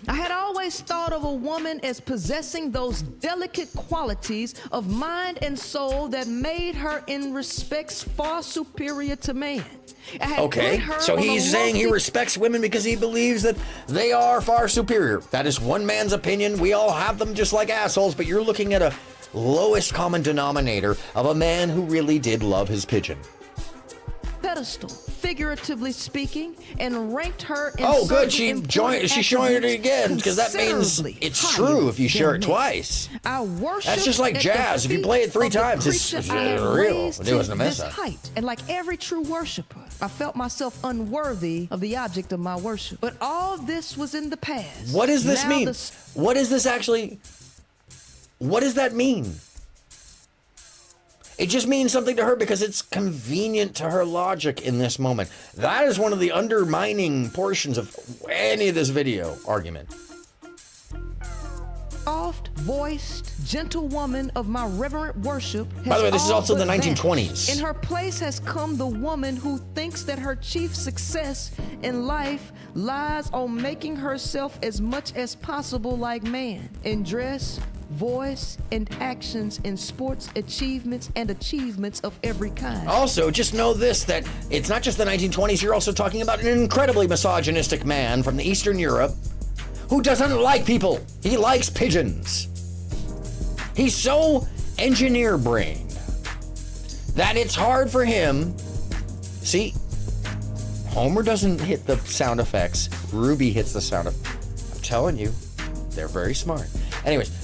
I had always thought of a woman as possessing those delicate qualities of mind and soul that made her in respects far superior to man. Okay, so he's saying he respects women because he believes that they are far superior. That is one man's opinion. We all have them just like assholes, but you're looking at a lowest common denominator of a man who really did love his pigeon. Pedestal, figuratively speaking, and ranked her in oh, good. She's showing it again, because that means it's true if you share it twice. I worship. That's just like jazz. If you play it 3 times, it's real. It wasn't a mess up. And like every true worshiper, I felt myself unworthy of the object of my worship. But all this was in the past. What does this mean? What is this actually? What does that mean? It just means something to her because it's convenient to her logic in this moment. That is one of the undermining portions of any of this video argument. Soft-voiced, gentle woman of my reverent worship. By the way, this is also the 1920s. Vanished. In her place has come the woman who thinks that her chief success in life lies on making herself as much as possible like man in dress, voice, and actions in sports achievements and achievements of every kind. Also, just know this, that it's not just the 1920s, you're also talking about an incredibly misogynistic man from the Eastern Europe who doesn't like people. He likes pigeons. He's so engineer-brained that it's hard for him. See, Homer doesn't hit the sound effects. Ruby hits the sound effects. I'm telling you, they're very smart. Anyways,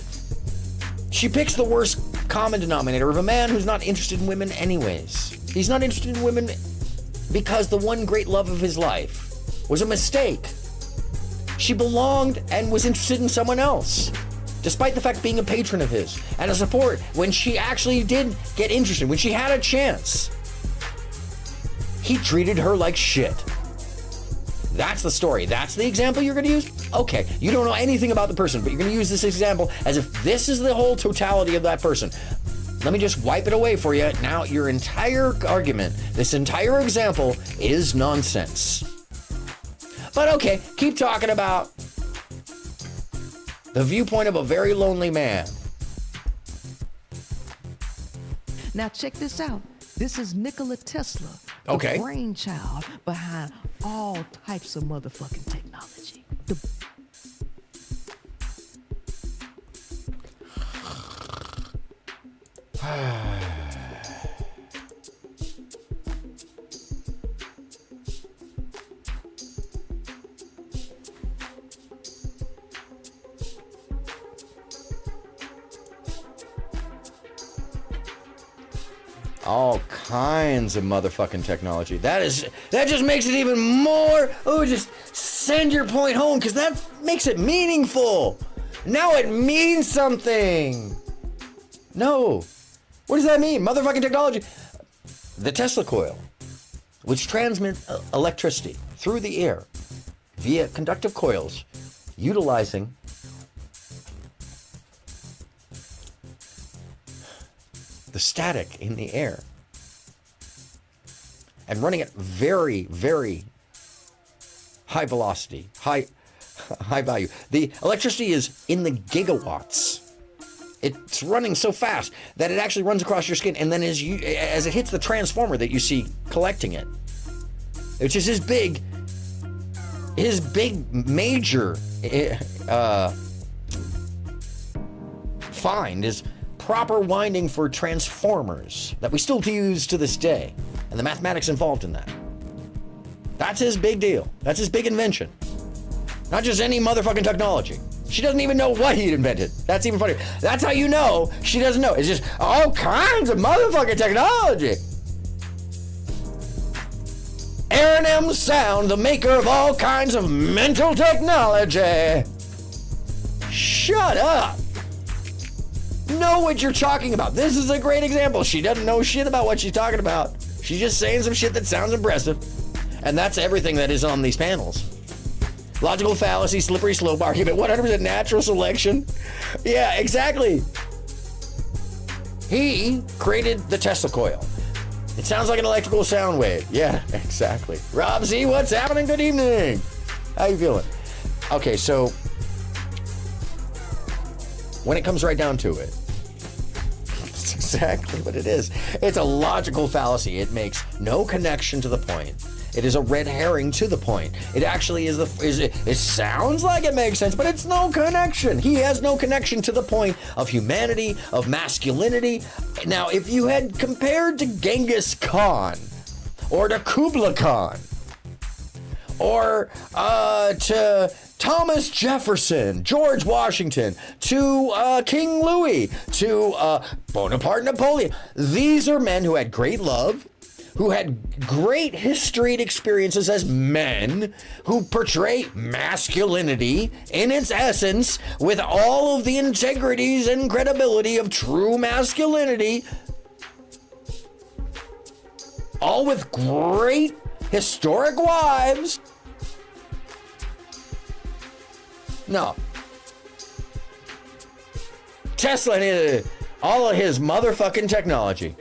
she picks the worst common denominator of a man who's not interested in women anyways. He's not interested in women because the one great love of his life was a mistake. She belonged and was interested in someone else, despite the fact being a patron of his and a support when she actually did get interested, when she had a chance. He treated her like shit. That's the story. That's the example you're going to use? Okay, you don't know anything about the person, but you're going to use this example as if this is the whole totality of that person. Let me just wipe it away for you. Now, your entire argument, this entire example is nonsense. But okay, keep talking about the viewpoint of a very lonely man. Now check this out. This is Nikola Tesla, the Okay. brainchild behind all types of motherfucking technology. All kinds of motherfucking technology. That just makes it even more. Oh, just send your point home, because that makes it meaningful. Now it means something. No. What does that mean? Motherfucking technology. The Tesla coil, which transmits electricity through the air via conductive coils, utilizing the static in the air and running at very, very high velocity, high value. The electricity is in the gigawatts. It's running so fast that it actually runs across your skin, and then as it hits the transformer that you see collecting it, which is his big major find is proper winding for transformers that we still use to this day, and the mathematics involved in that. That's his big deal. That's his big invention. Not just any motherfucking technology. She doesn't even know what he invented. That's even funnier. That's how you know she doesn't know. It's just all kinds of motherfucking technology. aronmsound, the maker of all kinds of mental technology. Shut up. Know what you're talking about. This is a great example. She doesn't know shit about what she's talking about. She's just saying some shit that sounds impressive. And that's everything that is on these panels. Logical fallacy, slippery slope argument, 100% natural selection. Yeah, exactly. He created the Tesla coil. It sounds like an electrical sound wave. Yeah, exactly. Rob Z, what's happening? Good evening. How you feeling? Okay, so when it comes right down to it, that's exactly what it is. It's a logical fallacy. It makes no connection to the point. It is a red herring to the point. It actually is it sounds like it makes sense, but it's no connection. He has no connection to the point of humanity, of masculinity. Now, if you had compared to Genghis Khan, or to Kublai Khan, or to Thomas Jefferson, George Washington, to King Louis, to Bonaparte, Napoleon, these are men who had great love, who had great history and experiences as men, who portray masculinity in its essence with all of the integrities and credibility of true masculinity, all with great historic wives. No. Tesla and all of his motherfucking technology.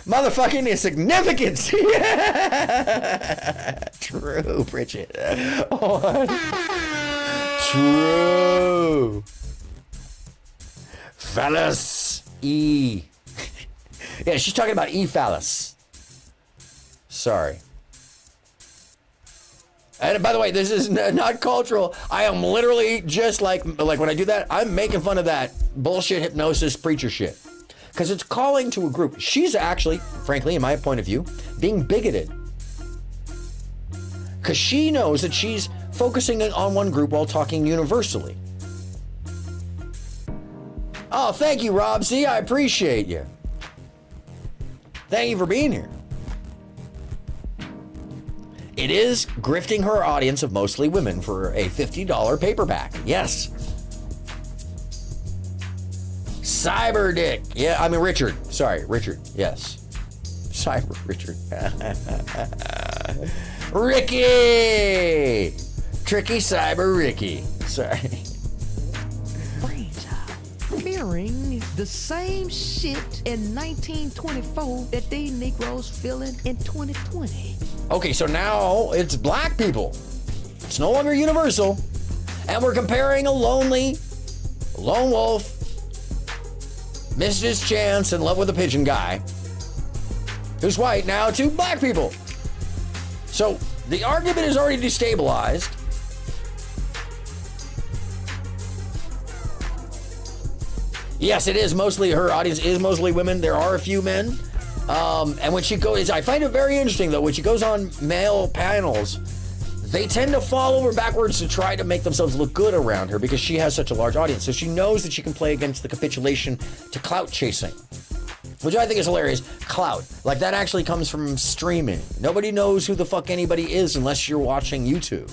Motherfucking insignificance. Yeah. True, Bridget. True. Phallus. E. Yeah, she's talking about E. Phallus. Sorry. And by the way, this is not cultural. I am literally just like when I do that, I'm making fun of that bullshit hypnosis preacher shit. Because it's calling to a group. She's actually, frankly, in my point of view, being bigoted. Because she knows that she's focusing on one group while talking universally. Oh, thank you, Rob Z. I appreciate you. Thank you for being here. It is grifting her audience of mostly women for a $50 paperback. Yes. Cyber Dick. Yeah, I mean Richard. Sorry, Richard. Yes. Cyber Richard. Ricky! Tricky Cyber Ricky. Sorry. Brainchild. Mirroring the same shit in 1924 that these Negroes feeling in 2020. Okay, so now it's black people. It's no longer universal. And we're comparing a lonely, lone wolf, missed his chance, in love with a pigeon guy, who's white, now to black people. So the argument is already destabilized. Yes, it is mostly, her audience is mostly women. There are a few men. And when she goes, I find it very interesting though, when she goes on male panels, they tend to fall over backwards to try to make themselves look good around her because she has such a large audience. So she knows that she can play against the capitulation to clout chasing, which I think is hilarious. Clout. Like, that actually comes from streaming. Nobody knows who the fuck anybody is unless you're watching YouTube.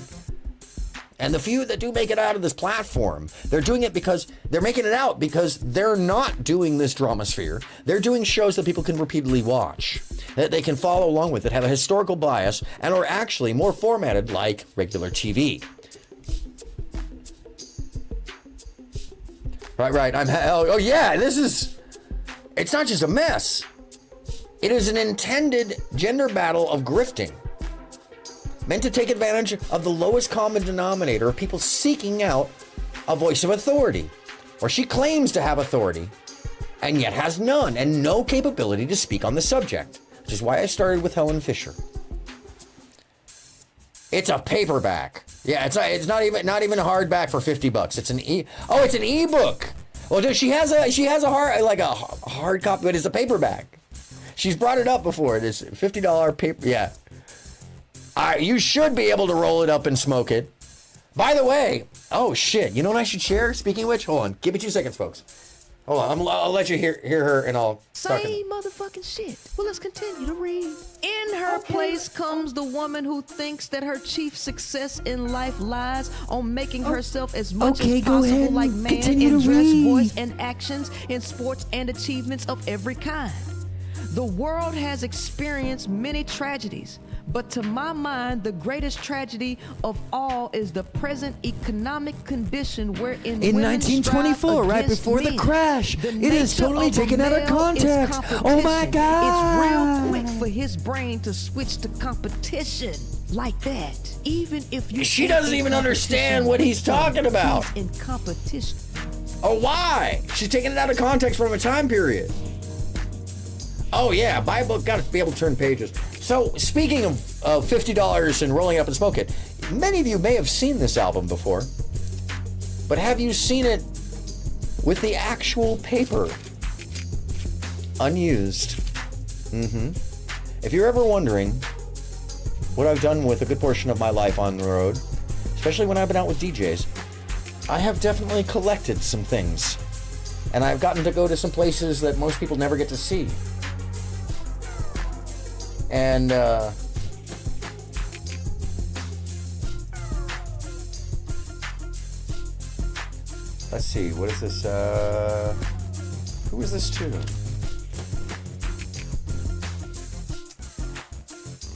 And the few that do make it out of this platform, they're doing it because they're making it out because they're not doing this dramasphere. They're doing shows that people can repeatedly watch, that they can follow along with, that have a historical bias and are actually more formatted like regular TV. Right. Oh yeah, it's not just a mess. It is an intended gender battle of grifting, meant to take advantage of the lowest common denominator of people seeking out a voice of authority, or she claims to have authority, and yet has none and no capability to speak on the subject, which is why I started with Helen Fisher. It's a paperback. Yeah, it's not even a hardback for $50. It's an it's an ebook. Well, she has a hard copy, but it's a paperback. She's brought it up before. It is $50 paper. Yeah. You should be able to roll it up and smoke it. By the way, oh shit, you know what I should share? Speaking of which, hold on, give me 2 seconds, folks. Hold on, I'll let you hear her and I'll start. Same motherfucking shit. Well, let's continue to read. In her place comes the woman who thinks that her chief success in life lies on making herself as much as possible like man in dress, voice, and actions, in sports and achievements of every kind. The world has experienced many tragedies, but to my mind, the greatest tragedy of all is the present economic condition wherein in women 1924, right before the crash, it is totally taken out of context. Oh my God! It's real quick for his brain to switch to competition like that. Even if you, she doesn't even understand what he's talking about. He's in competition. Oh, why? She's taking it out of context from a time period. Oh yeah, buy a book, gotta be able to turn pages. So speaking of $50 and rolling up and smoke it, many of you may have seen this album before, but have you seen it with the actual paper unused? If you're ever wondering what I've done with a good portion of my life on the road, especially when I've been out with DJs, I have definitely collected some things, and I've gotten to go to some places that most people never get to see. And let's see, what is this? Who is this to?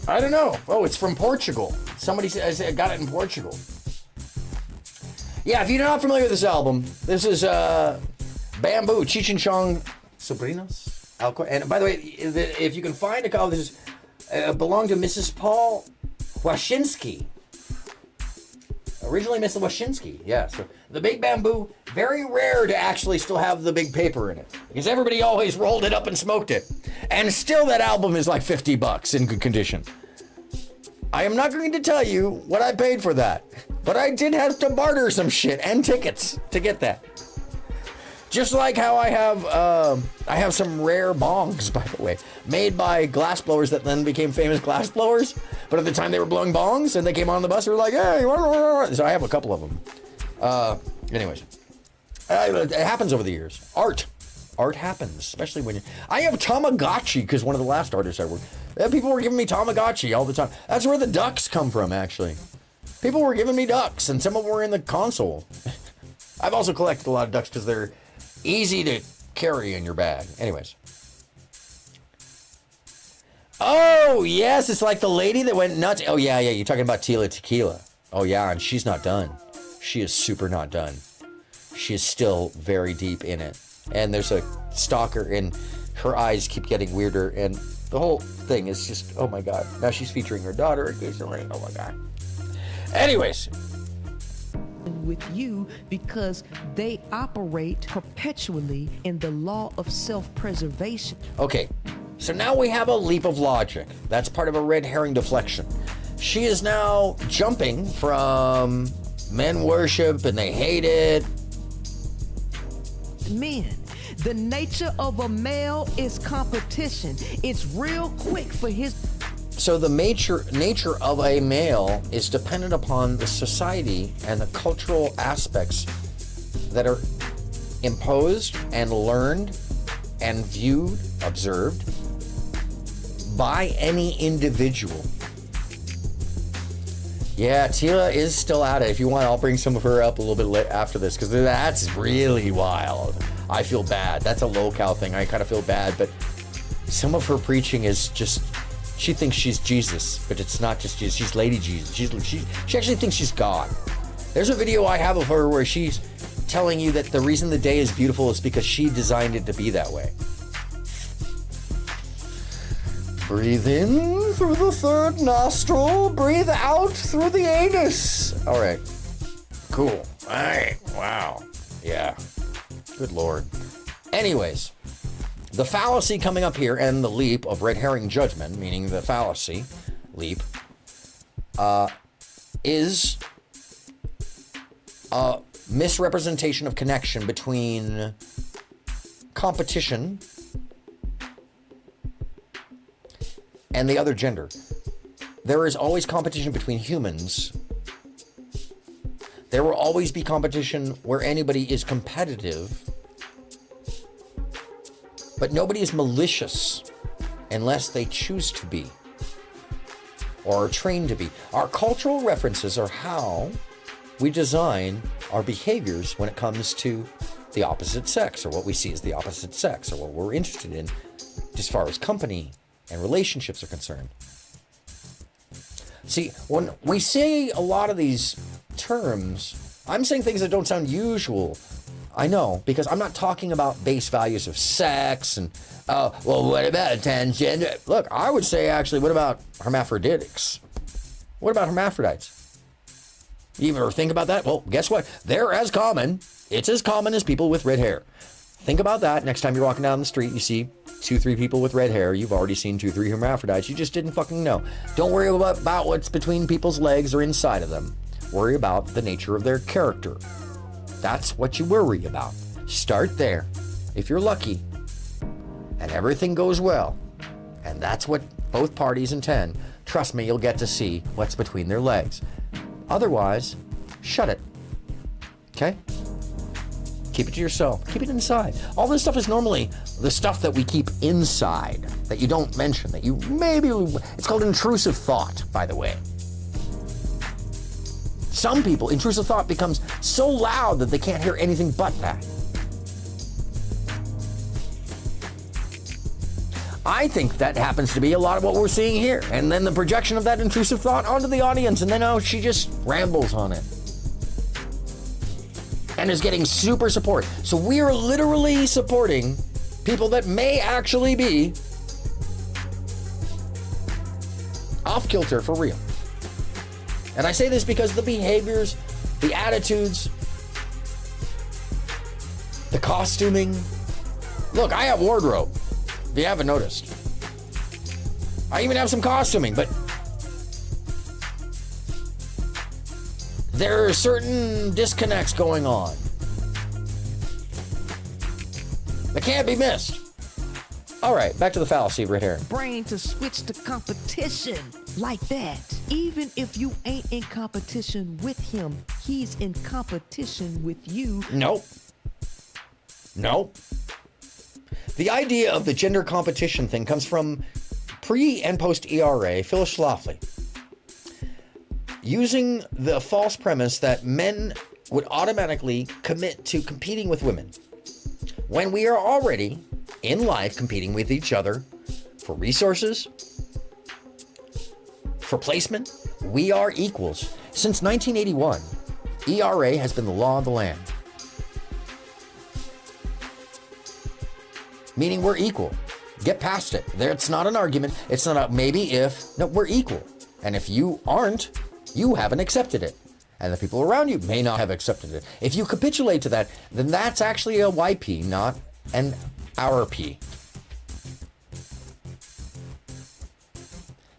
I don't know. Oh, it's from Portugal. Somebody says I got it in Portugal. Yeah, if you're not familiar with this album, this is Bamboo, Cheech and Chong Sobrinos. And by the way, if you can find a copy, this is belonged to Mrs. Paul Washinsky. Originally Mrs. Washinsky, yeah. So the Big Bamboo, very rare to actually still have the big paper in it, because everybody always rolled it up and smoked it. And still that album is like $50 in good condition. I am not going to tell you what I paid for that, but I did have to barter some shit and tickets to get that. Just like how I have some rare bongs, by the way, made by glass blowers that then became famous glass blowers. But at the time they were blowing bongs and they came on the bus, they were like, hey, so I have a couple of them. Anyways, it happens over the years. Art happens, especially when I have Tamagotchi, because one of the last artists I worked, people were giving me Tamagotchi all the time. That's where the ducks come from, actually. People were giving me ducks, and some of them were in the console. I've also collected a lot of ducks because they're easy to carry in your bag. Anyways. Oh, yes, it's like the lady that went nuts. Oh, yeah, you're talking about Tila Tequila. Oh, yeah, and she's not done. she is super not done. She is still very deep in it. And there's a stalker, and her eyes keep getting weirder, and the whole thing is just, oh my God. Now she's featuring her daughter occasionally. Oh my God. Anyways. With you because they operate perpetually in the law of self-preservation. Okay, so now we have a leap of logic. That's part of a red herring deflection. She is now jumping from men worship and they hate it. Men, the nature of a male is competition. It's real quick for his... So the nature of a male is dependent upon the society and the cultural aspects that are imposed and learned and viewed, observed by any individual. Yeah, Tila is still at it. If you want, I'll bring some of her up a little bit after this, because that's really wild. I feel bad. That's a locale thing. I kind of feel bad, but some of her preaching is just... She thinks she's Jesus, but it's not just Jesus. She's Lady Jesus. She actually thinks she's God. There's a video I have of her where she's telling you that the reason the day is beautiful is because she designed it to be that way. Breathe in through the third nostril. Breathe out through the anus. All right. Cool. All right. Wow. Yeah. Good Lord. Anyways. The fallacy coming up here and the leap of red herring judgment, meaning the fallacy leap, is a misrepresentation of connection between competition and the other gender. There is always competition between humans. There will always be competition where anybody is competitive. But nobody is malicious unless they choose to be or are trained to be. Our cultural references are how we design our behaviors when it comes to the opposite sex, or what we see as the opposite sex, or what we're interested in as far as company and relationships are concerned. See, when we say a lot of these terms, I'm saying things that don't sound usual. I know, because I'm not talking about base values of sex and, well, what about transgender? Look, I would say, actually, what about hermaphroditics? What about hermaphrodites? You ever think about that? Well, guess what? They're as common. It's as common as people with red hair. Think about that. Next time you're walking down the street, you see 2-3 people with red hair. You've already seen 2-3 hermaphrodites. You just didn't fucking know. Don't worry about what's between people's legs or inside of them. Worry about the nature of their character. That's what you worry about. Start there. If you're lucky and everything goes well, and that's what both parties intend, trust me, you'll get to see what's between their legs. Otherwise, shut it. Okay? Keep it to yourself. Keep it inside. All this stuff is normally the stuff that we keep inside, that you don't mention, that you maybe... It's called intrusive thought, by the way. Some people, intrusive thought becomes so loud that they can't hear anything but that. I think that happens to be a lot of what we're seeing here. And then the projection of that intrusive thought onto the audience, and then she just rambles on it. And is getting super support. So we are literally supporting people that may actually be off kilter for real. And I say this because the behaviors, the attitudes, the costuming. Look, I have wardrobe, if you haven't noticed. I even have some costuming, but there are certain disconnects going on that can't be missed. All right, back to the fallacy right here. Brain to switch to competition like that. Even if you ain't in competition with him, he's in competition with you. Nope. The idea of the gender competition thing comes from pre and post ERA Phyllis Schlafly, using the false premise that men would automatically commit to competing with women when we are already in life competing with each other for resources, for placement. We are equals. Since 1981, ERA has been the law of the land. Meaning we're equal. Get past it. It's not an argument. It's not a maybe if. No, we're equal. And if you aren't, you haven't accepted it. And the people around you may not have accepted it. If you capitulate to that, then that's actually a YP, not an RP.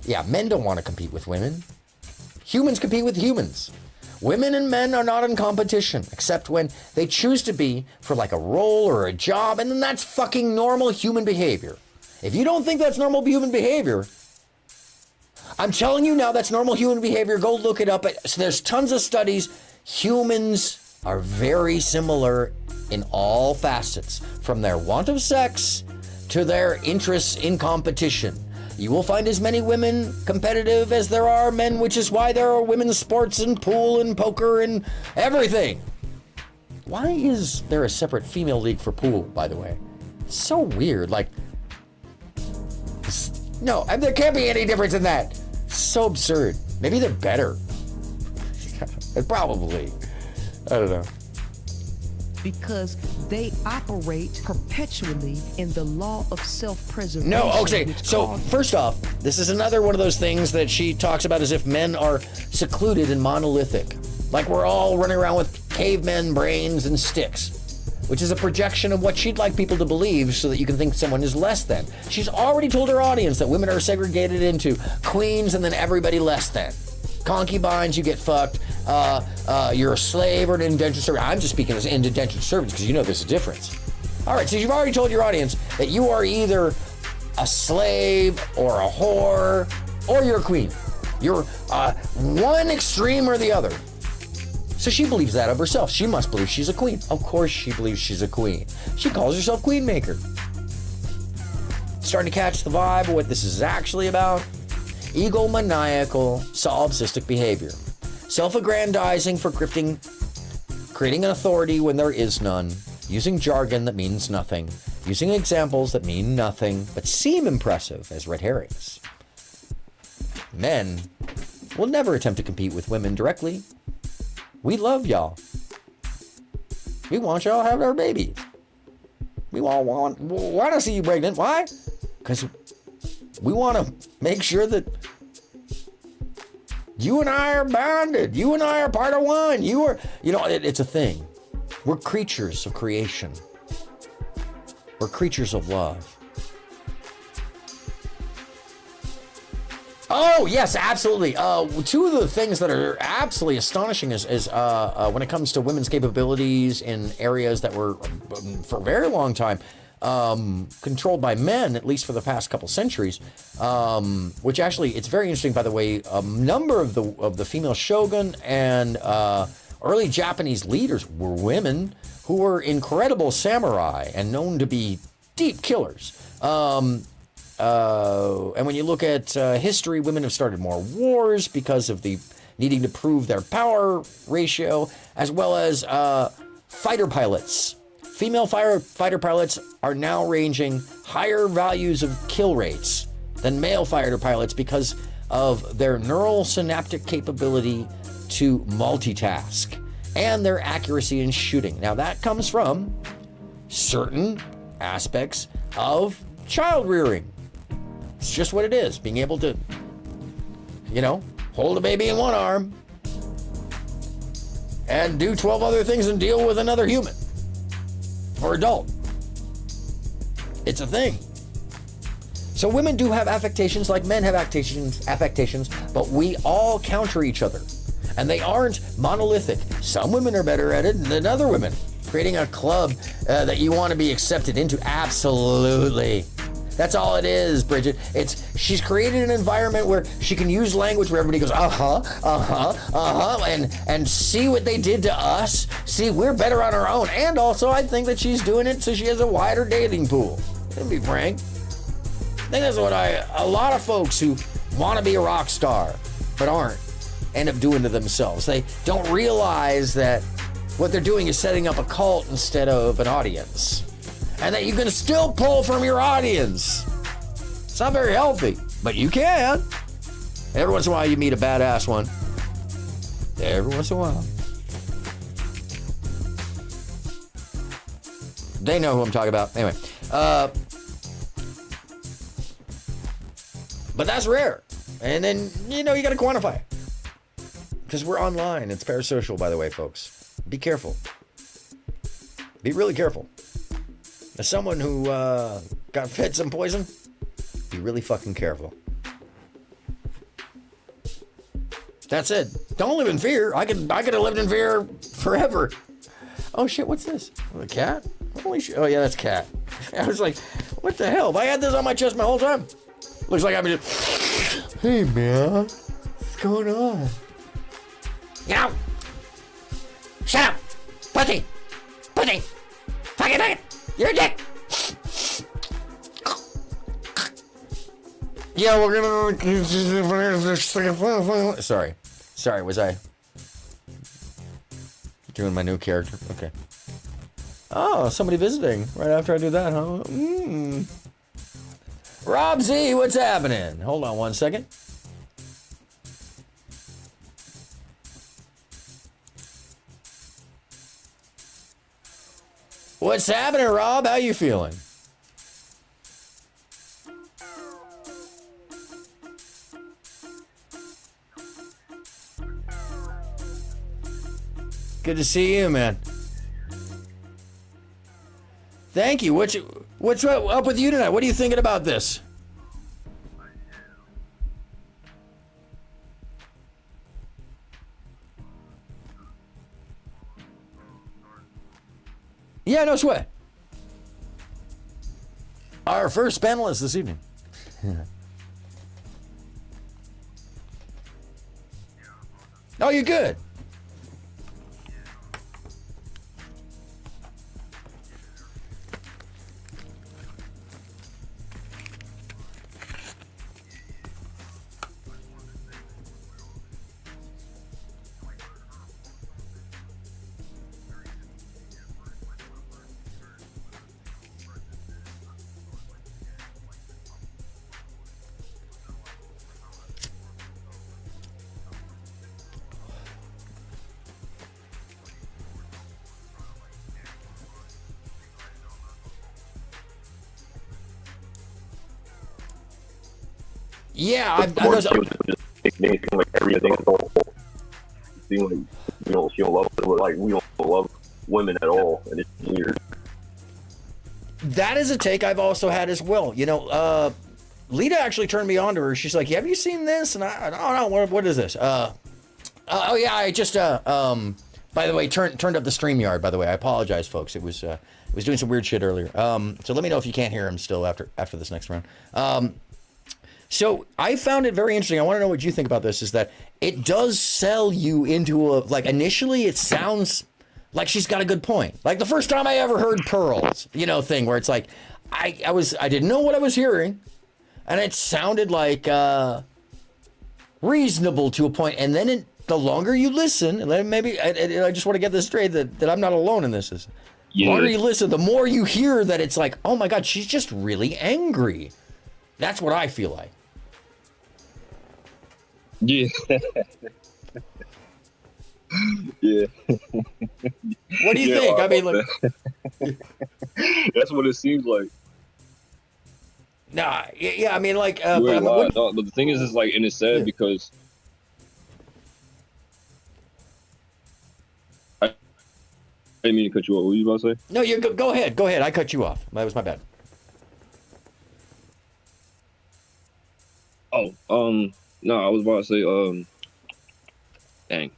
Yeah, men don't want to compete with women. Humans compete with humans. Women and men are not in competition, except when they choose to be for like a role or a job, and then that's fucking normal human behavior. If you don't think that's normal human behavior, I'm telling you now that's normal human behavior. Go look it up. So there's tons of studies. Humans are very similar in all facets, from their want of sex to their interests in competition. You will find as many women competitive as there are men, which is why there are women's sports and pool and poker and everything. Why is there a separate female league for pool, by the way? It's so weird. Like, no, there can't be any difference in that. So absurd. Maybe they're better. Probably. I don't know. Because they operate perpetually in the law of self-preservation. No, okay. So first off, this is another one of those things that she talks about as if men are secluded and monolithic. Like we're all running around with cavemen brains and sticks, which is a projection of what she'd like people to believe so that you can think someone is less than. She's already told her audience that women are segregated into queens and then everybody less than. Concubines, you get fucked. You're a slave or an indentured servant. I'm just speaking as indentured servants because you know there's a difference. All right, so you've already told your audience that you are either a slave or a whore or you're a queen. You're one extreme or the other. So she believes that of herself. She must believe she's a queen. Of course she believes she's a queen. She calls herself Queen Maker. Starting to catch the vibe of what this is actually about? Egomaniacal, solipsistic behavior. Self-aggrandizing for creating an authority when there is none. Using jargon that means nothing. Using examples that mean nothing, but seem impressive as red herrings. Men will never attempt to compete with women directly. We love y'all. We want y'all to have our babies. We all want to see you pregnant. Why? Because we want to make sure that you and I are bonded. You and I are part of one. It's a thing. We're creatures of creation. We're creatures of love. Oh, yes, absolutely. Two of the things that are absolutely astonishing is when it comes to women's capabilities in areas that were, for a very long time, controlled by men, at least for the past couple centuries, which actually, it's very interesting, by the way, a number of the female shogun and early Japanese leaders were women who were incredible samurai and known to be deep killers. And when you look at history, women have started more wars because of the needing to prove their power ratio, as well as fighter pilots. Female fighter pilots are now ranging higher values of kill rates than male fighter pilots because of their neural synaptic capability to multitask and their accuracy in shooting. Now that comes from certain aspects of child rearing. It's just what it is. Being able to, hold a baby in one arm and do 12 other things and deal with another human or adult. It's a thing. So women do have affectations like men have affectations, but we all counter each other. And they aren't monolithic. Some women are better at it than other women. Creating a club that you want to be accepted into, absolutely. That's all it is, Bridget. She's created an environment where she can use language where everybody goes, and see what they did to us. See, we're better on our own. And also, I think that she's doing it so she has a wider dating pool. To be frank. I think that's what a lot of folks who want to be a rock star, but aren't, end up doing to themselves. They don't realize that what they're doing is setting up a cult instead of an audience. And that you can still pull from your audience. It's not very healthy, but you can. Every once in a while you meet a badass one. Every once in a while. They know who I'm talking about. Anyway, but that's rare. And then, you got to quantify it. Because we're online. It's parasocial, by the way, folks. Be careful. Be really careful. As someone who got fed some poison, be really fucking careful. That's it. Don't live in fear. I could have lived in fear forever. Oh shit, what's this? A cat? Holy shit. Oh yeah, that's cat. I was like, what the hell? Have I had this on my chest my whole time? Looks like I'm just, hey man, what's going on? Shut up! Pussy! Fuck it! You're a dick! Yeah, we're gonna... Sorry, was I doing my new character? Okay. Oh, somebody visiting right after I do that, huh? Rob Z, what's happening? Hold on 1 second. What's happening, Rob? How you feeling? Good to see you, man. Thank you. What's up with you tonight? What are you thinking about this? Yeah, no sweat. Our first panelist this evening. Oh, you're good. Yeah, I've done those. Like everything is awful. Seem like she don't love it. Like we don't love women at all, and it's weird. That is a take I've also had as well. Lita actually turned me on to her. She's like, "Have you seen this?" And I don't know what is this. Oh yeah, I just by the way turned up the StreamYard. By the way, I apologize, folks. It was doing some weird shit earlier. So let me know if you can't hear him still after this next round. So I found it very interesting. I want to know what you think about this, is that it does sell you into initially it sounds like she's got a good point. Like the first time I ever heard Pearls, thing where it's like, I didn't know what I was hearing, and it sounded like reasonable to a point. And then the longer you listen, and then maybe, I just want to get this straight, that I'm not alone in this. The longer you listen, the more you hear that it's like, oh my God, she's just really angry. That's what I feel like. Yeah. Yeah. What do you think? I mean, that's what it seems like. Nah, yeah, I mean, but the thing is like, and it's sad because I didn't mean to cut you off. What were you about to say? No, you go ahead. Go ahead. I cut you off. That was my bad. Oh, no, I was about to say,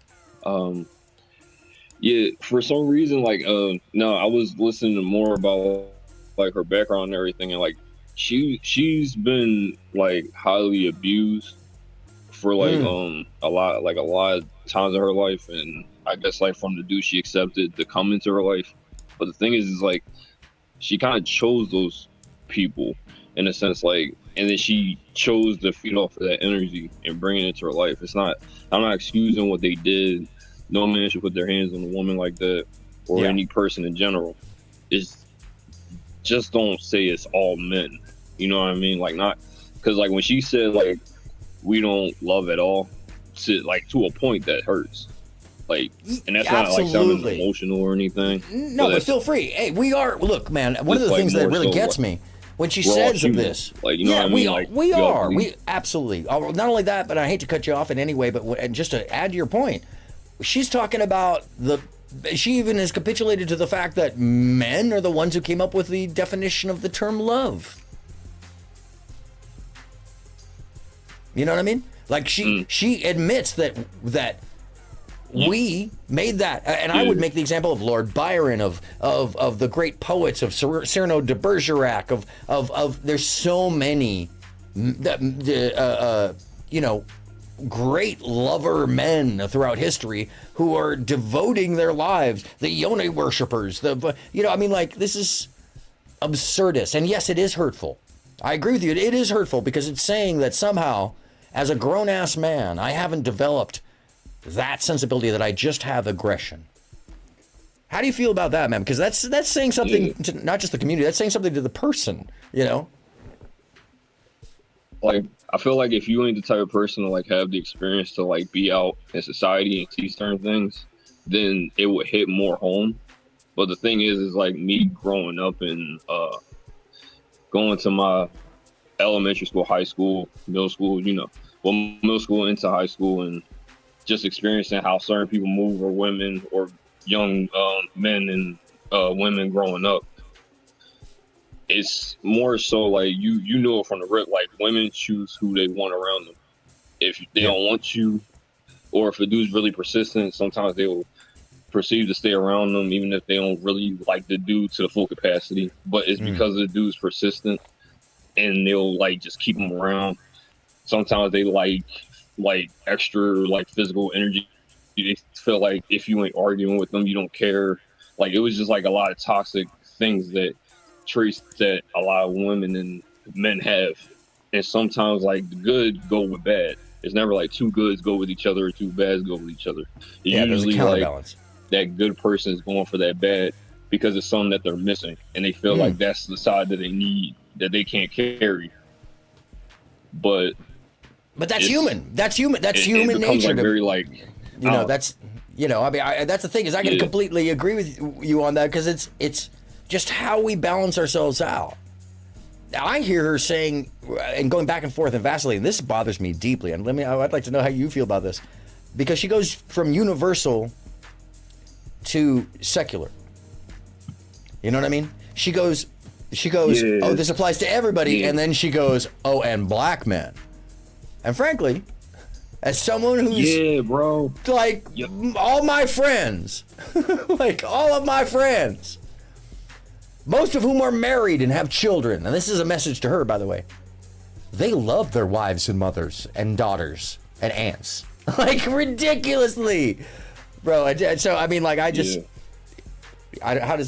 yeah, for some reason, no, I was listening to more about, her background and everything, and, she's been, highly abused for, a lot of times in her life, and I guess, from the dude she accepted to come into her life. But the thing is she kind of chose those people, in a sense, and then she chose to feed off of that energy and bring it into her life. I'm not excusing what they did. No man should put their hands on a woman like that, or any person in general. It's just, don't say it's all men. You know what I mean? Not, because when she said we don't love at all, to a point that hurts. Like, and that's not like sounding Absolutely. emotional or anything. No, but that's feel free. Hey, we are. Look, man. One of just, the like, things that more really so, gets like, me when she raw says of human. this. Like, you know yeah, what I mean? we Like, we we all are. bleed. We absolutely. Not only that, but I hate to cut you off in any way, but and just to add to your point, she's talking about the. She even has capitulated to the fact that men are the ones who came up with the definition of the term love. You know what I mean? Like she admits that we made that, and I would make the example of Lord Byron, of the great poets, of Cyrano de Bergerac, of there's so many, great lover men throughout history who are devoting their lives, the Yoni worshippers, this is absurdist. And yes, it is hurtful. I agree with you. It is hurtful because it's saying that somehow, as a grown-ass man, I haven't developed that sensibility, that I just have aggression. How do you feel about that, man? Because that's saying something to not just the community, that's saying something to the person, Like, I feel like if you ain't the type of person to like have the experience to like be out in society and see certain things, then it would hit more home. But the thing is like me growing up and going to my elementary school, high school, middle school, middle school into high school, and just experiencing how certain people move, or women, or young men and women growing up. It's more so like you know it from the rip. Like, women choose who they want around them. If they don't want you, or if a dude's really persistent, sometimes they will proceed to stay around them even if they don't really like the dude to the full capacity. But it's because the dude's persistent, and they'll like just keep them around. Sometimes they like extra like physical energy. They feel like if you ain't arguing with them, you don't care. Like, it was just like a lot of toxic things, that traits that a lot of women and men have. And sometimes like the good go with bad. It's never like two goods go with each other or two bads go with each other. It's there's a usually counterbalance. like that good person is going for that bad because it's something that they're missing, and they feel like that's the side that they need, that they can't carry. But that's human. That's human. That's human becomes nature. like very like, that's the thing is, I can completely agree with you on that, because it's just how we balance ourselves out. I hear her saying, and going back and forth and vacillating, this bothers me deeply, and I'd like to know how you feel about this, because she goes from universal to secular. You know what I mean? She goes, oh, this applies to everybody, and then she goes, oh, and black men. And frankly, as someone who's like all my friends, like all of my friends, most of whom are married and have children, and this is a message to her, by the way, they love their wives and mothers and daughters and aunts, like ridiculously, bro. So I mean, like, how does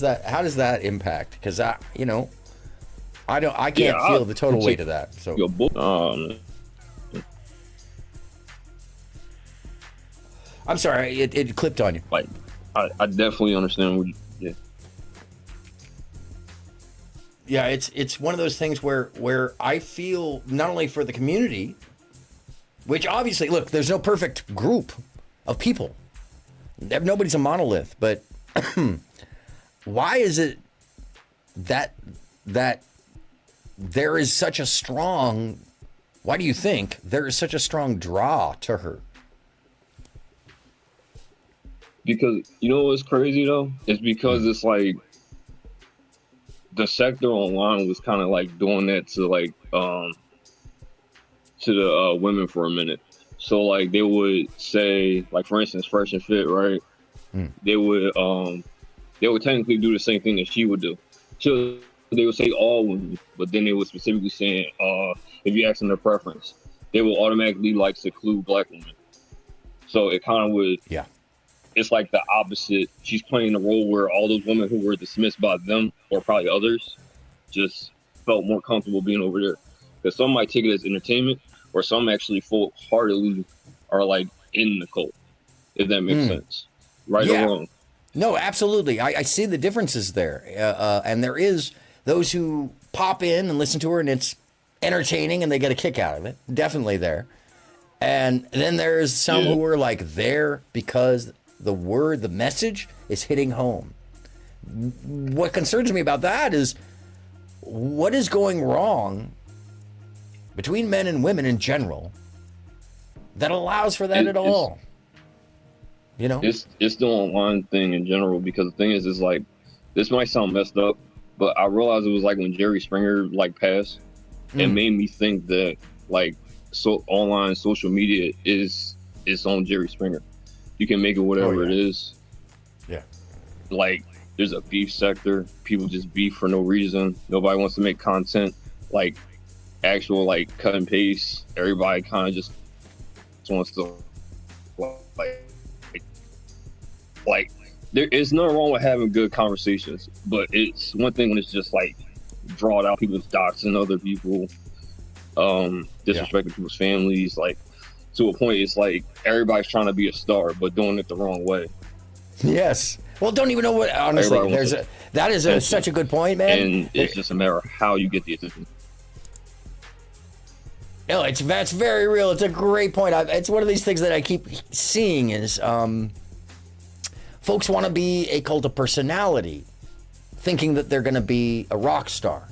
that impact? Because I can't feel the total weight of that. So I'm sorry, it clipped on you. Like, I definitely understand what you. Yeah, it's one of those things where I feel not only for the community, which obviously, look, there's no perfect group of people. Nobody's a monolith, but why is it that there is such a strong, why do you think there is such a strong draw to her? Because, you know what's crazy though? It's because it's like, the sector online was kind of like doing that to like to the women for a minute. So like they would say, like, for instance, Fresh and Fit, right? They would technically do the same thing that she would do. So they would say all women, but then they would specifically saying if you ask them their preference, they will automatically like seclude black women. So it kind of would it's like the opposite. She's playing a role where all those women who were dismissed by them, or probably others, just felt more comfortable being over there. Because some might take it as entertainment, or some actually full-heartedly are like in the cult, if that makes sense. Right or wrong. No, absolutely. I see the differences there. And there is those who pop in and listen to her, and it's entertaining, and they get a kick out of it. Definitely there. And then there's some who are like there because the message is hitting home. What concerns me about that is what is going wrong between men and women in general that allows for that at all. You know, it's the online thing in general, because the thing is like, this might sound messed up, but I realized it was like when Jerry Springer like passed, it made me think that like online social media is on Jerry Springer. You can make it whatever it is. Yeah. Like there's a beef sector. People just beef for no reason. Nobody wants to make content like actual like cut and paste. Everybody kind of just wants to like there is nothing wrong with having good conversations, but it's one thing when it's just like drawing out people's doxing other people, disrespecting people's families, like to a point it's like everybody's trying to be a star but doing it the wrong way. Yes. Well, don't even know what, honestly, that is such a good point, man. And it's just a matter of how you get the attention. No, that's very real. It's a great point. It's one of these things that I keep seeing is folks want to be a cult of personality, thinking that they're going to be a rock star.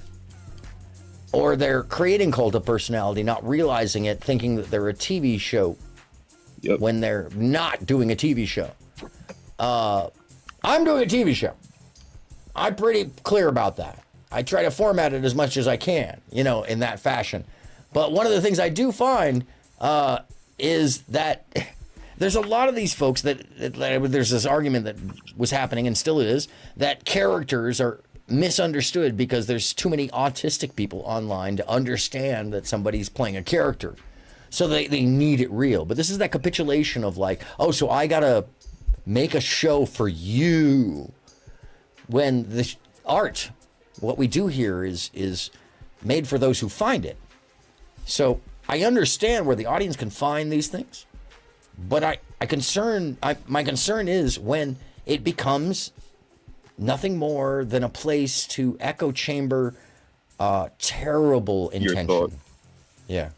Or they're creating cult of personality, not realizing it, thinking that they're a TV show when they're not doing a TV show. I'm doing a TV show. I'm pretty clear about that. I try to format it as much as I can, you know, in that fashion. But one of the things I do find is that there's a lot of these folks that there's this argument that was happening and still is, that characters are misunderstood because there's too many autistic people online to understand that somebody's playing a character. So they need it real. But this is that capitulation of like, oh, so I got to make a show for you. When the art, what we do here is made for those who find it. So I understand where the audience can find these things, but my concern is when it becomes nothing more than a place to echo chamber terrible intention. Yeah.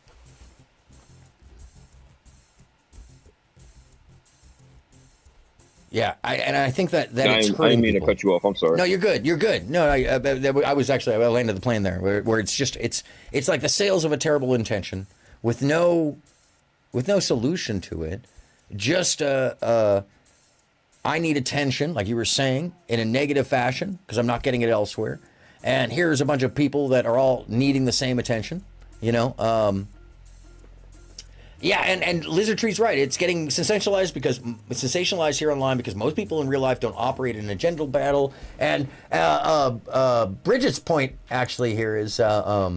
Yeah, I think that it's hurting I didn't mean people. to cut you off. I'm sorry. No, you're good. You're good. No, I landed the plane there, where it's just it's like the sales of a terrible intention with no solution to it. Just I need attention, like you were saying, in a negative fashion because I'm not getting it elsewhere. And here's a bunch of people that are all needing the same attention. You know. Yeah, and Lizard Tree's right. It's getting sensationalized here online because most people in real life don't operate in a gender battle. And Bridget's point actually here is, sorry,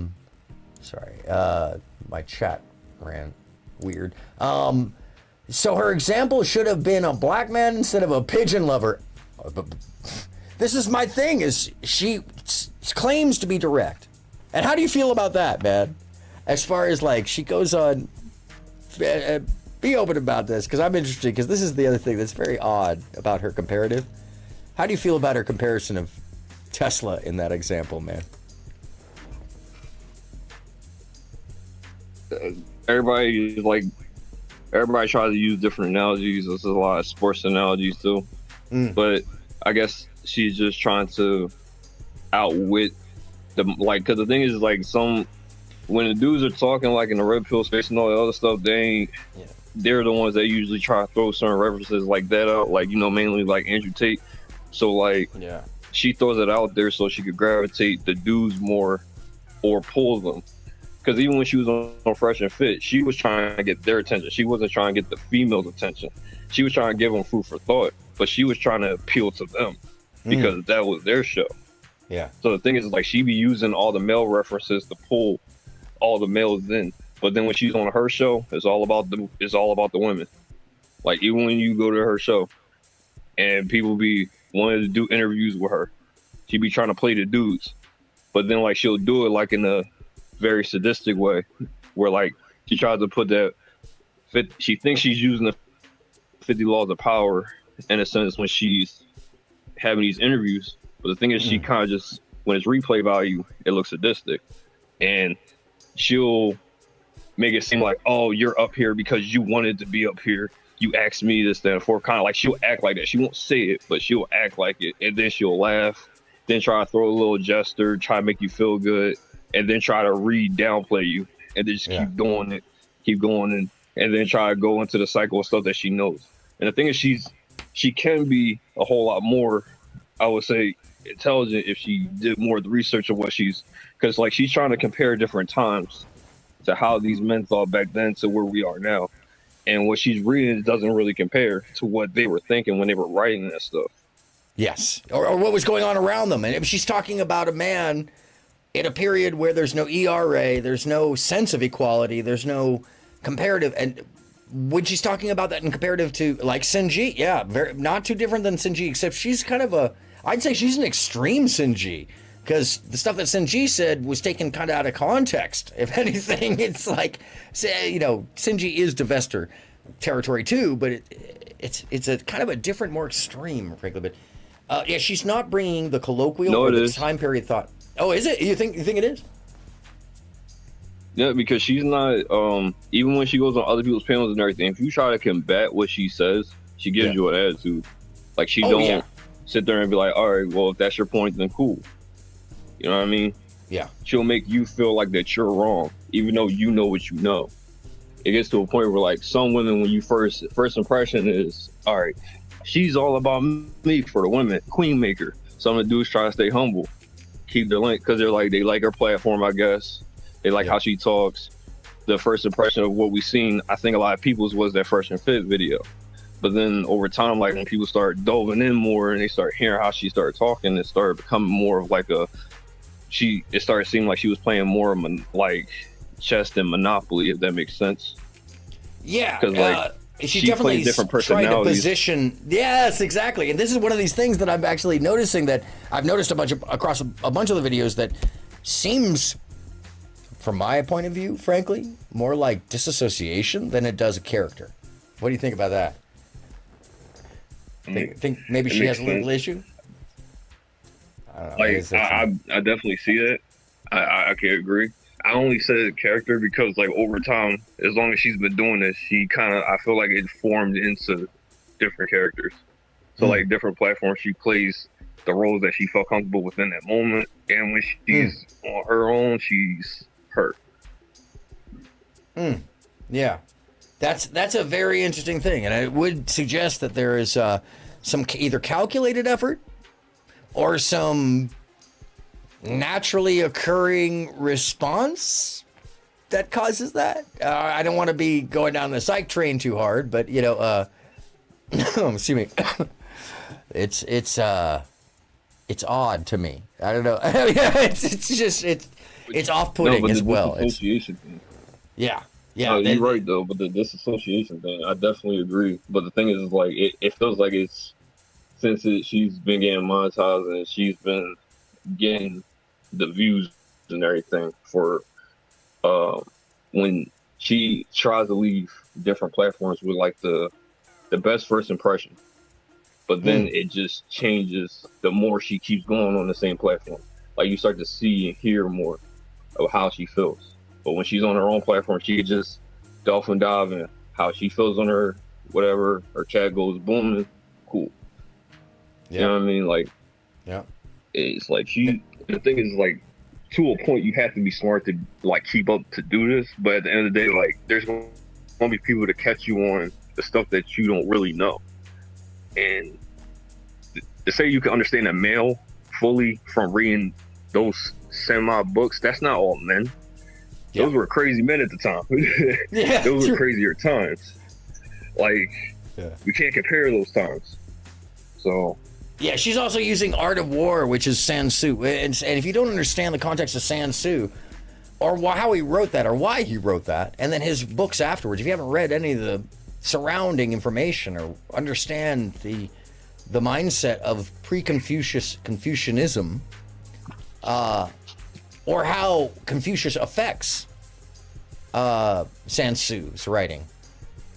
my chat ran weird. So her example should have been a black man instead of a pigeon lover. This is my thing, is she claims to be direct. And how do you feel about that, man? As far as like, she goes on, be open about this, because I'm interested, because this is the other thing that's very odd about her comparative. How do you feel about her comparison of Tesla in that example, man? Everybody tries to use different analogies. There's a lot of sports analogies too. But I guess she's just trying to outwit because the thing is like when the dudes are talking like in the red pill space and all the other stuff, they're the ones that usually try to throw certain references like that out, like, you know, mainly like Andrew Tate. So like, she throws it out there so she could gravitate the dudes more or pull them. Because even when she was on Fresh and Fit, she was trying to get their attention. She wasn't trying to get the females' attention. She was trying to give them food for thought, but she was trying to appeal to them because that was their show. Yeah. So the thing is, like, she be using all the male references to pull all the males in, but then when she's on her show, it's all about the women. Like, even when you go to her show and people be wanting to do interviews with her, she be trying to play the dudes, but then like she'll do it like in a very sadistic way, where like she tries to put that she thinks she's using the 50 laws of power in a sense when she's having these interviews, but the thing is she kind of just, when it's replay value, it looks sadistic, and she'll make it seem like, oh, you're up here because you wanted to be up here. You asked me this, that, and for kind of like she'll act like that. She won't say it, but she'll act like it, and then she'll laugh, then try to throw a little gesture, try to make you feel good, and then try to downplay you, and then just keep going, and then try to go into the cycle of stuff that she knows. And the thing is, she can be a whole lot more, I would say, intelligent if she did more of the research of what because like she's trying to compare different times to how these men thought back then to where we are now, and what she's reading doesn't really compare to what they were thinking when they were writing that stuff. Yes, or what was going on around them. And she's talking about a man in a period where there's no ERA, there's no sense of equality, there's no comparative. And when she's talking about that in comparative to like Sinji, yeah, not too different than Sinji, except she's kind of I'd say she's an extreme Sinji, because the stuff that Sinji said was taken kind of out of context. If anything, it's like, say, Sinji is Divester territory too, but it's a kind of a different, more extreme, frankly. But yeah, she's not bringing the colloquial or the time period thought. Oh, is it? You think it is? Yeah, because she's not, even when she goes on other people's panels and everything, if you try to combat what she says, she gives you an attitude. Like, she don't sit there and be like, all right, well, if that's your point, then cool. You know what I mean? Yeah. She'll make you feel like that you're wrong, even though you know what you know. It gets to a point where, like, some women, when you first impression is, all right, she's all about me for the women, queen maker. Some of the dudes try to stay humble, keep their link, because they like her platform, I guess. They like how she talks. The first impression of what we seen, I think a lot of people's was that Fresh and Fit video. But then over time, like when people start delving in more and they start hearing how she started talking, it started becoming more of like it started seeming like she was playing more of like chess than Monopoly, if that makes sense. Yeah. Because like she definitely plays different trying to personalities. position. Yes, exactly. And this is one of these things that I'm actually noticing, that I've noticed across a bunch of the videos, that seems, from my point of view, frankly, more like disassociation than it does a character. What do you think about that? Think maybe she has a little issue? I don't know. Like, I definitely see that. I can agree. I only said character because, like, over time, as long as she's been doing this, she kind of, I feel like it formed into different characters. So, like, different platforms, she plays the roles that she felt comfortable with in that moment. And when she's on her own, she's her. Yeah. That's a very interesting thing, and I would suggest that there is some either calculated effort or some naturally occurring response that causes that. I don't want to be going down the psych train too hard, but excuse me, it's odd to me. I don't know. it's off-putting as well. Yeah. Yeah, you're right though, but the disassociation thing, I definitely agree. But the thing is like, it feels like she's been getting monetized and she's been getting the views and everything for when she tries to leave different platforms with like the best first impression, but then it just changes the more she keeps going on the same platform. Like, you start to see and hear more of how she feels. But when she's on her own platform, she could just dolphin dive in how she feels on her, whatever, her chat goes booming, cool. You know what I mean? Like, it's like the thing is, like, to a point, you have to be smart to, like, keep up to do this. But at the end of the day, like, there's going to be people to catch you on the stuff that you don't really know. And to say you can understand a male fully from reading those semi-books, that's not all men. Those were crazy men at the time. Those were crazier times. Like, we can't compare those times. So. Yeah, she's also using Art of War, which is San Tzu. And if you don't understand the context of San Tzu, or how he wrote that, or why he wrote that, and then his books afterwards, if you haven't read any of the surrounding information or understand the mindset of Confucianism, or how Confucius affects San Tzu's writing,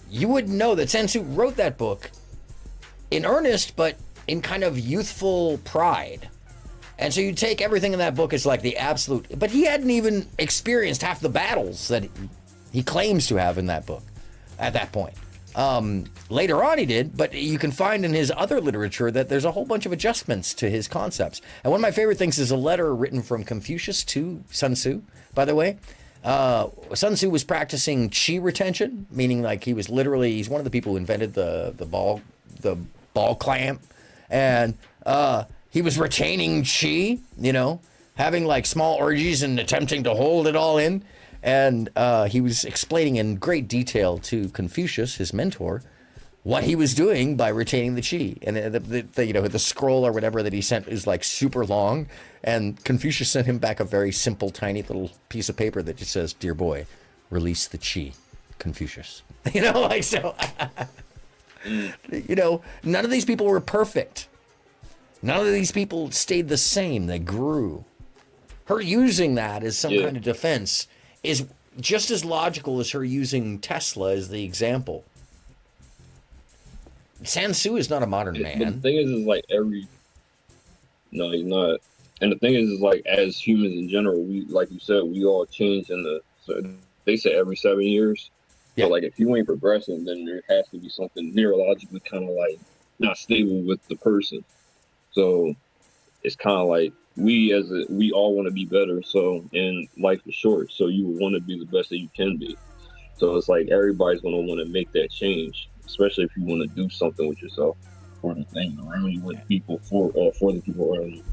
you would know that San Tzu wrote that book in earnest, but in kind of youthful pride. And so you take everything in that book as like the absolute, but he hadn't even experienced half the battles that He claims to have in that book at that point. Later on he did, but you can find in his other literature that there's a whole bunch of adjustments to his concepts. And one of my favorite things is a letter written from Confucius to Sun Tzu, by the way. Sun Tzu was practicing chi retention, meaning like he's one of the people who invented the ball clamp. And he was retaining chi, having like small orgies and attempting to hold it all in. And he was explaining in great detail to Confucius, his mentor, what he was doing by retaining the chi. And the scroll or whatever that he sent is like super long. And Confucius sent him back a very simple, tiny little piece of paper that just says, "Dear boy, release the chi, Confucius." None of these people were perfect. None of these people stayed the same. They grew. Her using that as some kind of defense is just as logical as her using Tesla as the example. Sun Tzu is not a modern man. But the thing is like no, he's not. And the thing is like as humans in general, we, like you said, we all change they say every 7 years. Yeah. So like if you ain't progressing, then there has to be something neurologically kind of like not stable with the person. So it's kind of like we all want to be better. So, and life is short. So you want to be the best that you can be. So it's like everybody's going to want to make that change, especially if you want to do something with yourself for the thing around you, with people, for the people around you.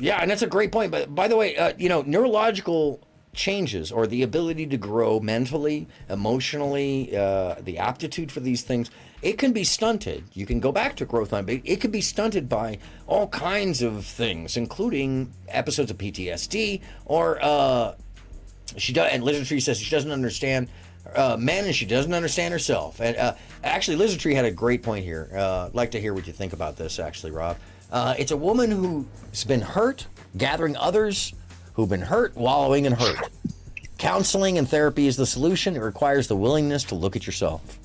Yeah, and that's a great point. But by the way, neurological changes or the ability to grow mentally, emotionally, the aptitude for these things, it can be stunted. You can go back to growth line, but it can be stunted by all kinds of things, including episodes of PTSD or and Lizard Tree says she doesn't understand men and she doesn't understand herself. And actually, Lizard Tree had a great point here. I'd like to hear what you think about this, actually, Rob. It's a woman who's been hurt, gathering others who've been hurt, wallowing in hurt. Counseling and therapy is the solution. It requires the willingness to look at yourself.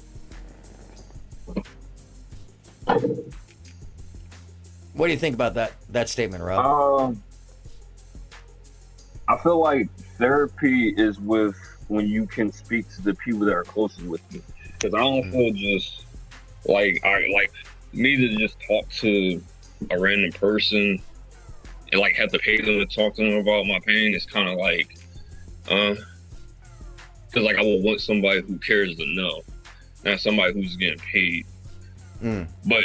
What do you think about that statement, Rob? I feel like therapy is when you can speak to the people that are closest with you. Because I don't feel just like me to just talk to a random person and like have to pay them to talk to them about my pain. It's kind of like, because like I will want somebody who cares to know, not somebody who's getting paid. But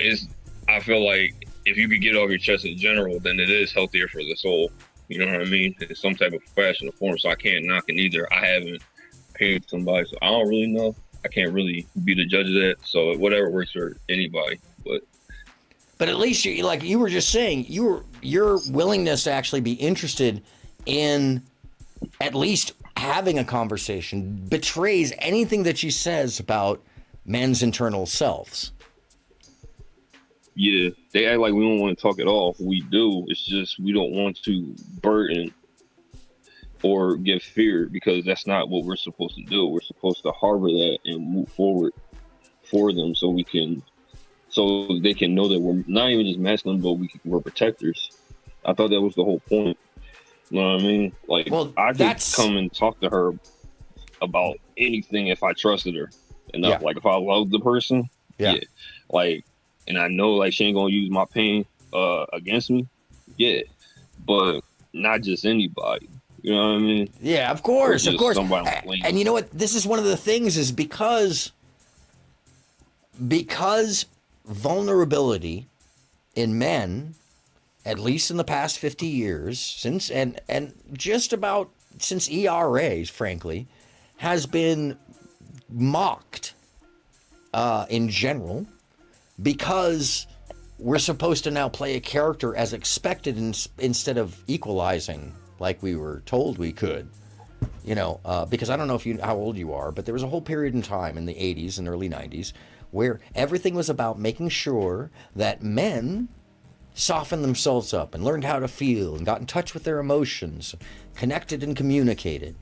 I feel like if you could get off your chest in general, then it is healthier for the soul. You know what I mean? In some type of fashion or form. So I can't knock it either. I haven't paid somebody, so I don't really know. I can't really be the judge of that. So whatever works for anybody, But at least you were just saying, your willingness to actually be interested in at least having a conversation betrays anything that she says about men's internal selves. Yeah, they act like we don't want to talk at all. We do. It's just we don't want to burden or give fear, because that's not what we're supposed to do. We're supposed to harbor that and move forward for them so they can know that we're not even just masculine, but we're protectors. I thought that was the whole point. You know what I mean? Like, I could come and talk to her about anything if I trusted her enough. Yeah. Like, if I loved the person, yeah. Like, and I know like she ain't gonna use my pain against me, yeah. But not just anybody. You know what I mean? Yeah, of course. And you know what? This is one of the things is because vulnerability in men, at least in the past 50 years, since and just about since ERAs, frankly, has been mocked in general, because we're supposed to now play a character as expected instead of equalizing like we were told we could. Because I don't know how old you are, but there was a whole period in time in the 80s and early 90s where everything was about making sure that men softened themselves up and learned how to feel and got in touch with their emotions, connected and communicated.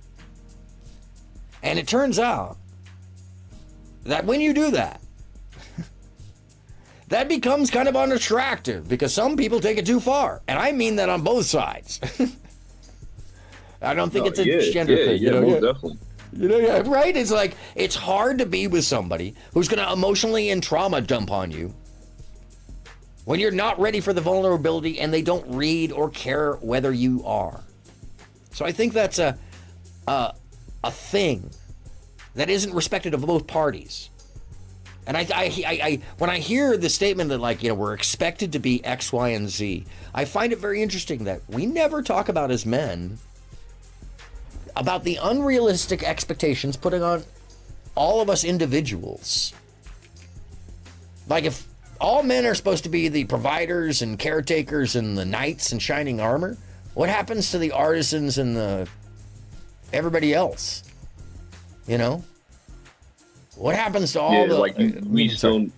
And it turns out that when you do that, that becomes kind of unattractive because some people take it too far. And I mean that on both sides. I don't think it's a gender thing. Most definitely. You know, yeah, right? It's like, it's hard to be with somebody who's going to emotionally and trauma dump on you when you're not ready for the vulnerability and they don't read or care whether you are. So I think that's a thing that isn't respected of both parties. And I when I hear the statement that, like, you know, we're expected to be X, Y, and Z, I find it very interesting that we never talk about as men about the unrealistic expectations putting on all of us individuals. Like, if all men are supposed to be the providers and caretakers and the knights in shining armor, what happens to the artisans and the everybody else? You know? What happens to all the... like we still...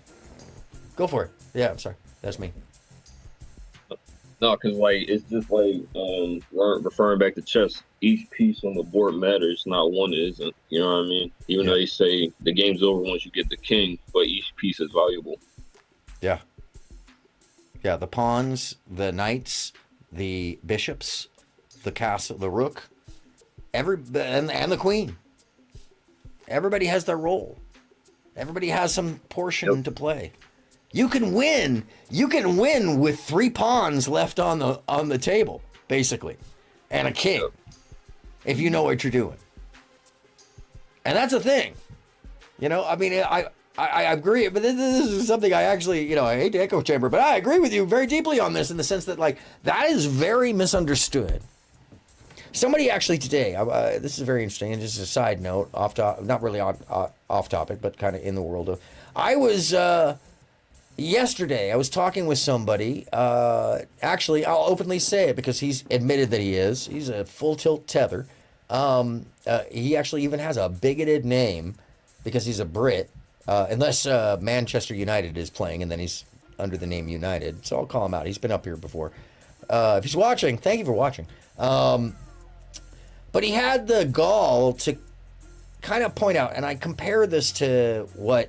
Go for it. Yeah, I'm sorry. That's me. No, because, like, it's just like, referring back to chess, each piece on the board matters, not one isn't. You know what I mean? Even though they say the game's over once you get the king, but each piece is valuable. Yeah. Yeah, the pawns, the knights, the bishops, the castle, the rook, and the queen. Everybody has their role. Everybody has some portion to play. You can win. You can win with 3 pawns left on the table, basically, and a king, if you know what you're doing. And that's a thing. You know, I mean, I agree, but this is something I actually, you know, I hate to echo chamber, but I agree with you very deeply on this in the sense that, like, that is very misunderstood. Somebody actually today, this is very interesting, and just a side note, not really off topic, but kind of in the world of, yesterday, I was talking with somebody, actually, I'll openly say it because he's admitted that he's a full tilt tether. He actually even has a bigoted name because he's a Brit, unless Manchester United is playing, and then he's under the name United, so I'll call him out. He's been up here before. If he's watching, thank you for watching. But he had the gall to kind of point out, and I compare this to what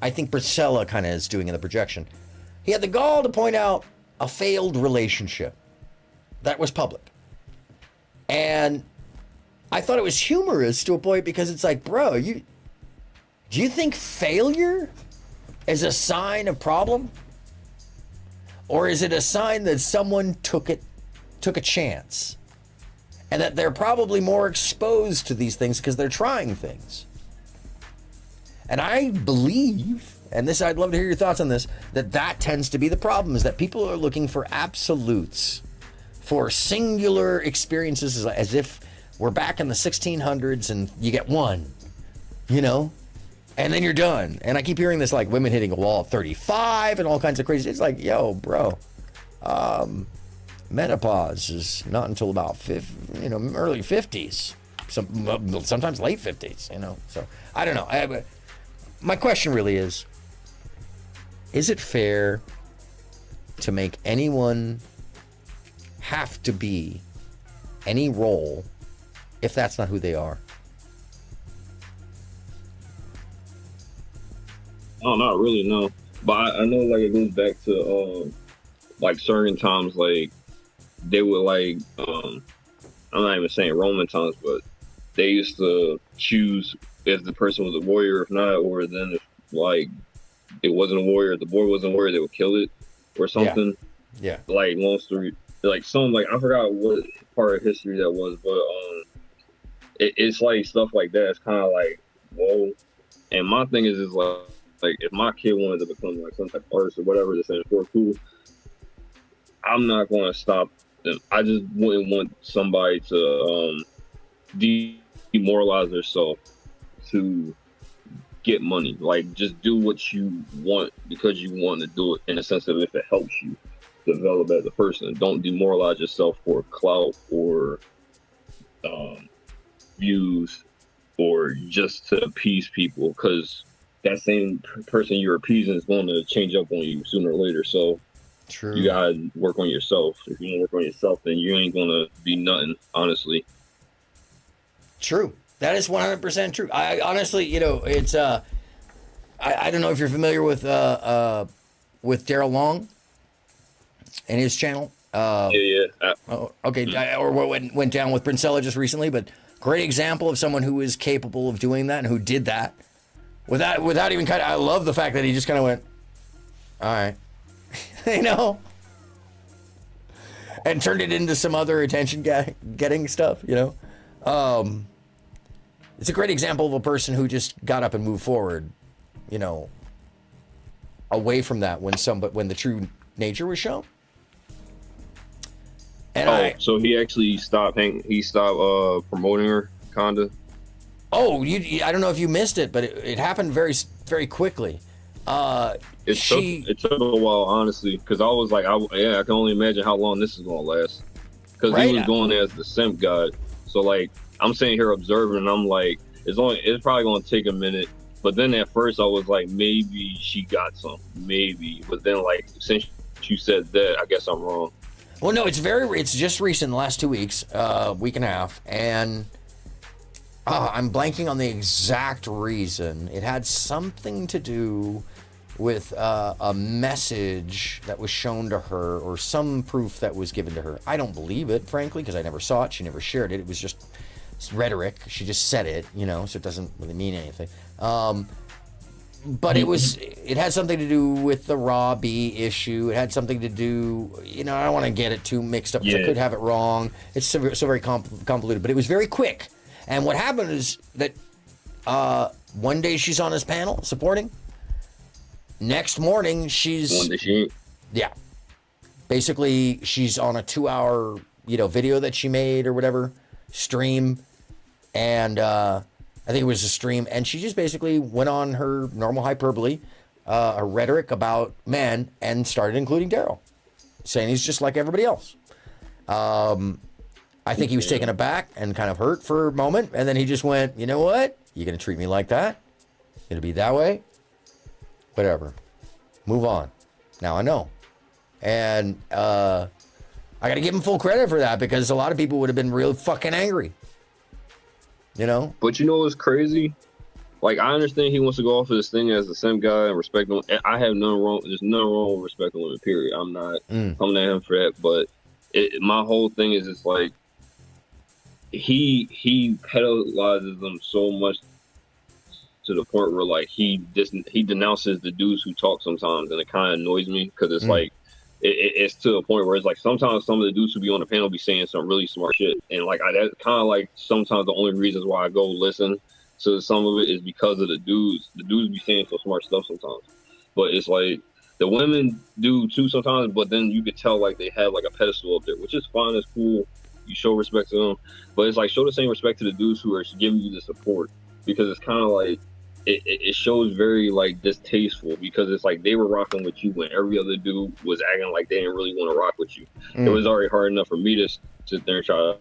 I think Priscilla kind of is doing in the projection. He had the gall to point out a failed relationship that was public. And I thought it was humorous to a point because it's like, bro, do you think failure is a sign of problem? Or is it a sign that someone took a chance? And that they're probably more exposed to these things because they're trying things. And I believe, and this, I'd love to hear your thoughts on this, that tends to be the problem, is that people are looking for absolutes, for singular experiences, as if we're back in the 1600s and you get one, you know, and then you're done. And I keep hearing this, like, women hitting a wall at 35 and all kinds of crazy. It's like, yo, bro, menopause is not until about early 50s, sometimes late 50s, you know. So I don't know. My question really is it fair to make anyone have to be any role if that's not who they are? Oh, not really, no. But I know, like, it goes back to like certain times, like, they would, like, I'm not even saying Roman times, but they used to choose if the person was a warrior or if not, or then if, like, it wasn't a warrior, the boy wasn't a warrior, they would kill it or something. Yeah. Like, long story, like, I forgot what part of history that was, but it's like stuff like that. It's kind of like, whoa. And my thing is like, if my kid wanted to become, like, some type of artist or whatever, this is for cool, I'm not going to stop them. I just wouldn't want somebody to demoralize themselves to get money. Like, just do what you want because you want to do it, in the sense of if it helps you develop as a person. Don't demoralize yourself for clout or views or just to appease people, because that same person you're appeasing is going to change up on you sooner or later. So true. You gotta work on yourself. If you don't work on yourself, then you ain't gonna be nothing, honestly. True. That is 100% true. I honestly, you know, it's I don't know if you're familiar with Daryl Long and his channel. Yeah. Okay. Or what went down with Princella just recently, but Great example of someone who is capable of doing that and who did that without even I love the fact that he just kind of went, all right, you know, and turned it into some other attention getting stuff, you know. It's a great example of a person who just got up and moved forward, you know, away from that when the true nature was shown. And so he actually stopped promoting her, kinda. Oh, I don't know if you missed it, but it happened very, very quickly. It took a while, honestly, because I was like, I can only imagine how long this is gonna last. Because he was going as the simp god, so like I'm sitting here observing, and I'm like, it's probably gonna take a minute. But then at first I was like, maybe she got some, maybe. But then like since you said that, I guess I'm wrong. Well, no, it's just recent, the last 2 weeks, week and a half, and I'm blanking on the exact reason. It had something to do with a message that was shown to her or some proof that was given to her. I don't believe it, frankly, because I never saw it. She never shared it. It was just rhetoric. She just said it, you know, so it doesn't really mean anything. But it had something to do with the Raw B issue. It had something to do, you know, I don't want to get it too mixed up because I could have it wrong. It's so very convoluted, but it was very quick. And what happened is that one day she's on his panel supporting. Next morning basically she's on a 2-hour, you know, video that she made or whatever, stream, and I think it was a stream, and she just basically went on her normal hyperbole, a rhetoric about men, and started including Daryl, saying he's just like everybody else. I think he was taken aback and kind of hurt for a moment, and then he just went, you know what? You're going to treat me like that? Going to be that way? Whatever. Move on. Now I know. And I got to give him full credit for that, because a lot of people would have been real fucking angry. You know? But you know what's crazy? Like, I understand he wants to go off of this thing as the same guy and respect him. I have nothing wrong. There's nothing wrong with respecting women, period. I'm not coming at him for that. But my whole thing is, it's like, he pedalizes them so much to the point where, like, he denounces the dudes who talk sometimes, and it kind of annoys me, because it's like, it's to a point where it's like sometimes some of the dudes who be on the panel be saying some really smart shit, and like that's kind of like sometimes the only reasons why I go listen to some of it is because of the dudes. The dudes be saying some smart stuff sometimes, but it's like the women do too sometimes. But then you could tell like they have like a pedestal up there, which is fine, it's cool. You show respect to them, but it's like show the same respect to the dudes who are giving you the support, because it's kind of like it shows very like distasteful, because it's like they were rocking with you when every other dude was acting like they didn't really want to rock with you. It was already hard enough for me to sit there and try to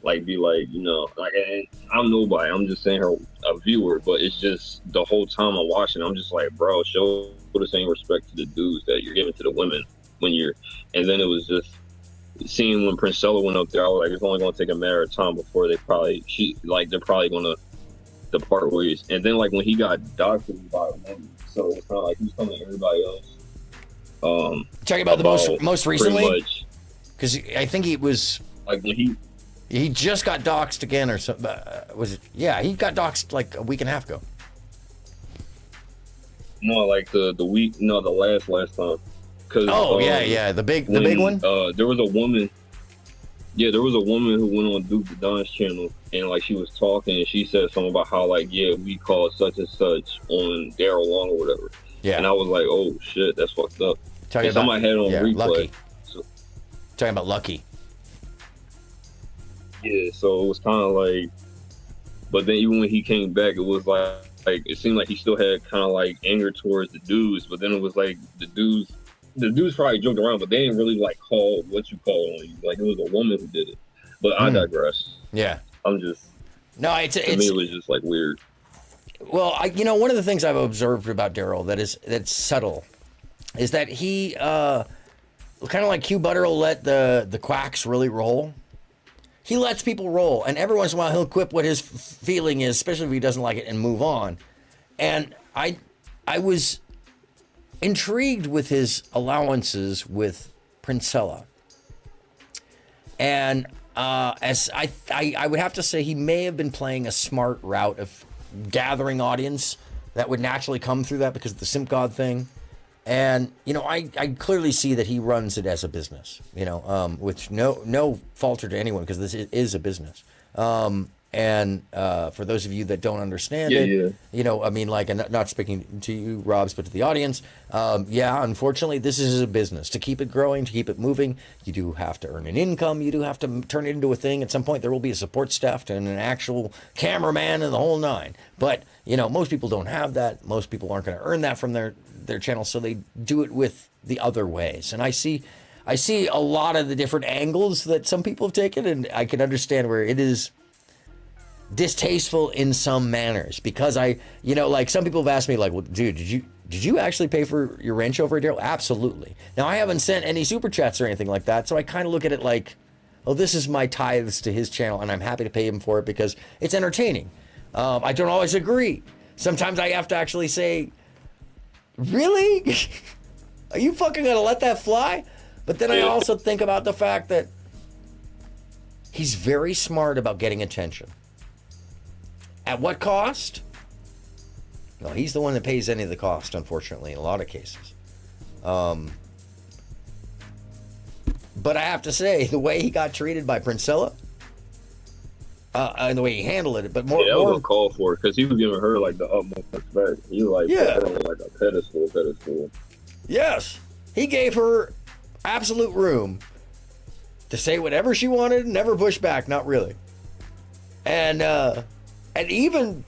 like be like, you know, like, and I'm nobody, I'm just saying her a viewer, but it's just the whole time I'm watching, I'm just like, bro, show the same respect to the dudes that you're giving to the women when you're. And then it was just seeing when Princella went up there, I was like, it's only going to take a matter of time before they're probably going to depart ways. And then like when he got doctored by a woman, so it's kind of like he's coming to everybody else. Talking about the most recently, because I think he was like when he just got doxxed again or something. Was it? Yeah, he got doxxed like a week and a half ago. No, like the last time. The big one. There was a woman. Yeah, there was a woman who went on Duke the Don's channel, and like she was talking, and she said something about how like, yeah, we called such and such on Daryl Long or whatever. Yeah. And I was like, oh shit, that's fucked up. Talking about somebody had it on replay. Lucky. So, talking about Lucky. Yeah, so it was kind of like, but then even when he came back, it was like it seemed like he still had kind of like anger towards the dudes, but then it was like the dudes probably joked around, but they didn't really like call what you call on you. Like it was a woman who did it. But I digress. Yeah. I'm just. No, to me it was just like weird. Well, one of the things I've observed about Daryl that's subtle is that he kind of like Q Butter will let the quacks really roll. He lets people roll, and every once in a while he'll quip what his feeling is, especially if he doesn't like it, and move on. And I was intrigued with his allowances with Princella. And as I would have to say he may have been playing a smart route of gathering audience that would naturally come through that because of the Simp God thing. And, I clearly see that he runs it as a business, which no falter to anyone because this is a business. And for those of you that don't understand it, and not speaking to you, Robs, but to the audience, unfortunately, this is a business. To keep it growing, to keep it moving, you do have to earn an income. You do have to turn it into a thing. At some point, there will be a support staff and an actual cameraman and the whole nine. But, most people don't have that. Most people aren't going to earn that from their channel, so they do it with the other ways. And I see a lot of the different angles that some people have taken, and I can understand where it is distasteful in some manners because some people have asked me well, dude, did you actually pay for your ranch over at Daryl? Absolutely. Now I haven't sent any super chats or anything like that, so I kind of look at it like, this is my tithes to his channel and I'm happy to pay him for it because it's entertaining. I don't always agree. Sometimes I have to actually say, really? Are you fucking gonna let that fly? But then I also think about the fact that he's very smart about getting attention. At what cost? Well, he's the one that pays any of the cost, unfortunately, in a lot of cases. But I have to say, the way he got treated by Princella, and the way he handled it, but more... Yeah, that was a call for it, because he was giving her, the utmost respect. He, put her on, a pedestal. Yes. He gave her absolute room to say whatever she wanted, never push back, not really. And even,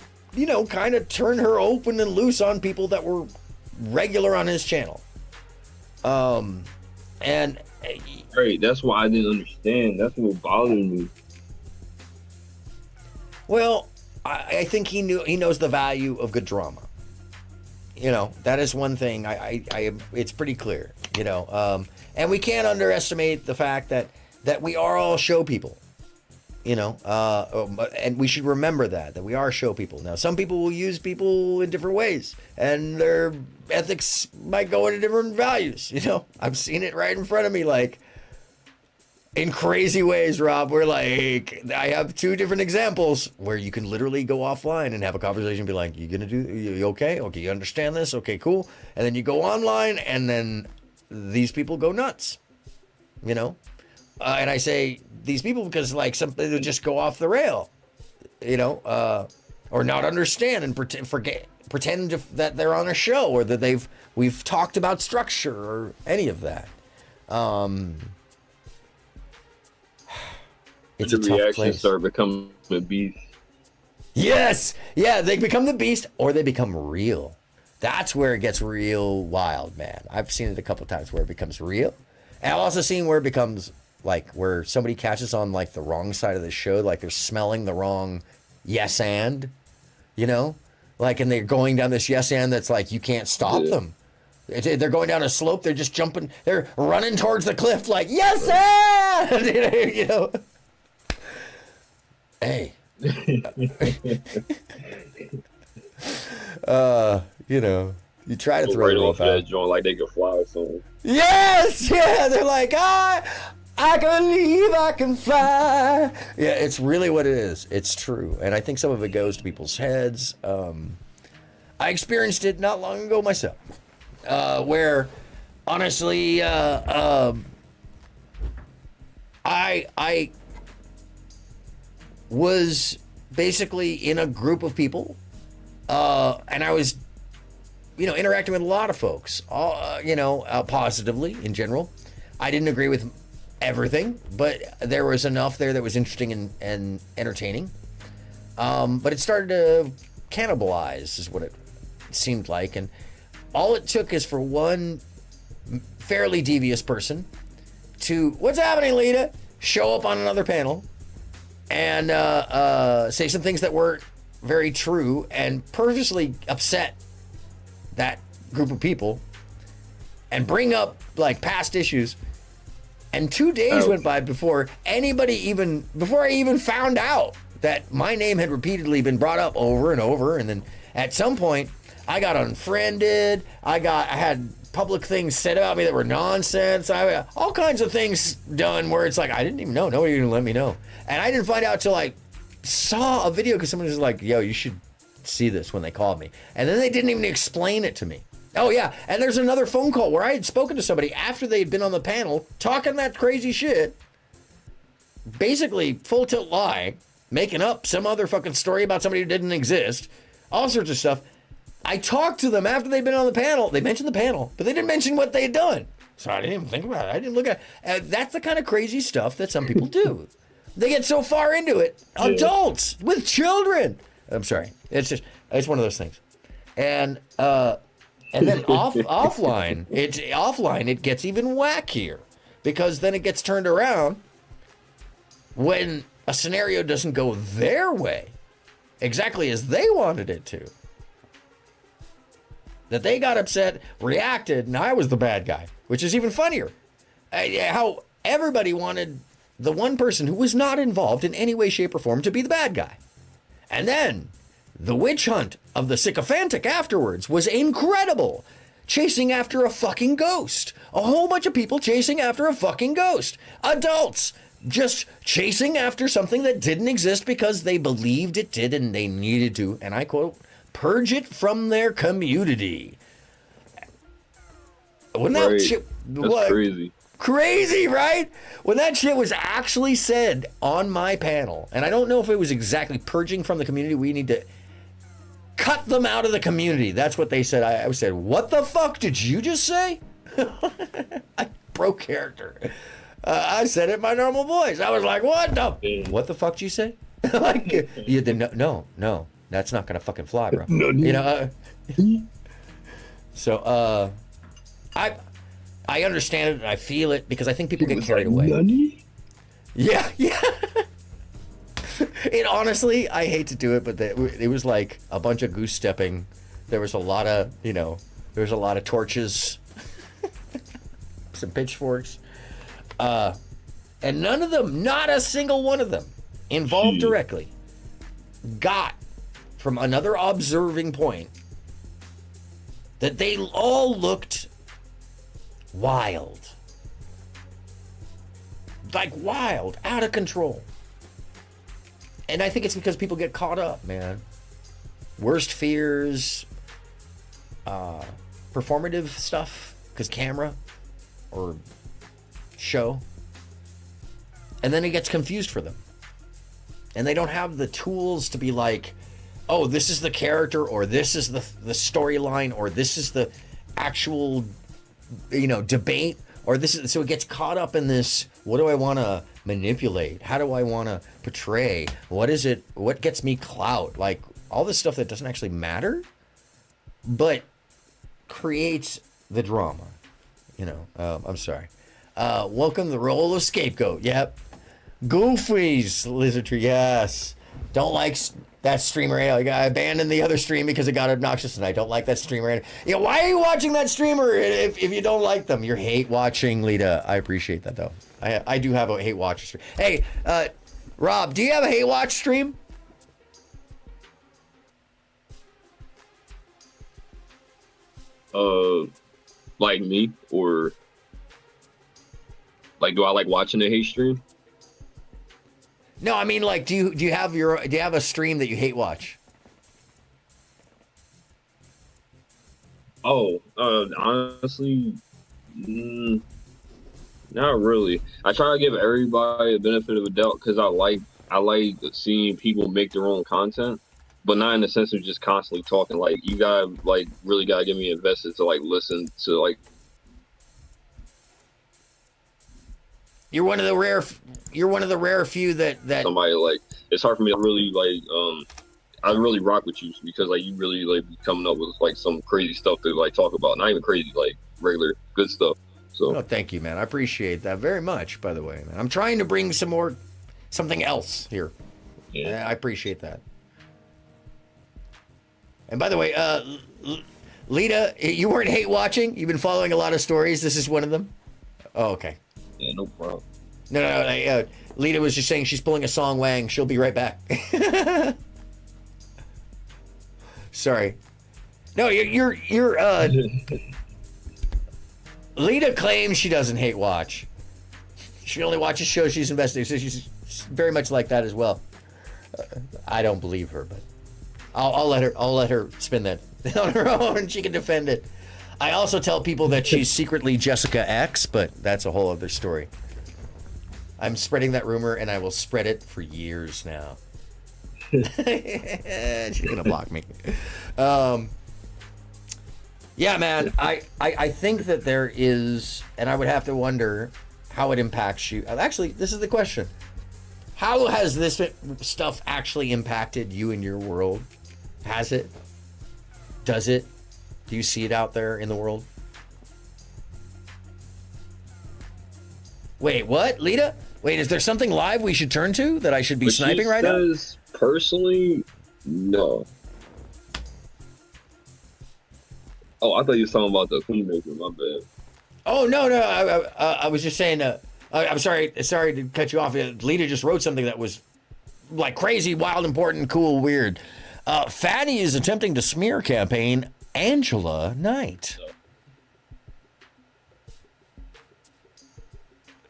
kind of turn her open and loose on people that were regular on his channel. And... Right, that's why I didn't understand. That's what bothered me. Well, I think he knows the value of good drama. That is one thing. It's pretty clear, and we can't underestimate the fact that we are all show people. And we should remember that we are show people. Now, some people will use people in different ways, and their ethics might go into different values. I've seen it right in front of me, in crazy ways, Rob. Where I have two different examples where you can literally go offline and have a conversation and be like, you okay? Okay, you understand this? Okay, cool. And then you go online, and then these people go nuts, and I say these people because something will just go off the rail, or not understand and pretend that they're on a show or that we've talked about structure or any of that. It's a tough place. The reactions start becoming a beast. Yes, yeah, they become the beast or they become real. That's where it gets real wild, man. I've seen it a couple of times where it becomes real, and I've also seen where it becomes where somebody catches on the wrong side of the show, they're smelling the wrong yes and, and they're going down this yes and that's you can't stop them. They're going down a slope, they're just jumping, they're running towards the cliff yes and, Hey. You try to throw right it off off that joint they could fly or something. Yes, yeah, they're I can believe I can fly. Yeah, it's really what it is. It's true. And I think some of it goes to people's heads. I experienced it not long ago myself, where honestly, I was basically in a group of people, and I was, interacting with a lot of folks, positively in general. I didn't agree with everything, but there was enough there that was interesting and entertaining. But it started to cannibalize, is what it seemed like. And all it took is for one fairly devious person to, what's happening, Lita? Show up on another panel and say some things that weren't very true and purposely upset that group of people and bring up past issues. And 2 days went by before I even found out that my name had repeatedly been brought up over and over. And then at some point I got unfriended. I had public things said about me that were nonsense. All kinds of things done where it's like, I didn't even know. Nobody even let me know. And I didn't find out till I saw a video because someone was like, yo, you should see this when they called me. And then they didn't even explain it to me. Oh, yeah. And there's another phone call where I had spoken to somebody after they'd been on the panel talking that crazy shit. Basically, full tilt lie, making up some other fucking story about somebody who didn't exist. All sorts of stuff. I talked to them after they'd been on the panel. They mentioned the panel, but they didn't mention what they had done. So I didn't even think about it. I didn't look at it. That's the kind of crazy stuff that some people do. They get so far into it. Adults with children. I'm sorry. It's one of those things. And then offline, it gets even wackier because then it gets turned around when a scenario doesn't go their way exactly as they wanted it to. That they got upset, reacted, and I was the bad guy, which is even funnier. How everybody wanted the one person who was not involved in any way, shape, or form to be the bad guy. And then the witch hunt of the sycophantic afterwards was incredible. Chasing after a fucking ghost. A whole bunch of people chasing after a fucking ghost. Adults just chasing after something that didn't exist because they believed it did and they needed to, and I quote, purge it from their community. When that shit, That's crazy. Crazy, right? When that shit was actually said on my panel, and I don't know if it was exactly purging from the community, we need to cut them out of the community. That's what they said. I said, what the fuck did you just say? I broke character. I said it in my normal voice. I was like, what the fuck did you say? Like, no, that's not gonna fucking fly, bro. You know. So, I understand it and I feel it because I think people get carried away. Yeah. It honestly, I hate to do it, but it was like a bunch of goose stepping. There was a lot of, torches, some pitchforks, and none of them, not a single one of them, involved directly, got from another observing point that they all looked wild. Like wild, out of control. And I think it's because people get caught up, man. Worst fears, performative stuff, because camera or show. And then it gets confused for them. And they don't have the tools to be like, oh, this is the character, or this is the storyline, or this is the actual, debate, or this is, so it gets caught up in this, what do I want to manipulate? How do I want to portray? What is it? What gets me clout? Like all this stuff that doesn't actually matter, but creates the drama. I'm sorry. Welcome to the role of scapegoat. Yep. Goofies, Lizardry, yes. Don't like that streamer. I abandoned the other stream because it got obnoxious, and I don't like that streamer. Yeah, why are you watching that streamer if you don't like them? You're hate watching, Lita. I appreciate that, though. I do have a hate watch stream. Hey, Rob, do you have a hate watch stream? Like me, or like, do I like watching the hate stream? No, I mean, like, do you have a stream that you hate watch? Oh, honestly, not really. I try to give everybody a benefit of the doubt because I like seeing people make their own content, but not in the sense of just constantly talking. Like, you gotta really gotta get me invested to listen to . You're one of the rare few that somebody it's hard for me to really I really rock with you because you really be coming up with some crazy stuff to talk about. Not even crazy, regular good stuff. So thank you, man. I appreciate that very much, by the way, man. I'm trying to bring something else here. Yeah. I appreciate that. And by the way, Lita, you weren't hate watching. You've been following a lot of stories. This is one of them. Oh, okay. Yeah, no problem. No. Lita was just saying she's pulling a Song Wang. She'll be right back. Sorry. No, you're Lita claims she doesn't hate watch. She only watches shows she's investigating, so she's very much like that as well. I don't believe her, but I'll let her spin that on her own. She can defend it. I also tell people that she's secretly Jessica X, but that's a whole other story. I'm spreading that rumor, and I will spread it for years now. She's gonna block me. Yeah, man. I think that there is, and I would have to wonder how it impacts you. Actually, this is the question. How has this stuff actually impacted you in your world? Has it? Does it? Do you see it out there in the world? Wait, what? Lita? Wait, is there something live we should turn to that I should be sniping right now? Personally, no. Oh, I thought you were talking about the Queenmaker. My bad. Oh, no. I was just saying, I'm sorry to cut you off. Lita just wrote something that was like crazy, wild, important, cool, weird. Fanny is attempting to smear campaign Angela Knight.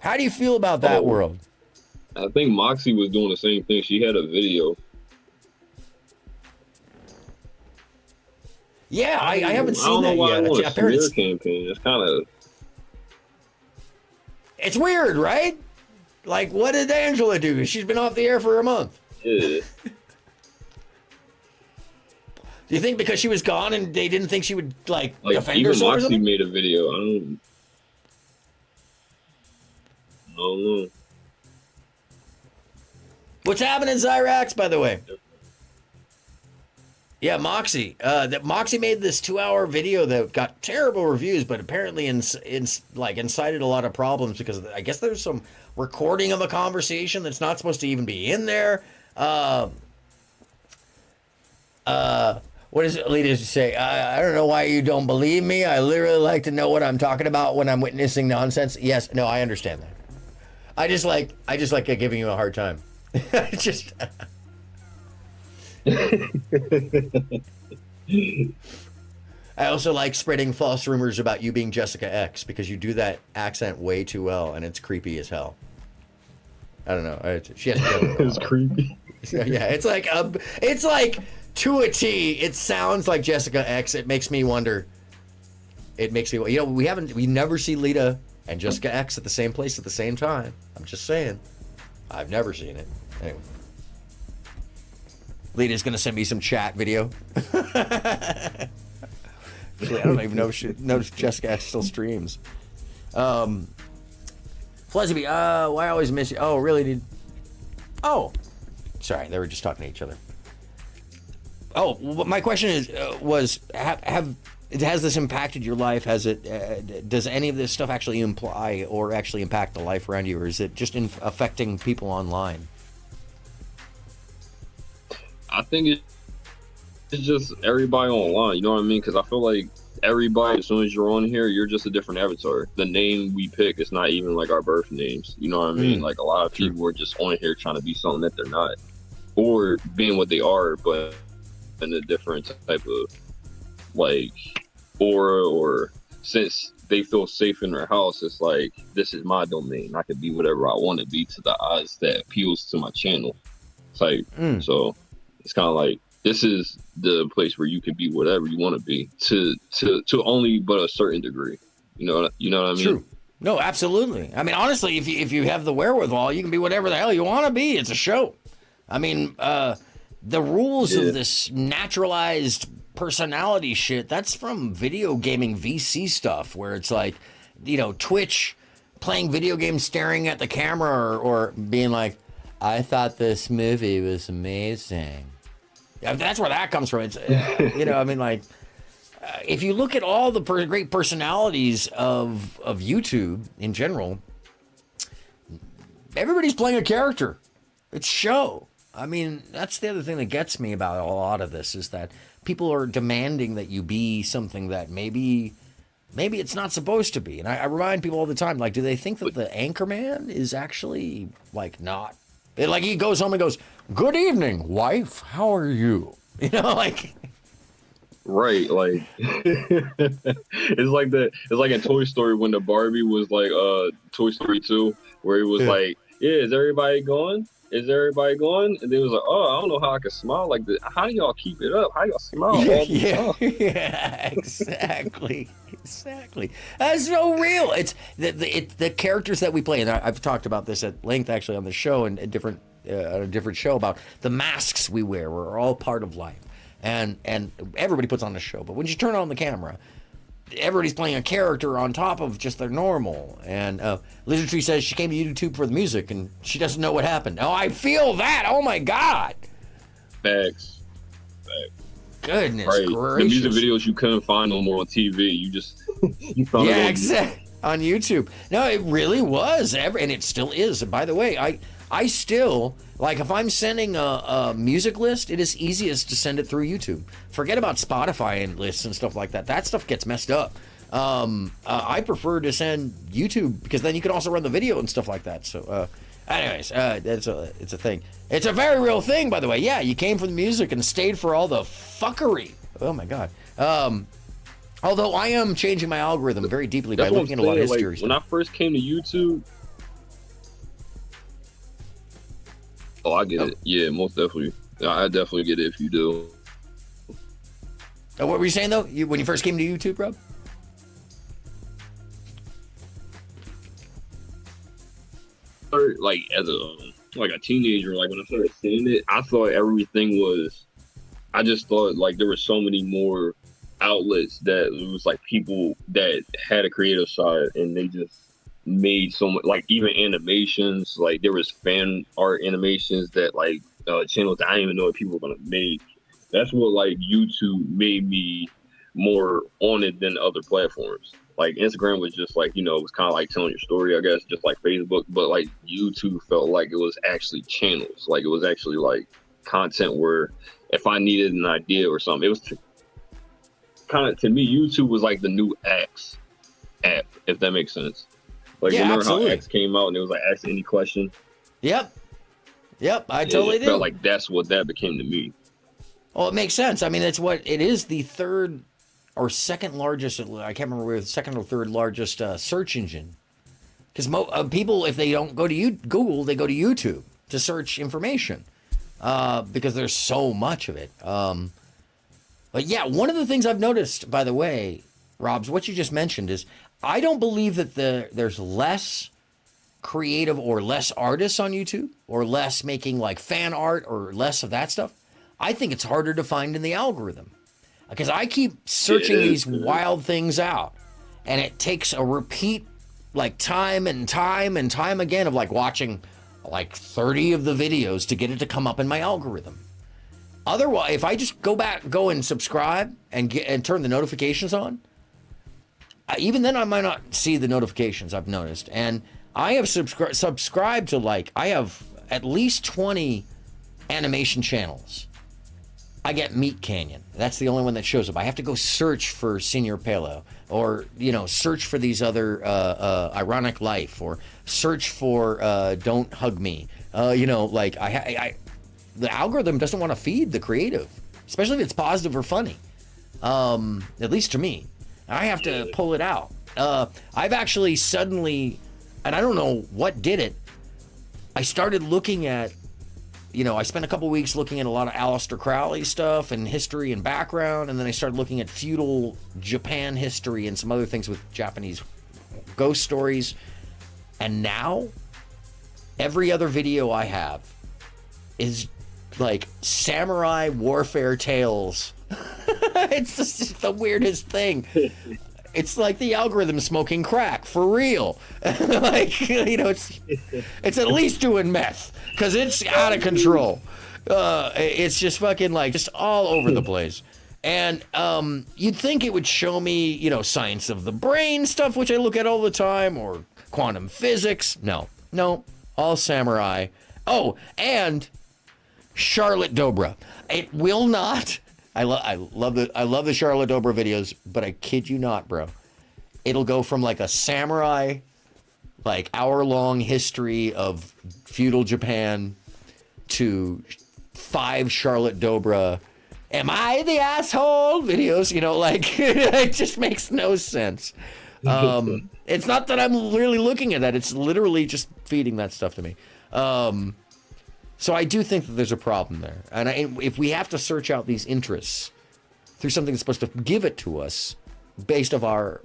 How do you feel about that world? I think Moxie was doing the same thing. She had a video. Yeah, I haven't seen that yet. I don't know why I want a smear campaign. It's kind of... It's weird, right? Like, what did Angela do? She's been off the air for a month. Yeah. Do you think because she was gone and they didn't think she would, like defend even herself or Moxie something? made a video. I don't know. What's happening, Zyrax, by the way? Yeah, Moxie. Moxie made this 2-hour video that got terrible reviews, but apparently incited a lot of problems because I guess there's some recording of a conversation that's not supposed to even be in there. What does Lita say? I don't know why you don't believe me. I literally like to know what I'm talking about when I'm witnessing nonsense. Yes, no, I understand that. I just like giving you a hard time. Just. I also like spreading false rumors about you being Jessica X because you do that accent way too well and it's creepy as hell. I don't know. She hasn't done it. It's creepy. Yeah, it's like to a T. It sounds like Jessica X. It makes me wonder. It makes me, we never see Lita and Jessica X at the same place at the same time. I'm just saying. I've never seen it. Anyway. Lita's gonna send me some chat video. Actually, I don't even know if she knows Jessica X still streams. Flezzby, why I always miss you? Oh, really? Oh, sorry, they were just talking to each other. Oh, my question is, has this impacted your life? Has it? Does any of this stuff actually imply or actually impact the life around you, or is it just affecting people online? I think it's just everybody online. You know what I mean? Because I feel like everybody, as soon as you're on here, you're just a different avatar. The name we pick is not even like our birth names. You know what I mean? Like a lot of people are just on here trying to be something that they're not, or being what they are, but in a different type of like aura, or since they feel safe in their house, it's like, this is my domain. I could be whatever I want to be to the eyes that appeals to my channel. It's like, so it's kind of like, this is the place where you can be whatever you want to be to only but a certain degree. You know what I mean? True. No, absolutely. I mean, honestly, if you have the wherewithal, you can be whatever the hell you want to be. It's a show. I mean, the rules of this naturalized personality shit, that's from video gaming VC stuff, where it's like, Twitch playing video games, staring at the camera, or being like, I thought this movie was amazing. That's where that comes from. It's, I mean, like, if you look at all the great personalities of YouTube in general, everybody's playing a character. It's show. I mean, that's the other thing that gets me about a lot of this, is that people are demanding that you be something that maybe it's not supposed to be. And I remind people all the time, like, do they think that the anchorman is actually, like, not? Like, he goes home and goes, "Good evening, wife. How are you?" Like, Right, like it's like that. It's like in Toy Story when the Barbie was like Toy Story 2, where it was like, yeah, is everybody going? Is everybody going? And they was like, oh, I don't know how I can smile like this. How do y'all keep it up? How y'all smile all the time? Yeah, exactly, exactly. That's so real. It's the characters that we play, and I've talked about this at length actually on the show and a different show about the masks we wear. We're all part of life. And everybody puts on a show, but when you turn on the camera, everybody's playing a character on top of just their normal. And Lizard Tree says she came to YouTube for the music, and she doesn't know what happened. Oh, I feel that. Oh my God. Facts. Goodness right. gracious. The music videos you couldn't find no more on TV. You just you found it exactly on YouTube. No, it really was, and it still is. And by the way, I still, like, if I'm sending a music list, it is easiest to send it through YouTube. Forget about Spotify and lists and stuff like that. That stuff gets messed up. I prefer to send YouTube because then you can also run the video and stuff like that. So, anyways, it's a thing. It's a very real thing, by the way. Yeah, you came for the music and stayed for all the fuckery. Oh my God. Although I am changing my algorithm very deeply by looking at a lot of history. Like, when I first came to YouTube. Oh, I get it. Yeah, most definitely. I definitely get it if you do. What were you saying though? When you first came to YouTube, Rob? Like as a teenager, like when I started seeing it, I thought everything was. I just thought like there were so many more outlets that it was like people that had a creative side and they just made so much, like even animations, like there was fan art animations that like channels that I didn't even know if people were gonna make. That's what like YouTube made me more on it than other platforms. Like Instagram was just like, it was kind of like telling your story, I guess, just like Facebook, but like YouTube felt like it was actually channels. Like it was actually like content where if I needed an idea or something, it was kind of, to me, YouTube was like the new X app, if that makes sense. Like, yeah, remember absolutely. how X came out and it was like, ask any question? Yep, I totally do. Felt like that's what that became to me. Well, it makes sense. I mean, it's what it is, the third or second largest, I can't remember where the second or third largest search engine. Because people, if they don't go to Google, they go to YouTube to search information because there's so much of it. But yeah, one of the things I've noticed, by the way, Robs, what you just mentioned is I don't believe that there's less creative or less artists on YouTube or less making like fan art or less of that stuff. I think it's harder to find in the algorithm because I keep searching these wild things out and it takes a repeat like time and time and time again of like watching like 30 of the videos to get it to come up in my algorithm. Otherwise, if I just go and subscribe and turn the notifications on, even then I might not see the notifications, I've noticed. And I have subscribed to I have at least 20 animation channels. I get Meat Canyon. That's the only one that shows up. I have to go search for Senior Palo or, search for these other Ironic Life or search for Don't Hug Me. The algorithm doesn't want to feed the creative, especially if it's positive or funny. At least to me. I have to pull it out. I've actually suddenly, and I don't know what did it, I started looking at, I spent a couple weeks looking at a lot of Aleister Crowley stuff and history and background, and then I started looking at feudal Japan history and some other things with Japanese ghost stories. And now, every other video I have is like samurai warfare tales. It's just the weirdest thing. It's like the algorithm smoking crack for real. It's at least doing meth because it's out of control. It's just fucking just all over the place. And you'd think it would show me, science of the brain stuff, which I look at all the time, or quantum physics. No, all samurai. Oh, and Charlotte Dobra. It will not. I love the Charlotte Dobra videos, but I kid you not, bro. It'll go from a samurai, hour-long history of feudal Japan to 5 Charlotte Dobra am I the asshole videos, like it just makes no sense. It's not that I'm really looking at that. It's literally just feeding that stuff to me. So I do think that there's a problem there. And if we have to search out these interests through something that's supposed to give it to us based off our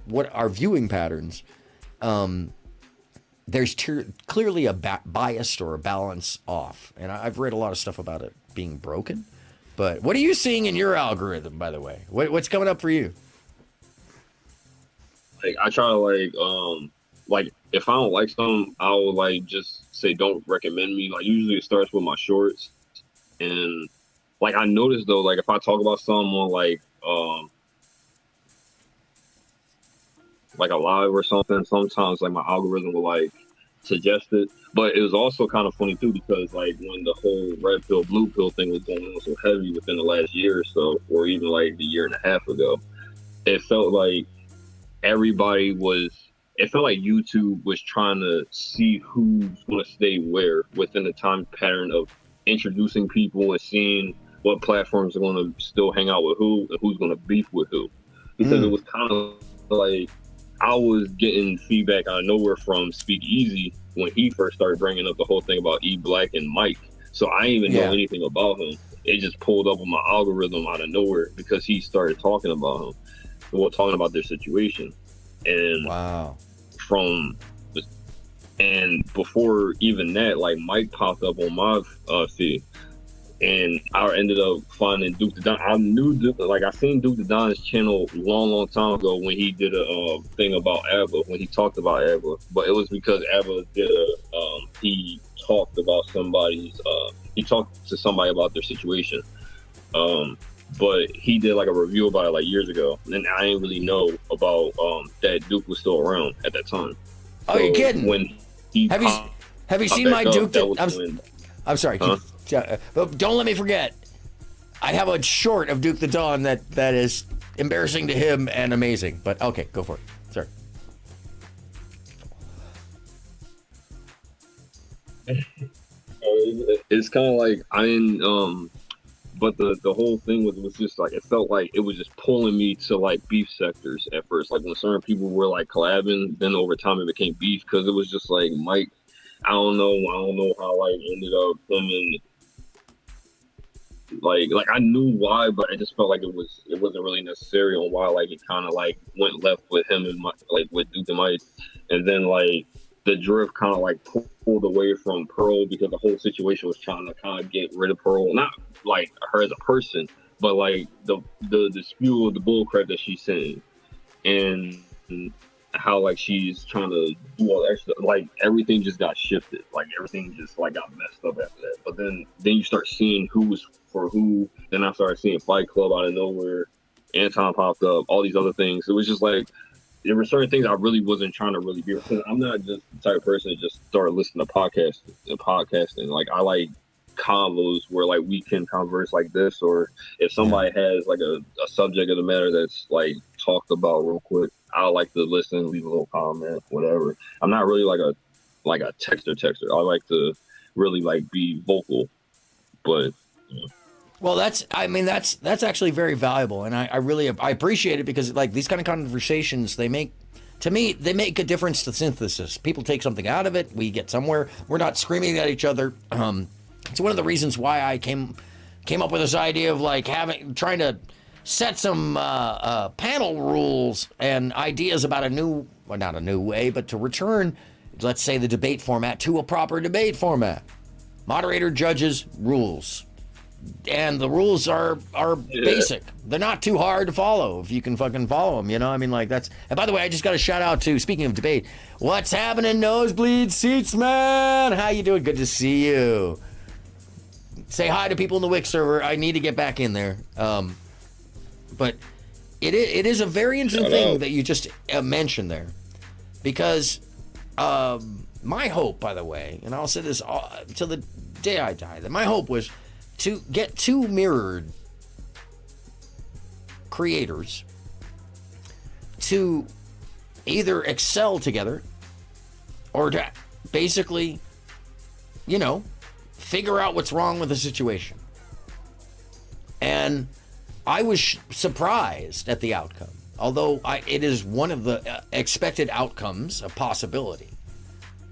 viewing patterns, there's clearly a bias or a balance off. And I've read a lot of stuff about it being broken. But what are you seeing in your algorithm, by the way? What's coming up for you? Like, I try to like if I don't like something, I'll like just say don't recommend me. Like usually it starts with my shorts, and like I noticed though, like if I talk about something on like a live or something, sometimes like my algorithm will like suggest it. But it was also kind of funny too, because like when the whole red pill, blue pill thing was going on so heavy within the last year or so, or even like a year and a half ago, it felt like it felt like YouTube was trying to see who's going to stay where within the time pattern of introducing people and seeing what platforms are going to still hang out with who and who's going to beef with who. Because it was kind of like I was getting feedback out of nowhere from Speak Easy when he first started bringing up the whole thing about E Black and Mike. So I didn't even know anything about him. It just pulled up on my algorithm out of nowhere because he started talking about him. Talking about their situation. And and before even that, like Mike popped up on my feed, and I ended up finding Duke the Don. I knew I seen Duke the Don's channel long time ago when he did a thing about ABBA, when he talked about ABBA, but it was because ABBA did he talked about he talked to somebody about their situation. But he did like a review about it like years ago, and I didn't really know about that Duke was still around at that time. Oh, you're kidding? When he have you seen my Duke? I'm sorry, huh? But don't let me forget. I have a short of Duke the Don that is embarrassing to him and amazing. But okay, go for it. Sorry. It's kind of like but the whole thing was just like, it felt like it was just pulling me to like beef sectors at first. Like when certain people were like collabing, then over time it became beef because it was just like Mike. I don't know how like ended up him and like I knew why, but I just felt like it wasn't really necessary on why like it kind of like went left with him and like with Duke and Mike, and then like the drift kind of like pulled away from Pearl because the whole situation was trying to kind of get rid of Pearl, not like her as a person, but like the spew of the bullcrap that she's saying, and how like she's trying to do all that extra, like everything just got shifted, like everything just like got messed up after that. But then you start seeing who was for who. Then I started seeing Fight Club out of nowhere, Anton popped up, all these other things. It was just like there were certain things I really wasn't trying to really hear, because I'm not just the type of person to just start listening to podcasting. Like I like convos where like we can converse like this, or if somebody has like a subject of the matter that's like talked about real quick, I like to listen, leave a little comment, whatever. I'm not really like a texter. I like to really like be vocal, but you know. Well, that's actually very valuable, and I really appreciate it, because like these kind of conversations, they make a difference to synthesis. People take something out of it, we get somewhere. We're not screaming at each other. It's one of the reasons why I came up with this idea of like trying to set some panel rules and ideas about not a new way, but to return, let's say, the debate format to a proper debate format. Moderator, judges, rules. And the rules are basic. They're not too hard to follow if you can fucking follow them, you know? I mean, like, that's... And by the way, I just got a shout out to, speaking of debate, what's happening, Nosebleed Seats, man? How you doing? Good to see you. Say hi to people in the Wix server. I need to get back in there. But it is a very interesting thing that you just mentioned there. Because my hope, by the way, and I'll say this till the day I die, that my hope was to get two mirrored creators to either excel together or to basically, figure out what's wrong with the situation. And I was surprised at the outcome, although it is one of the expected outcomes, a possibility,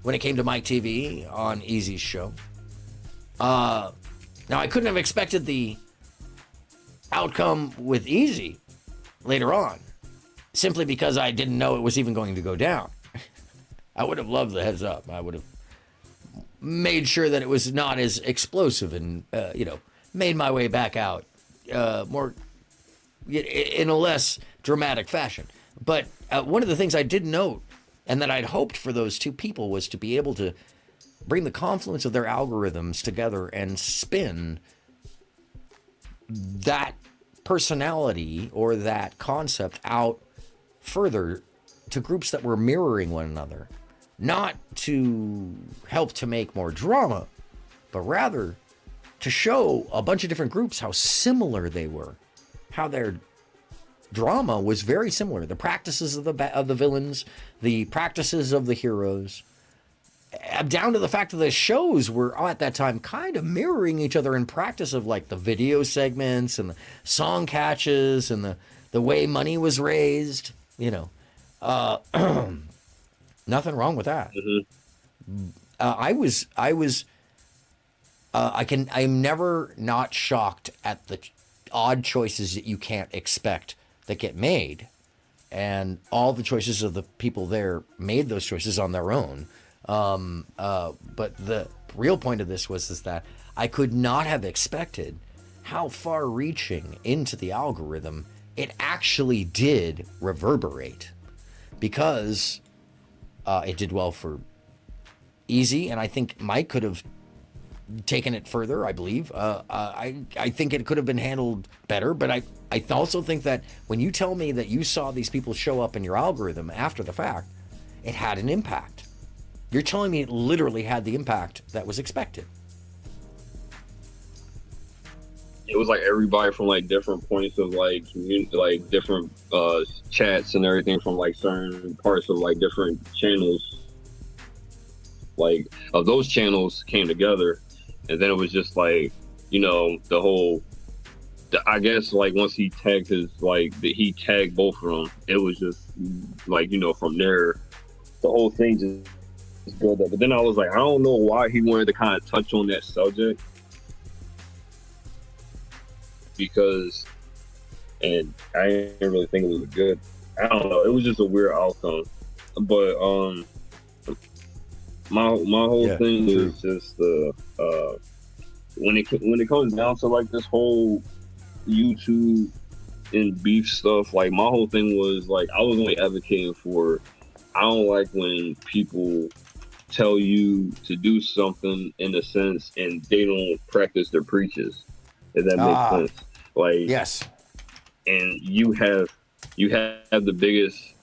when it came to Mike TV on Easy's show. Now, I couldn't have expected the outcome with Easy later on, simply because I didn't know it was even going to go down. I would have loved the heads up. I would have made sure that it was not as explosive and, made my way back out more in a less dramatic fashion. But one of the things I did note, and that I'd hoped for those two people, was to be able to bring the confluence of their algorithms together and spin that personality or that concept out further to groups that were mirroring one another, not to help to make more drama, but rather to show a bunch of different groups how similar they were, how their drama was very similar. The practices of the villains, the practices of the heroes, down to the fact that the shows were at that time kind of mirroring each other in practice of like the video segments and the song catches and the way money was raised, nothing wrong with that. I'm never not shocked at the odd choices that you can't expect that get made, and all the choices of the people there made those choices on their own. But the real point of this was that I could not have expected how far-reaching into the algorithm it actually did reverberate, because it did well for Easy, and I think Mike could have taken it further, I believe. I think it could have been handled better, but I also think that when you tell me that you saw these people show up in your algorithm after the fact, it had an impact. You're telling me it literally had the impact that was expected. It was like everybody from like different points of like community, like different chats and everything from like certain parts of like different channels, like of those channels came together. And then it was just like, the whole, I guess like once he tagged he tagged both of them, it was just like, from there, the whole thing just built up. But then I was like, I don't know why he wanted to kind of touch on that subject, because, and I didn't really think it was good. I don't know. It was just a weird outcome. But my whole thing is just when it comes down to like this whole YouTube and beef stuff, like my whole thing was like I was only advocating for, I don't like when people tell you to do something in a sense and they don't practice their preaches, if that makes sense. Like, yes, and you have the biggest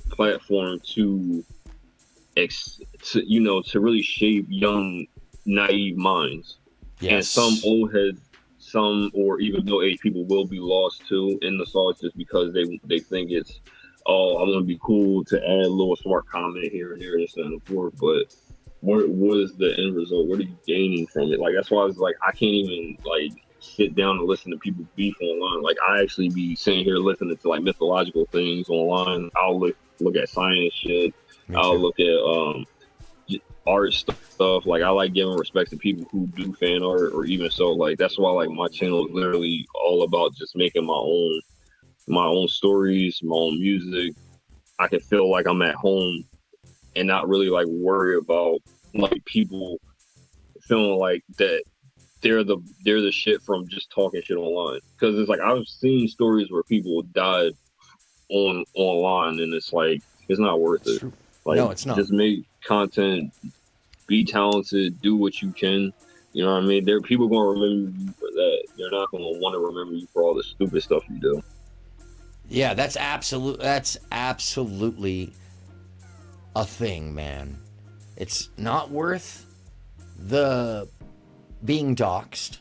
platform to really shape young, naive minds. Yes. And some or even middle-aged people will be lost too in the sauce just because they think it's, oh, I'm gonna be cool to add a little smart comment here and there, this and the forth. But what is the end result? What are you gaining from it? Like, that's why I was like, I can't even like sit down and listen to people beef online. Like, I actually be sitting here listening to like mythological things online. I'll look at science shit. I'll look at art stuff. Like, I like giving respect to people who do fan art, or even so, like, that's why like my channel is literally all about just making my own stories, my own music. I can feel like I'm at home and not really like worry about like people feeling like that they're the shit from just talking shit online. Because it's like I've seen stories where people died online, and it's like it's not worth it. Like, no, it's not. Just make content, be talented, do what you can. You know what I mean? There are people gonna remember you for that. They're not gonna want to remember you for all the stupid stuff you do. Yeah, that's absolutely a thing, man. It's not worth the being doxxed.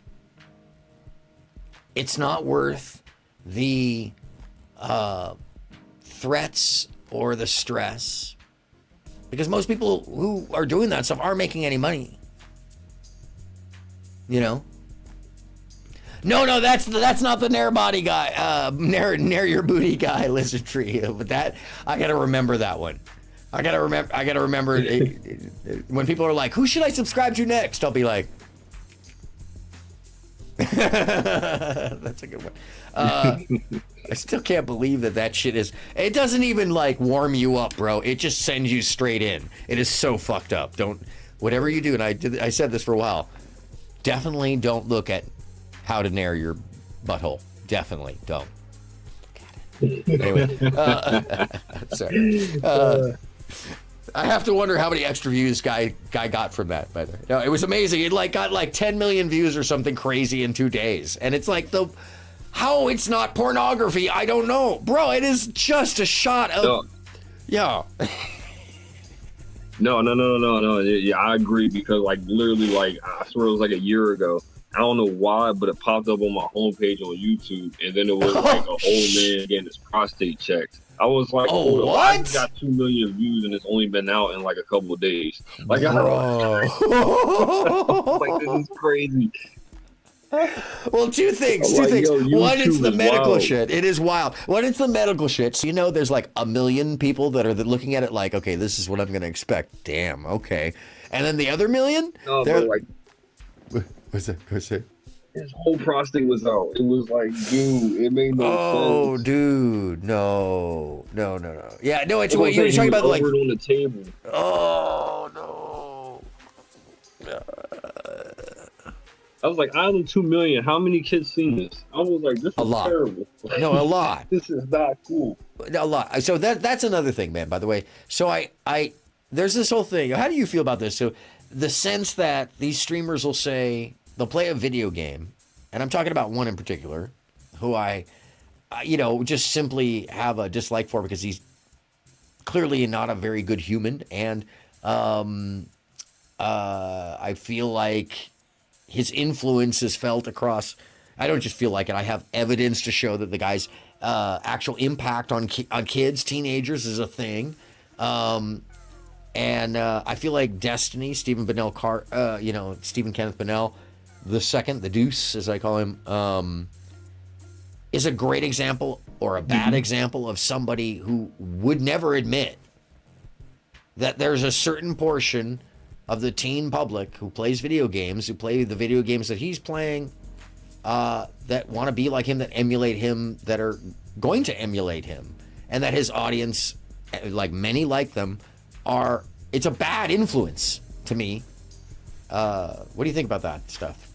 It's not worth the threats or the stress, because most people who are doing that stuff aren't making any money. You know? No, that's not the Nair body guy, Nair your booty guy, lizard tree. But that, I gotta remember that one. I gotta remember when people are like, who should I subscribe to next? I'll be like, that's a good one. I still can't believe that shit is, it doesn't even like warm you up, bro. It just sends you straight in. It is so fucked up. Whatever you do, and I said this for a while, definitely don't look at how to nair your butthole. Definitely don't. Anyway, sorry. I have to wonder how many extra views guy got from that. By the way, no, it was amazing. It got like 10 million views or something crazy in 2 days, and it's like how it's not pornography. I don't know, bro. It is just a shot of yeah. No. Yeah, I agree because like literally, like I swear it was like a year ago. I don't know why, but it popped up on my homepage on YouTube, and then it was like an old man getting his prostate checked. I was like, oh, what? I got 2 million views, and it's only been out in like a couple of days. Like, like this is crazy. Well, two things. One, it's the medical shit. It is wild. One, it's the medical shit. So, there's like 1 million people that are looking at it like, okay, this is what I'm going to expect. Damn, okay. And then the other million? They're like, what's it? His whole prostate was out. It was like, dude, it made no sense. Oh, dude, no. Yeah, no, it's what you were talking about. Like, on the table. Oh, no. I was like, out of 2 million, how many kids seen this? I was like, this is terrible. No, a lot. This is not cool. A lot. So that's another thing, man, by the way. So I there's this whole thing. How do you feel about this? So the sense that these streamers will say, they'll play a video game, and I'm talking about one in particular, who I just simply have a dislike for because he's clearly not a very good human, and I feel like his influence is felt across. I don't just feel like it. I have evidence to show that the guy's actual impact on kids, teenagers, is a thing. And I feel like Destiny, Stephen Kenneth Bennell, the second, the Deuce, as I call him, is a great example or a bad example of somebody who would never admit that there's a certain portion of the teen public who plays video games, who play the video games that he's playing, that want to be like him, that emulate him, that are going to emulate him, and that his audience, like many like them, it's a bad influence to me. What do you think about that stuff?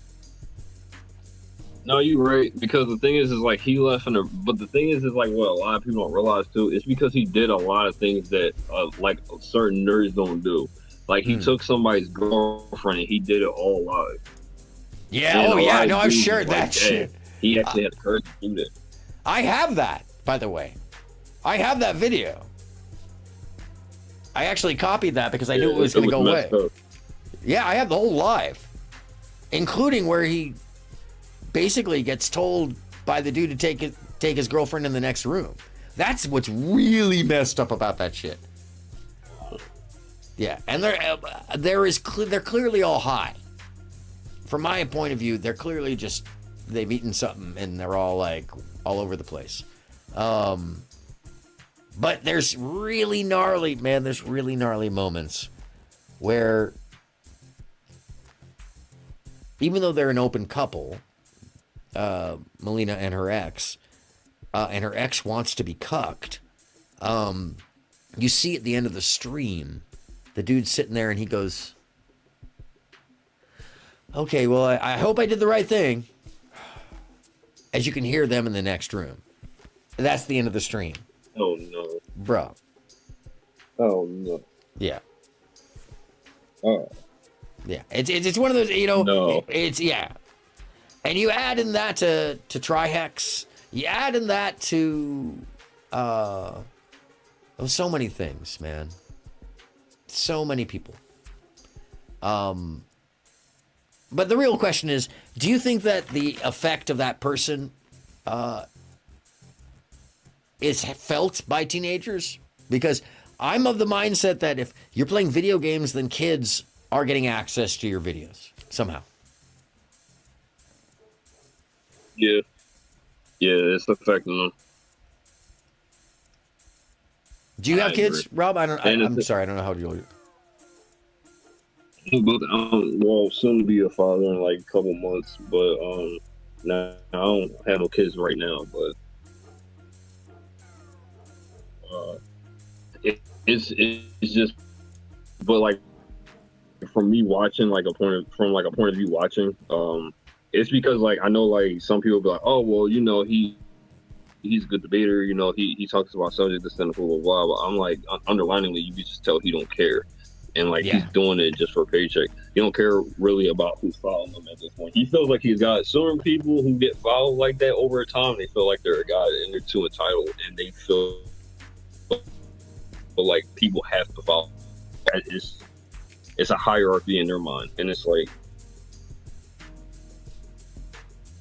No, you're right, because the thing is like he left but the thing is like what a lot of people don't realize too, it's because he did a lot of things that like certain nerds don't do. Like he took somebody's girlfriend and he did it all live. Yeah, and I've shared that shit. He actually had the courage to do that. I have that, by the way. I have that video. I actually copied that because I knew it was going to go away. Yeah, I have the whole live, including where he basically gets told by the dude to take his girlfriend in the next room. That's what's really messed up about that shit. Yeah, and they're clearly all high. From my point of view, they're clearly just, they've eaten something and they're all like all over the place. But there's really gnarly moments where, even though they're an open couple, Melina and her ex wants to be cucked. You see at the end of the stream, the dude's sitting there and he goes, okay, well, I hope I did the right thing. As you can hear them in the next room. That's the end of the stream. Oh, no. Bro. Oh, no. Yeah. Oh. Yeah. It's one of those, No. It's, yeah. And you add in that to Trihex. You add in that to, so many things, man. So many people. But the real question is, do you think that the effect of that person is felt by teenagers? Because I'm of the mindset that if you're playing video games, then kids are getting access to your videos somehow. Yeah, it's affecting them. Do you have kids, Rob? I'm sorry, I don't know how old you are. But well, soon to be a father in like a couple months, but now I don't have no kids right now. But it's just, but like from me watching, like from a point of view watching, it's because like I know like some people be like, oh well, you know he's a good debater, you know he talks about subject this and blah blah blah. But I'm like underliningly, you can just tell he don't care. And like he's doing it just for a paycheck. He don't care really about who's following him at this point. He feels like he's got certain people who get followed like that over time. They feel like they're a god and they're too entitled, and they feel like people have to follow. It's a hierarchy in their mind, and it's like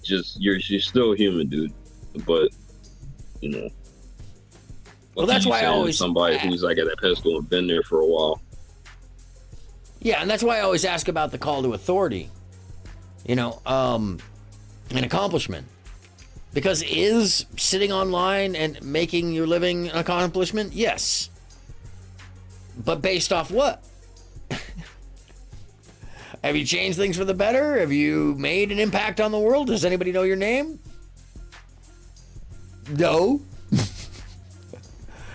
just you're still human, dude. But you know, well, that's why I always somebody who's like at that pedestal and been there for a while. Yeah, and that's why I always ask about the call to authority, you know, an accomplishment. Because is sitting online and making your living an accomplishment? Yes. But based off what? Have you changed things for the better? Have you made an impact on the world? Does anybody know your name? No.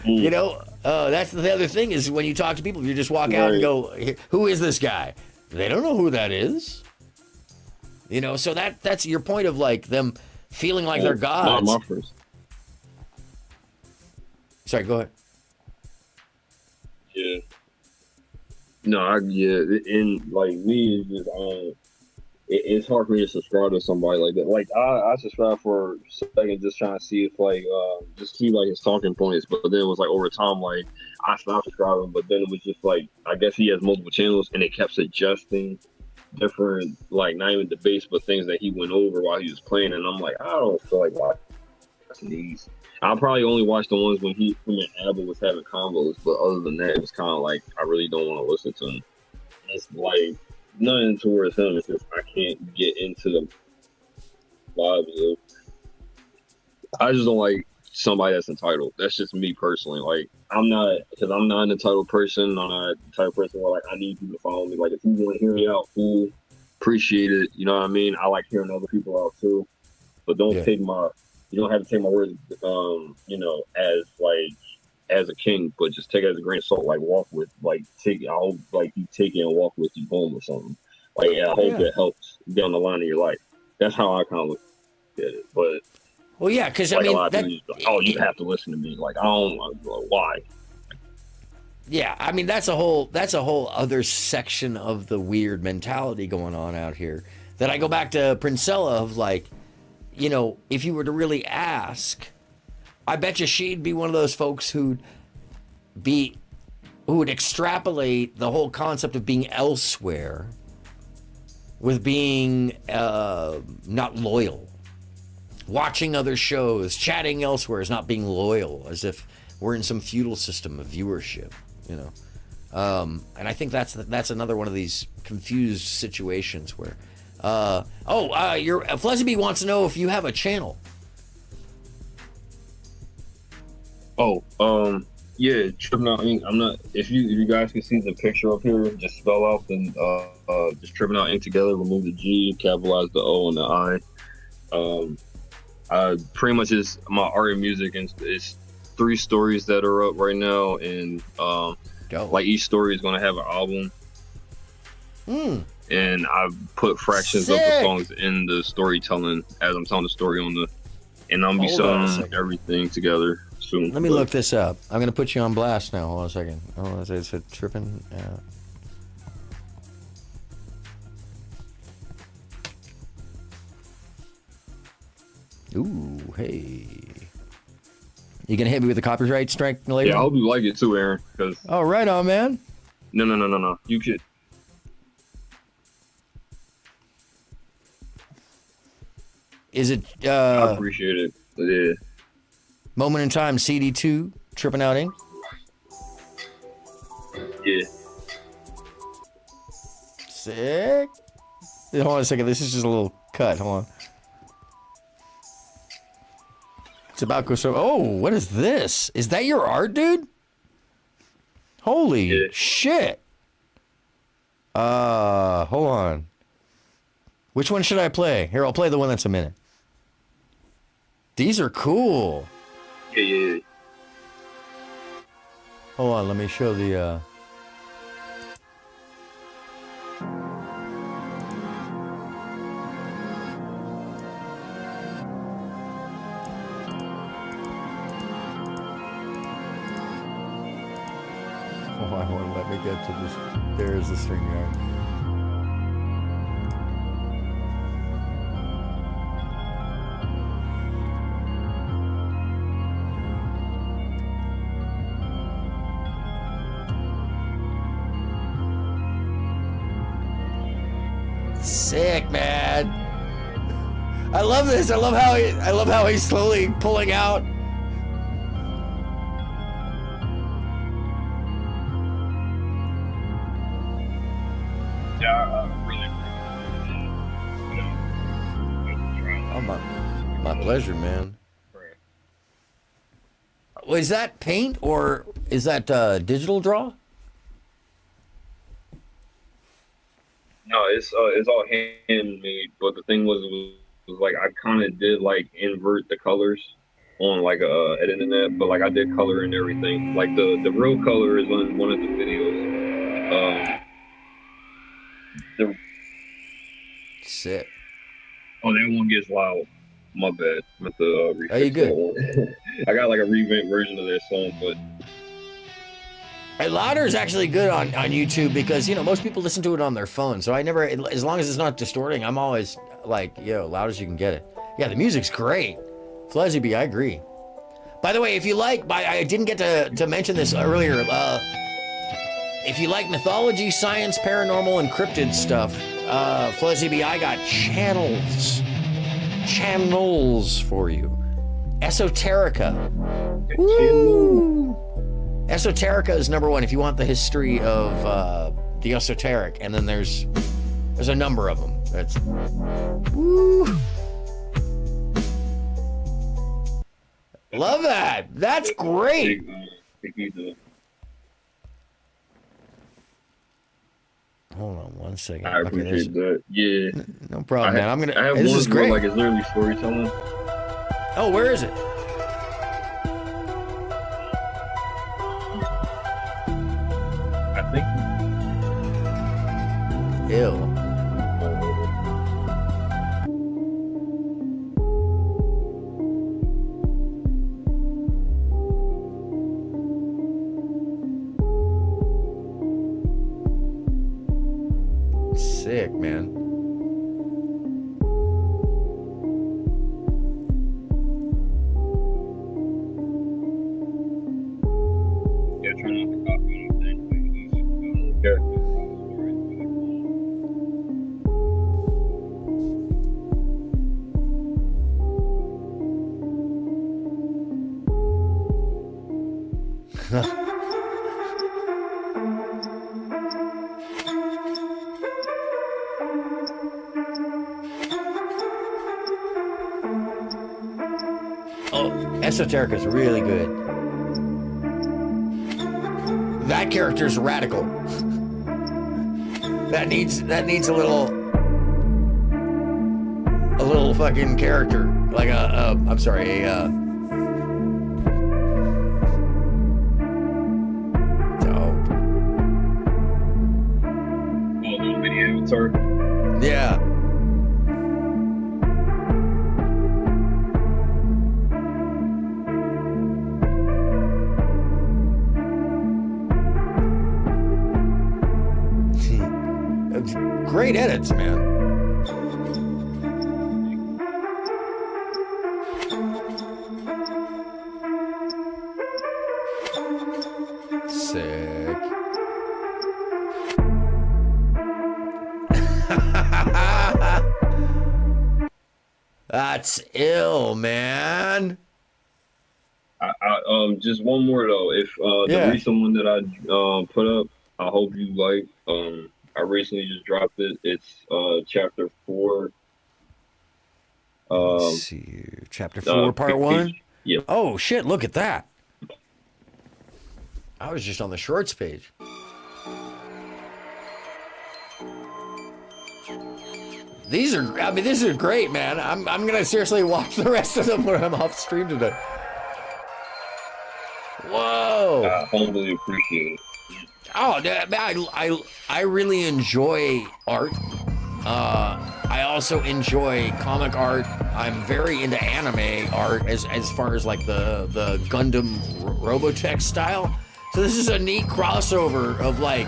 You know, that's the other thing is when you talk to people, if you just walk out and go, who is this guy? They don't know who that is. You know, so that's your point of like them feeling like they're gods. Not my first. Sorry, go ahead. Yeah. No, and like me, it's just it's hard for me to subscribe to somebody like that. Like I subscribed for a second, just trying to see if like just see like his talking points. But then it was like over time, like I stopped subscribing. But then it was just like I guess he has multiple channels, and it kept suggesting different like not even debates, but things that he went over while he was playing. And I'm like, I don't feel like watching these. I'll probably only watch the ones when him and Abel was having combos. But other than that, it's kind of like I really don't want to listen to him. It's like nothing towards him. It's just I can't get into the vibes of. I just don't like somebody that's entitled. That's just me personally. Like I'm not an entitled person. I'm not the type of person where like I need people to follow me. Like if you want to hear me out, cool, appreciate it. You know what I mean? I like hearing other people out too. But don't take you don't have to take my words, you know, as a king, but just take it as a grain of salt. Like walk with, like I'll like you take it and walk with you home or something. Like I hope it helps down the line of your life. That's how I kind of look at it. But well, yeah, because like, I mean, a lot of people just, oh, you have to listen to me. Like I don't why. Yeah, I mean that's a whole other section of the weird mentality going on out here. That I go back to Princella of like, you know, if you were to really ask, I bet you she'd be one of those folks who would extrapolate the whole concept of being elsewhere with being not loyal. Watching other shows, chatting elsewhere is not being loyal, as if we're in some feudal system of viewership, you know. And I think that's another one of these confused situations where, your Flezzybee wants to know if you have a channel. Yeah, Tripping Out Inc. I'm not. If you guys can see the picture up here, just spell out the just Tripping Out Inc. together. Remove the G, capitalize the O and the I. Pretty much is my art and music, and it's 3 stories that are up right now, and like each story is gonna have an album. And I put fractions of the songs in the storytelling as I'm telling the story and I'm gonna be selling everything together soon. Let me look this up. I'm gonna put you on blast now. Hold on a second. It's a tripping. Ooh, hey. You gonna hit me with the copyright strike later? Yeah, I hope you like it too, Aaron. Oh, right on, man. No. You could. Is it? I appreciate it. Yeah. Moment in Time, CD2, Tripping Out Inc. Yeah. Sick. Hold on a second. This is just a little cut. Hold on. It's about Kosovo. Oh, what is this? Is that your art, dude? Holy shit. Hold on. Which one should I play? Here, I'll play the one that's a minute. These are cool. Yeah. Hold on, let me show the, Oh, I won't let me get to this. There's the StreamYard. Sick, man. I love this. I love how he's slowly pulling out. Oh, my pleasure, man. Well, is that paint or is that digital draw? No, it's all handmade. But the thing was like I kind of did like invert the colors on like editing that, but like I did color and everything. Like the real color is on one of the videos. Sick. Oh, that one gets loud. My bad. With the Are you good? I got like a revamped version of that song, but Hey, louder is actually good on YouTube because, you know, most people listen to it on their phone. So I never, as long as it's not distorting, I'm always like, yo, loud as you can get it. Yeah, the music's great. Flezzy B, I agree. By the way, if you like, I didn't get to mention this earlier. If you like mythology, science, paranormal, and cryptid stuff, Flezzy B, I got channels for you. Esoterica. Woo! Esoterica is #1 if you want the history of the esoteric, and then there's a number of them. That's woo. Love that. That's great. Hold on one second. I appreciate that. Yeah. No problem, man. I'm gonna. I have This one is great. like it's literally storytelling. Oh, where is it? I think. Ew. Sick, man. Yeah, try not to copy anything. Characters. Oh, Esoterica is really good. That character's radical. That needs a little fucking character, like I'm sorry, dope. Oh, little mini avatar. Yeah. Great edits, man. Sick. That's ill, man. Just one more though. If the recent one that I put up, I hope you like. I recently just dropped it. It's chapter 4. Let's see here. Chapter 4, part 1? Yeah. Oh shit! Look at that. I was just on the shorts page. These are great, man. I'm gonna seriously watch the rest of them when I'm off stream today. Whoa! I humbly appreciate it. Oh, I really enjoy art. I also enjoy comic art. I'm very into anime art as far as like the Gundam Robotech style. So this is a neat crossover of like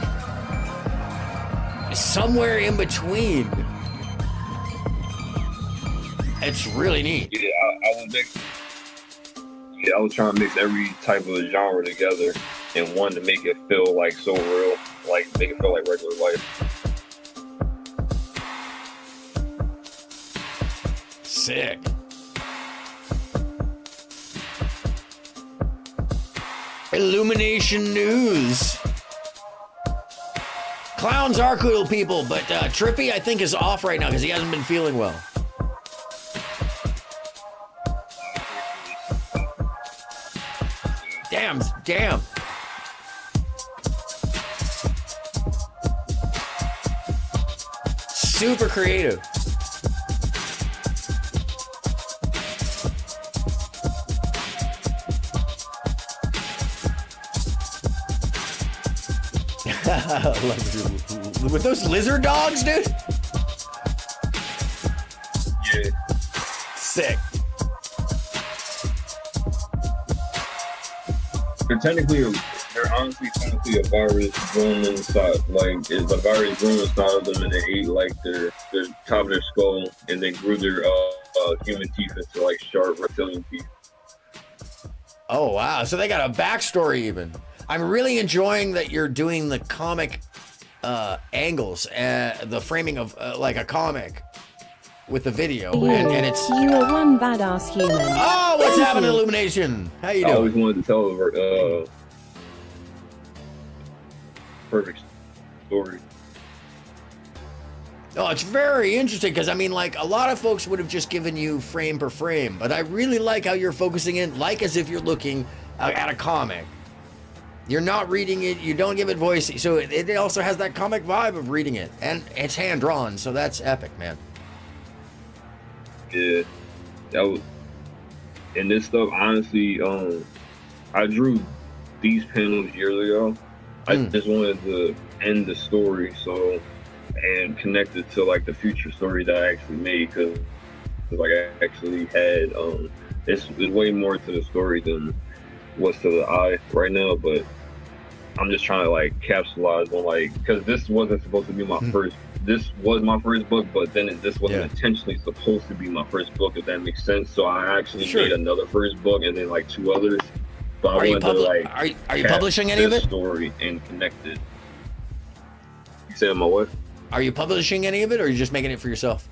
somewhere in between. It's really neat. Yeah, I was trying to mix every type of genre together in one to make it feel like so real, like make it feel like regular life. Sick. Illumination News. Clowns are cool people, but Trippy I think is off right now because he hasn't been feeling well. Damn. Super creative. With those lizard dogs, dude? Yeah. Sick. They're honestly technically a virus growing inside. Like, it's a virus growing inside of them, and they ate like their top of their skull, and they grew their human teeth into like sharp reptilian teeth. Oh wow! So they got a backstory even. I'm really enjoying that you're doing the comic angles, the framing of like a comic with the video, and it's. You are one badass human. Oh, what's happening, Illumination? How you doing? I always wanted to tell a perfect story. Oh, it's very interesting because I mean, like a lot of folks would have just given you frame per frame, but I really like how you're focusing in, like as if you're looking at a comic. You're not reading it. You don't give it voice, so it also has that comic vibe of reading it, and it's hand drawn, so that's epic, man. Yeah, that was, and this stuff, honestly, I drew these panels years ago. I just wanted to end the story, and connect it to like the future story that I actually made, because like I actually had, it's way more to the story than what's to the eye right now, but I'm just trying to like capitalize on like, because this wasn't supposed to be my first. This was my first book, but then this wasn't intentionally supposed to be my first book, if that makes sense. So I actually made another first book and then like two others. But Are you publishing any of it? Story and connect it. You said my what? Are you publishing any of it, or are you just making it for yourself?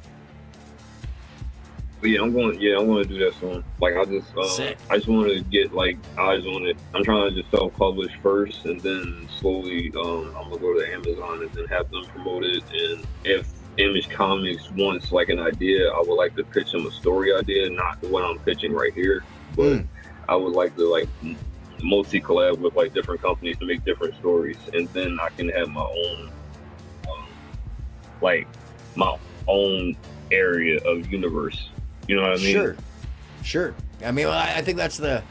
But yeah, I'm going to do that soon. Like I just want to get like eyes on it. I'm trying to just self-publish first, and then slowly I'm gonna go to Amazon and then have them promote it. And if Image Comics wants like an idea, I would like to pitch them a story idea, not what I'm pitching right here, but I would like to like multi-collab with like different companies to make different stories, and then I can have my own like my own area of universe. You know what I mean? Sure. I mean, I think that's the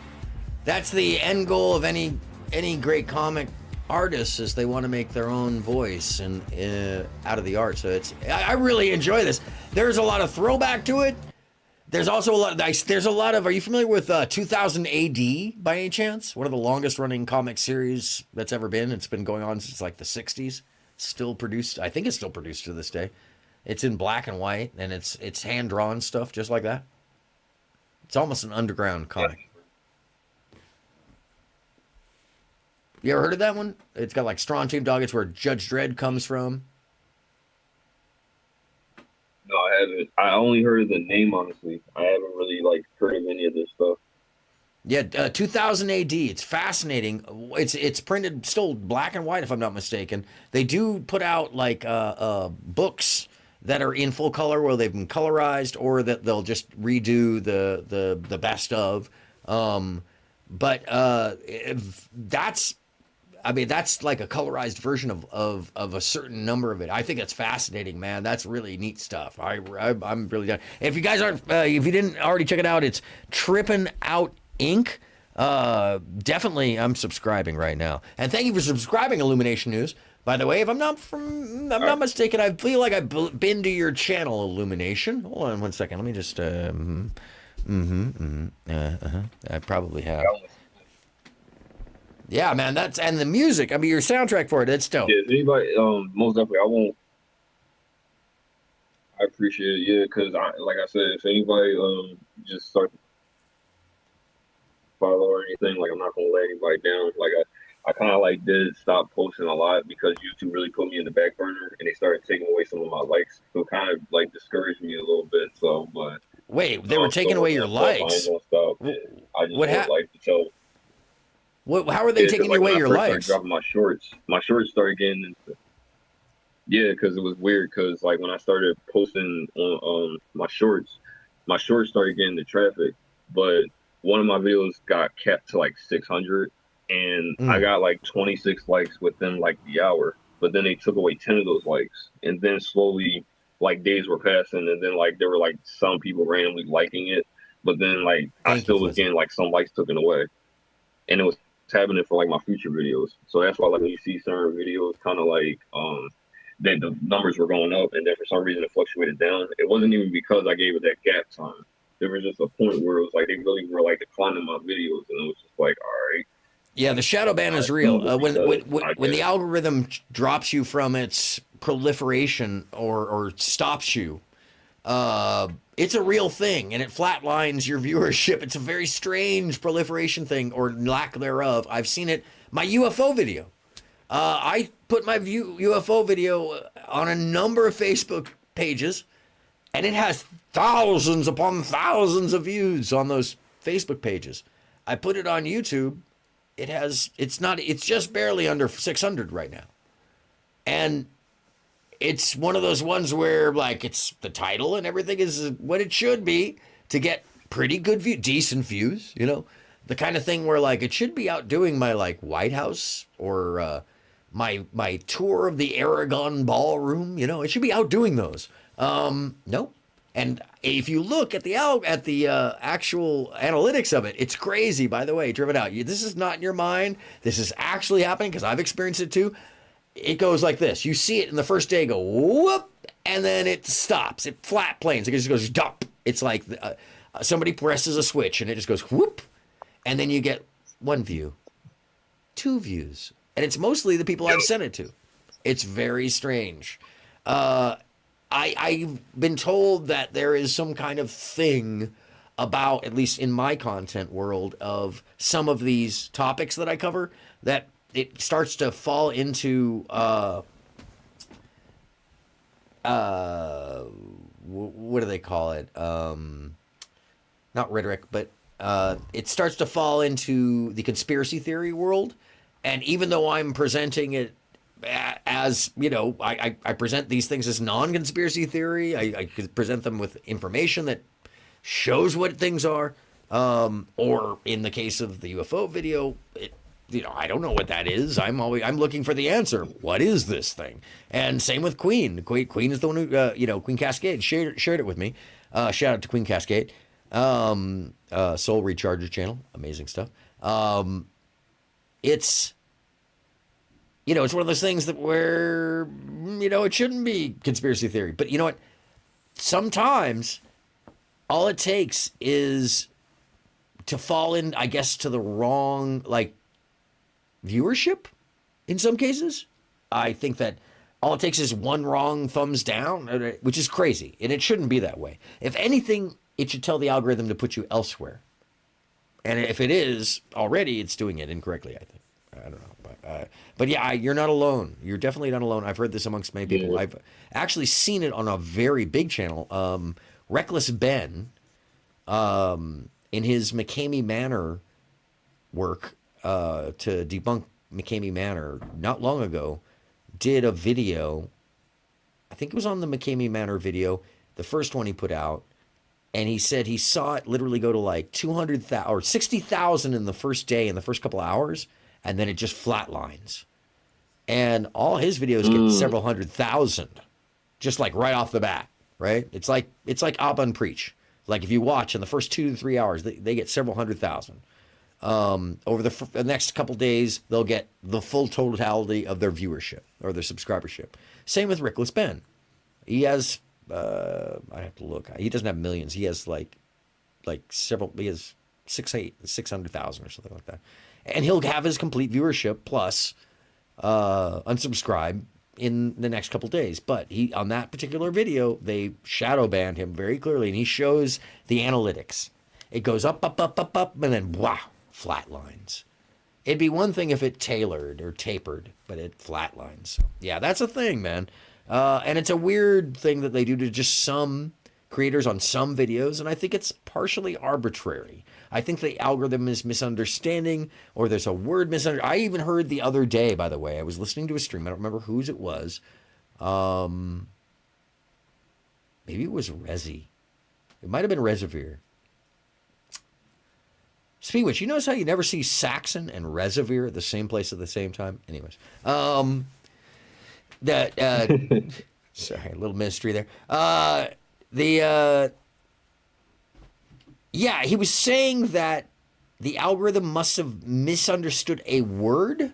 end goal of any great comic artist, is they want to make their own voice and out of the art. So I really enjoy this. There's a lot of throwback to it. There's also a lot of. Are you familiar with 2000 AD by any chance? One of the longest running comic series that's ever been. It's been going on since like the 60s. Still produced. I think it's still produced to this day. It's in black and white, and it's hand-drawn stuff just like that. It's almost an underground comic. You ever heard of that one? It's got like Strong Team Dog. It's where Judge Dredd comes from. No, I haven't. I only heard of the name, honestly. I haven't really like heard of any of this stuff. Yeah, 2000 AD. It's fascinating. It's printed still black and white, if I'm not mistaken. They do put out like books that are in full color where they've been colorized, or that they'll just redo the best of. But that's like a colorized version of a certain number of it. I think that's fascinating, man. That's really neat stuff. I'm really done. If you guys aren't, if you didn't already check it out, it's Trippin' Out Inc. Definitely, I'm subscribing right now. And thank you for subscribing, Illumination News. By the way, if I'm not mistaken, I feel like I've been to your channel, Illumination. Hold on one second. Let me just. I probably have. Yeah, man. And the music. I mean, your soundtrack for it. It's dope. Yeah, if anybody, most definitely, I appreciate it. Yeah, because like I said, if anybody just start to follow or anything, like I'm not gonna let anybody down. Like I kind of like did stop posting a lot because YouTube really put me in the back burner and they started taking away some of my likes. So it kind of like discouraged me a little bit. So, but wait, they were taking away your likes. I just would like to tell. How are they taking away your likes? Dropping my shorts started getting into. Yeah, because it was weird. Because like when I started posting on my shorts started getting the traffic, but one of my videos got capped to like 600. And I got like 26 likes within like the hour, but then they took away 10 of those likes. And then slowly, like days were passing, and then like there were like some people randomly liking it, but then like I still was getting like some likes taken away, and it was happening for like my future videos. So that's why like when you see certain videos, kind of like that the numbers were going up, and then for some reason it fluctuated down. It wasn't even because I gave it that gap time. There was just a point where it was like they really were like declining my videos, and it was just like, all right. Yeah, the shadow ban is real. When the algorithm drops you from its proliferation or stops you, it's a real thing, and it flatlines your viewership. It's a very strange proliferation thing, or lack thereof. I've seen it. My UFO video. I put my UFO video on a number of Facebook pages, and it has thousands upon thousands of views on those Facebook pages. I put it on YouTube. It's just barely under 600 right now. And it's one of those ones where like it's the title and everything is what it should be to get pretty good decent views, you know, the kind of thing where like it should be outdoing my like White House or my tour of the Aragon Ballroom, you know, it should be outdoing those. Nope. And if you look at the actual analytics of it, it's crazy, by the way, driven out. This is not in your mind. This is actually happening because I've experienced it too. It goes like this. You see it in the first day go whoop, and then it stops. It flat planes. It just goes dump. It's like somebody presses a switch and it just goes whoop. And then you get 1 view, 2 views. And it's mostly the people I've sent it to. It's very strange. I've been told that there is some kind of thing about, at least in my content world, of some of these topics that I cover, that it starts to fall into what do they call it? Not rhetoric, but it starts to fall into the conspiracy theory world. And even though I'm presenting it as, you know, I present these things as non-conspiracy theory, I could present them with information that shows what things are. Or in the case of the UFO video, you know, I don't know what that is. I'm looking for the answer. What is this thing? And same with Queen. Queen is the one who, you know, Queen Cascade shared it with me. Shout out to Queen Cascade. Soul Recharger channel. Amazing stuff. It's, you know, it's one of those things that where, you know, it shouldn't be conspiracy theory. But you know what? Sometimes all it takes is to fall in, I guess, to the wrong, like, viewership in some cases. I think that all it takes is one wrong thumbs down, which is crazy. And it shouldn't be that way. If anything, it should tell the algorithm to put you elsewhere. And if it is already, it's doing it incorrectly, I think. I don't know. But yeah, you're not alone. You're definitely not alone. I've heard this amongst many people. Yeah. I've actually seen it on a very big channel. Reckless Ben, in his McCamey Manor work to debunk McCamey Manor not long ago, did a video. I think it was on the McCamey Manor video, the first one he put out. And he said he saw it literally go to like 200,000 or 60,000 in the first day, in the first couple hours, and then it just flatlines. And all his videos get several 100,000, just like right off the bat, right? It's like Abba Preach. Like if you watch in the first 2 to 3 hours, they get several 100,000. Over the next couple days, they'll get the full totality of their viewership or their subscribership. Same with Rickless Ben. He has, I have to look. He doesn't have millions. He has like several. He has 600,000 or something like that. And he'll have his complete viewership plus unsubscribe in the next couple days. But he, on that particular video, they shadow banned him very clearly, and he shows the analytics. It goes up, up, up, up, up, and then wow, flatlines. It'd be one thing if it tailored or tapered, but it flatlines. So, yeah, that's a thing, man. And it's a weird thing that they do to just some creators on some videos, and I think it's partially arbitrary. I think the algorithm is misunderstanding, or there's a word misunderstanding. I even heard the other day, by the way, I was listening to a stream. I don't remember whose it was. Maybe it was Resi. It might have been Reservoir. Speaking of which, you notice how you never see Saxon and Reservoir at the same place at the same time? Anyways. Sorry, a little mystery there. Yeah, he was saying that the algorithm must have misunderstood a word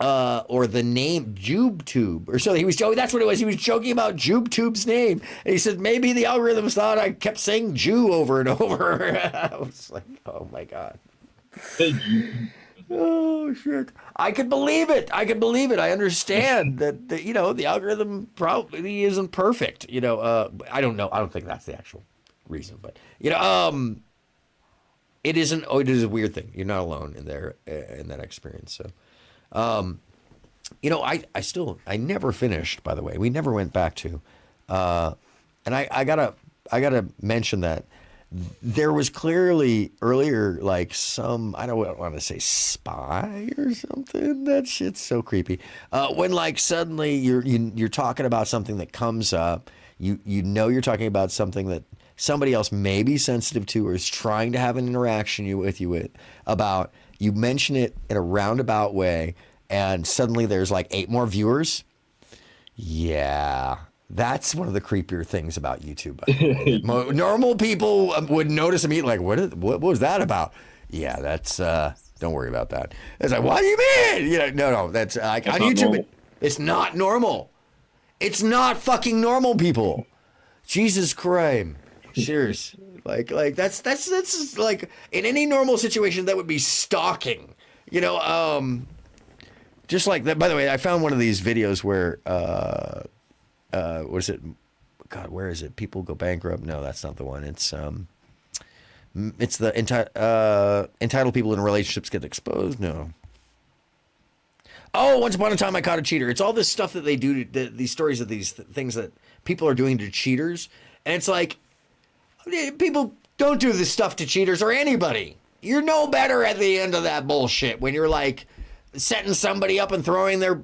or the name JubeTube or something. He was joking. That's what it was. He was joking about JubeTube's name. And he said, maybe the algorithm thought I kept saying Jew over and over. I was like, oh my God. Oh, shit. I could believe it. I understand that, the algorithm probably isn't perfect. I don't know. I don't think that's the actual reason, but, it isn't. Oh, it is a weird thing. You're not alone in that experience. So, I never finished, by the way. We never went back to, and I gotta mention that there was clearly earlier, like some, I don't want to say spy or something. That shit's so creepy. When like suddenly you're talking about something that comes up, you're talking about something that somebody else may be sensitive to or is trying to have an interaction with you about. You mention it in a roundabout way, and suddenly there's like 8 more viewers. Yeah. That's one of the creepier things about YouTube. Normal people would notice immediately, like, what was that about? Yeah, that's, don't worry about that. It's like, what do you mean? No, that's like on YouTube. It's not normal. It's not fucking normal, people. Jesus Christ. Serious. Like that's like in any normal situation, that would be stalking, just like that. By the way, I found one of these videos where, what is it? God, where is it? People go bankrupt. No, that's not the one. It's the entitled people in relationships get exposed. No. Oh, once upon a time I caught a cheater. It's all this stuff that they do, these stories of these things that people are doing to cheaters. And it's like, people don't do this stuff to cheaters or anybody. You're no better at the end of that bullshit when you're like setting somebody up and throwing their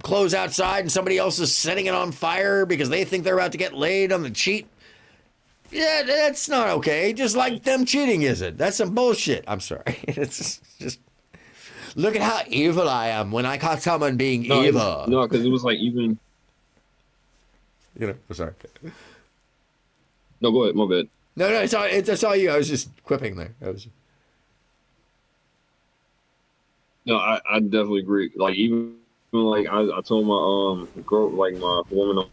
clothes outside and somebody else is setting it on fire because they think they're about to get laid on the cheat. Yeah, that's not okay. Just like them cheating isn't. That's some bullshit. I'm sorry. It's just look at how evil I am when I caught someone being evil. No, because it was like even. I'm sorry. No, go ahead. My bad. No, it's all you. I was just quipping there. No, I definitely agree. Like even like I told my girl, like my woman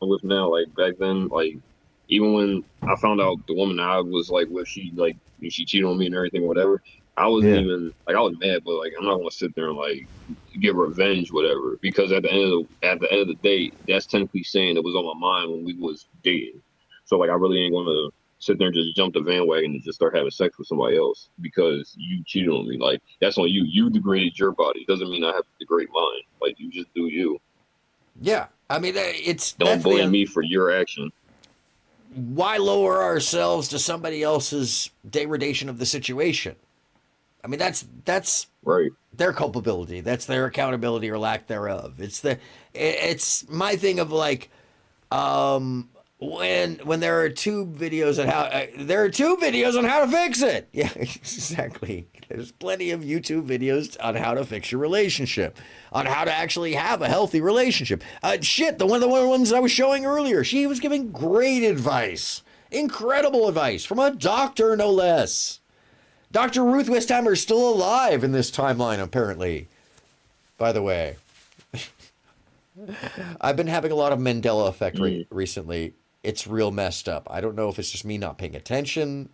I'm with now, like back then, like even when I found out the woman I was like with, she cheated on me and everything, whatever. I wasn't even like, I was mad, but like I'm not gonna sit there and like get revenge, whatever, because at the end of the day, that's technically saying it was on my mind when we was dating. So like I really ain't gonna sit there and just jump the bandwagon and just start having sex with somebody else because you cheated on me. Like that's on you. You degraded your body. Doesn't mean I have to degrade mine. Like you just do you. Yeah, I mean don't blame me for your action. Why lower ourselves to somebody else's degradation of the situation? I mean, that's right. Their culpability. That's their accountability or lack thereof. It's my thing of like, when there are two videos on how to fix it. Yeah, exactly. There's plenty of YouTube videos on how to fix your relationship, on how to actually have a healthy relationship. The one of the ones I was showing earlier, she was giving great advice, incredible advice from a doctor, no less. Dr. Ruth Westheimer is still alive in this timeline, apparently. By the way, I've been having a lot of Mandela effect recently. It's real messed up. I don't know if it's just me not paying attention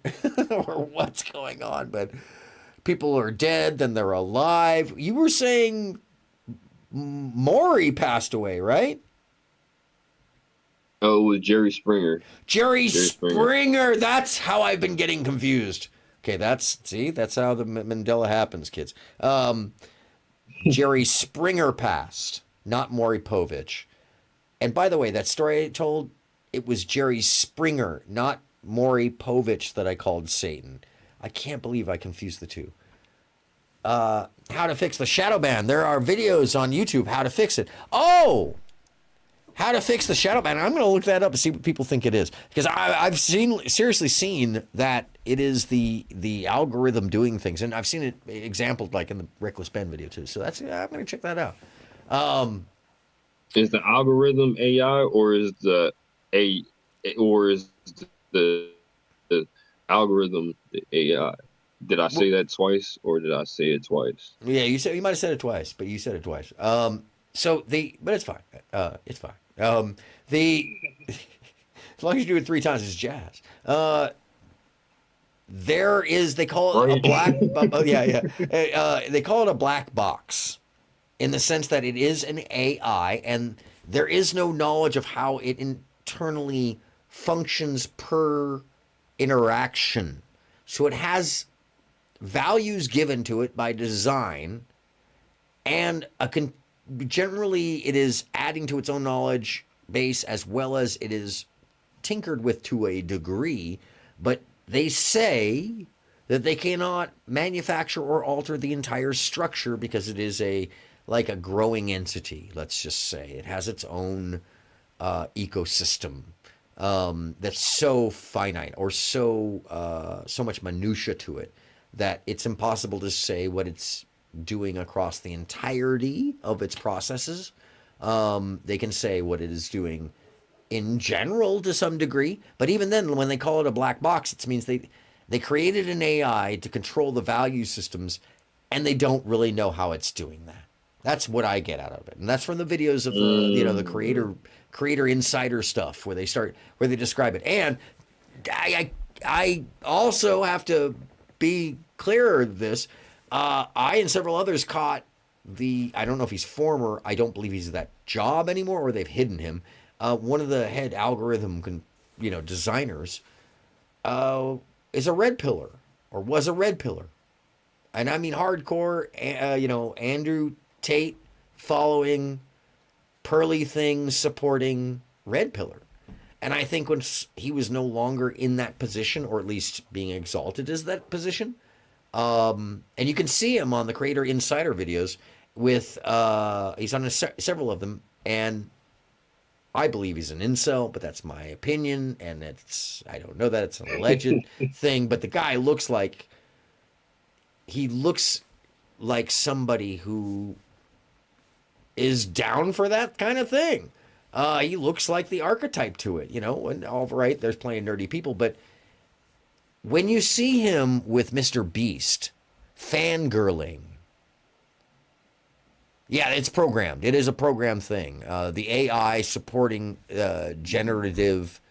or what's going on, but people are dead, then they're alive. You were saying Maury passed away, right? Oh, with Jerry Springer. Jerry Springer. That's how I've been getting confused. Okay, that's how the Mandela happens, kids. Jerry Springer passed, not Maury Povich. And by the way, that story I told, it was Jerry Springer, not Maury Povich, that I called Satan. I can't believe I confused the two. How to fix the shadow ban. There are videos on YouTube how to fix it. Oh, how to fix the shadow ban. I'm going to look that up and see what people think it is, because I've seriously seen that it is the algorithm doing things, and I've seen it exampled like in the Reckless Ben video too. So I'm going to check that out. Is the algorithm AI, or is the algorithm the AI? Did I say that twice, or did I say it twice? Yeah, you might have said it twice, but you said it twice. But it's fine. It's fine. As long as you do it 3 times, it's jazz. They call it a black. They call it a black box, in the sense that it is an AI, and there is no knowledge of how it internally functions per interaction. So it has values given to it by design, and generally it is adding to its own knowledge base, as well as it is tinkered with to a degree, but they say that they cannot manufacture or alter the entire structure, because it is like a growing entity. Let's just say it has its own ecosystem that's so finite, or so much minutia to it, that it's impossible to say what it's doing across the entirety of its processes. They can say what it is doing in general to some degree, but even then, when they call it a black box, it means they created an AI to control the value systems, and they don't really know how it's doing that. That's what I get out of it, and that's from the videos of the creator insider stuff, where they describe it. And I also have to be clear of this. I and several others caught I don't know if he's former, I don't believe he's at that job anymore, or they've hidden him. One of the head algorithm designers is a red pillar, or was a red pillar. And I mean hardcore, Andrew Tate following, Pearly Things supporting red pillar. And I think when he was no longer in that position, or at least being exalted as that position, and you can see him on the Creator Insider videos with, he's on several of them, and I believe he's an incel, but that's my opinion, and I don't know that, it's an alleged thing, but the guy looks like somebody who is down for that kind of thing. He looks like the archetype to it, and all right, there's plenty of nerdy people, but when you see him with Mr. Beast fangirling, yeah, it's programmed. It is a programmed thing. The AI supporting generative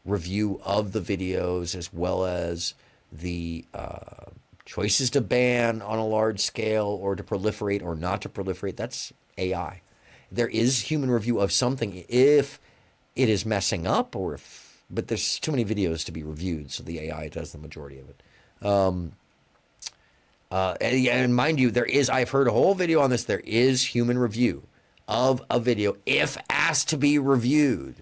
review of the videos, as well as the choices to ban on a large scale, or to proliferate or not to proliferate, that's AI. There is human review of something if it is messing up, but there's too many videos to be reviewed, so the AI does the majority of it. And mind you, I've heard a whole video on this, there is human review of a video if asked to be reviewed.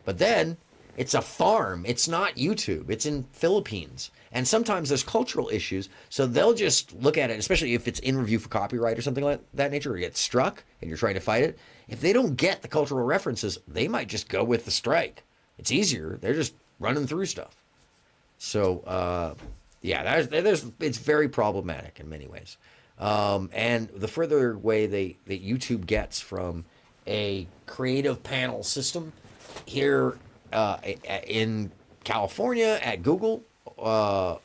But then It's a farm. It's not YouTube. It's in Philippines. And sometimes there's cultural issues, so they'll just look at it, especially if it's in review for copyright or something like that nature, or get struck and you're trying to fight it. If they don't get the cultural references, they might just go with the strike. It's easier. They're just running through stuff. So, yeah, it's very problematic in many ways. And the further away that YouTube gets from a creative panel system here in California at Google, the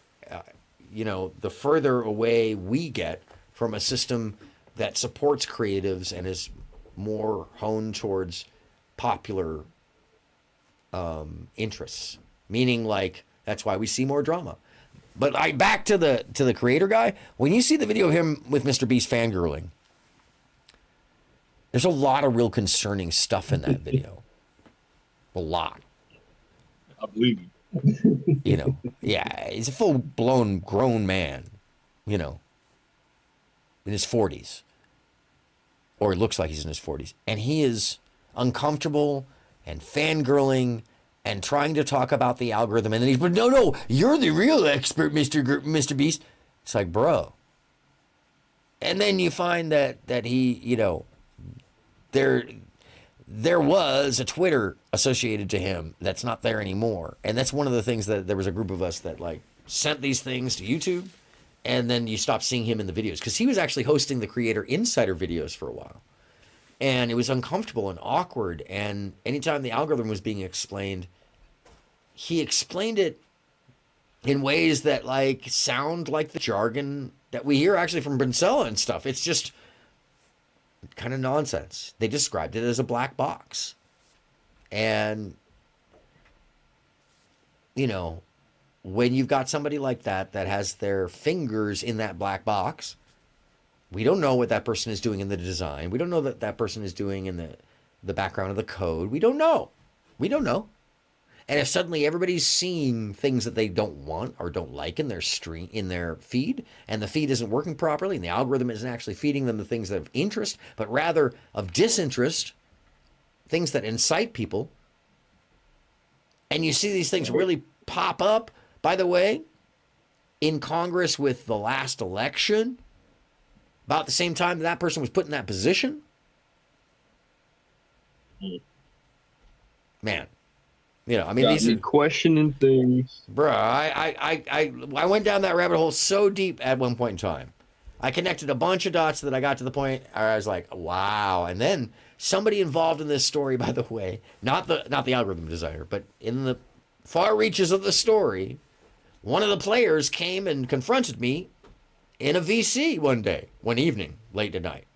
further away we get from a system that supports creatives and is more honed towards popular interests. Meaning, like, that's why we see more drama. But back to the creator guy. When you see the video of him with Mr. Beast fangirling, there's a lot of real concerning stuff in that video. A lot. I believe you. Yeah, he's a full-blown grown man, in his 40s. Or it looks like he's in his 40s. And he is uncomfortable and fangirling and trying to talk about the algorithm. And then he's, but no, you're the real expert, Mr. Beast. It's like, bro. And then you find that he, there was a Twitter associated to him that's not there anymore. And that's one of the things that there was a group of us that sent these things to YouTube, and then you stopped seeing him in the videos because he was actually hosting the Creator Insider videos for a while. And it was uncomfortable and awkward. And anytime the algorithm was being explained, he explained it in ways that sound like the jargon that we hear actually from Brinsella and stuff. It's just kind of nonsense. They described it as a black box. And, when you've got somebody like that has their fingers in that black box, we don't know what that person is doing in the design. We don't know what that person is doing in the background of the code. We don't know. And if suddenly everybody's seeing things that they don't want or don't like in their stream, in their feed, and the feed isn't working properly, and the algorithm isn't actually feeding them the things that of interest, but rather of disinterest, things that incite people, and you see these things really pop up, by the way, in Congress with the last election, about the same time that person was put in that position, man. These are questioning things. Bruh, I went down that rabbit hole so deep at one point in time. I connected a bunch of dots that I got to the point where I was like, wow. And then somebody involved in this story, by the way, not the algorithm designer, but in the far reaches of the story, one of the players came and confronted me in a VC one evening, late at night.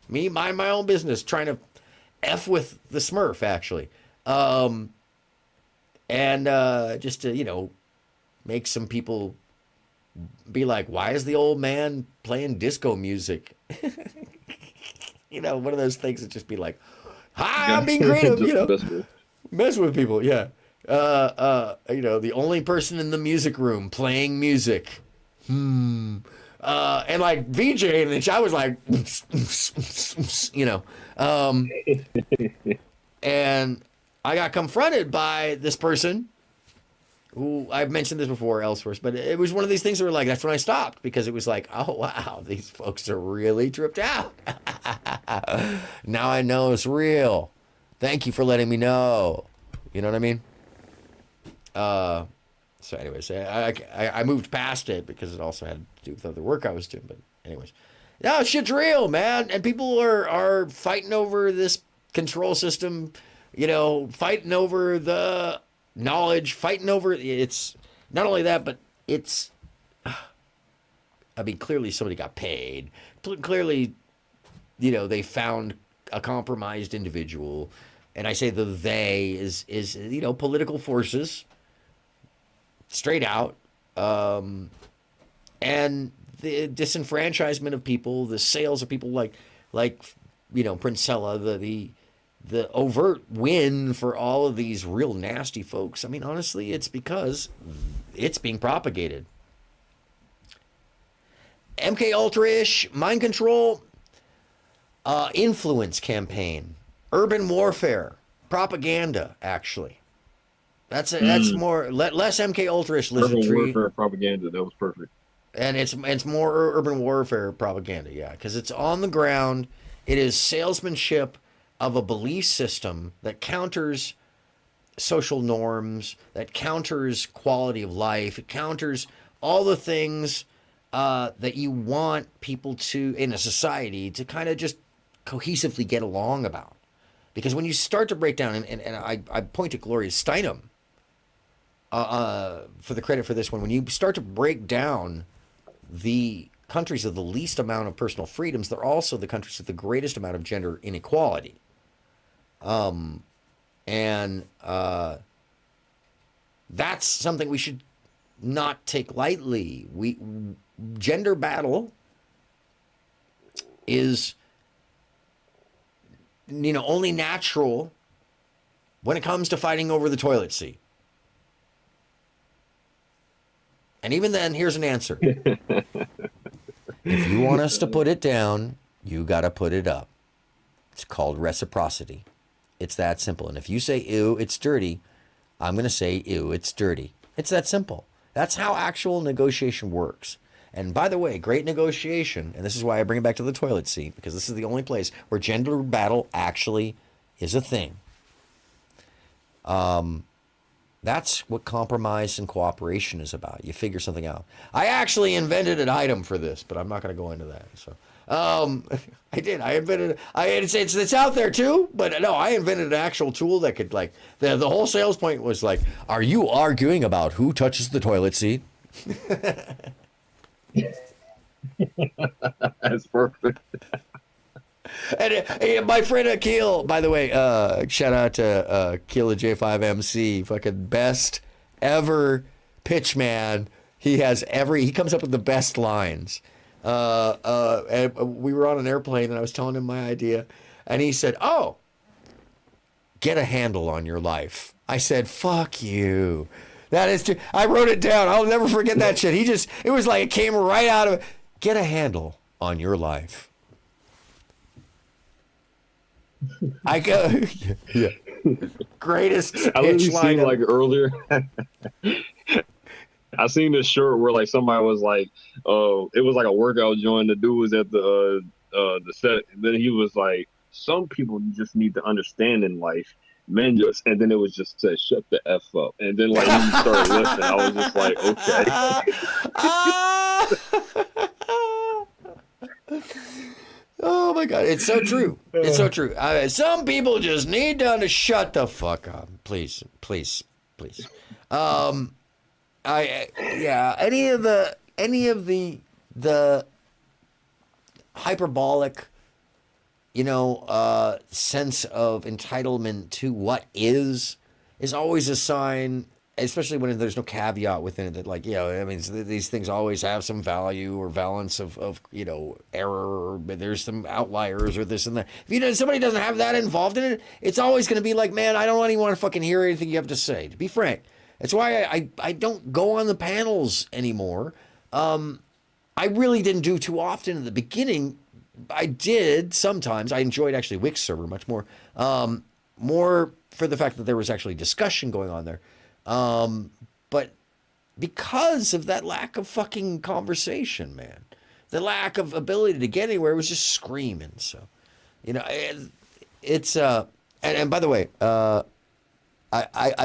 Me, mind my own business, trying to F with the Smurf, actually. And just to, make some people be like, why is the old man playing disco music? One of those things that just be like, hi, I'm being creative, mess with people, yeah. The only person in the music room playing music. And VJ, and I was like, and I got confronted by this person who, I've mentioned this before elsewhere, but it was one of these things where that's when I stopped, because it was like, oh wow, these folks are really tripped out. Now I know it's real. Thank you for letting me know. You know what I mean? So anyways, I moved past it because it also had to do with other work I was doing. But anyways, no, shit's real, man. And people are fighting over this control system, fighting over the knowledge, fighting over it's not only that, but it's, clearly somebody got paid. Clearly, they found a compromised individual. And I say the they is political forces, straight out, and the disenfranchisement of people, the sales of people like Princella, the overt win for all of these real nasty folks. Honestly, it's because it's being propagated. MK Ultra-ish, mind control, influence campaign, urban warfare, propaganda, actually. That's more less MK Ultra-ish Urban lizardry, warfare propaganda. That was perfect. and it's more urban warfare propaganda. Yeah, because it's on the ground. It is salesmanship of a belief system that counters social norms, that counters quality of life. It counters all the things that you want people to, in a society, to kind of just cohesively get along about. Because when you start to break down, and I point to Gloria Steinem for the credit for this one, when you start to break down the countries of the least amount of personal freedoms, they're also the countries with the greatest amount of gender inequality. And that's something we should not take lightly. Gender battle is, only natural when it comes to fighting over the toilet seat. And even then, here's an answer. If you want us to put it down, you got to put it up. It's called reciprocity. It's that simple. And if you say, ew, it's dirty, I'm going to say, ew, it's dirty. It's that simple. That's how actual negotiation works. And by the way, great negotiation, and this is why I bring it back to the toilet seat, because this is the only place where gender battle actually is a thing. That's what compromise and cooperation is about. You figure something out. I actually invented an item for this, but I'm not going to go into that. So, I did. I invented. It's out there too, but no, I invented an actual tool that could the whole sales point was like, are you arguing about who touches the toilet seat? That's perfect. And my friend Akil, by the way, shout out to Akil at J5MC, fucking best ever pitch man. He comes up with the best lines. And we were on an airplane and I was telling him my idea and he said, oh, get a handle on your life. I said, fuck you. That is true. I wrote it down. I'll never forget that shit. It was like it came right out of it. Get a handle on your life. I go, yeah. Greatest I pitch literally line. seen earlier. I seen this shirt where somebody was like, it was like a workout joint. The dude was at the set, and then he was like, some people just need to understand in life. Men just, and then it was just said, shut the F up. And then he started listening. I was just like, okay. Oh my God, it's so true. It's so true. Some people just need to shut the fuck up, please. Any of the hyperbolic, sense of entitlement to what is always a sign, especially when there's no caveat within it that these things always have some value or balance of error, or there's some outliers or this and that. If somebody doesn't have that involved in it, it's always going to be like, man, I don't even want to fucking hear anything you have to say, to be frank. That's why I don't go on the panels anymore. I really didn't do too often in the beginning. I did sometimes. I enjoyed actually Wix server much more. More for the fact that there was actually discussion going on there. But because of that lack of fucking conversation, man, the lack of ability to get anywhere, it was just screaming. So, it's and by the way, I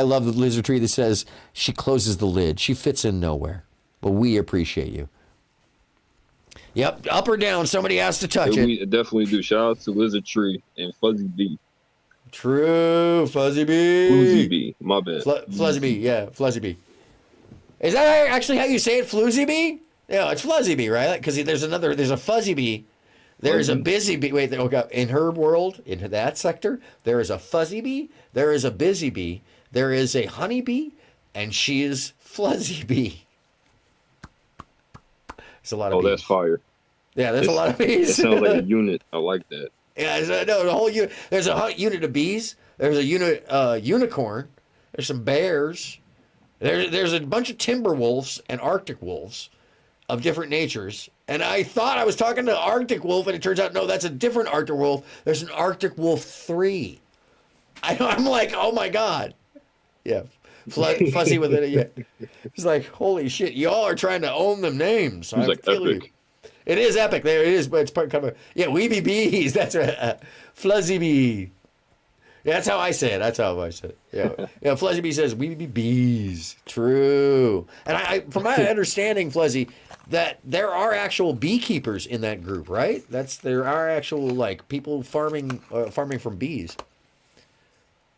love the lizard tree that says she closes the lid. She fits in nowhere, but we appreciate you. Yep, up or down, somebody has to touch it. We definitely do. Shout out to Lizard Tree and Fuzzy B. True, Fuzzy B. Floozy B, my bad. Fluzzy B, yeah, Fluzzy B. Is that actually how you say it, Floozy B? Yeah, it's Fluzzy B, right? Because there's a Fuzzy B. There's a busy bee. Wait, okay. In her world, in that sector, there is a fuzzy bee, there is a busy bee, there is a honey bee, and she is Fluzzy Bee. It's a lot of bees. Oh, that's fire. Yeah, there's a lot of bees. It sounds like a unit. I like that. Yeah, no, the whole unit. There's a unit of bees. There's a unit unicorn. There's some bears. There's a bunch of timber wolves and Arctic wolves of different natures. And I thought I was talking to Arctic wolf, and it turns out, no, that's a different Arctic wolf. There's an Arctic wolf 3. I'm like, oh my God. Yeah. Fuzzy with it. Yeah. It's like, holy shit, y'all are trying to own them names. It was like epic. It is epic. There it is, but it's part kind of Weeby Bees. That's right. Fluzzy Bee. Yeah, that's how I say it. That's how I say it. Yeah, Fluzzy Bee says Weeby Bees. True. And I from my understanding, Fluzzy, that there are actual beekeepers in that group, right? There are actual like people farming from bees.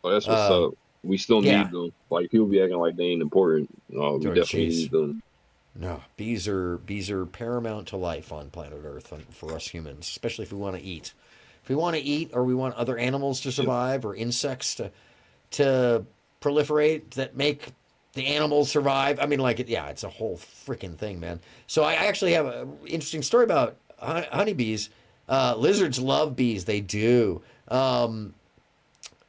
Oh, that's what's up. We still need them. Like people be acting like they ain't important. No, we definitely need them. No, bees are paramount to life on planet Earth for us humans, especially if we want to eat. If we want to eat, or we want other animals to survive, or insects to proliferate that make the animals survive. I mean, like, it's a whole freaking thing, man. So I actually have an interesting story about honeybees. Lizards love bees. They do. I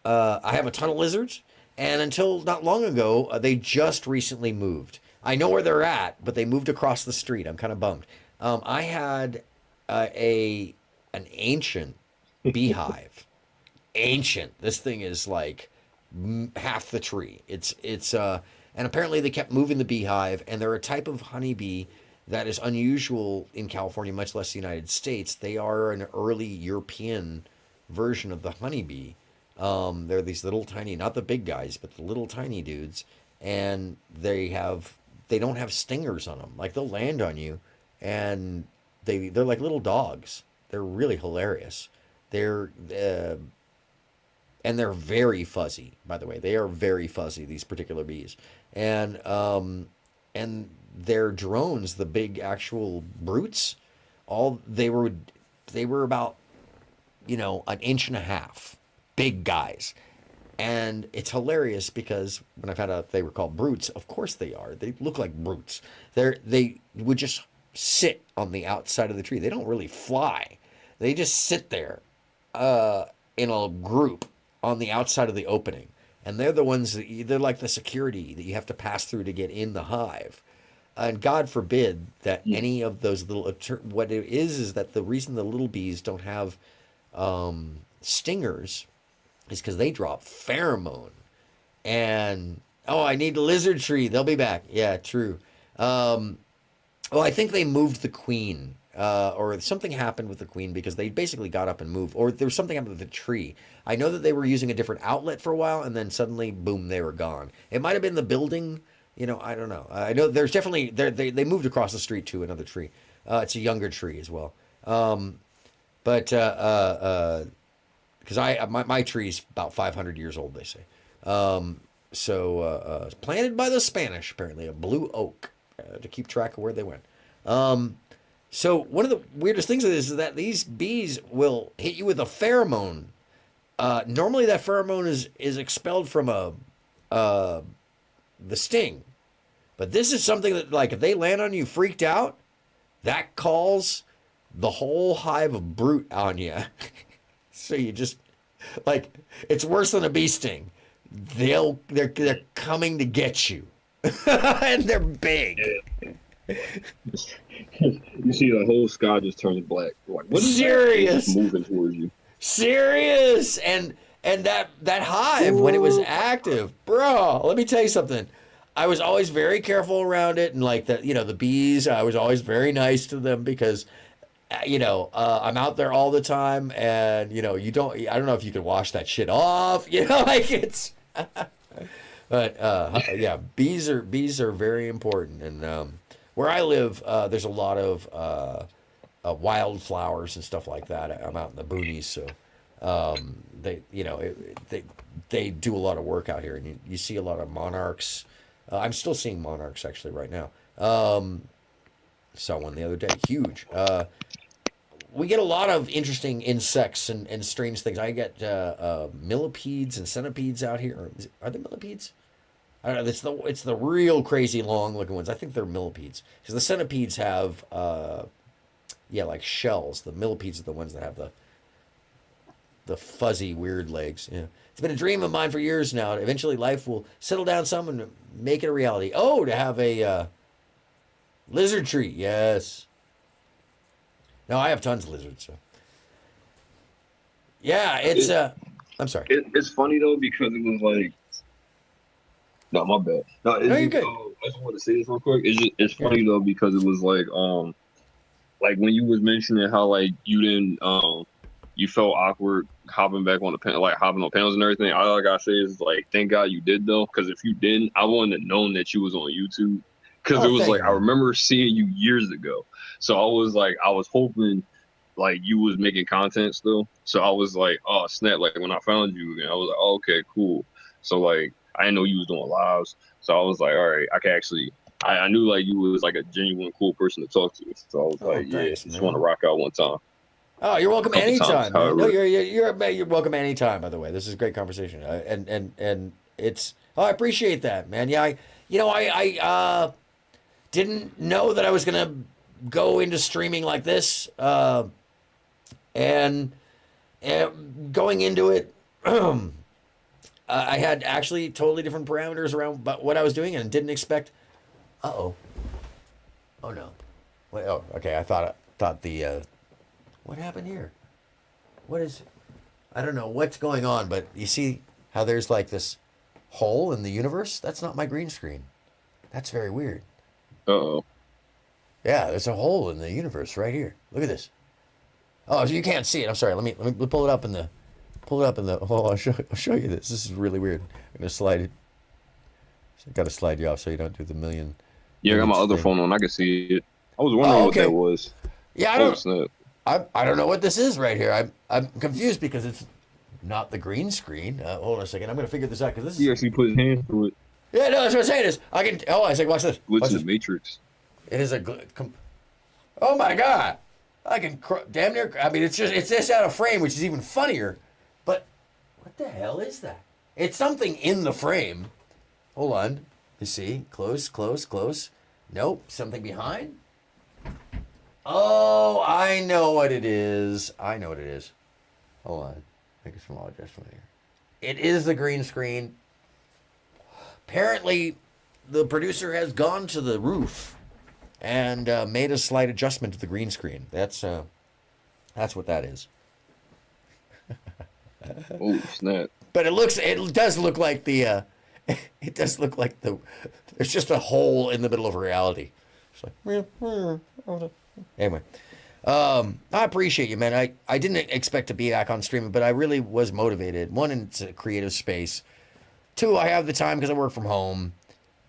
have a ton of lizards, and until not long ago, they just recently moved. I know where they're at, but they moved across the street. I'm kind of bummed. I had an ancient beehive. Ancient. This thing is like half the tree. It's and apparently they kept moving the beehive, and they're a type of honeybee that is unusual in California, much less the United States. They are an early European version of the honeybee. They're these little tiny, not the big guys, but the little tiny dudes, and they don't have stingers on them. Like they'll land on you, and they're like little dogs. They're really hilarious. And they're very fuzzy, by the way. They are very fuzzy, these particular bees. And their drones, the big actual brutes, they were about, an inch and a half, big guys. And it's hilarious because when I found out they were called brutes, of course they are. They look like brutes. They would just sit on the outside of the tree. They don't really fly. They just sit there in a group on the outside of the opening. And they're the ones they're like the security that you have to pass through to get in the hive. And God forbid that any of those little, what it is that the reason the little bees don't have stingers is because they drop pheromone. And, I need a lizard tree. They'll be back. Yeah, true. I think they moved the queen. Or something happened with the queen because they basically got up and moved. Or there was something happened with the tree. I know that they were using a different outlet for a while, and then suddenly, boom, they were gone. It might have been the building. I don't know. I know there's definitely, they moved across the street to another tree. It's a younger tree as well. Because my tree's about 500 years old, they say. Planted by the Spanish, apparently, a blue oak, to keep track of where they went. So one of the weirdest things of this is that these bees will hit you with a pheromone. Normally that pheromone is expelled from the sting. But this is something that, like, if they land on you freaked out, that calls the whole hive of brute on you. So you just, like, it's worse than a bee sting. They're coming to get you. And they're big. You see the whole sky just turns black. Like, what is serious? That? Moving towards you. Serious. And that hive, when it was active, bro, let me tell you something. I was always very careful around it, and like the bees, I was always very nice to them because I'm out there all the time, and I don't know if you can wash that shit off, like it's but bees are very important. And where I live, there's a lot of wildflowers and stuff like that. I'm out in the boonies, so they do a lot of work out here, and you see a lot of monarchs. I'm still seeing monarchs actually right now. Saw one the other day, huge. We get a lot of interesting insects and strange things. I get millipedes and centipedes out here. Are they millipedes? I don't know. It's the real crazy long looking ones. I think they're millipedes because the centipedes have like shells. The millipedes are the ones that have the fuzzy weird legs. Yeah. It's been a dream of mine for years now. Eventually life will settle down some and make it a reality. Oh, to have a lizard tree. Yes. No, I have tons of lizards. So. Yeah, I'm sorry. It's funny though because it was like No, my bad. No, No, it's you're just, good. I just want to say this real quick. It's Yeah. funny though because it was like when you was mentioning how like you didn't you felt awkward hopping back on the like hopping on panels and everything. All I gotta say is like thank God you did though, because if you didn't, I wouldn't have known that you was on YouTube. Because it Oh, was thank like you, I man. remember seeing you years ago, so I was hoping like you was making content still. So I was like, oh snap! Like when I found you again, I was like, oh, okay, cool. So like I didn't know you was doing lives, so I was like, all right, I can actually. I knew like you was like a genuine cool person to talk to, so I was Oh, like, yeah, thanks, just want to man. rock out one time, Oh, you're welcome couple times, anytime, man. No, however. you're welcome anytime. By the way, this is a great conversation, and it's I appreciate that, man. Yeah, I didn't know that I was gonna go into streaming like this, and going into it, I had actually totally different parameters around what I was doing, and didn't expect. Oh no, wait. Oh, okay. I thought the. What happened here? What is... I don't know what's going on, but you see how there's like this hole in the universe? That's not my green screen. That's very weird. Uh-oh. Yeah, there's a hole in the universe right here. Look at this. Oh, so you can't see it. I'm sorry. Let me pull it up in the... Oh, I'll show you this. This is really weird. I'm going to slide it. I got to slide you off so you don't do the million... Yeah, I got my image other thing. phone on. I can see it. I was wondering what that was. Yeah, I Oh, don't... snap. I don't know what this is right here. I'm confused because it's not the green screen. Hold on a second. I'm going to figure this out because this is... He actually put his hand through it. Yeah, no, that's what I'm saying is I can... Oh, I was like, watch this. Glitch Watch in this. the Matrix. It is a... Oh, my God. I can... Damn near... I mean, it's just out of frame, which is even funnier. But what the hell is that? It's something in the frame. Hold on. You see? Close, close, close. Nope. Something behind? Oh, I know what it is. I know what it is. Hold on. Make a small adjustment here. It is the green screen. Apparently, the producer has gone to the roof and made a slight adjustment to the green screen. That's what that is. Oh, snap. But it does look like the, it does look like there's just a hole in the middle of reality. It's like, anyway, I appreciate you, man. I didn't expect to be back on streaming, but I really was motivated. One, it's a creative space. Two, I have the time because I work from home.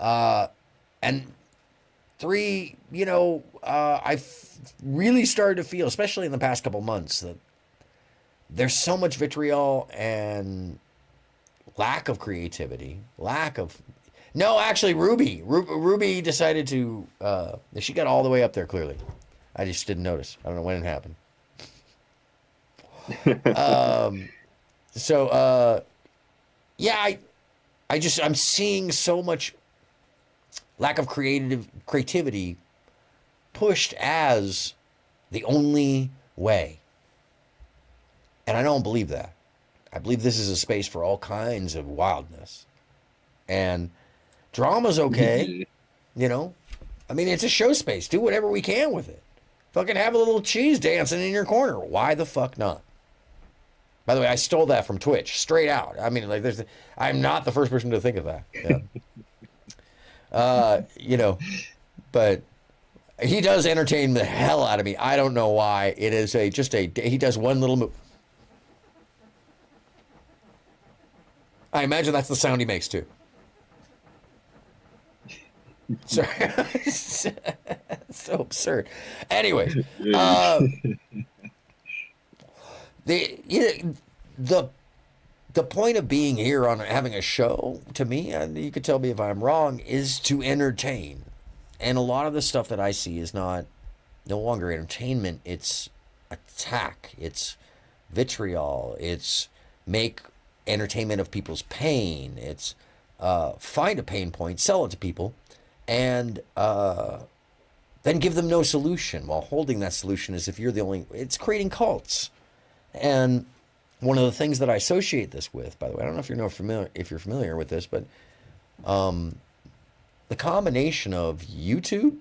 And three, I've really started to feel, especially in the past couple months, that there's so much vitriol and lack of creativity, No, actually, Ruby decided to, she got all the way up there, clearly. I just didn't notice. I don't know when it happened. Yeah, I'm seeing so much lack of creativity pushed as the only way. And I don't believe that. I believe this is a space for all kinds of wildness. And drama's okay, I mean, it's a show space. Do whatever we can with it. Fucking have a little cheese dancing in your corner. Why the fuck not? By the way, I stole that from Twitch, straight out. I mean, like, I'm not the first person to think of that. Yeah. But he does entertain the hell out of me. I don't know why. It is he does one little move. I imagine that's the sound he makes too. Sorry. So absurd. Anyways, the point of being here on having a show, to me, and you could tell me if I'm wrong, is to entertain. And a lot of the stuff that I see is no longer entertainment. It's attack. It's vitriol. It's make entertainment of people's pain. It's find a pain point, sell it to people, and then give them no solution while holding that solution as if you're the only... It's creating cults. And one of the things that I associate this with, by the way, I don't know if you're familiar with this, but the combination of YouTube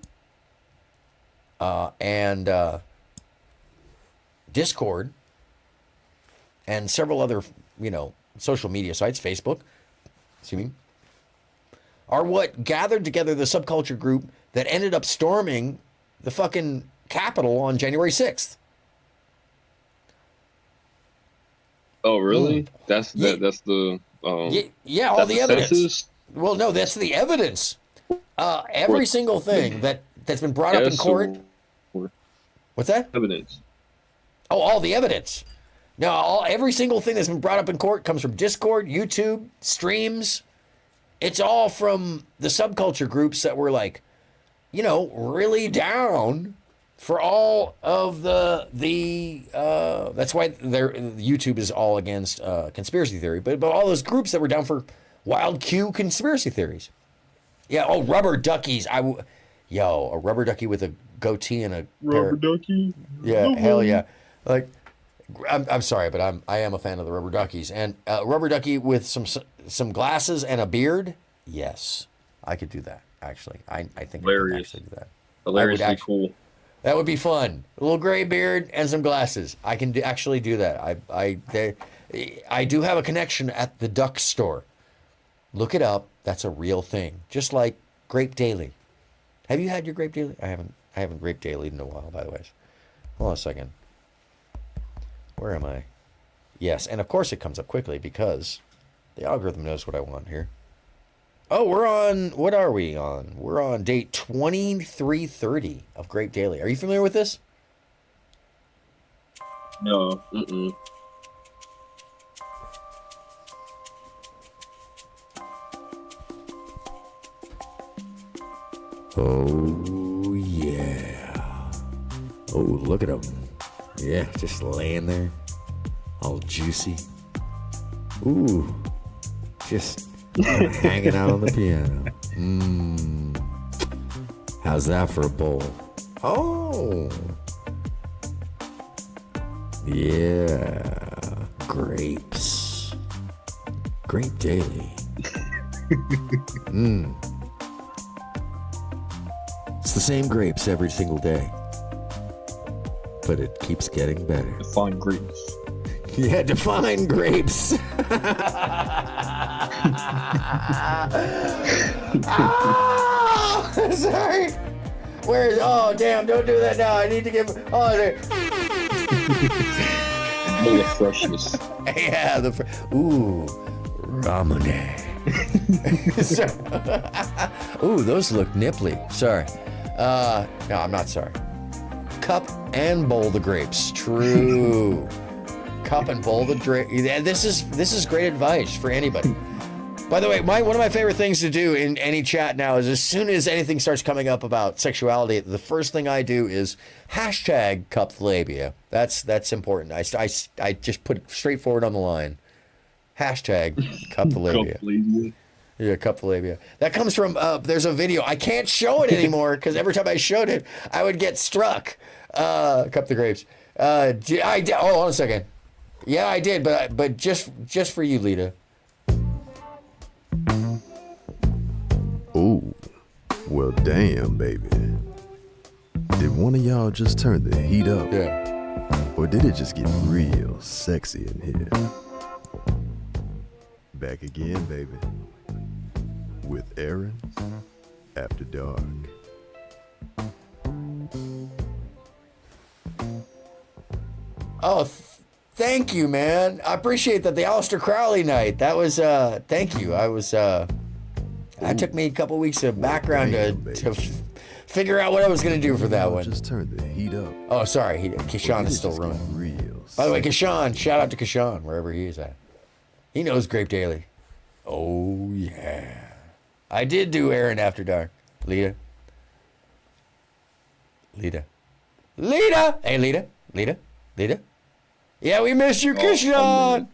and Discord and several other, social media sites, Facebook, are what gathered together the subculture group that ended up storming the fucking Capitol on January 6th. Oh, really? That's the yeah, all that's the evidence. census? Well, no, that's the evidence. Every single thing that's been brought up in court. What's that? Evidence. Oh, all the evidence. No, every single thing that's been brought up in court comes from Discord, YouTube, streams. It's all from the subculture groups that were like, you know, really down for all of the that's why YouTube is all against conspiracy theory, but all those groups that were down for wild Q conspiracy theories. Yeah, oh, rubber duckies. A rubber ducky with a goatee and a Rubber ducky? Yeah, hell yeah. Like, I'm sorry, but I am a fan of the rubber duckies. And rubber ducky with some glasses and a beard. Yes, I could do that. Actually, I think Hilarious. I could actually do that. Hilariously cool. That would be fun. A little gray beard and some glasses. I can actually do that. I do have a connection at the duck store. Look it up. That's a real thing. Just like Grape Daily. Have you had your Grape Daily? I haven't Grape Daily in a while, by the way. Hold on a second. Where am I? Yes, and of course it comes up quickly because the algorithm knows what I want here. Oh, we're on, what are we on? We're on date 2330 of Grape Daily. Are you familiar with this? No. Mm-mm. Oh, yeah. Oh, look at him. Yeah, just laying there. All juicy. Ooh. Just hanging out on the piano. How's that for a bowl? Oh. Yeah. Grapes. Grape Daily. It's the same grapes every single day. But it keeps getting better. Define grapes. Yeah, define grapes. Oh, sorry. Oh, damn, don't do that now. I need to give. Oh, there. Full of freshness. Yeah, ooh, Ramune. Ooh, those look nipply. Sorry. No, I'm not sorry. Cup and bowl the grapes. True. Cup and bowl the grapes. This is great advice for anybody. By the way, one of my favorite things to do in any chat now is as soon as anything starts coming up about sexuality, the first thing I do is hashtag cup the labia. That's important. I just put it straightforward on the line. Hashtag cup the labia. Cup labia. Yeah, cup the labia. That comes from, there's a video. I can't show it anymore because every time I showed it, I would get struck. Cup the grapes. Oh, hold on a second. Yeah, I did, but just for you, Lita. Ooh, well, damn, baby. Did one of y'all just turn the heat up? Yeah. Or did it just get real sexy in here? Back again, baby. With Aaron After Dark. Oh, thank you, man. I appreciate that. The Aleister Crowley night. That was, thank you. That took me a couple weeks of background to figure out what I was going to do for that one. Just turn the heat up. Oh, sorry. Kishan is still running. By the way, Kishan, shout out to Kishan, wherever he is at. He knows Grape Daily. Oh, yeah. I did do Aaron After Dark. Lita. Hey, Lita. Yeah, we missed you, Kishan.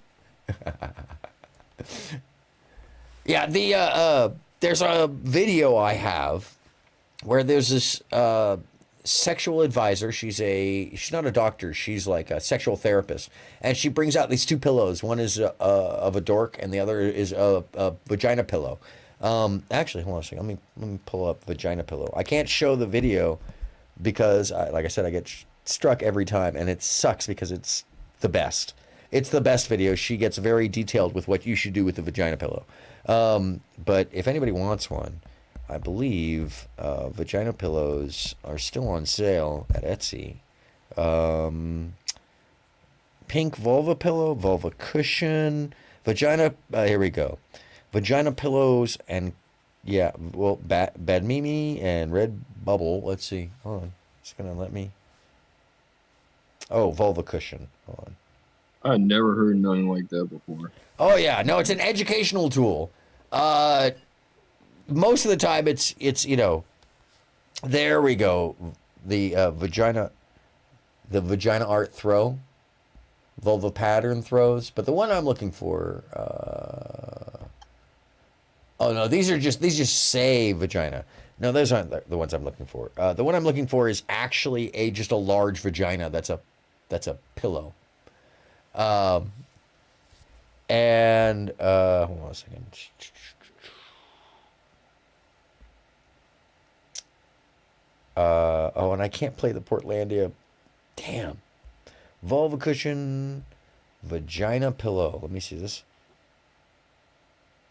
Yeah, there's a video I have where there's this sexual advisor. She's not a doctor. She's like a sexual therapist. And she brings out these two pillows. One is of a dork and the other is a vagina pillow. Actually, hold on a second. Let me pull up vagina pillow. I can't show the video because, like I said, I get struck every time and it sucks because it's the best. It's the best video. She gets very detailed with what you should do with the vagina pillow. But if anybody wants one, I believe vagina pillows are still on sale at Etsy. Pink vulva pillow, vulva cushion, vagina. Here we go. Vagina pillows and yeah, well, Bad Mimi and Red Bubble. Let's see. Hold on. It's gonna let me. Oh, vulva cushion. Hold on. I never heard nothing like that before. Oh yeah, no, it's an educational tool. Most of the time, it's you know. There we go. The vagina art throw. Vulva pattern throws, but the one I'm looking for. Oh no, these just say vagina. No, those aren't the ones I'm looking for. The one I'm looking for is actually just a large vagina. That's a pillow. And hold on a second. Oh, and I can't play the Portlandia. Damn. Vulva cushion, vagina pillow. Let me see this.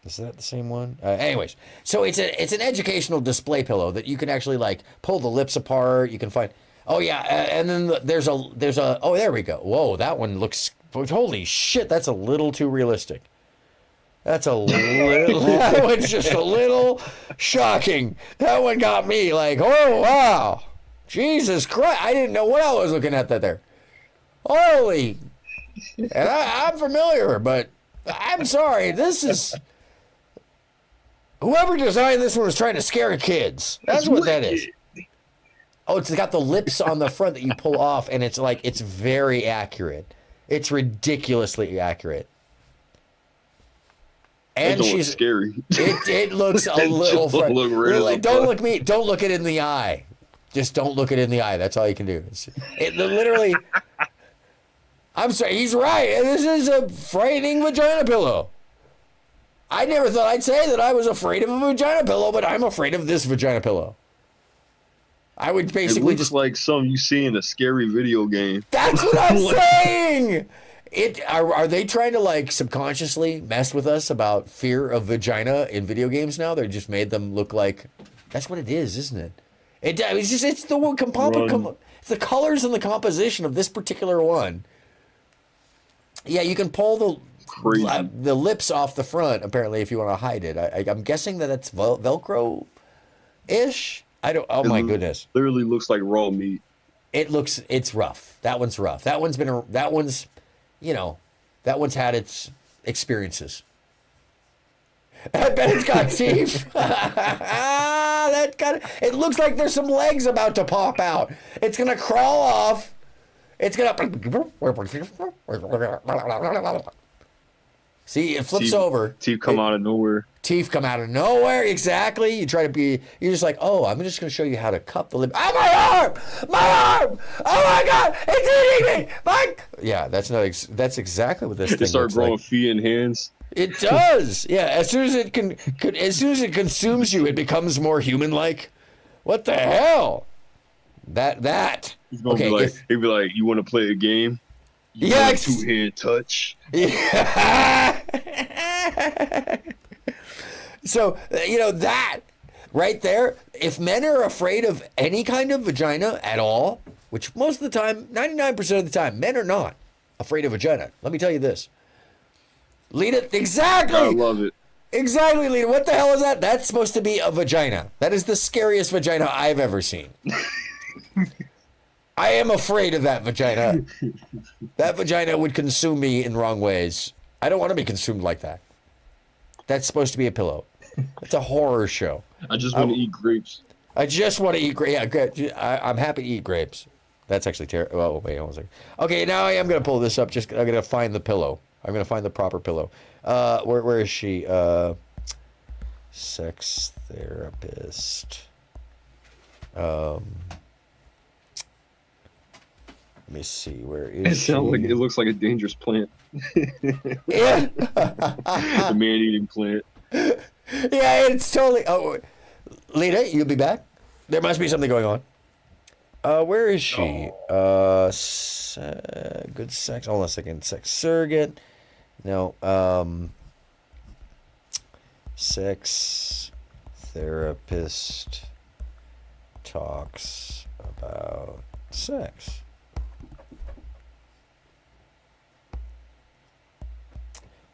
Is that the same one? Anyways, so it's an educational display pillow that you can actually like pull the lips apart. You can find. Oh yeah, and then there's a. Oh, there we go. Whoa, that one looks. Holy shit, that's a little too realistic. That's a little. That one's just a little shocking. That one got me like, oh wow, Jesus Christ! I didn't know what I was looking at there. Holy, and I'm familiar, but I'm sorry. This is whoever designed this one was trying to scare kids. That's what that is. Oh, it's got the lips on the front that you pull off, and it's like it's very accurate. It's ridiculously accurate. And she's scary. It looks a little. Don't look me. Don't look it in the eye. Just don't look it in the eye. That's all you can do. It literally. I'm sorry, he's right. This is a frightening vagina pillow. I never thought I'd say that I was afraid of a vagina pillow, but I'm afraid of this vagina pillow. I would basically just like something you see in a scary video game. That's what I'm saying. Are they trying to like subconsciously mess with us about fear of vagina in video games now? They just made them look like that's what it is, isn't it? It's the colors and the composition of this particular one. Yeah, you can pull the lips off the front, apparently, if you want to hide it. I'm guessing that it's Velcro-ish. My goodness. Literally looks like raw meat. It's rough. That one's rough. That one's had its experiences. I bet it's got teeth. It looks like there's some legs about to pop out. It's going to crawl off. It's gonna see. It flips over. Teeth come out of nowhere. Teeth come out of nowhere. Exactly. You try to be. You're just like, oh, I'm just gonna show you how to cup the lip. Oh, my arm! My arm! Oh my God! It's eating me! Yeah, that's exactly what this thing. It start looks growing like. feet and hands. It does. Yeah. As soon as it as soon as it consumes you, it becomes more human-like. What the hell? That. He's gonna be like, he'd be like, you want to play a game? Yeah, two-hand touch. Yeah. So that right there. If men are afraid of any kind of vagina at all, which most of the time, 99% of the time, men are not afraid of vagina. Let me tell you this. Lita, exactly. I love it. Exactly, Lita. What the hell is that? That's supposed to be a vagina. That is the scariest vagina I've ever seen. I am afraid of that vagina. That vagina would consume me in wrong ways. I don't want to be consumed like that. That's supposed to be a pillow. It's a horror show. I just want to eat grapes. I just want to eat grapes. Yeah, I'm happy to eat grapes. That's actually terrible. Oh, wait, hold on a second. Okay, now I am going to pull this up. I'm going to find the pillow. I'm going to find the proper pillow. Where is she? Sex therapist. Let me see. Where is she? It looks like a dangerous plant. Yeah. The man-eating plant. Yeah, it's totally. Oh, Lita, you'll be back. There must be something going on. Where is she? Good sex. Hold on a second. Sex surrogate. No. Sex therapist talks about sex.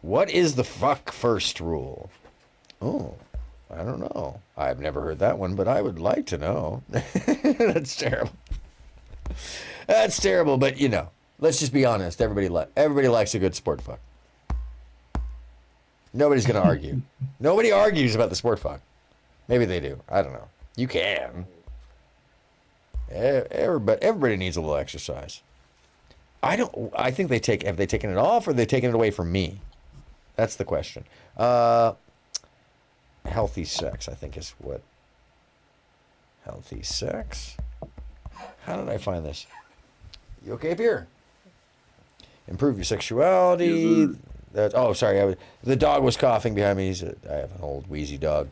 What is the fuck first rule? Oh, I don't know. I've never heard that one, but I would like to know. That's terrible. That's terrible, but you know, let's just be honest. Everybody likes a good sport fuck. Nobody's gonna argue. Nobody argues about the sport fuck. Maybe they do. I don't know. You can. Everybody needs a little exercise. I think have they taken it off or have they taken it away from me? That's the question. Healthy sex, I think, is what. Healthy sex. How did I find this? You okay up here? Improve your sexuality. Oh, sorry. The dog was coughing behind me. I have an old wheezy dog.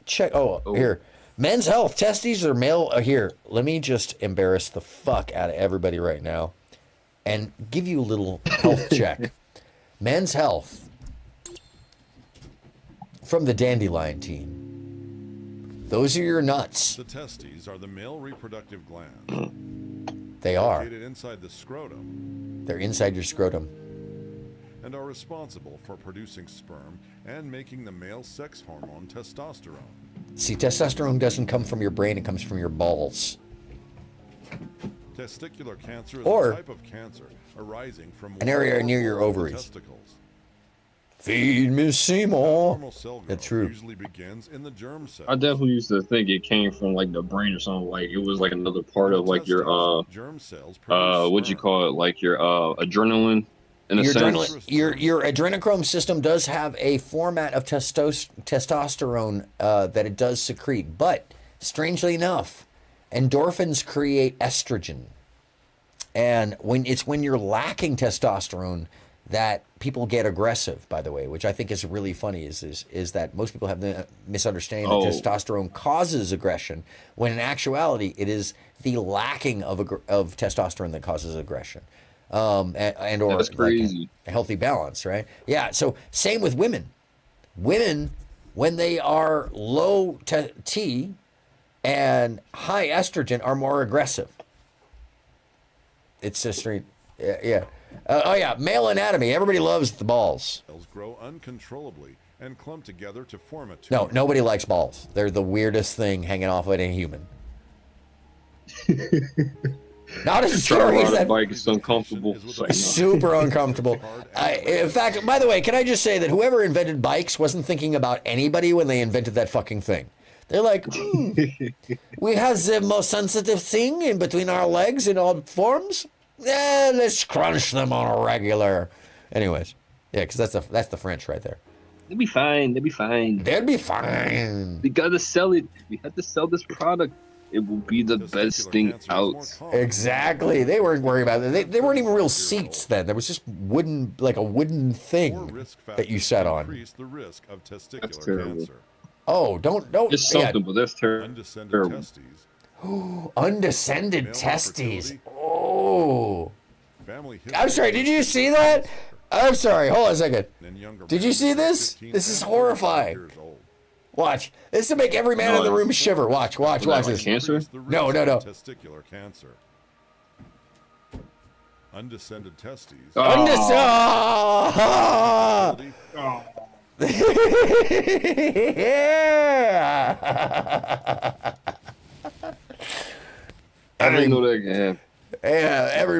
Check. Here. Men's health. Testes or male? Here. Let me just embarrass the fuck out of everybody right now and give you a little health check. Men's health. From the Dandelion team. Those are your nuts. The testes are the male reproductive glands. They are. Located inside the scrotum. They're inside your scrotum. And are responsible for producing sperm and making the male sex hormone testosterone. See, testosterone doesn't come from your brain, it comes from your balls. Testicular cancer is or a type of cancer arising from an area near your ovaries. Testicles. Feed me Seymour. That's true. Usually begins in the germ cell. I definitely used to think it came from like the brain or something. Like it was like another part of like your germ cells what'd you call it? Like your adrenaline. In a sense. Your adrenochrome system does have a format of testosterone that it does secrete, but strangely enough, endorphins create estrogen, and when you're lacking testosterone, that people get aggressive. By the way, which I think is really funny, is that most people have the misunderstanding that testosterone causes aggression, when in actuality it is the lacking of testosterone that causes aggression. Or that's crazy. Like a healthy balance, right? Yeah. So same with women. Women, when they are low T and high estrogen, are more aggressive. It's just yeah. Male anatomy. Everybody loves the balls. Cells grow uncontrollably and clump together to form a tumor. No, nobody likes balls. They're the weirdest thing hanging off of a human. Not as scary as that. Bike is uncomfortable. Super uncomfortable. In fact, by the way, can I just say that whoever invented bikes wasn't thinking about anybody when they invented that fucking thing. They're like, we have the most sensitive thing in between our legs in all forms. Let's crunch them on a regular. Anyways, yeah, because that's the French right there. They'll be fine. They'll be fine. They'll be fine. We gotta sell it. We have to sell this product. It will be the best thing out. Exactly. They weren't worried about it. They weren't even real seats then. There was just like a wooden thing that you sat on. The risk of testicular That's terrible. cancer. Oh, don't. It's something, but that's terrible. Testes. Undescended testes. Oh. Family I'm sorry. Did you see that? I'm sorry. Hold on a second. Did you see this? This is horrifying. Watch. This will make every man in the room shiver. Watch this. Cancer? No. Testicular cancer. Undescended testes. Yeah. I didn't know that can happen. Yeah, every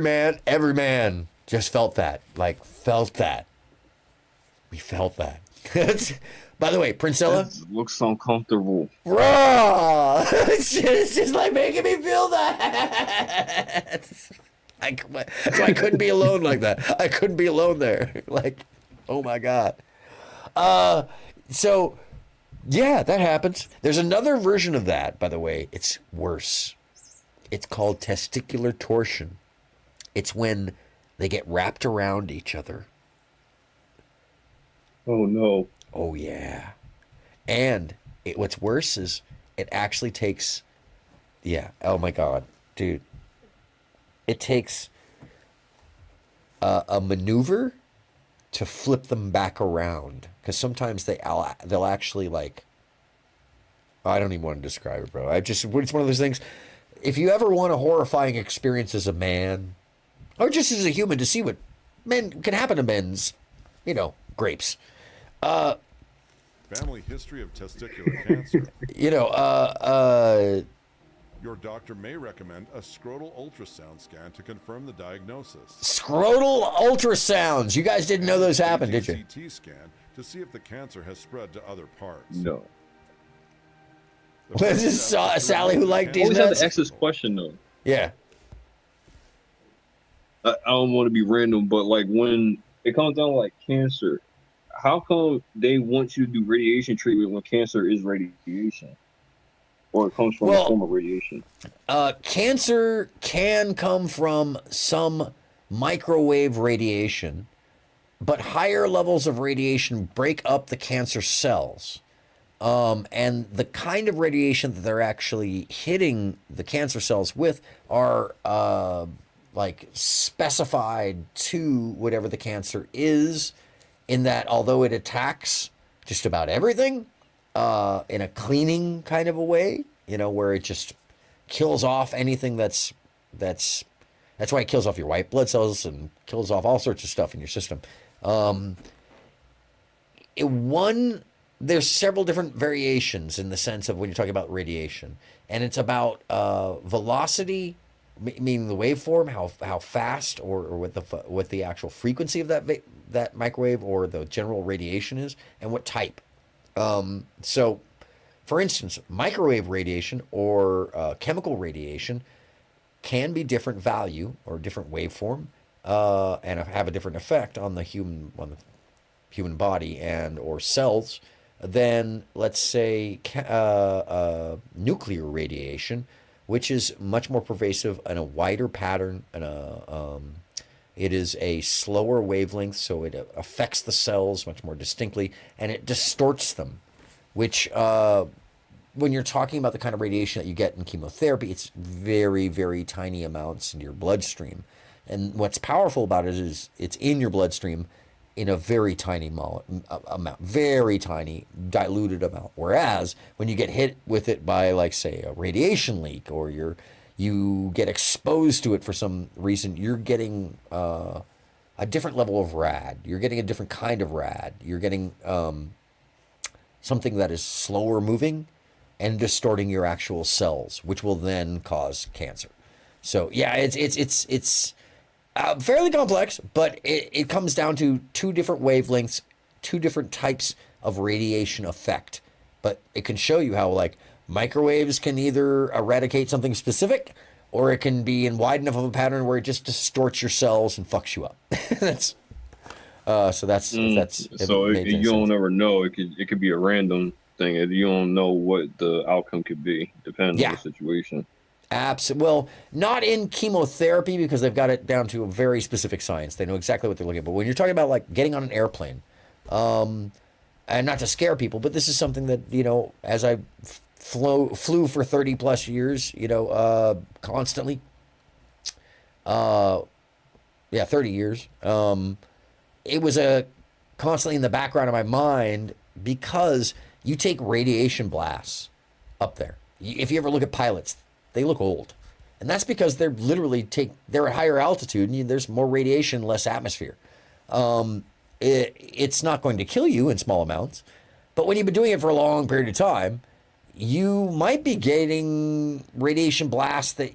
man just felt that. We felt that. By the way, Princella. That looks uncomfortable. Raw. It's just like making me feel that. That's why I couldn't be alone like that. I couldn't be alone there. Like, oh my God. So, yeah, that happens. There's another version of that, by the way. It's worse. It's called testicular torsion. It's when they get wrapped around each other. Oh, no. Oh, yeah. And what's worse is it actually takes, oh, my God. dude, it takes a maneuver to flip them back around, because sometimes they'll actually like, I don't even want to describe it, bro. It's one of those things. If you ever want a horrifying experience as a man, or just as a human, to see what men can happen to men's, grapes. Family history of testicular cancer. Your doctor may recommend a scrotal ultrasound scan to confirm the diagnosis. Scrotal ultrasounds. You guys didn't know those happened, did you? CT scan to see if the cancer has spread to other parts. No. This is Sally who liked these always have nuts? to ask this question though. Yeah. I don't want to be random, but like when it comes down to like cancer, how come they want you to do radiation treatment when cancer is radiation? Or it comes from a form of radiation? Cancer can come from some microwave radiation, but higher levels of radiation break up the cancer cells. And the kind of radiation that they're actually hitting the cancer cells with are like specified to whatever the cancer is, in that although it attacks just about everything in a cleaning kind of a way, where it just kills off anything that's why it kills off your white blood cells and kills off all sorts of stuff in your system. There's several different variations in the sense of when you're talking about radiation, and it's about velocity, meaning the waveform, how fast or what the actual frequency of that microwave or the general radiation is, and what type. So, for instance, microwave radiation or chemical radiation can be different value or different waveform, and have a different effect on the human body and or cells than, let's say, nuclear radiation, which is much more pervasive and a wider pattern, and it is a slower wavelength, so it affects the cells much more distinctly, and it distorts them, which when you're talking about the kind of radiation that you get in chemotherapy, it's very, very tiny amounts in your bloodstream. And what's powerful about it is it's in your bloodstream in a very tiny amount, very tiny diluted amount. Whereas when you get hit with it by, like, say, a radiation leak, or you get exposed to it for some reason, you're getting a different level of rad. You're getting a different kind of rad. You're getting something that is slower moving and distorting your actual cells, which will then cause cancer. So yeah, it's fairly complex, but it comes down to two different wavelengths, two different types of radiation effect. But it can show you how, like, microwaves can either eradicate something specific, or it can be in wide enough of a pattern where it just distorts your cells and fucks you up. So you don't ever know. It could be a random thing. You don't know what the outcome could be, depending on the situation. Absolutely. Well, not in chemotherapy, because they've got it down to a very specific science. They know exactly what they're looking at. But when you're talking about, like, getting on an airplane, and not to scare people, but this is something that, as I flew for 30 plus years, constantly, 30 years, it was constantly in the background of my mind, because you take radiation blasts up there. If you ever look at pilots, they look old. And that's because they're at higher altitude, and there's more radiation, less atmosphere. It's not going to kill you in small amounts, but when you've been doing it for a long period of time, you might be getting radiation blasts that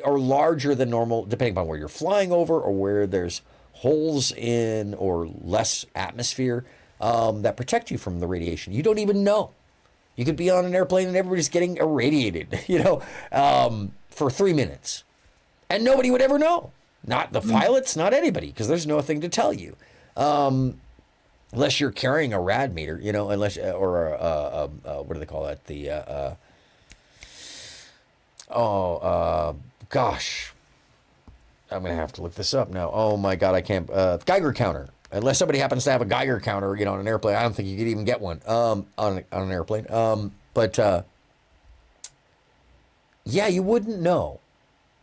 are larger than normal, depending upon where you're flying over or where there's holes in or less atmosphere that protect you from the radiation. You don't even know. You could be on an airplane and everybody's getting irradiated, for 3 minutes. And nobody would ever know. Not the pilots, not anybody, because there's nothing to tell you. Unless you're carrying a rad meter, what do they call that? Gosh. I'm going to have to look this up now. Oh my God, I can't. Geiger counter. Unless somebody happens to have a Geiger counter, on an airplane. I don't think you could even get one on an airplane. Yeah, you wouldn't know.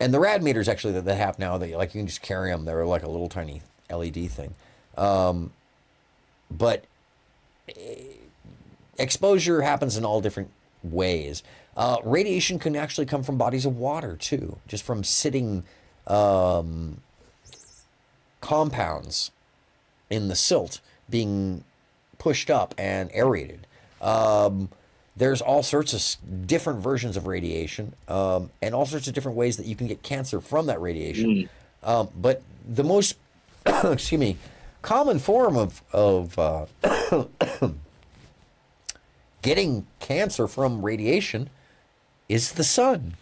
and the rad meters actually that they have now, you can just carry them. They're like a little tiny LED thing. But exposure happens in all different ways. Radiation can actually come from bodies of water too, just from sitting compounds in the silt being pushed up and aerated. There's all sorts of different versions of radiation, and all sorts of different ways that you can get cancer from that radiation. But the most, excuse me, common form of getting cancer from radiation is the sun.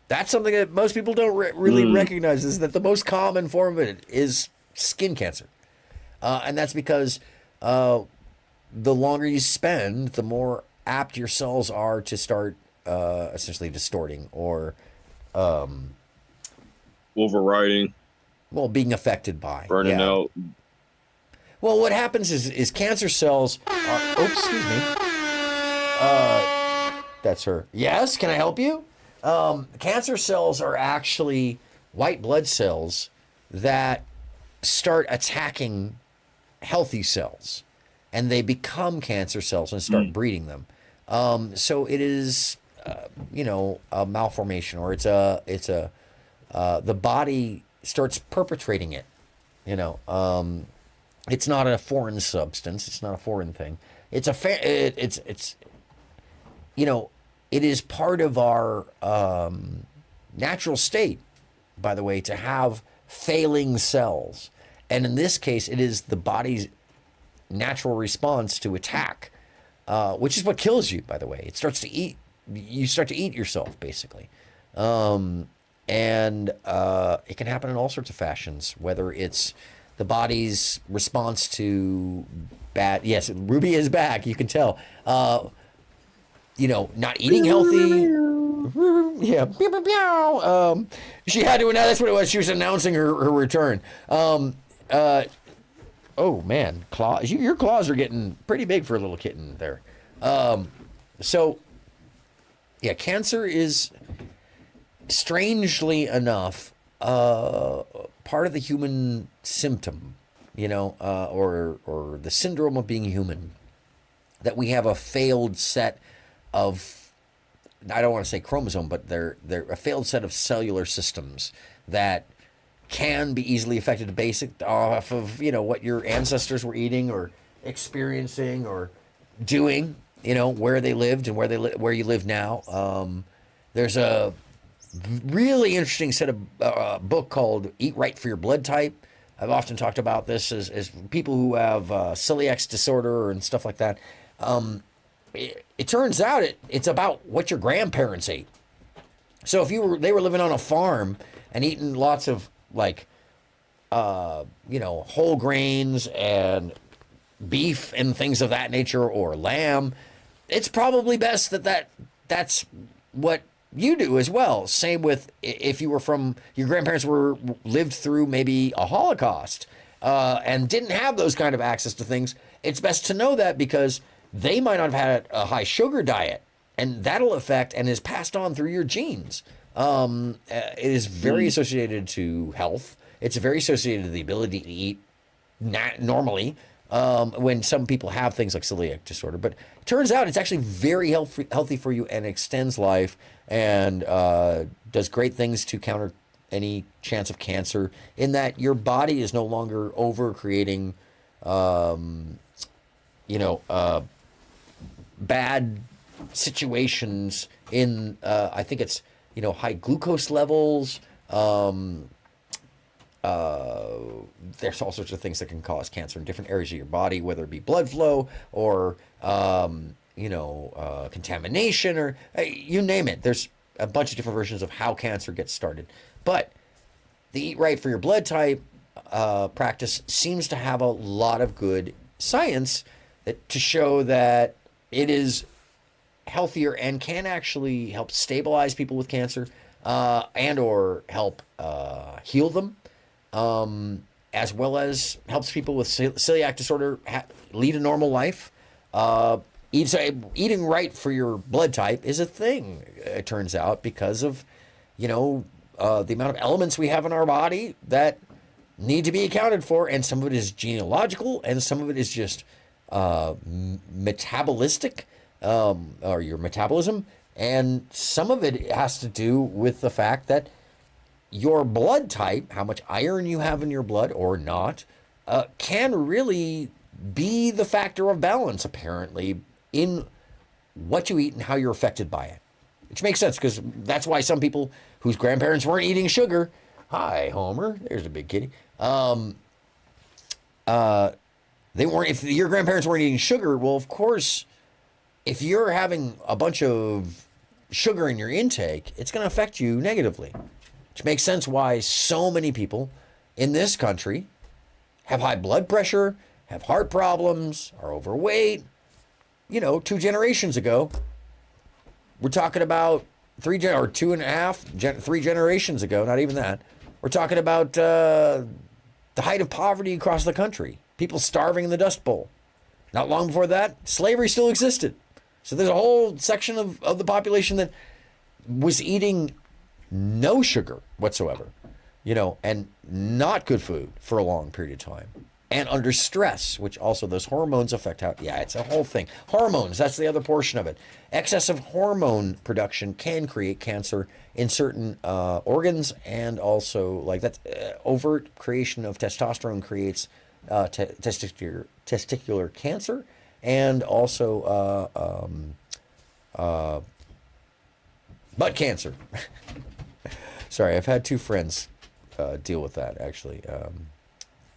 That's something that most people don't really recognize, is that the most common form of it is skin cancer. And that's because the longer you spend, the more apt your cells are to start essentially distorting or overriding. Well, being affected by. Burning out. Well, what happens is cancer cells are... Oops, excuse me. That's her. Yes, can I help you? Cancer cells are actually white blood cells that start attacking healthy cells, and they become cancer cells and start breeding them. So it is, a malformation, or the body starts perpetrating it. It's not a foreign substance. It's not a foreign thing. It is part of our natural state, by the way, to have failing cells. And in this case, it is the body's natural response to attack, which is what kills you, by the way. It starts to eat. You start to eat yourself, basically. And it can happen in all sorts of fashions, whether it's the body's response to bad... Yes, Ruby is back, you can tell. Not eating healthy. Yeah. She had to announce, that's what it was. She was announcing her return. Oh man, claws. Your claws are getting pretty big for a little kitten there. So yeah, cancer is, strangely enough, part of the human symptom, or the syndrome of being human, that we have a failed set of, I don't want to say chromosome, but they're a failed set of cellular systems that can be easily affected based off of, what your ancestors were eating or experiencing or doing, where they lived and where you live now. There's a really interesting set of book called Eat Right for Your Blood Type. I've often talked about this as people who have celiac disorder and stuff like that. It turns out it's about what your grandparents ate. So if they were living on a farm and eating lots of whole grains and beef and things of that nature, or lamb, it's probably best that's what you do as well. Same with if your grandparents lived through maybe a Holocaust and didn't have those kind of access to things. It's best to know that, because they might not have had a high sugar diet, and that'll affect and is passed on through your genes. It is very associated to health. It's very associated to the ability to eat normally when some people have things like celiac disorder. But it turns out it's actually very healthy for you and extends life and does great things to counter any chance of cancer, in that your body is no longer over creating bad situations in, I think it's, high glucose levels. There's all sorts of things that can cause cancer in different areas of your body, whether it be blood flow or, contamination, or you name it. There's a bunch of different versions of how cancer gets started. But the Eat Right for Your Blood Type practice seems to have a lot of good science to show that it is healthier and can actually help stabilize people with cancer and or help heal them, as well as helps people with celiac disorder lead a normal life. Eating right for your blood type is a thing, it turns out, because of the amount of elements we have in our body that need to be accounted for, and some of it is genealogical, and some of it is just metabolistic, or your metabolism, and some of it has to do with the fact that your blood type, how much iron you have in your blood or not, can really be the factor of balance, apparently, in what you eat and how you're affected by it. Which makes sense, because that's why some people whose grandparents weren't eating sugar, hi, Homer, there's a big kitty, if your grandparents weren't eating sugar, well, of course, if you're having a bunch of sugar in your intake, it's going to affect you negatively. Which makes sense why so many people in this country have high blood pressure, have heart problems, are overweight. 2 generations ago, we're talking about 3 generations ago, not even that. We're talking about the height of poverty across the country. People starving in the Dust Bowl. Not long before that, slavery still existed. So there's a whole section of the population that was eating no sugar whatsoever, and not good food for a long period of time. And under stress, which also those hormones affect how, it's a whole thing. Hormones, that's the other portion of it. Excessive hormone production can create cancer in certain organs, and also like that overt creation of testosterone creates testicular cancer, and also butt cancer. Sorry, I've had 2 friends deal with that, actually.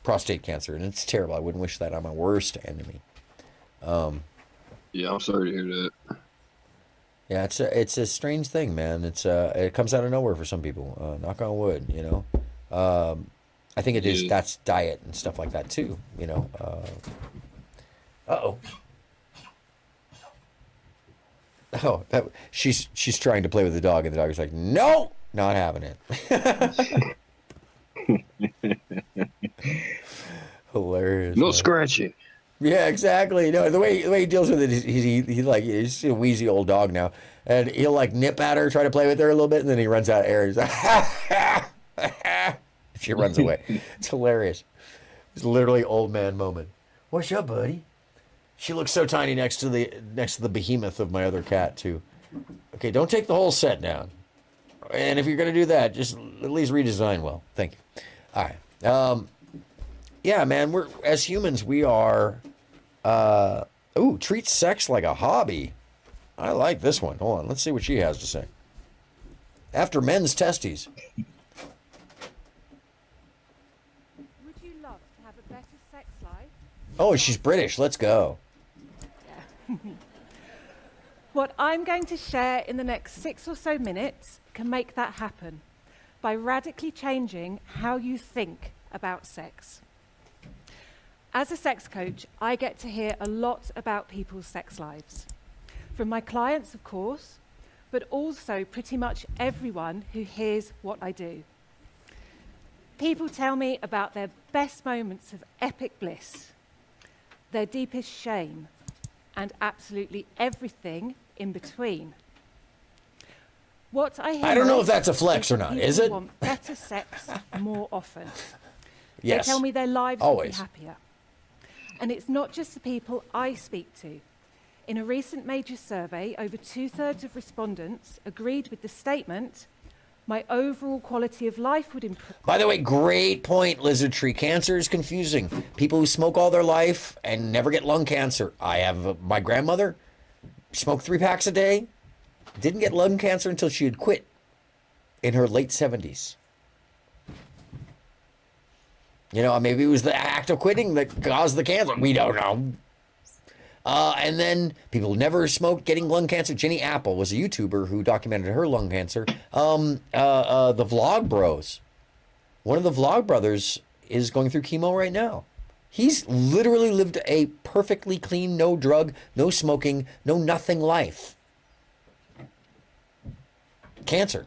Prostate cancer, and it's terrible. I wouldn't wish that on my worst enemy. Yeah, I'm sorry to hear that. Yeah, it's a strange thing, man. It comes out of nowhere for some people. Knock on wood, I think it is. That's diet and stuff like that too. Uh-oh. Oh, she's trying to play with the dog, and the dog is like, no, not having it. Hilarious. No scratching. Yeah, exactly. No, the way he deals with it, he's a wheezy old dog now, and he'll like nip at her, try to play with her a little bit, and then he runs out of air. He's like, she runs away. It's hilarious. It's literally old man moment. What's up, buddy? She looks so tiny next to the behemoth of my other cat too. Okay, don't take the whole set down. And if you're gonna do that, just at least redesign well. Thank you. All right. Yeah, man, we're as humans, we are treat sex like a hobby. I like this one. Hold on, let's see what she has to say. After men's testes. Would you love to have a better sex life? Oh, she's British. Let's go. What I'm going to share in the next 6 or so minutes can make that happen by radically changing how you think about sex. As a sex coach, I get to hear a lot about people's sex lives. From my clients, of course, but also pretty much everyone who hears what I do. People tell me about their best moments of epic bliss, their deepest shame, and absolutely everything in between. What I hear, I don't know if that's a flex or not, is it? Want better sex more often. Yes. They tell me their lives Always. will be happier. And it's not just the people I speak to. In a recent major survey, over 2/3 of respondents agreed with the statement, my overall quality of life would improve. By the way, great point, Lizard Tree. Cancer is confusing. People who smoke all their life and never get lung cancer. I have my grandmother smoked 3 packs a day, didn't get lung cancer until she had quit in her late 70s. Maybe it was the act of quitting that caused the cancer. We don't know. And then people who never smoked getting lung cancer. Jenny Apple was a YouTuber who documented her lung cancer. The Vlog Bros. One of the Vlog brothers is going through chemo right now. He's literally lived a perfectly clean, no drug, no smoking, no nothing life. Cancer.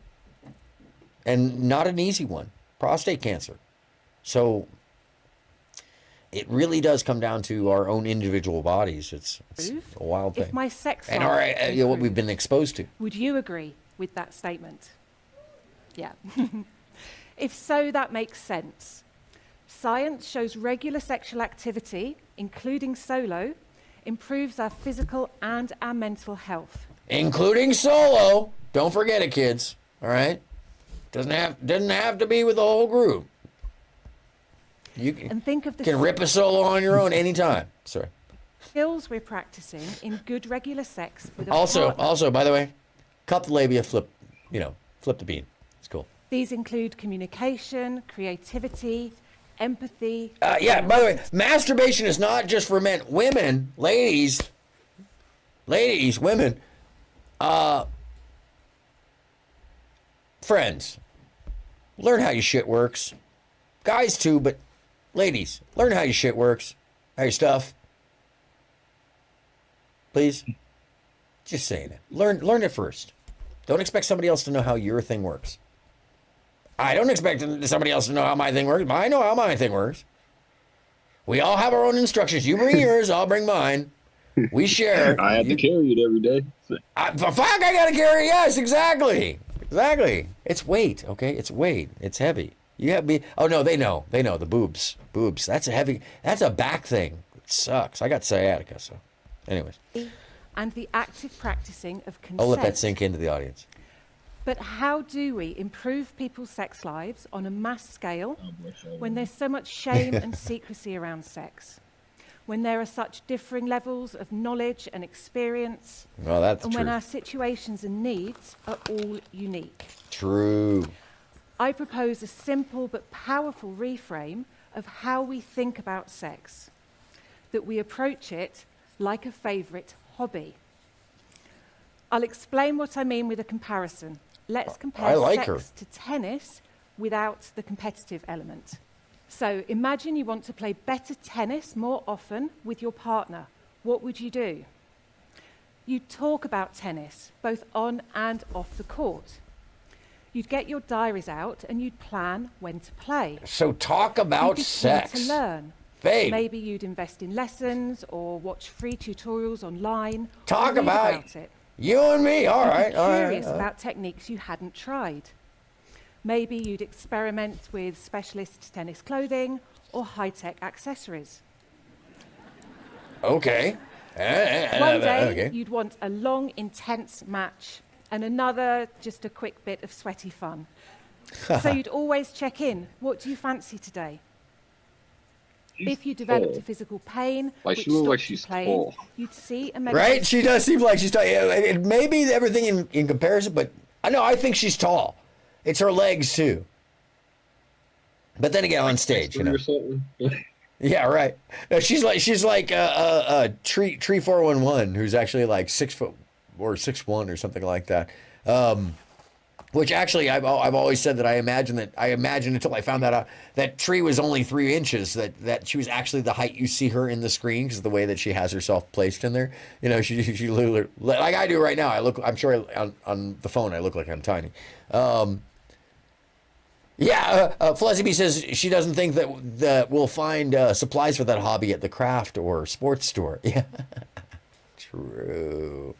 And not an easy one. Prostate cancer. So it really does come down to our own individual bodies. It's a wild thing. If my sex and life what we've been exposed to. Would you agree with that statement? Yeah. If so, that makes sense. Science shows regular sexual activity, including solo, improves our physical and our mental health. Including solo. Don't forget it, kids. All right? Doesn't have to be with the whole group. You And think of the can rip a solo on your own anytime. Sorry. skills we're practicing in good regular sex with a Also, partner. by the way, cut the labia, flip the bean. It's cool. These include communication, creativity, empathy. Yeah, by the way, masturbation is not just for men. Women, ladies, women, friends, learn how your shit works. Guys too, but ladies, learn how your shit works, how your stuff. Please. Just saying it. Learn it first. Don't expect somebody else to know how your thing works. I don't expect somebody else to know how my thing works. I know how my thing works. We all have our own instructions. You bring yours, I'll bring mine. We share. I have to carry it every day. I gotta carry. Yes, exactly. It's weight, okay? It's weight. It's heavy. You have me. Oh no, they know. The boobs. That's a heavy. That's a back thing. It sucks. I got sciatica. So, anyways. And the active practicing of consent. I'll let that sink into the audience. But how do we improve people's sex lives on a mass scale when there's so much shame and secrecy around sex? When there are such differing levels of knowledge and experience? Well, that's and true. when our situations and needs are all unique. True. I propose a simple but powerful reframe of how we think about sex. That we approach it like a favorite hobby. I'll explain what I mean with a comparison. Let's compare sex to tennis without the competitive element. So imagine you want to play better tennis more often with your partner. What would you do? You'd talk about tennis, both on and off the court. You'd get your diaries out and you'd plan when to play. So talk about you'd be sex. keen to learn. Babe. Maybe you'd invest in lessons or watch free tutorials online. Talk or read about it. You and me. All right. Curious about techniques you hadn't tried. Maybe you'd experiment with specialist tennis clothing or high-tech accessories. Okay. One day, okay. you'd want a long, intense match, and another, just a quick bit of sweaty fun. So you'd always check in. What do you fancy today? If you developed a physical pain, like she looks like she's tall. You'd see a Right? She does seem like she's tall. It may be everything in comparison, but I think she's tall. It's her legs too. But then again, on stage, Yeah, right. No, she's like Tree 411, who's actually like 6 foot or 6'1" or something like that. Which actually, I've always said that I imagined until I found that out that Tree was only 3 inches. That she was actually the height you see her in the screen because of the way that she has herself placed in there. She literally, like I do right now. I'm sure on the phone I look like I'm tiny. Fuzzy Bee says she doesn't think that we'll find supplies for that hobby at the craft or sports store. Yeah, true.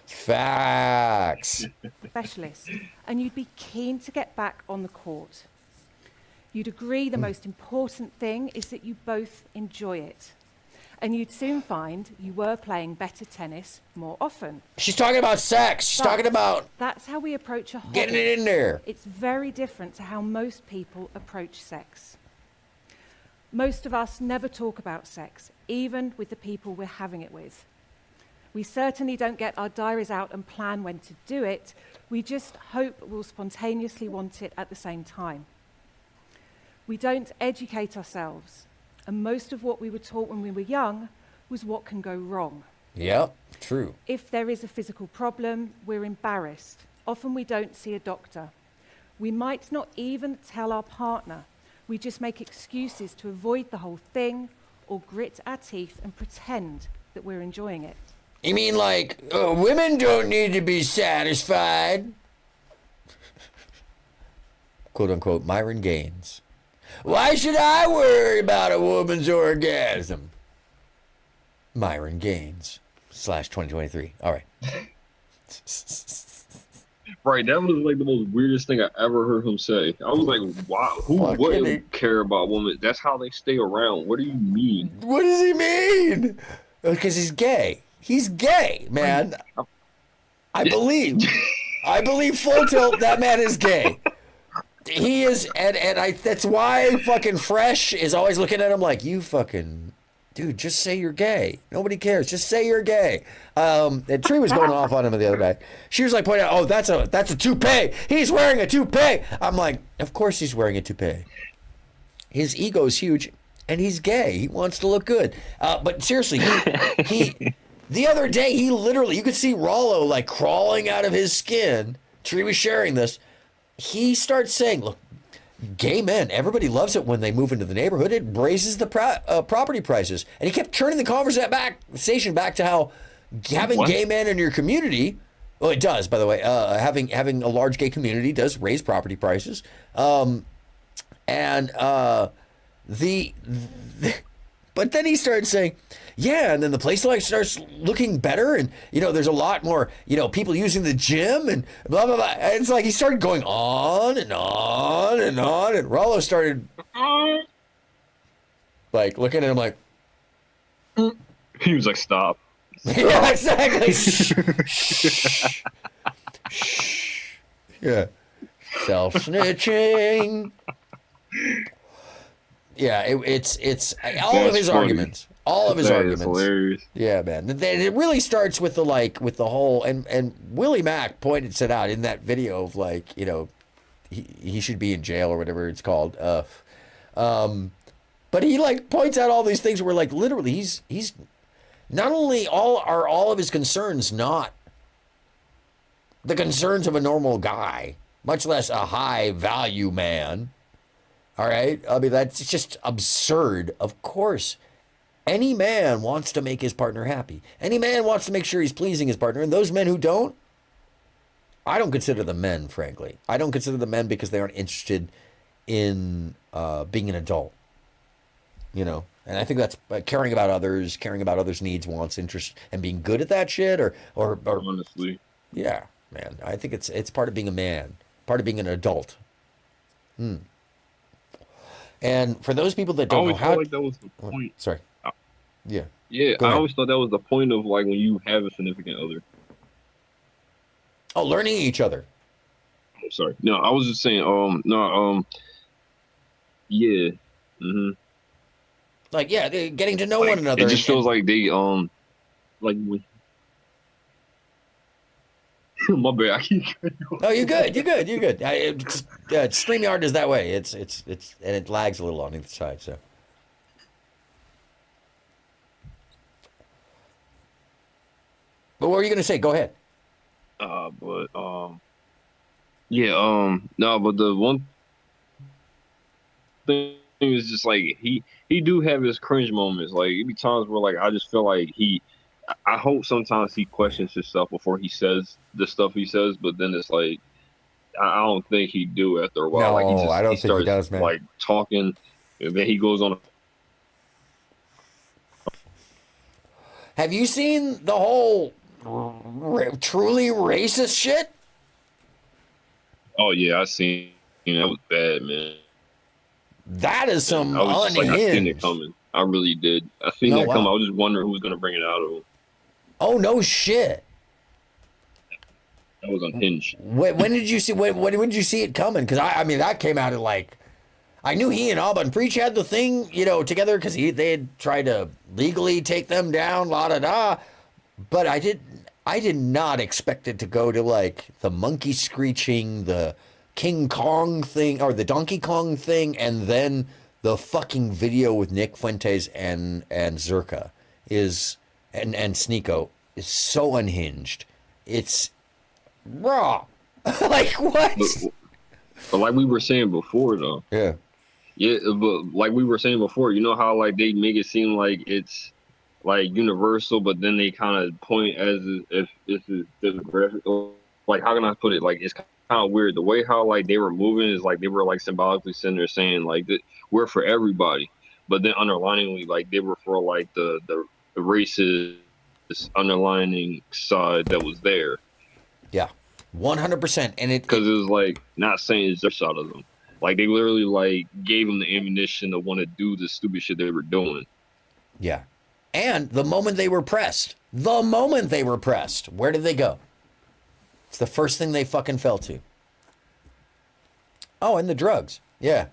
Facts. Specialist, and you'd be keen to get back on the court. You'd agree the most important thing is that you both enjoy it. And you'd soon find you were playing better tennis more often. She's talking about sex. She's talking about... That's how we approach a hobby. Getting it in there. It's very different to how most people approach sex. Most of us never talk about sex, even with the people we're having it with. We certainly don't get our diaries out and plan when to do it. We just hope we'll spontaneously want it at the same time. We don't educate ourselves. And most of what we were taught when we were young was what can go wrong. Yep, true. If there is a physical problem, we're embarrassed. Often we don't see a doctor. We might not even tell our partner. We just make excuses to avoid the whole thing or grit our teeth and pretend that we're enjoying it. You mean like women don't need to be satisfied? Quote unquote Myron Gaines. Why should I worry about a woman's orgasm? Myron Gaines / 2023. All right. Right, that was like the most weirdest thing I ever heard him say. I was like, wow, who wouldn't care about women? That's how they stay around. What do you mean? What does he mean? Because he's gay. He's gay, man. I believe full tilt that man is gay. He is, and that's why fucking Fresh is always looking at him like, you fucking, dude, just say you're gay. Nobody cares. Just say you're gay. And Tree was going off on him the other day. She was like pointing out, oh, that's a toupee. He's wearing a toupee. I'm like, of course he's wearing a toupee. His ego's huge, and he's gay. He wants to look good. But seriously, he the other day, he literally, you could see Rollo like crawling out of his skin. Tree was sharing this. He starts saying, look, gay men, everybody loves it when they move into the neighborhood. It raises the property prices. And he kept turning the conversation back to how having gay men in your community, well, it does, by the way, having a large gay community does raise property prices. But then he started saying, yeah, and then the place like starts looking better, and there's a lot more people using the gym and blah blah blah. And it's like he started going on and on and on, and Rollo started like looking at him like he was like, stop. Yeah, exactly. Shh. Shh. Yeah, self-snitching. Yeah, it's all of his arguments. All of his arguments. Hilarious. Yeah, man. It really starts with the whole, and Willie Mack pointed it out in that video of like, he should be in jail or whatever it's called. But he like points out all these things where like literally he's not only all of his concerns not the concerns of a normal guy, much less a high value man. All right. I mean, that's just absurd. Of course, any man wants to make his partner happy. Any man wants to make sure he's pleasing his partner. And those men who don't, I don't consider them men, frankly. I don't consider them men because they aren't interested in being an adult. And I think that's caring about others' needs, wants, interests, and being good at that shit. Or honestly, yeah, man. I think it's part of being a man, part of being an adult. And for those people that don't know how, like that was the point. Sorry. Yeah. Yeah, I always thought that was the point of like when you have a significant other. Oh, learning each other. I'm sorry. No, I was just saying. Yeah. Mm-hmm. Like, yeah, they're getting to know one another. It just feels like they like when. My bad. I keep cutting you off. Oh, you're good. StreamYard is that way. It's and it lags a little on either side. So. But what were you going to say? Go ahead. No, but the one thing is just like he do have his cringe moments. Like it be times where like I just feel like I hope sometimes he questions himself before he says the stuff he says, but then it's like I don't think he do after a while. No, like I don't think he does, man. Like talking, and then he goes on. Have you seen the whole truly racist shit? Oh yeah, I seen. That was bad, man. That is some unhinged. Like, I seen it coming. I really did. I seen that coming. I was just wondering who was gonna bring it out of him. Oh no shit. That was unhinged. When did you see? When did you see it coming? Because I mean, that came out at like, I knew he and Alban Preach had the thing, together because they had tried to legally take them down, la da da. But I did not expect it to go to like the monkey screeching, the King Kong thing, or the Donkey Kong thing, and then the fucking video with Nick Fuentes and Zerka is and Sneeko is so unhinged. It's raw. Like what? But like we were saying before, though. Yeah. Yeah, but like we were saying before, you know how like they make it seem like it's like universal, but then they kind of point as if it's demographic. Like how can I put it? Like it's kind of weird. The way how like they were moving is like they were like symbolically sitting there saying like that we're for everybody, but then underliningly like they were for like the racist underlining side that was there. Yeah. 100%. And because it was like not saying it's just out of them. Like they literally like gave them the ammunition to want to do the stupid shit they were doing. Yeah. And the moment they were pressed, where did they go? It's the first thing they fucking fell to. Oh, and the drugs. Yeah.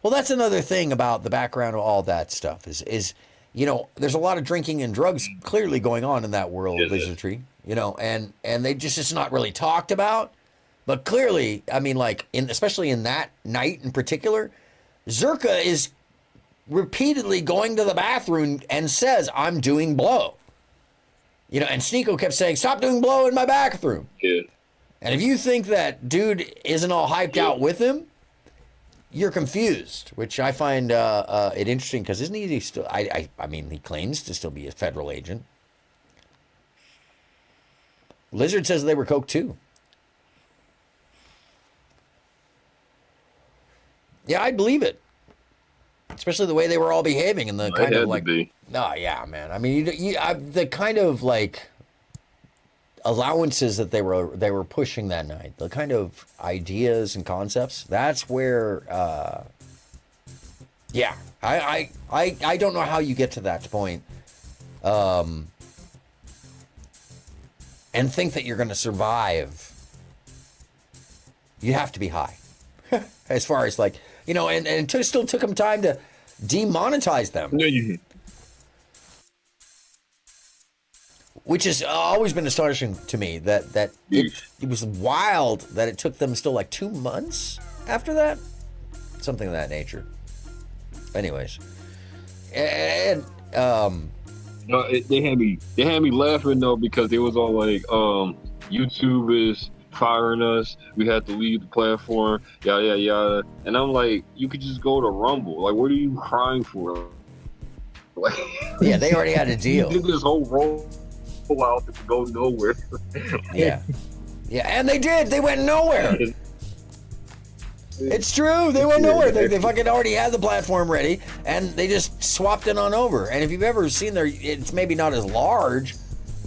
Well, that's another thing about the background of all that stuff is you know, there's a lot of drinking and drugs clearly going on in that world of wizardry, you know, and they just, it's not really talked about. But clearly, I mean, like, especially in that night in particular, Zerka is repeatedly going to the bathroom and says, I'm doing blow. You know, and Sneeko kept saying, stop doing blow in my bathroom. Yeah. And if you think that dude isn't all hyped out with him, you're confused, which I find it interesting because isn't he still, I mean, he claims to still be a federal agent. Lizard says they were coke too. Yeah, I'd believe it. Especially the way they were all behaving and the kind of like, no, yeah, man. I mean, the kind of like allowances that they were pushing that night, the kind of ideas and concepts. That's where, yeah, I don't know how you get to that point, and think that you're going to survive. You have to be high, as far as like. You know, and it still took them time to demonetize them. Which has always been astonishing to me, that it was wild that it took them still like 2 months after that. Something of that nature. Anyways. And, no, they had me laughing though, because it was all like, YouTube is firing us, we had to leave the platform, yada yada. And I'm like, you could just go to Rumble. Like, what are you crying for? Like, yeah, they already had a deal. You did this whole roll out to go nowhere. Yeah, and they did. They went nowhere. It's true. They went nowhere. They fucking already had the platform ready, and they just swapped it on over. And if you've ever seen it's maybe not as large,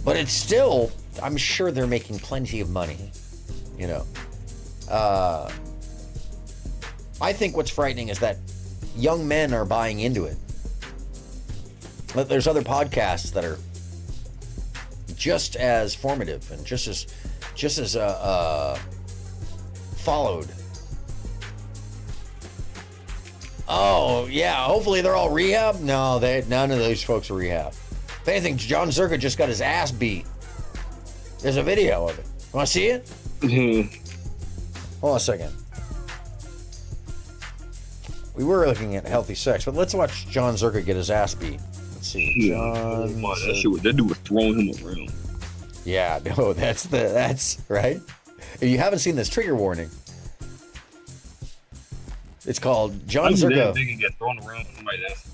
but it's still, I'm sure they're making plenty of money. You know, I think what's frightening is that young men are buying into it. There's other podcasts that are just as formative and just as followed. Oh yeah, hopefully they're all rehab. No, none of those folks are rehab. If anything, John Zerka just got his ass beat. There's a video of it. Want to see it? Hold on a second. We were looking at healthy sex, but let's watch John Zerka get his ass beat. Let's see. John. That dude was throwing him around. Yeah, no, that's right. If you haven't seen this, trigger warning. It's called John Zerka. They can get thrown around somebody that's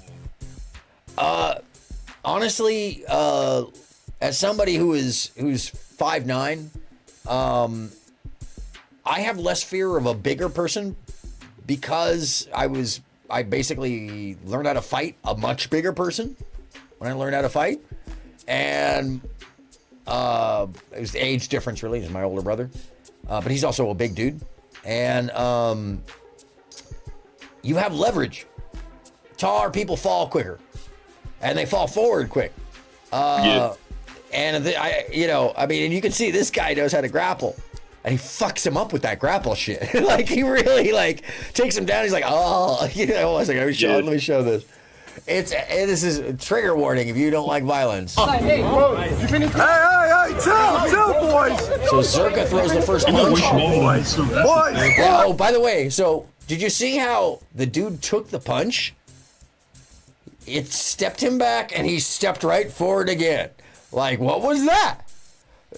honestly, as somebody who's 5'9", I have less fear of a bigger person because I basically learned how to fight a much bigger person when I learned how to fight. And it was the age difference really. He's my older brother. But he's also a big dude. And you have leverage. Taller people fall quicker. And they fall forward quick. And and you can see this guy knows how to grapple. And he fucks him up with that grapple shit. Like, he really, like, takes him down. He's like, oh, you know, I was like, let me show this. This is a trigger warning if you don't like violence. Hey, you finished? Hey, chill, boys. So Zerka throws the first punch. Oh, by the way, so did you see how the dude took the punch? It stepped him back, and he stepped right forward again. Like, what was that?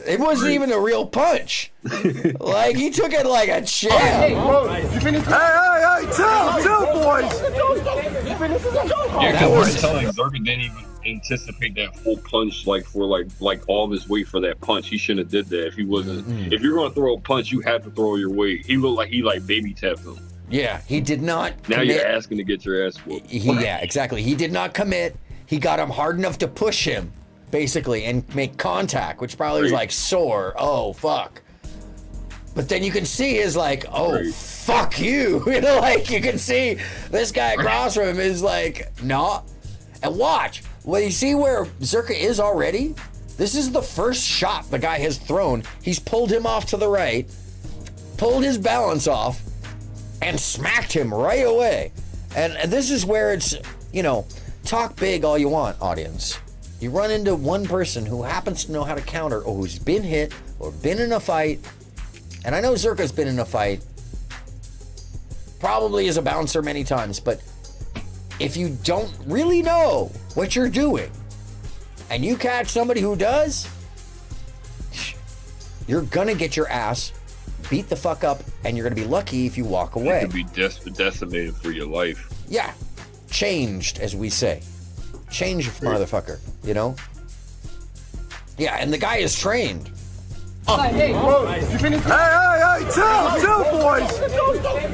It wasn't even a real punch. Like, he took it like a champ. Hey, you finished? Hey, chill, boys. Yeah, because we're telling Zerka didn't even anticipate that full punch, like for like all of his weight for that punch. He shouldn't have did that if he wasn't. If you're gonna throw a punch, you have to throw your weight. He looked like he baby tapped him. Yeah, he did not. Now you're asking to get your ass whooped. Yeah, exactly. He did not commit. He got him hard enough to push him, basically, and make contact, which probably was like sore. Oh fuck. But then you can see his like, oh, fuck you. You know, like you can see this guy across from him is like, no. And watch, when you see where Zerka is already, this is the first shot the guy has thrown. He's pulled him off to the right, pulled his balance off, and smacked him right away. And this is where it's, you know, talk big all you want, audience. You run into one person who happens to know how to counter or who's been hit or been in a fight. And I know Zerka's been in a fight, probably as a bouncer many times, but if you don't really know what you're doing and you catch somebody who does, you're gonna get your ass beat the fuck up and you're gonna be lucky if you walk away. You could be decimated for your life. Yeah, changed, as we say. Changed, motherfucker, you know? Yeah, and the guy is trained. Hey, chill, boys.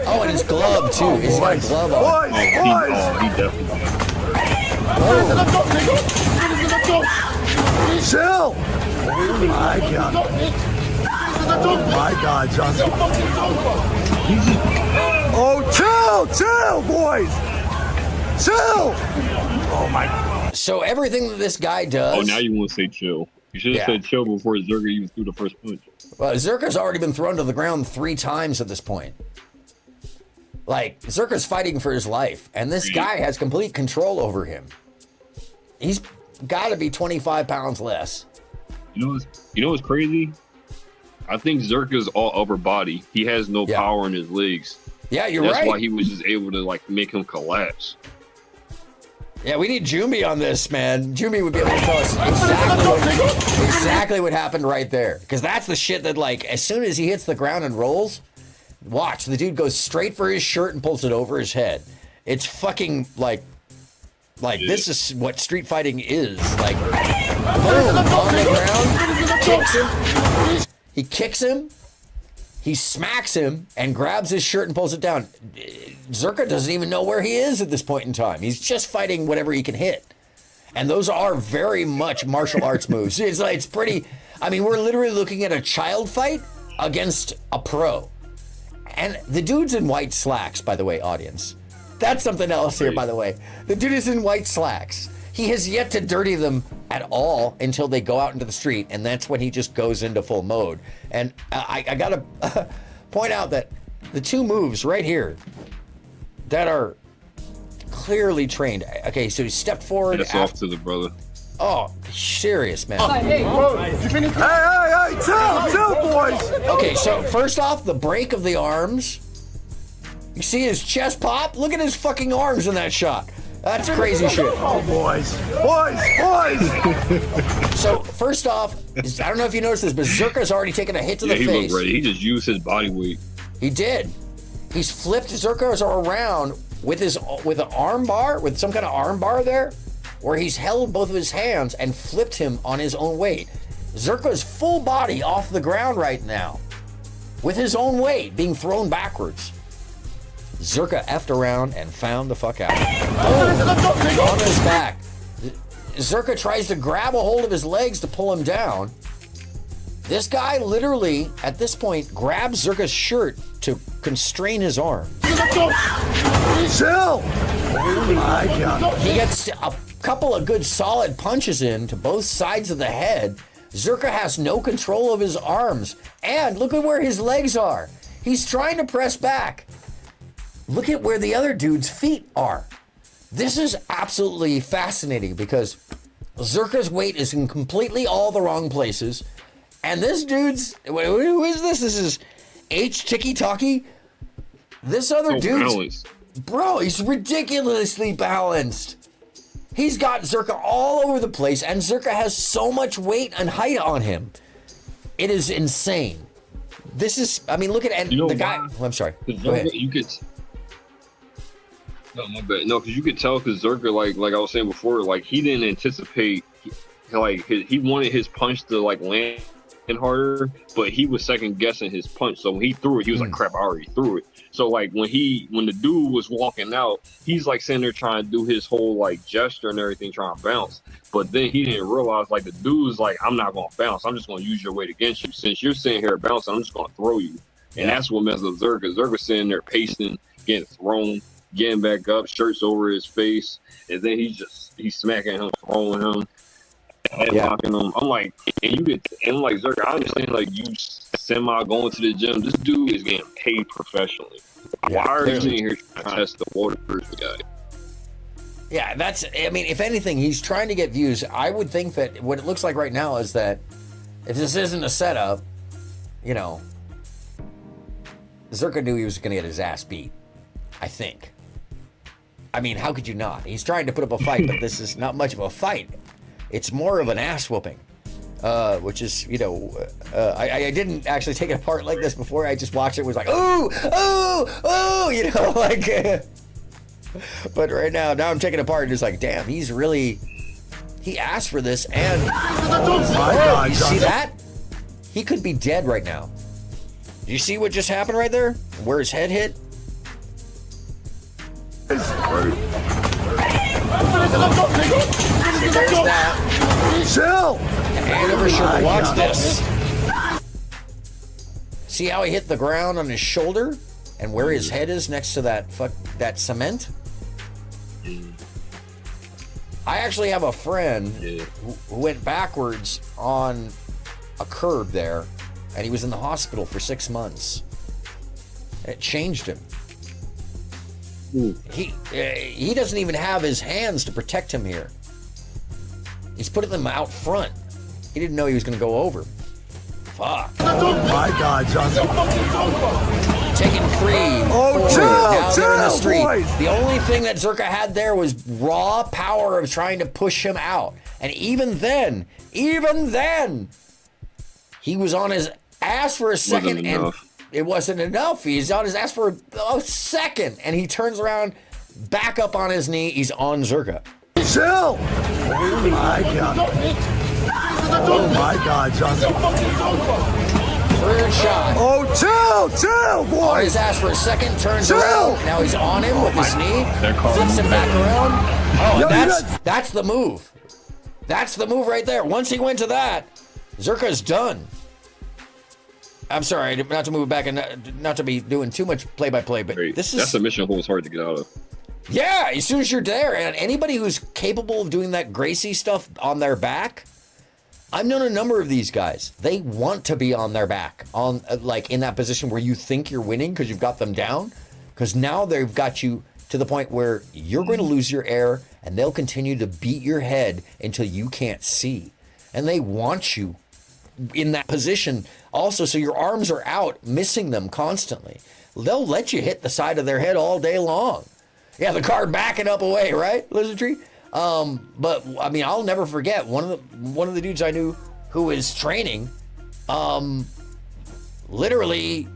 Oh, and his glove, too. He's got a glove on. He definitely Chill. Oh, my God. Oh, my God, Johnson. Oh, chill, boys. Chill! Oh my. So everything that this guy does. Oh, now you want to say chill. You should have said chill before Zerka even threw the first punch. Well, Zerka's already been thrown to the ground 3 times at this point. Like, Zerka's fighting for his life, and this guy has complete control over him. He's got to be 25 pounds less. You know what's crazy? I think Zerka's all upper body. He has no power in his legs. Yeah, you're That's right. why he was just able to like make him collapse. Yeah, we need Jumi on this, man. Jumi would be able to tell us exactly what happened right there. Because that's the shit that, like, as soon as he hits the ground and rolls, watch, the dude goes straight for his shirt and pulls it over his head. It's fucking, like this is what street fighting is. Like, boom, on the ground, kicks him. He kicks him. He smacks him and grabs his shirt and pulls it down. Zerka doesn't even know where he is at this point in time. He's just fighting whatever he can hit. And those are very much martial arts moves. It's pretty, I mean, we're literally looking at a child fight against a pro. And the dude's in white slacks, by the way, audience. That's something else here, by the way. The dude is in white slacks. He has yet to dirty them at all until they go out into the street, and that's when he just goes into full mode. And I gotta point out that the 2 moves right here that are clearly trained. Okay, so he stepped forward. That's off to the brother. Oh, serious, man. Hey, chill, boys. Okay, so first off, the break of the arms. You see his chest pop? Look at his fucking arms in that shot. That's crazy shit. Oh, boys. So, first off, I don't know if you noticed this, but Zerka's already taken a hit to the he face. looked ready. He just used his body weight. He did. He's flipped Zerka's around with an arm bar, with some kind of arm bar there, where he's held both of his hands and flipped him on his own weight. Zerka's full body off the ground right now, with his own weight being thrown backwards. Zerka effed around and found the fuck out. Oh, on his back. Zerka tries to grab a hold of his legs to pull him down. This guy literally, at this point, grabs Zerka's shirt to constrain his arm. Chill! Oh my God. He gets a couple of good solid punches in to both sides of the head. Zerka has no control of his arms. And look at where his legs are. He's trying to press back. Look at where the other dude's feet are. This is absolutely fascinating because Zerka's weight is in completely all the wrong places. And this dude's, who is this? This is H Tiki Taki. This other dude's, bro, he's ridiculously balanced. He's got Zerka all over the place, and Zerka has so much weight and height on him. It is insane. This is, I mean, look at the guy. Oh, I'm sorry. Go ahead. You could. No, my bad. No, because you could tell because Zerka, like I was saying before, like he didn't anticipate, like he wanted his punch to like land harder, but he was second guessing his punch. So when he threw it, he was like, "Crap, I already threw it." So like when the dude was walking out, he's like sitting there trying to do his whole like gesture and everything, trying to bounce. But then he didn't realize like the dude's like, "I'm not gonna bounce. I'm just gonna use your weight against you. Since you're sitting here bouncing, I'm just gonna throw you." And that's what messed up Zerka. Zerka's sitting there pacing, getting thrown, getting back up, shirts over his face, and then he's smacking him, throwing him, headlocking him. I'm like, and I'm like, Zerka, I understand, like, you semi going to the gym. This dude is getting paid professionally. Why are you sitting here trying to test the water for the guy? Yeah, I mean, if anything, he's trying to get views. I would think that what it looks like right now is that if this isn't a setup, you know, Zerka knew he was going to get his ass beat. I think. I mean, how could you not? He's trying to put up a fight, but this is not much of a fight. It's more of an ass whooping, which is, you know, I didn't actually take it apart like this before. I just watched it. Was like, ooh, you know, like. But right now I'm taking it apart and it's like, damn, he asked for this, and you see that? He could be dead right now. Do you see what just happened right there? Where his head hit? There's that. Chill! Hand over shoulder. Watch this. See how he hit the ground on his shoulder? And where his head is next to that cement? I actually have a friend who went backwards on a curb there, and he was in the hospital for 6 months. And it changed him. He doesn't even have his hands to protect him here. He's putting them out front. He didn't know he was going to go over. Fuck. Oh my God, Johnson. Taking 3, 4, now they're in the street. Boys. The only thing that Zerka had there was raw power of trying to push him out. And even then, he was on his ass for a second, and it wasn't enough. He's on his ass for a second, and he turns around, back up on his knee. He's on Zerka. Chill! Oh my God. Oh my God, Johnson. Third shot. Oh, chill, boy. On his ass for a second, turns around. Now he's on him with his knee. Flips him back around. Oh, and that's the move. That's the move right there. Once he went to that, Zerka's done. I'm sorry, not to move it back and not to be doing too much play-by-play, but that submission hold is hard to get out of. Yeah, as soon as you're there, and anybody who's capable of doing that Gracie stuff on their back, I've known a number of these guys. They want to be on their back, on like in that position where you think you're winning because you've got them down, because now they've got you to the point where you're going to lose your air, and they'll continue to beat your head until you can't see, and they want you in that position also, so your arms are out, missing them constantly. They'll let you hit the side of their head all day long. Yeah, the car backing up away, right, Lizard Tree? But I mean, I'll never forget one of the dudes I knew who was training, literally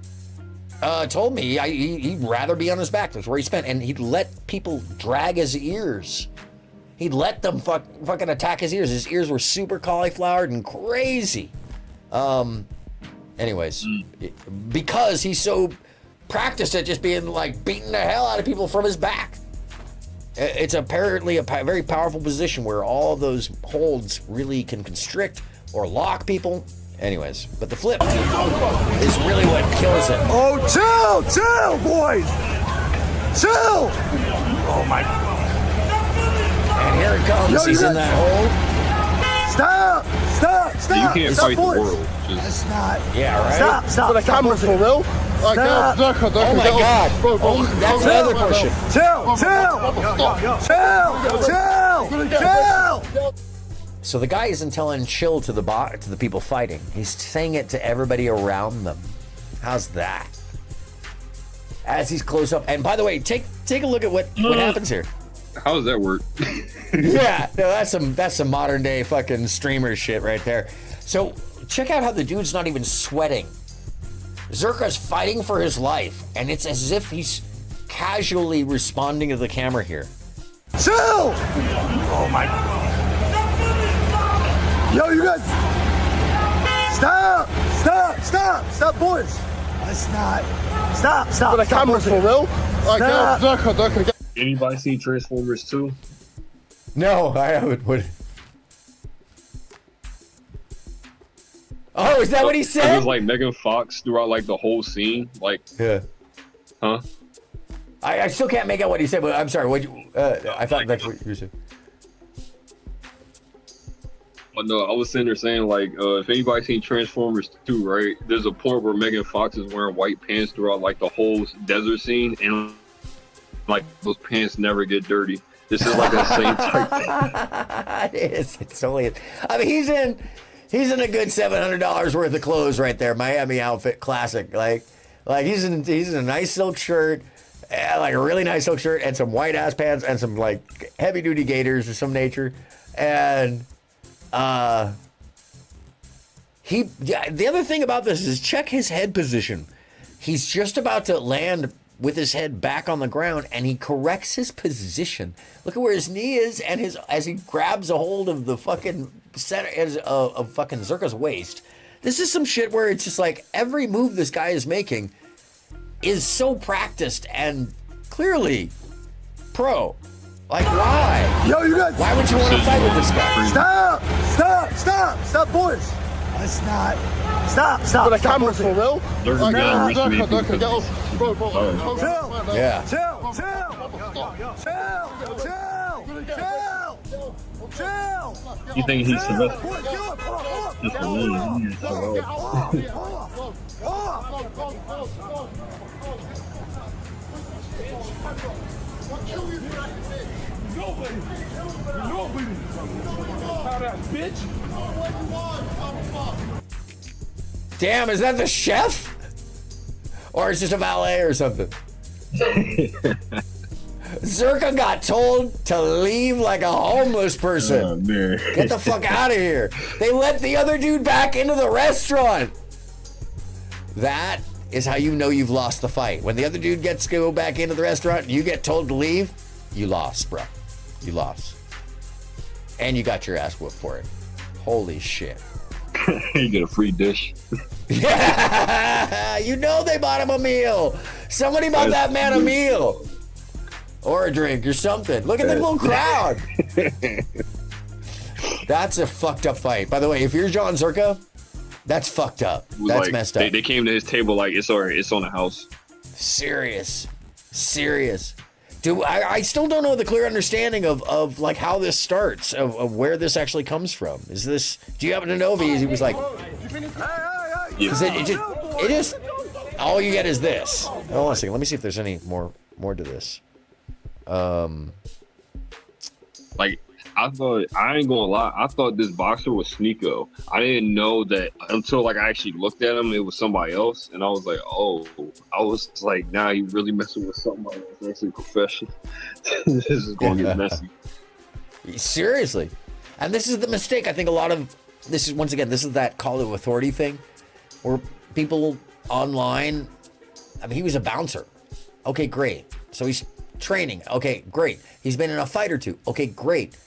told me he'd rather be on his back. That's where he spent, and he'd let people drag his ears. He'd let them fucking attack his ears. His ears were super cauliflowered and crazy. Anyways, because he's so practiced at just being like beating the hell out of people from his back. It's apparently a very powerful position where all of those holds really can constrict or lock people. Anyways, but the flip is really what kills him. Oh, chill, boys. Chill. Oh my. And here it comes. He's in that hold. Stop. You can't fight the world. That's not. Yeah, right? Stop. The camera for real? Oh my God. That's the other portion. Chill. So the guy isn't telling chill to the people fighting. He's saying it to everybody around them. How's that? As he's close up. And by the way, take a look at what happens here. How does that work? Yeah, no, that's some modern day fucking streamer shit right there. So check out how the dude's not even sweating. Zerka's fighting for his life, and it's as if he's casually responding to the camera here. Chill! Oh my. Yo, you guys. Stop, boys. That's not. Stop. The camera for real? Stop. Anybody see Transformers 2? No, I haven't. What? Oh, is that what he said? It was like Megan Fox throughout like the whole scene. Like, yeah. Huh? I still can't make out what he said, but I'm sorry. What I thought that's what you were saying. But no, I was sitting there saying like, if anybody's seen Transformers 2, right? There's a point where Megan Fox is wearing white pants throughout like the whole desert scene, and like those pants never get dirty. This is like the same type thing. It is. It's totally. I mean, he's in a good $700 worth of clothes right there. Miami outfit, classic. Like he's in a nice silk shirt, like a really nice silk shirt, and some white ass pants, and some like heavy duty gaiters of some nature, and. The other thing about this is check his head position. He's just about to land with his head back on the ground, and he corrects his position. Look at where his knee is, and as he grabs a hold of the fucking center of fucking Zerka's waist. This is some shit where it's just like every move this guy is making is so practiced and clearly pro. Like, why? Yo, you guys. Why would you want to fight with this guy? Stop, boys. That's not. Stop. The camera's for real. Durka, get off. Bro. Chill. Yeah. Chill. You think he's Sylvester? Damn, is that the chef? Or it's just a valet or something? Zerka got told to leave like a homeless person. Oh, man. Get the fuck out of here. They let the other dude back into the restaurant. That is how you know you've lost the fight. When the other dude gets to go back into the restaurant and you get told to leave, you lost, bro. You lost. And you got your ass whooped for it. Holy shit. You get a free dish. Yeah, you know they bought him a meal. Somebody bought that man a meal. Or a drink or something. Look at the little crowd. That's a fucked up fight. By the way, if you're John Zerka, that's fucked up. That's like, messed up. They came to his table like, it's alright, it's on the house. Serious. Dude, I still don't know the clear understanding of like how this starts, of where this actually comes from. Is this, do you happen to know if he was like, is it just, all you get is this. Hold on a second, let me see if there's any more to this. Like, I ain't gonna lie, I thought this boxer was Sneeko. I didn't know that until like I actually looked at him, it was somebody else, and I was like, oh, I was like, nah, you really messing with somebody that's actually professional. This is gonna get messy. Seriously. And this is the mistake. I think a lot of this is, once again, this is that call to authority thing where people online, I mean, he was a bouncer. Okay, great. So he's training. Okay, great. He's been in a fight or two. Okay, great.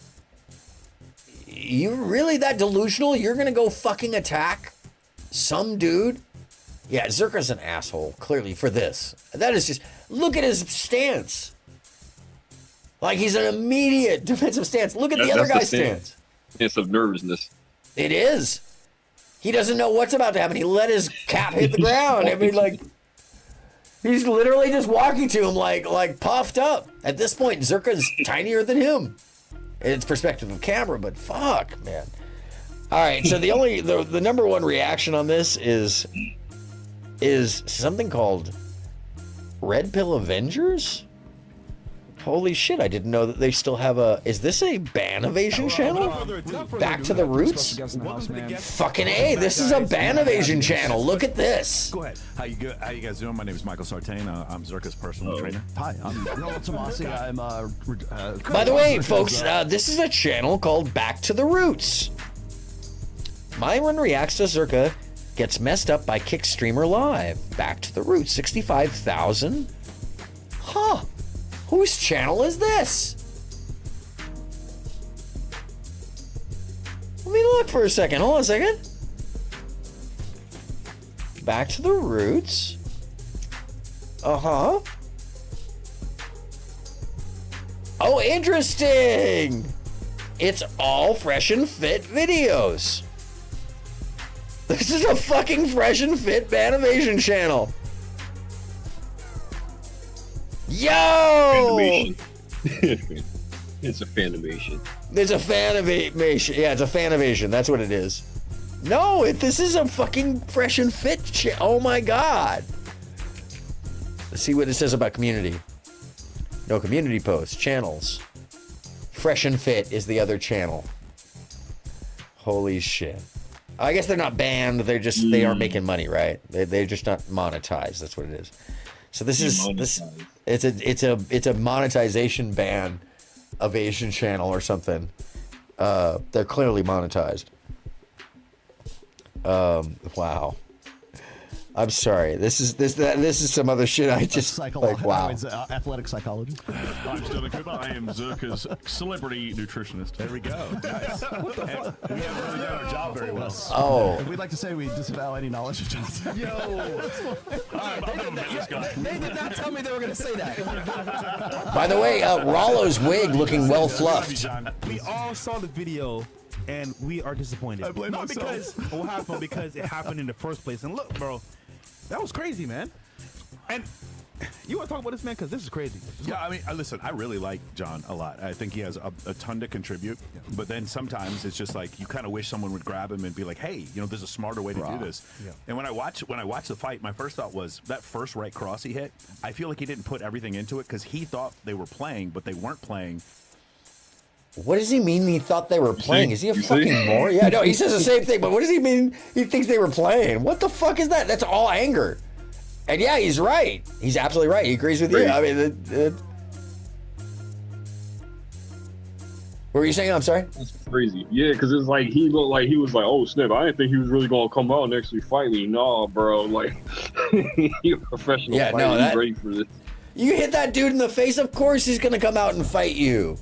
You really that delusional? You're gonna go fucking attack some dude? Yeah, Zerka's an asshole, clearly, for this. That is just, look at his stance. Like he's an immediate defensive stance. Look at the other guy's stance. It's of nervousness. It is. He doesn't know what's about to happen. He let his cap hit the ground. I mean, like, he's literally just walking to him like puffed up. At this point, Zerka's tinier than him. It's perspective of camera, but fuck, man. All right, so the number one reaction on this is something called Red Pill Avengers? Holy shit, I didn't know that they still have a... Is this a ban evasion channel? Back to the roots? Fucking A, this is a ban evasion channel. Look at this. Go ahead. How you guys doing? My name is Michael Sartain. I'm Zerka's personal trainer. Hi, I'm Ronald Tomasi. I'm By the way, folks, this is a channel called Back to the Roots. Myron reacts to Zerka, gets messed up by Kick Streamer Live. Back to the Roots, 65,000? Huh. Whose channel is this? Let me look for a second. Hold on a second. Back to the Roots. Uh-huh. Oh, interesting. It's all fresh and fit videos. This is a fucking Fresh and Fit Fanimation channel. Yo! Fanimation. It's a Fanimation. There's a Fanimation. Yeah, it's a Fanimation. That's what it is. No, this is a fucking Fresh and Fit oh my god. Let's see what it says about community. No community posts, channels. Fresh and Fit is the other channel. Holy shit. I guess they're not banned, they are making money, right? They're just not monetized, that's what it is. So it's a monetization ban of Asian channel or something. They're clearly monetized. Wow. I'm sorry. This is some other shit. I just like wow. It's athletic psychology. I'm Sterling Cooper. I am Zerka's celebrity nutritionist. There we go. Nice. What the fuck? We haven't really done our job very well. Oh. We'd like to say we disavow any knowledge of Johnson. Yo. They did not tell me they were going to say that. By the way, Rollo's wig looking well fluffed. We all saw the video. And we are disappointed. I blame myself. Because what happened, because it happened in the first place. And look, bro, that was crazy, man. And you want to talk about this, man? Because this is crazy. Yeah, I mean, listen, I really like John a lot. I think he has a ton to contribute. Yeah. But then sometimes it's just like you kind of wish someone would grab him and be like, hey, there's a smarter way to do this. Yeah. And when I watch the fight, my first thought was that first right cross he hit, I feel like he didn't put everything into it because he thought they were playing, but they weren't playing. What does he mean he thought they were playing? Is he a fucking moron? Yeah, no, he says the same thing, but what does he mean he thinks they were playing? What the fuck is that? That's all anger. And yeah, he's right. He's absolutely right. He agrees with you. I mean, what were you saying? I'm sorry? That's crazy. Yeah, because it's like he looked like he was like, oh, snap, I didn't think he was really going to come out and actually fight me. Nah, bro. Like, you're a professional fighter. No, you're ready for this. You hit that dude in the face, of course he's going to come out and fight you.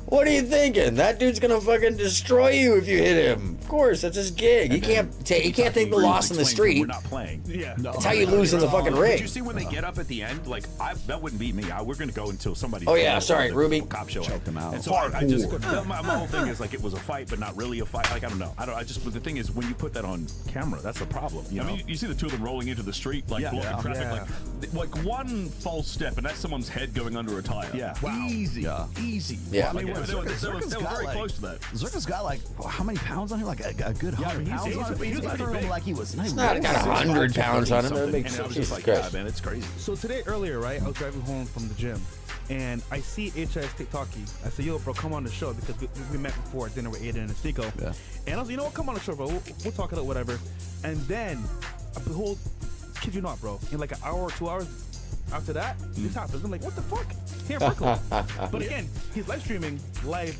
What are you thinking? That dude's gonna fucking destroy you if you hit him. Of course, that's his gig. He can't take the loss in the street. We're not playing. Yeah, no. That's how you lose in the fucking ring. Did you see when they get up at the end? Like, that wouldn't be me. We're gonna go until somebody. Oh yeah, sorry, Ruby. Cop show choked him out. And so I just my whole thing is like it was a fight, but not really a fight. Like I don't know. But the thing is, when you put that on camera, that's the problem. You know? I mean, you see the two of them rolling into the street, like blocking traffic, like one false step, and that's someone's head going under a tire. Yeah, wow. Easy. Yeah. I mean, they were very close to that. Zerka's got like how many pounds on him? Like a good 100 pounds on him. He's like he was. He's not got 100 pounds on him. That makes sense. Jesus Christ. Yeah, man, it's crazy. So today earlier, right, I was driving home from the gym, and I see HS TikToki. I said, yo, bro, come on the show, because we met before at dinner with Aiden and Estico. Yeah. And I was like, you know what, come on the show, bro. We'll talk it out, whatever. And then, behold, kid you not, bro, in like an hour or 2 hours after that, this happens. I'm like, what the fuck? Here in Brooklyn. But again, he's live streaming live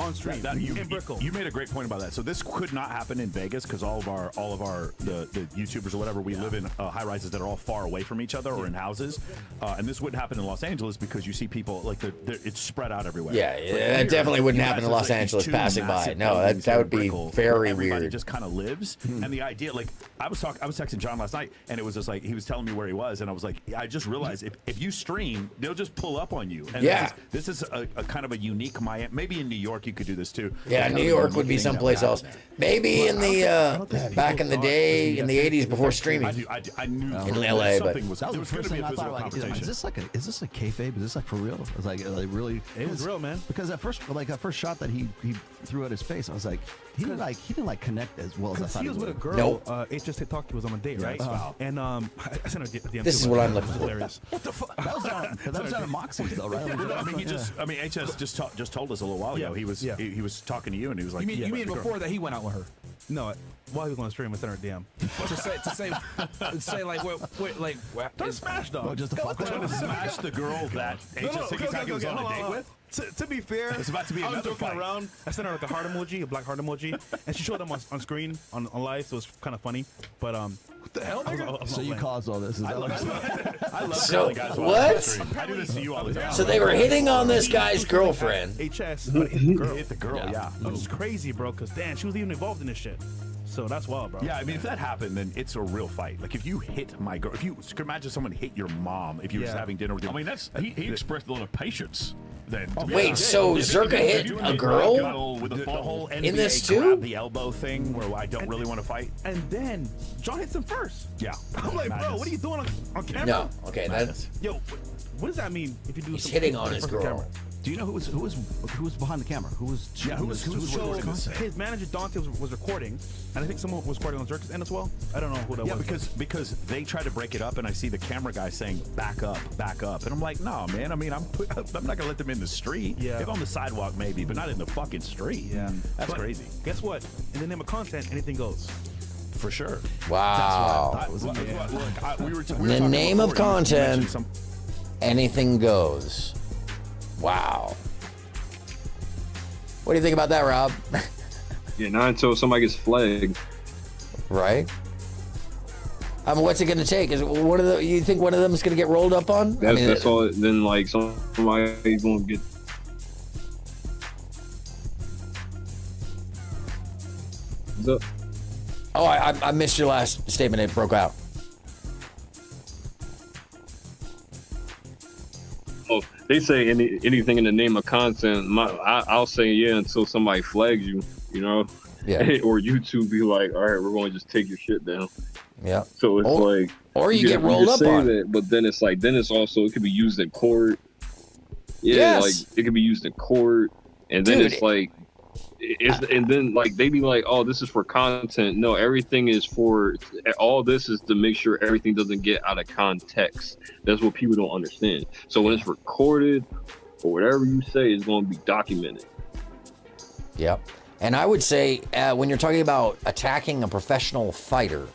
on stream in Brickell. You made a great point about that. So this could not happen in Vegas because all of our the YouTubers or whatever, we live in high rises that are all far away from each other or in houses, and this wouldn't happen in Los Angeles because you see people like it's spread out everywhere. Yeah, that definitely wouldn't happen in Los Angeles passing by. No, that would be very everybody weird. Just kind of lives, and the idea, like I was texting John last night, and it was just like he was telling me where he was, and I was like, I just realized if you stream, they'll just pull up on you. And this is a kind of a unique Miami. Maybe in New York you could do this too. Yeah, New York would be someplace else. Maybe in the back in the day, in the '80s before streaming. I knew in LA, but that was the first thing I thought. Like, is this like a kayfabe? Is this like for real? I was like really. It was real, man. Because that first shot that he threw at his face, I was like, he didn't connect as well as I thought he was with a girl. Nope. HS TikTok was on a date, right? And I sent her a DM. This is what I'm looking for. What the fuck? That was out of Moxie's though, right? I mean, HS just told us a little while ago. He was talking to you, and he was like, you mean before that he went out with her? No, while he was on the stream, I sent her a DM to say like, wait, like, don't smash though. Oh, just to fuck trying to smash the girl that HS TikTok was on a date with. To be fair, it's about to be another fight. Around. I sent her like a heart emoji, a black heart emoji, and she showed them on screen on live, so it was kind of funny. But what the hell? So you caused all this? I love so what? I do this to you all the time. So they were hitting on this guy's girlfriend. HS, hit the girl. Yeah. It was crazy, bro. Because damn, she was even involved in this shit. So that's wild, bro. Yeah, I mean, if that happened, then it's a real fight. Like, if you hit my girl, if you could imagine someone hit your mom if you were just having dinner with your I mean, he expressed a lot of patience. Then, Wait, so Zerka hit a girl with the whole NBA in this grab too? the elbow thing where I don't really want to fight. And then John hits him first. Yeah. I'm like, bro, what are you doing on camera? No. Okay, that's Yo, what does that mean if you do? he's hitting on his in front of the girl. camera? Do you know who was behind the camera? Who was recording this? His manager Dante was recording, and I think someone was recording on Zerka's end as well. I don't know who that was. because they try to break it up, and I see the camera guy saying back up, and I'm like, no, man. I mean, I'm not gonna let them in the street. Yeah. If on the sidewalk, maybe, but not in the fucking street. Yeah, that's But crazy. Guess what? In the name of content, anything goes. For sure. Wow. That's what I thought. We were In the talking name of before, you mentioned content, anything goes. Wow. What do you think about that, Rob? Yeah, not until somebody gets flagged. Right? What's it going to take? Is one of the? You think one of them is going to get rolled up on? That's all. Then like somebody's going to get. What's up? Oh, I missed your last statement. It broke out. Oh, they say anything in the name of content. I'll say yeah until somebody flags you, you know, or YouTube be like, all right, we're going to just take your shit down. Yeah. So it's like, or you get rolled up on it, but then it's like, it could be used in court. Yeah, Yes. like it could be used in court, and then Dude, it's like, and then like they be like, oh, this is for content. No, everything is for. All this is to make sure everything doesn't get out of context. That's what people don't understand. So when it's recorded, or whatever you say is going to be documented. Yep. And I would say when you're talking about attacking a professional fighter,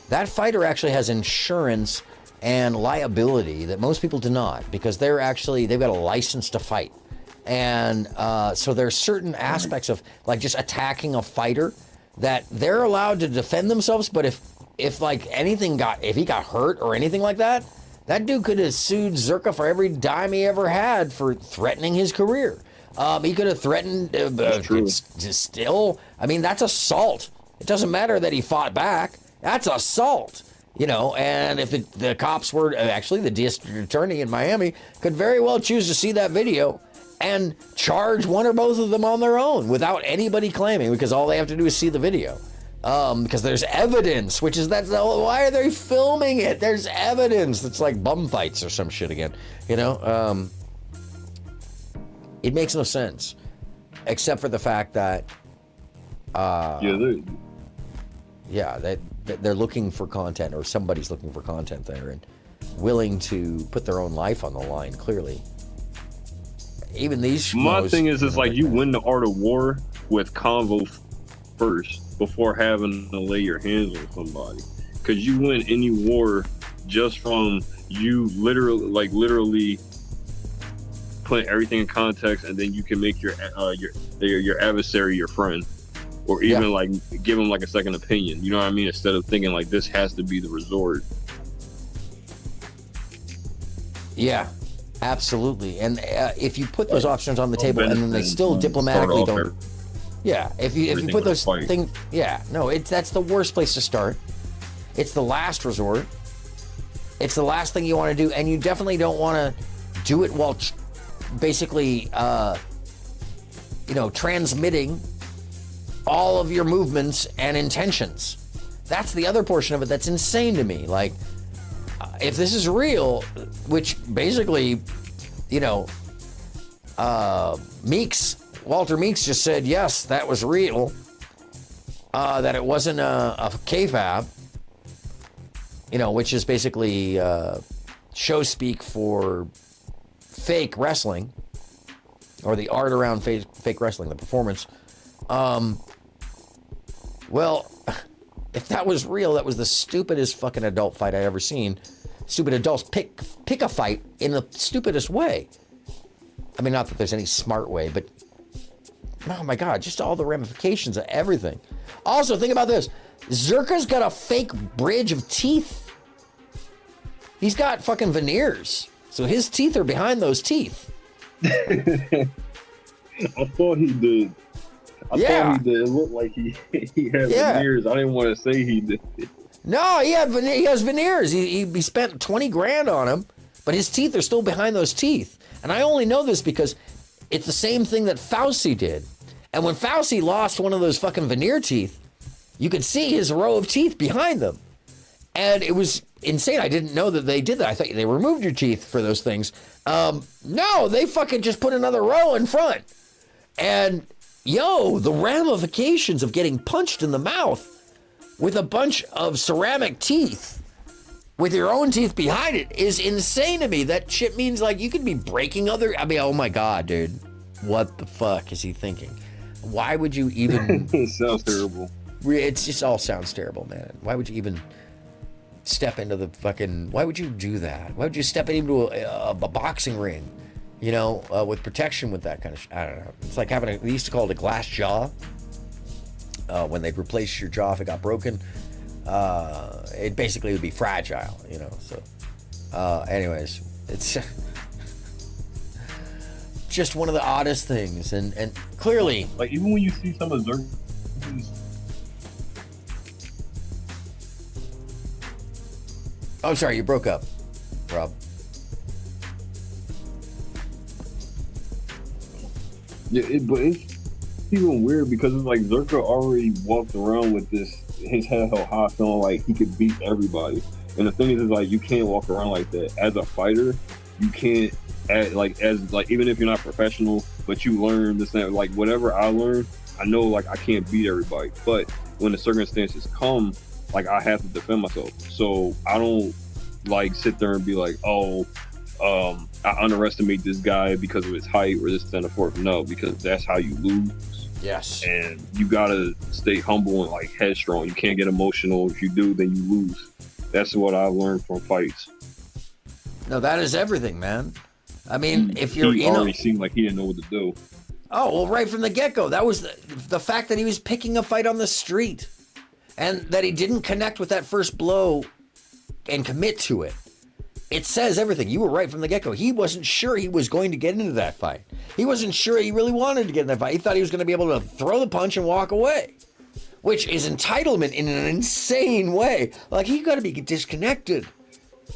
that fighter actually has insurance and liability that most people do not, because they've got a license to fight. And so there's certain aspects of like just attacking a fighter that they're allowed to defend themselves. But if like if he got hurt or anything like that, that dude could have sued Zerka for every dime he ever had for threatening his career. He could have threatened still. I mean, that's assault. It doesn't matter that he fought back. That's assault. You know, and if the cops were actually the district attorney in Miami could very well choose to see that video and charge one or both of them on their own without anybody claiming, because all they have to do is see the video. Because there's evidence, why are they filming it? There's evidence. It's like bum fights or some shit again. You know, it makes no sense, except for the fact that, they're looking for content, or somebody's looking for content there and willing to put their own life on the line. Clearly. Even these. My thing is, it's like you win the art of war with convo first before having to lay your hands on somebody, because you win any war just from you literally put everything in context, and then you can make your adversary your friend, or even like give him like a second opinion. You know what I mean? Instead of thinking like this has to be the resort. Yeah. Absolutely, and if you put those options on the table and then they still diplomatically don't, if you put those things, that's the worst place to start. It's the last resort. It's the last thing you want to do, and you definitely don't want to do it while basically, transmitting all of your movements and intentions. That's the other portion of it that's insane to me. Like, if this is real, which basically, Walter Meeks just said, yes, that was real, that it wasn't a KFAB, which is basically show speak for fake wrestling, or the art around fake wrestling, the performance. Well, if that was real, that was the stupidest fucking adult fight I ever seen. Stupid adults pick a fight in the stupidest way. I mean, not that there's any smart way, but oh my God, just all the ramifications of everything. Also, think about this. Zerka's got a fake bridge of teeth. He's got fucking veneers. So his teeth are behind those teeth. I thought he did. I thought he did. It looked like he had veneers. I didn't want to say he did. No, he has veneers. He spent 20 grand on them, but his teeth are still behind those teeth. And I only know this because it's the same thing that Fauci did. And when Fauci lost one of those fucking veneer teeth, you could see his row of teeth behind them. And it was insane. I didn't know that they did that. I thought they removed your teeth for those things. No, they fucking just put another row in front. And, the ramifications of getting punched in the mouth with a bunch of ceramic teeth with your own teeth behind it is insane to me. That shit means, like, you could be breaking oh my God, dude. What the fuck is he thinking? Why would you even... It sounds terrible. It just all sounds terrible, man. Why would you even step into the fucking... Why would you do that? Why would you step into a boxing ring, with protection with that kind of... I don't know. It's like having they used to call it a glass jaw. When they'd replace your jaw if it got broken. It basically would be fragile, So, anyways, it's just one of the oddest things. And clearly... Like, even when you see some of Zerka's... Oh, sorry, you broke up, Rob. Yeah, but it's even weird because it's like Zerka already walked around with his head held high, feeling like he could beat everybody. And the thing is like you can't walk around like that as a fighter. You can't even if you're not professional, but you learn this and that. Like whatever I learned, I know like I can't beat everybody. But when the circumstances come, like I have to defend myself. So I don't like sit there and be like, I underestimate this guy because of his height or this and the fourth. No, because that's how you lose. Yes. And you gotta stay humble and like headstrong. You can't get emotional. If you do, then you lose. That's what I learned from fights. No, that is everything, man. I mean, if he already seemed like he didn't know what to do. Oh, well, right from the get-go. That was the fact that he was picking a fight on the street and that he didn't connect with that first blow and commit to it. It says everything. You were right from the get-go. He wasn't sure he was going to get into that fight. He wasn't sure he really wanted to get in that fight. He thought he was going to be able to throw the punch and walk away, which is entitlement in an insane way. Like, you got to be disconnected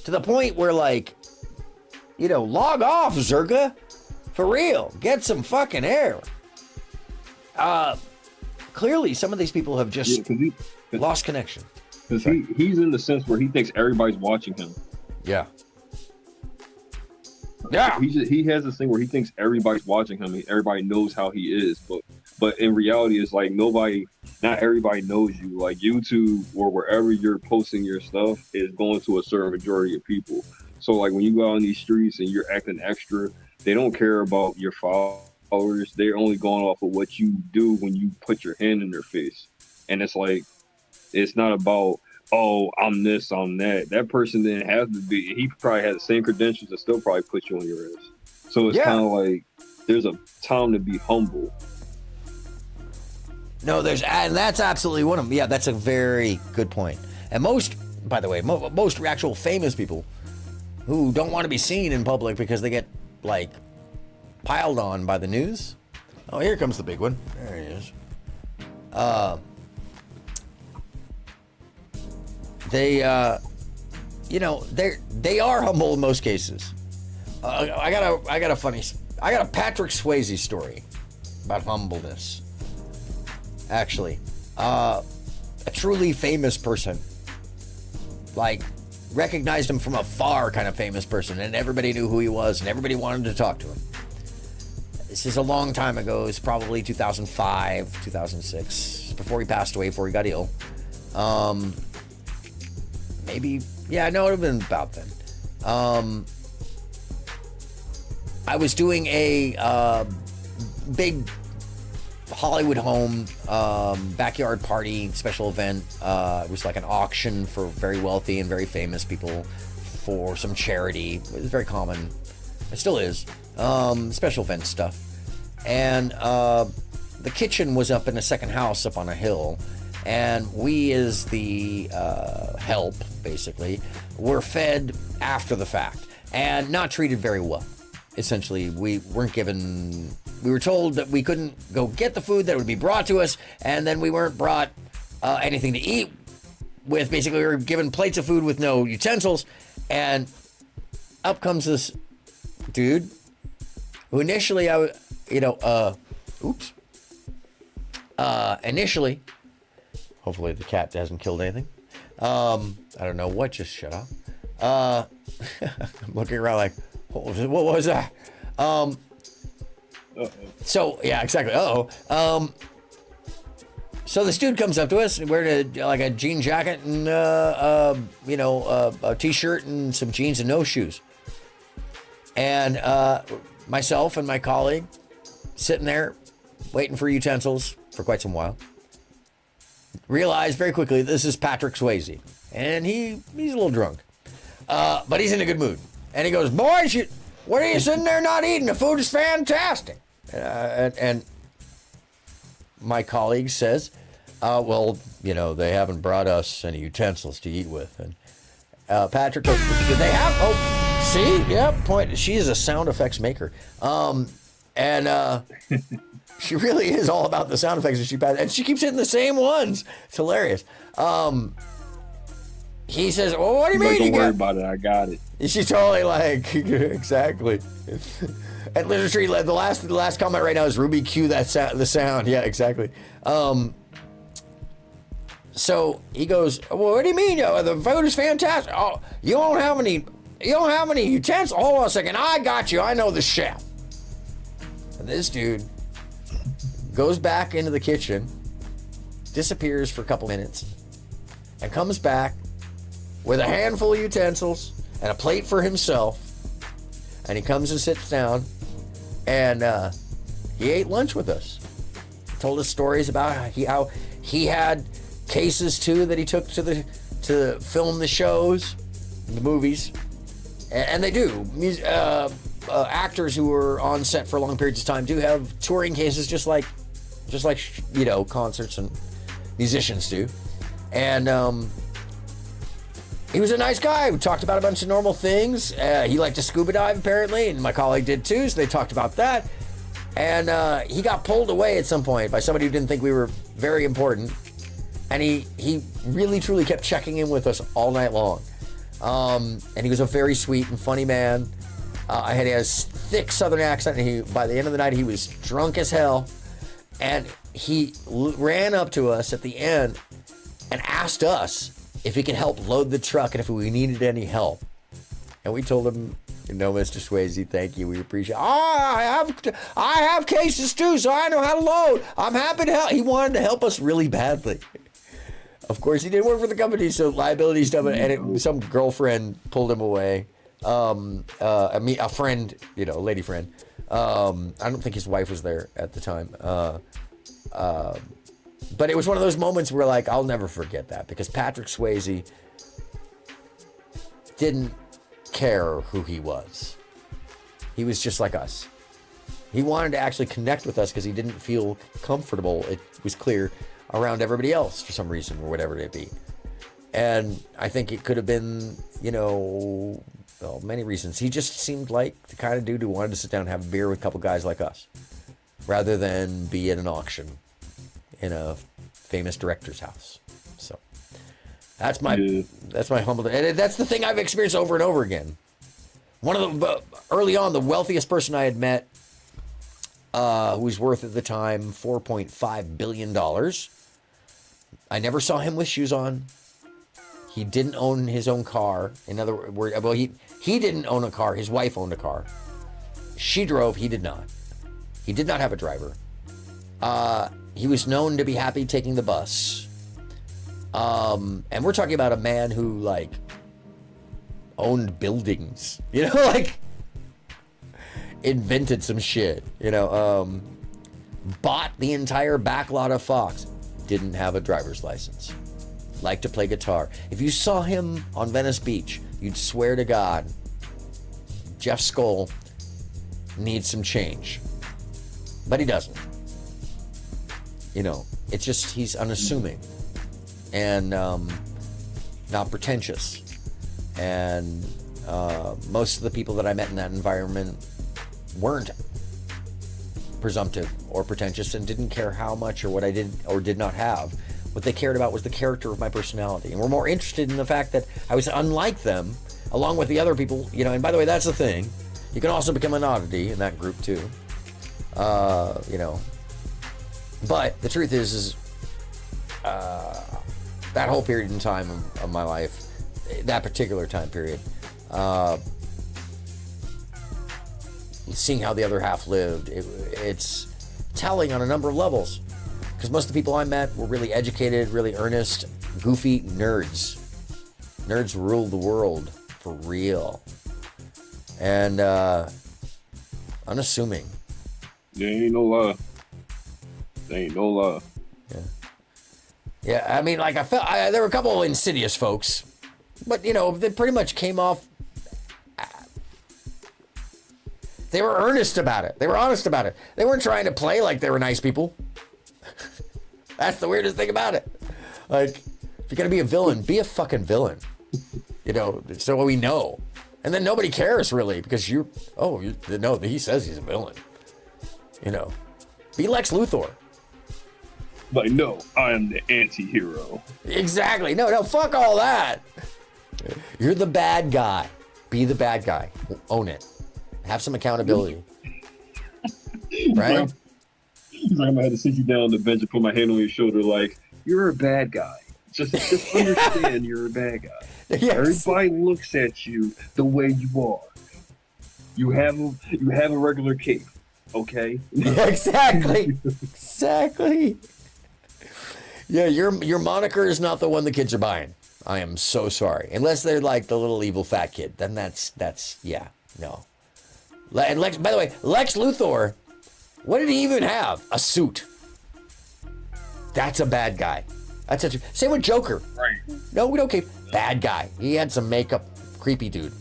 to the point where, like, log off, Zerka. For real. Get some fucking air. Clearly, some of these people have just lost connection. Because he's in the sense where he thinks everybody's watching him. Yeah. Yeah. He has this thing where he thinks everybody's watching him. Everybody knows how he is. But in reality, it's like not everybody knows you. Like YouTube or wherever you're posting your stuff is going to a certain majority of people. So like when you go out on these streets and you're acting extra, they don't care about your followers. They're only going off of what you do when you put your hand in their face. And it's like, it's not about, I'm this, I'm that. That person didn't have to be. He probably had the same credentials and still probably put you on your ass. So it's kind of like there's a time to be humble. No, and that's absolutely one of them. Yeah, that's a very good point. And most, by the way, most actual famous people who don't want to be seen in public because they get like piled on by the news. Oh, here comes the big one. There he is. They are humble in most cases. I got a Patrick Swayze story about humbleness. Actually, a truly famous person, like recognized him from afar, kind of famous person, and everybody knew who he was, and everybody wanted to talk to him. This is a long time ago. It's probably 2005, 2006, before he passed away, before he got ill. Maybe, it would have been about then. I was doing a big Hollywood home backyard party special event. It was like an auction for very wealthy and very famous people for some charity. It was very common. It still is. Special event stuff. And the kitchen was up in a second house up on a hill. And we, as the help, basically, were fed after the fact and not treated very well. Essentially, we were told that we couldn't go get the food, that it would be brought to us, and then we weren't brought anything to eat with. Basically, we were given plates of food with no utensils, and up comes this dude who initially initially, hopefully the cat hasn't killed anything. I don't know what just shut off. I'm looking around like, what was that? So, yeah, exactly. So this dude comes up to us and wearing like a jean jacket and, a t-shirt and some jeans and no shoes. And myself and my colleague sitting there waiting for utensils for quite some while. Realized very quickly this is Patrick Swayze. And he's a little drunk. But he's in a good mood. And he goes, boys, what are you sitting there not eating? The food is fantastic. And my colleague says, well, they haven't brought us any utensils to eat with. And Patrick goes, did they have? Oh, see? Yeah, point. She is a sound effects maker. She really is all about the sound effects that and she keeps hitting the same ones. It's hilarious. He says, well, what do you mean? Don't worry about it. I got it. She's totally like, exactly. And literally, the last comment right now is Ruby, cue the sound. Yeah, exactly. So he goes, well, what do you mean? The food is fantastic. Oh, you don't have any utensils? Hold on a second. I got you. I know the chef. And this dude goes back into the kitchen, disappears for a couple minutes, and comes back with a handful of utensils and a plate for himself. And he comes and sits down, and he ate lunch with us. Told us stories about how he had cases too that he took to film the shows, the movies, and they do. Actors who are on set for long periods of time do have touring cases, just like concerts and musicians do. And he was a nice guy. We talked about a bunch of normal things. He liked to scuba dive, apparently, and my colleague did too, so they talked about that. And he got pulled away at some point by somebody who didn't think we were very important. And he really, truly kept checking in with us all night long. And he was a very sweet and funny man. He had a thick Southern accent, and by the end of the night, he was drunk as hell. And he ran up to us at the end and asked us if he could help load the truck and if we needed any help. And we told him, Mr. Swayze, thank you. We appreciate it. I have cases too, so I know how to load. I'm happy to help. He wanted to help us really badly. Of course, he didn't work for the company, so liability stuff, and some girlfriend pulled him away. A friend, lady friend. I don't think his wife was there at the time. But it was one of those moments where, like, I'll never forget that, because Patrick Swayze didn't care who he was. He was just like us. He wanted to actually connect with us because he didn't feel comfortable, it was clear, around everybody else for some reason, or whatever it be. And I think it could have been, many reasons. He just seemed like the kind of dude who wanted to sit down and have a beer with a couple guys like us, rather than be at an auction in a famous director's house. So that's my humble, and that's the thing I've experienced over and over again. Early on, the wealthiest person I had met, who was worth at the time $4.5 billion. I never saw him with shoes on. He didn't own his own car. In other words, he didn't own a car. His wife owned a car. She drove. He did not. He did not have a driver. He was known to be happy taking the bus. And we're talking about a man who, like, owned buildings. Invented some shit. Bought the entire back lot of Fox. Didn't have a driver's license. Liked to play guitar. If you saw him on Venice Beach, you'd swear to God, Jeff Skoll needs some change. But he doesn't. It's just he's unassuming and not pretentious. And most of the people that I met in that environment weren't presumptive or pretentious and didn't care how much or what I did or did not have. What they cared about was the character of my personality, and were more interested in the fact that I was unlike them, along with the other people. And by the way, that's the thing. You can also become an oddity in that group too. You know. But the truth is that whole period in time of my life, that particular time period, seeing how the other half lived, it's telling on a number of levels. Because most of the people I met were really educated, really earnest, goofy nerds. Nerds rule the world for real. And unassuming. There ain't no lie. There ain't no lie. Yeah, I mean, like, there were a couple of insidious folks, but, you know, they pretty much came off. They were earnest about it. They were honest about it. They weren't trying to play like they were nice people. That's the weirdest thing about it. Like, if you're gonna be a villain, be a fucking villain. You know, so we know. And then nobody cares really because no, he says he's a villain. You know, be Lex Luthor. Like, no, I am the anti-hero. Exactly. No, fuck all that. You're the bad guy. Be the bad guy. Own it. Have some accountability. Right? He's like, I'm gonna have to sit you down on the bench and put my hand on your shoulder like, you're a bad guy. Just understand you're a bad guy. Yes. Everybody looks at you the way you are. You have a regular cape, okay? Yeah, exactly. Exactly. Yeah, your moniker is not the one the kids are buying. I am so sorry. Unless they're like the little evil fat kid. Then that's yeah, no. And Lex, by the way, Lex Luthor, what did he even have? A suit. That's a bad guy. Same with Joker. Right. No, we don't care. Bad guy. He had some makeup. Creepy dude.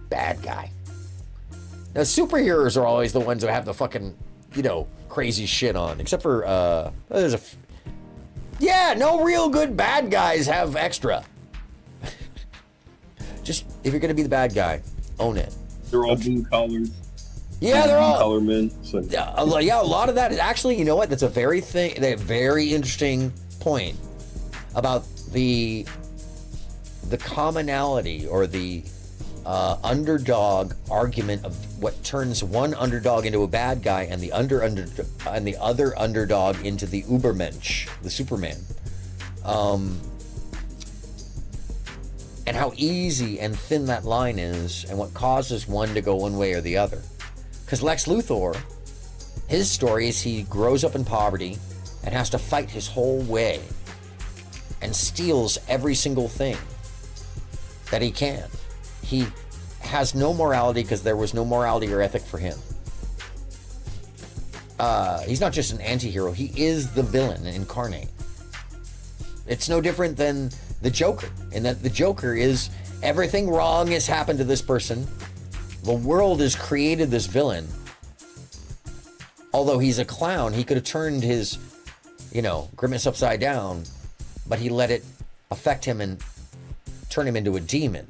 Bad guy. Now, superheroes are always the ones that have the fucking, you know, crazy shit on. Except for, no real good bad guys have extra. Just, if you're gonna be the bad guy, own it. They're all blue collars. Yeah, they're all collar men. So. Yeah, a lot of that is actually, you know what? That's a very interesting point about the commonality or the underdog argument of what turns one underdog into a bad guy and the other underdog into the Ubermensch, the Superman. And how easy and thin that line is, and what causes one to go one way or the other. Because Lex Luthor, his story is he grows up in poverty and has to fight his whole way and steals every single thing that he can. He has no morality because there was no morality or ethic for him. He's not just an anti-hero, he is the villain incarnate. It's no different than the Joker, in that the Joker is everything wrong has happened to this person. The world has created this villain. Although he's a clown, he could have turned his, grimace upside down, but he let it affect him and turn him into a demon.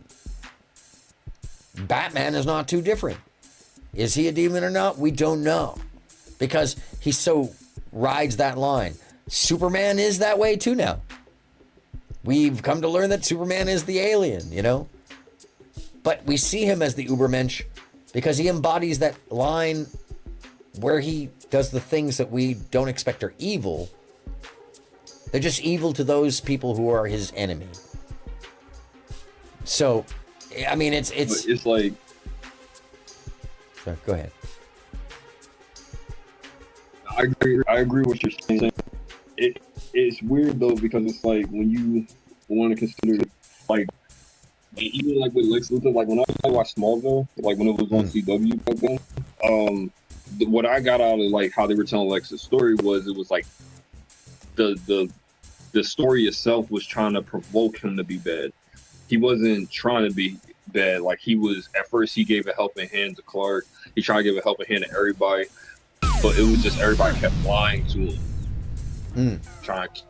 Batman is not too different. Is he a demon or not? We don't know. Because he so rides that line. Superman is that way too now. We've come to learn that Superman is the alien, But we see him as the Ubermensch because he embodies that line where he does the things that we don't expect are evil. They're just evil to those people who are his enemy. So, I mean, it's like... Sorry, go ahead. I agree with what you're saying. It's weird though, because it's like when you want to consider like even like with Lex Luthor, like when I watched Smallville, like when it was on CW back then, what I got out of like how they were telling Lex's story was it was like the story itself was trying to provoke him to be bad. He wasn't trying to be bad. Like he was at first, he gave a helping hand to Clark. He tried to give a helping hand to everybody, but it was just everybody kept lying to him. Trying to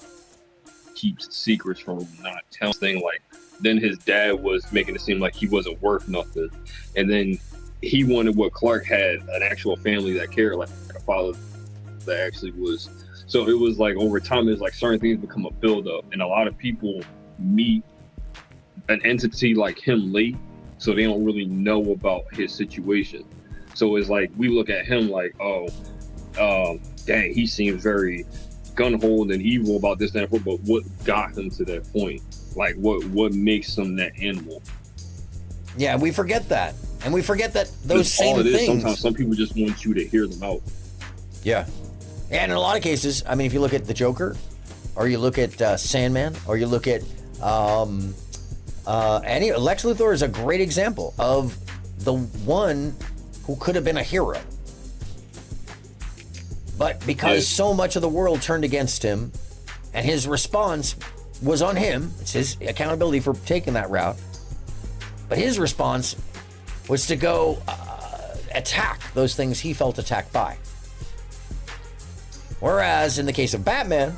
keep secrets from him, not telling things. Like then his dad was making it seem like he wasn't worth nothing, and then he wanted what Clark had, an actual family that cared, like a father that actually was. So it was like over time, it's like certain things become a buildup, and a lot of people meet an entity like him late, so they don't really know about his situation. So it's like we look at him like, oh, dang, he seems very gun-ho and evil about this and that. But what got him to that point? Like, what makes him that animal? Yeah, we forget that, and we forget that those That's same all it is. things. Sometimes some people just want you to hear them out. Yeah, and in a lot of cases, I mean, if you look at the Joker, or you look at Sandman, or you look at Lex Luthor is a great example of the one who could have been a hero, but because so much of the world turned against him, and his response was on him. It's his accountability for taking that route. But his response was to go attack those things he felt attacked by. Whereas in the case of Batman,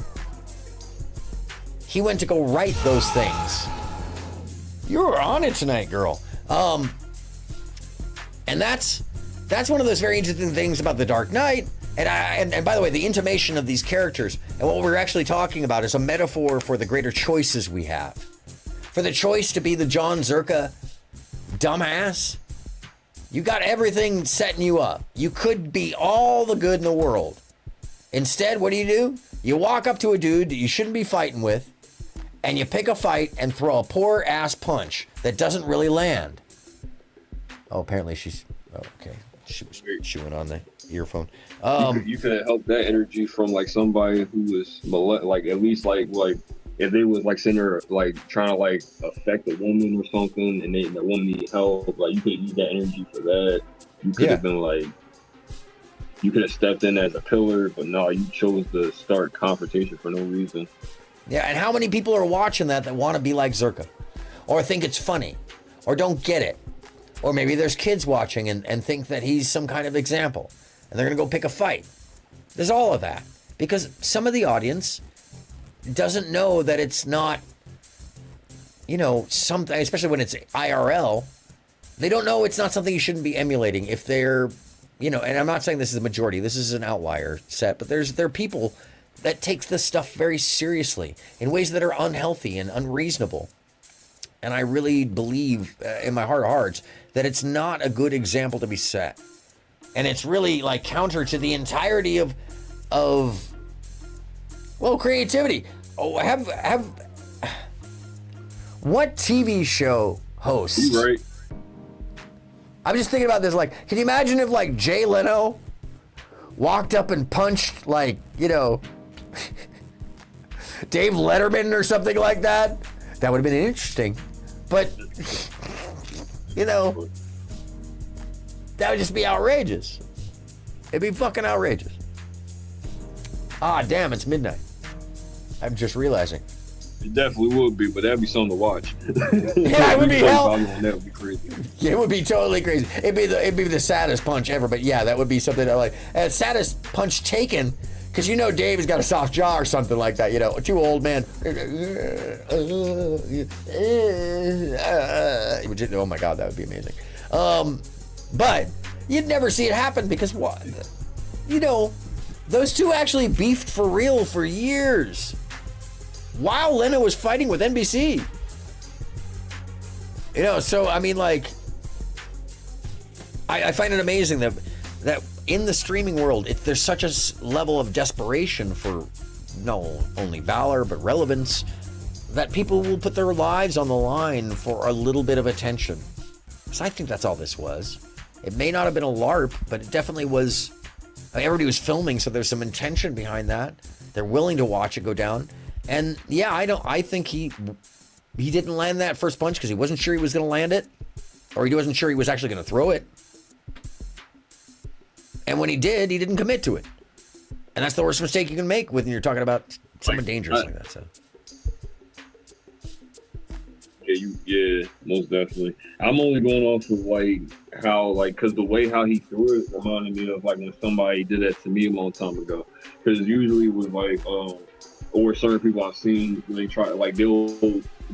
he went to go right those things. You were on it tonight, girl. And that's one of those very interesting things about The Dark Knight. And by the way, the intimation of these characters and what we're actually talking about is a metaphor for the greater choices we have. For the choice to be the John Zerka dumbass, you got everything setting you up. You could be all the good in the world. Instead, what do? You walk up to a dude that you shouldn't be fighting with, and you pick a fight and throw a poor ass punch that doesn't really land. Oh, apparently she's okay. She was chewing on the earphone. You could have helped that energy from like somebody who was like at least like if they was like sitting there like trying to like affect a woman or something, and that woman need help, like you could use that energy for that. You could have been like, you could have stepped in as a pillar, but no, you chose to start confrontation for no reason. Yeah, and how many people are watching that want to be like Zerka, or think it's funny, or don't get it, or maybe there's kids watching and think that he's some kind of example, and they're gonna go pick a fight. There's all of that because some of the audience doesn't know that it's not, something, especially when it's IRL, they don't know it's not something you shouldn't be emulating if they're, and I'm not saying this is the majority, this is an outlier set, but there are people that take this stuff very seriously in ways that are unhealthy and unreasonable. And I really believe in my heart of hearts that it's not a good example to be set. And it's really like counter to the entirety of creativity. Oh, what TV show hosts? You're right. I'm just thinking about this. Like, can you imagine if like Jay Leno walked up and punched like, Dave Letterman or something like that? That would have been interesting. But, that would just be outrageous. It'd be fucking outrageous. Ah, damn, it's midnight. I'm just realizing. It definitely would be, but that'd be something to watch. Yeah, it would be hell. That would be crazy. Yeah, it would be totally crazy. It'd be the saddest punch ever. But yeah, that would be something that like saddest punch taken, because Dave has got a soft jaw or something like that. Too old man. Oh my God, that would be amazing. But you'd never see it happen because what? Those two actually beefed for real for years while Leno was fighting with NBC. So I mean, like, I find it amazing that in the streaming world, there's such a level of desperation for not only valor but relevance that people will put their lives on the line for a little bit of attention. So I think that's all this was. It may not have been a LARP, but it definitely was. Everybody was filming, so there's some intention behind that. They're willing to watch it go down. And yeah, I think he didn't land that first punch because he wasn't sure he was going to land it, or he wasn't sure he was actually going to throw it. And when he did, he didn't commit to it. And that's the worst mistake you can make when you're talking about someone dangerous like that. So. Yeah, most definitely. I'm only going off of because the way how he threw it reminded me of like when somebody did that to me a long time ago. Because usually with or certain people I've seen when they try, like they'll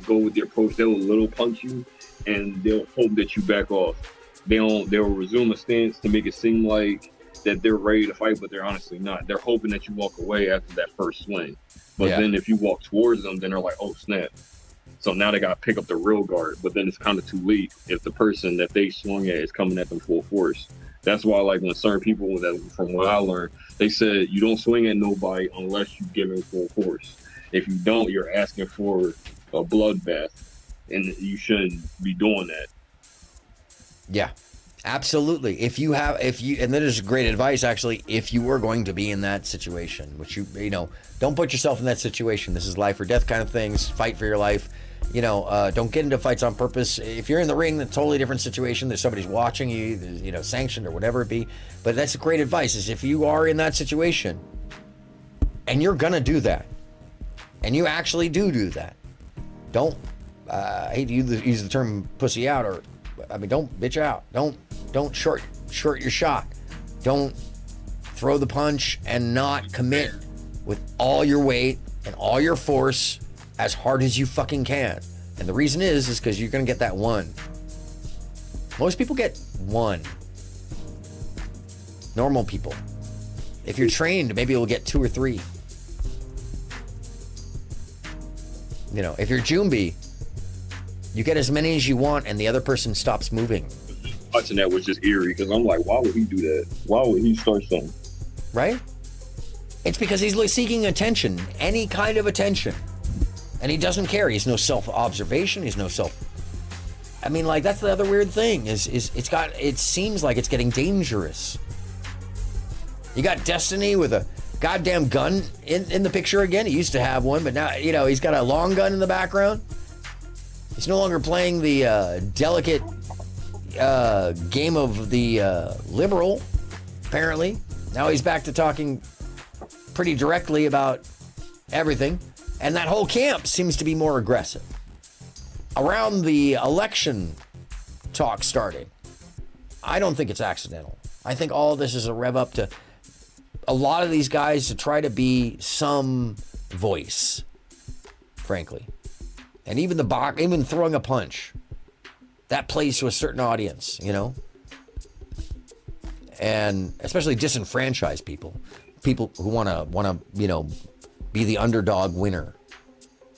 go with their approach, they'll little punch you and they'll hope that you back off. They'll resume a stance to make it seem like that they're ready to fight, but they're honestly not. They're hoping that you walk away after that first swing. But then if you walk towards them, then they're like, oh snap. So now they got to pick up the real guard, but then it's kind of too late if the person that they swung at is coming at them full force. That's why, like, when certain people, that from what I learned, they said you don't swing at nobody unless you give them full force. If you don't, you're asking for a bloodbath, and you shouldn't be doing that. Yeah, absolutely. And that is great advice, actually, if you were going to be in that situation, which you know, don't put yourself in that situation. This is life or death kind of things. Fight for your life. You know, don't get into fights on purpose. If you're in the ring, that's a totally different situation. There's somebody's watching you, you know, sanctioned or whatever it be. But that's great advice, is if you are in that situation and you're going to do that, and you actually do that, don't, I hate to use the term pussy out, or, I mean, don't bitch out. Don't short your shot. Don't throw the punch and not commit with all your weight and all your force as hard as you fucking can. And the reason is because you're gonna get that one. Most people get one. Normal people. If you're trained, maybe you'll get 2 or 3. You know, if you're Jumbi, you get as many as you want and the other person stops moving. Watching that was just eerie, because I'm like, why would he do that? Why would he start something? Right? It's because he's seeking attention, any kind of attention. And he doesn't care. He's no self-observation. He's no self. I mean, like, that's the other weird thing is it seems like it's getting dangerous. You got Destiny with a goddamn gun in the picture again. He used to have one, but now, you know, he's got a long gun in the background. He's no longer playing the delicate game of the liberal, apparently. Now he's back to talking pretty directly about everything. And that whole camp seems to be more aggressive. Around the election talk starting, I don't think it's accidental. I think all of this is a rev up to a lot of these guys to try to be some voice, frankly. And even even throwing a punch, that plays to a certain audience, you know? And especially disenfranchised people who want to, you know, be the underdog winner.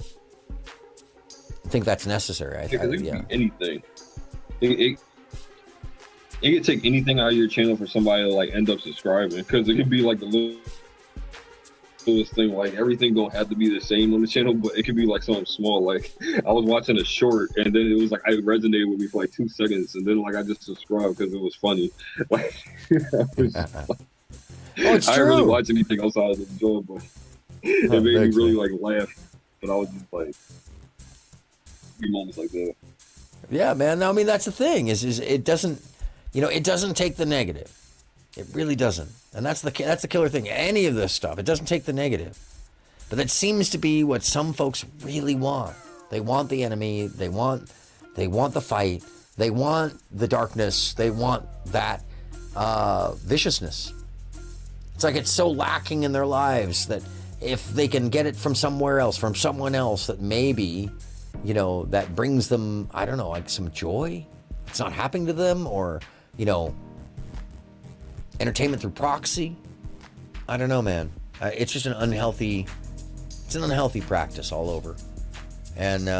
I think that's necessary. It could be anything. It could take anything out of your channel for somebody to, like, end up subscribing, because it could be like the littlest thing, like everything don't have to be the same on the channel, but it could be like something small. Like, I was watching a short, and then it was like, it resonated with me for like 2 seconds, and then, like, I just subscribed because it was funny. Like, it's I true. didn't really watch anything else I was enjoying, but it made me really, like, laugh. But I was just like, moments like that. Yeah, man. I mean, that's the thing is it doesn't, you know, it doesn't take the negative. It really doesn't. And that's the killer thing. Any of this stuff, it doesn't take the negative. But that seems to be what some folks really want. They want the enemy. They want the fight. They want the darkness. They want that viciousness. It's like it's so lacking in their lives that if they can get it from somewhere else, from someone else, that maybe, you know, that brings them, I don't know, like some joy. It's not happening to them, or, you know, entertainment through proxy. I don't know, man. It's just an unhealthy practice all over. And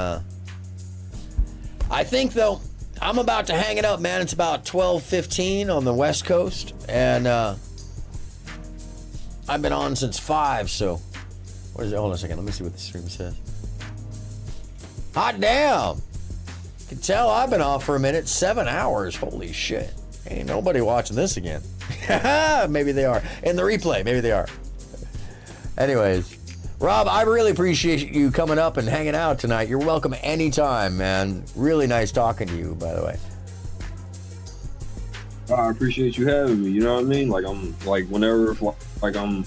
I think, though, I'm about to hang it up, man. It's about 12:15 on the West Coast, and I've been on since 5, so what is it? Hold on a second. Let me see what the stream says. Hot damn. You can tell I've been off for a minute. 7 hours. Holy shit. Ain't nobody watching this again. Maybe they are. In the replay, maybe they are. Anyways, Rob, I really appreciate you coming up and hanging out tonight. You're welcome anytime, man. Really nice talking to you, by the way. I appreciate you having me. You know what I mean? Like, I'm like, whenever, like, I'm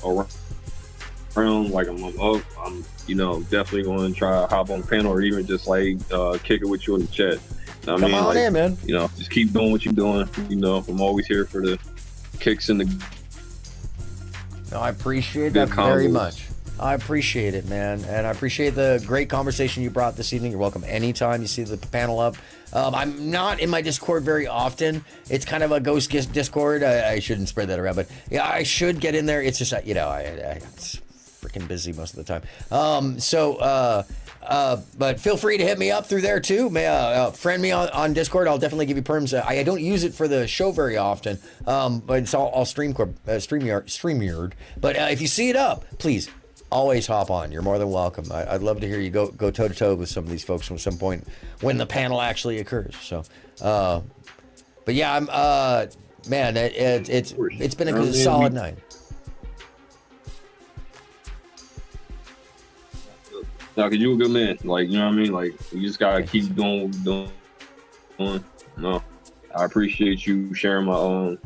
around, like, I'm up, I'm, you know, definitely going to try to hop on panel, or even just, like, kick it with you in the chat. You know what I mean? Come on like, in, man. You know, just keep doing what you're doing. You know, I'm always here for the kicks and the. No, I appreciate that very much. I appreciate it, man. And I appreciate the great conversation you brought this evening. You're welcome anytime you see the panel up. I'm not in my Discord very often. It's kind of a ghost Discord. I shouldn't spread that around, but yeah, I should get in there. It's just, you know, freaking busy most of the time. But feel free to hit me up through there too. Friend me on Discord. I'll definitely give you perms. I don't use it for the show very often, but it's all StreamYard. But if you see it up, please always hop on. You're more than welcome. I'd love to hear you go toe to toe with some of these folks at some point when the panel actually occurs. So, but yeah, I'm man, it's been a solid night. No, cause you a good man. Like, you know what I mean? Like, you just gotta keep doing what you're doing. No, I appreciate you sharing my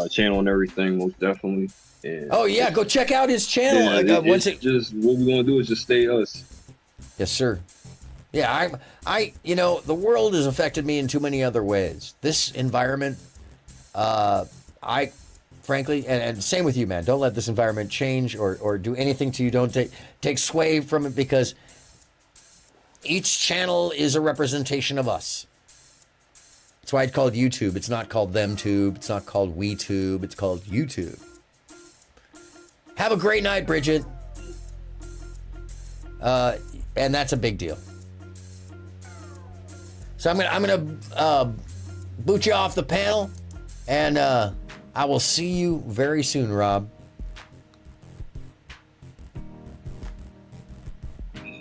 channel and everything, most definitely. And oh yeah, go check out his channel. Yeah, just what we're gonna do is just stay us. Yes, sir. Yeah, I you know, the world has affected me in too many other ways. This environment, I frankly, and same with you, man. Don't let this environment change or do anything to you. Don't take sway from it, because each channel is a representation of us. That's why it's called YouTube. It's not called ThemTube. It's not called WeTube. It's called YouTube. Have a great night, Bridget. And that's a big deal. So I'm gonna boot you off the panel, and I will see you very soon, Rob.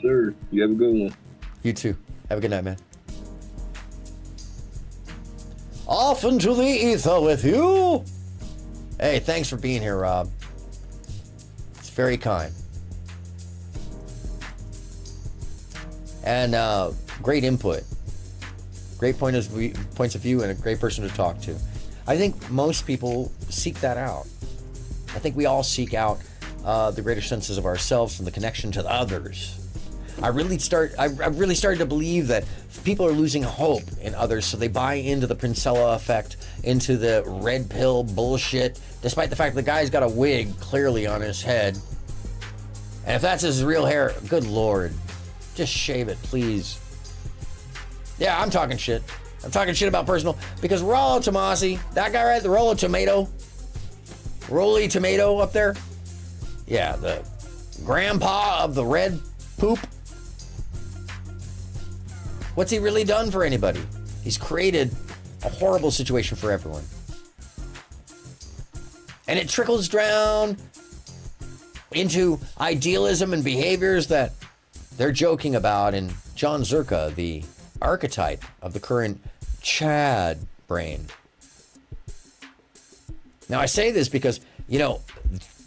Sir, you have a good one. You too. Have a good night, man. Off into the ether with you. Hey, thanks for being here, Rob. It's very kind. And great input. Great points of view, and a great person to talk to. I think most people seek that out. I think we all seek out the greater senses of ourselves and the connection to the others. I really started to believe that people are losing hope in others, so they buy into the Princella effect, into the red pill bullshit, despite the fact the guy's got a wig clearly on his head. And if that's his real hair, good Lord, just shave it, please. Yeah, I'm talking shit. I'm talking shit about personal, because Rollo Tomasi, that guy right, the Rollo Tomato, Rolly Tomato up there, yeah, the grandpa of the red poop. What's he really done for anybody? He's created a horrible situation for everyone. And it trickles down into idealism and behaviors that they're joking about in John Zerka, the archetype of the current Chad brain. Now I say this because, you know,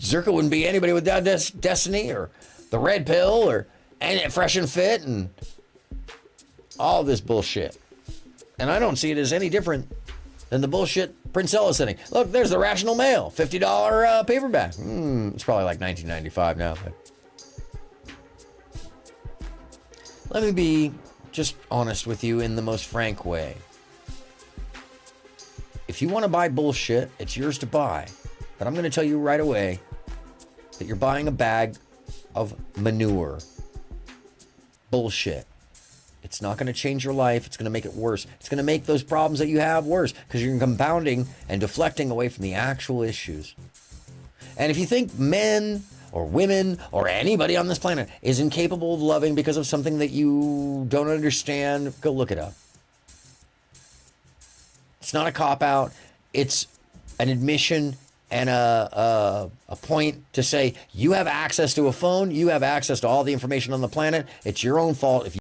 Zerka wouldn't be anybody without Destiny or the Red Pill or Fresh and Fit and all this bullshit. And I don't see it as any different than the bullshit Princella setting. Look, there's the Rational Mail, $50 paperback. It's probably like $19.95 now. But let me be just honest with you in the most frank way. If you want to buy bullshit, it's yours to buy. But I'm going to tell you right away that you're buying a bag of manure. Bullshit. It's not going to change your life. It's going to make it worse. It's going to make those problems that you have worse, because you're compounding and deflecting away from the actual issues. And if you think men or women or anybody on this planet is incapable of loving because of something that you don't understand, go look it up. It's not a cop-out. It's an admission and a point to say you have access to a phone. You have access to all the information on the planet. It's your own fault if you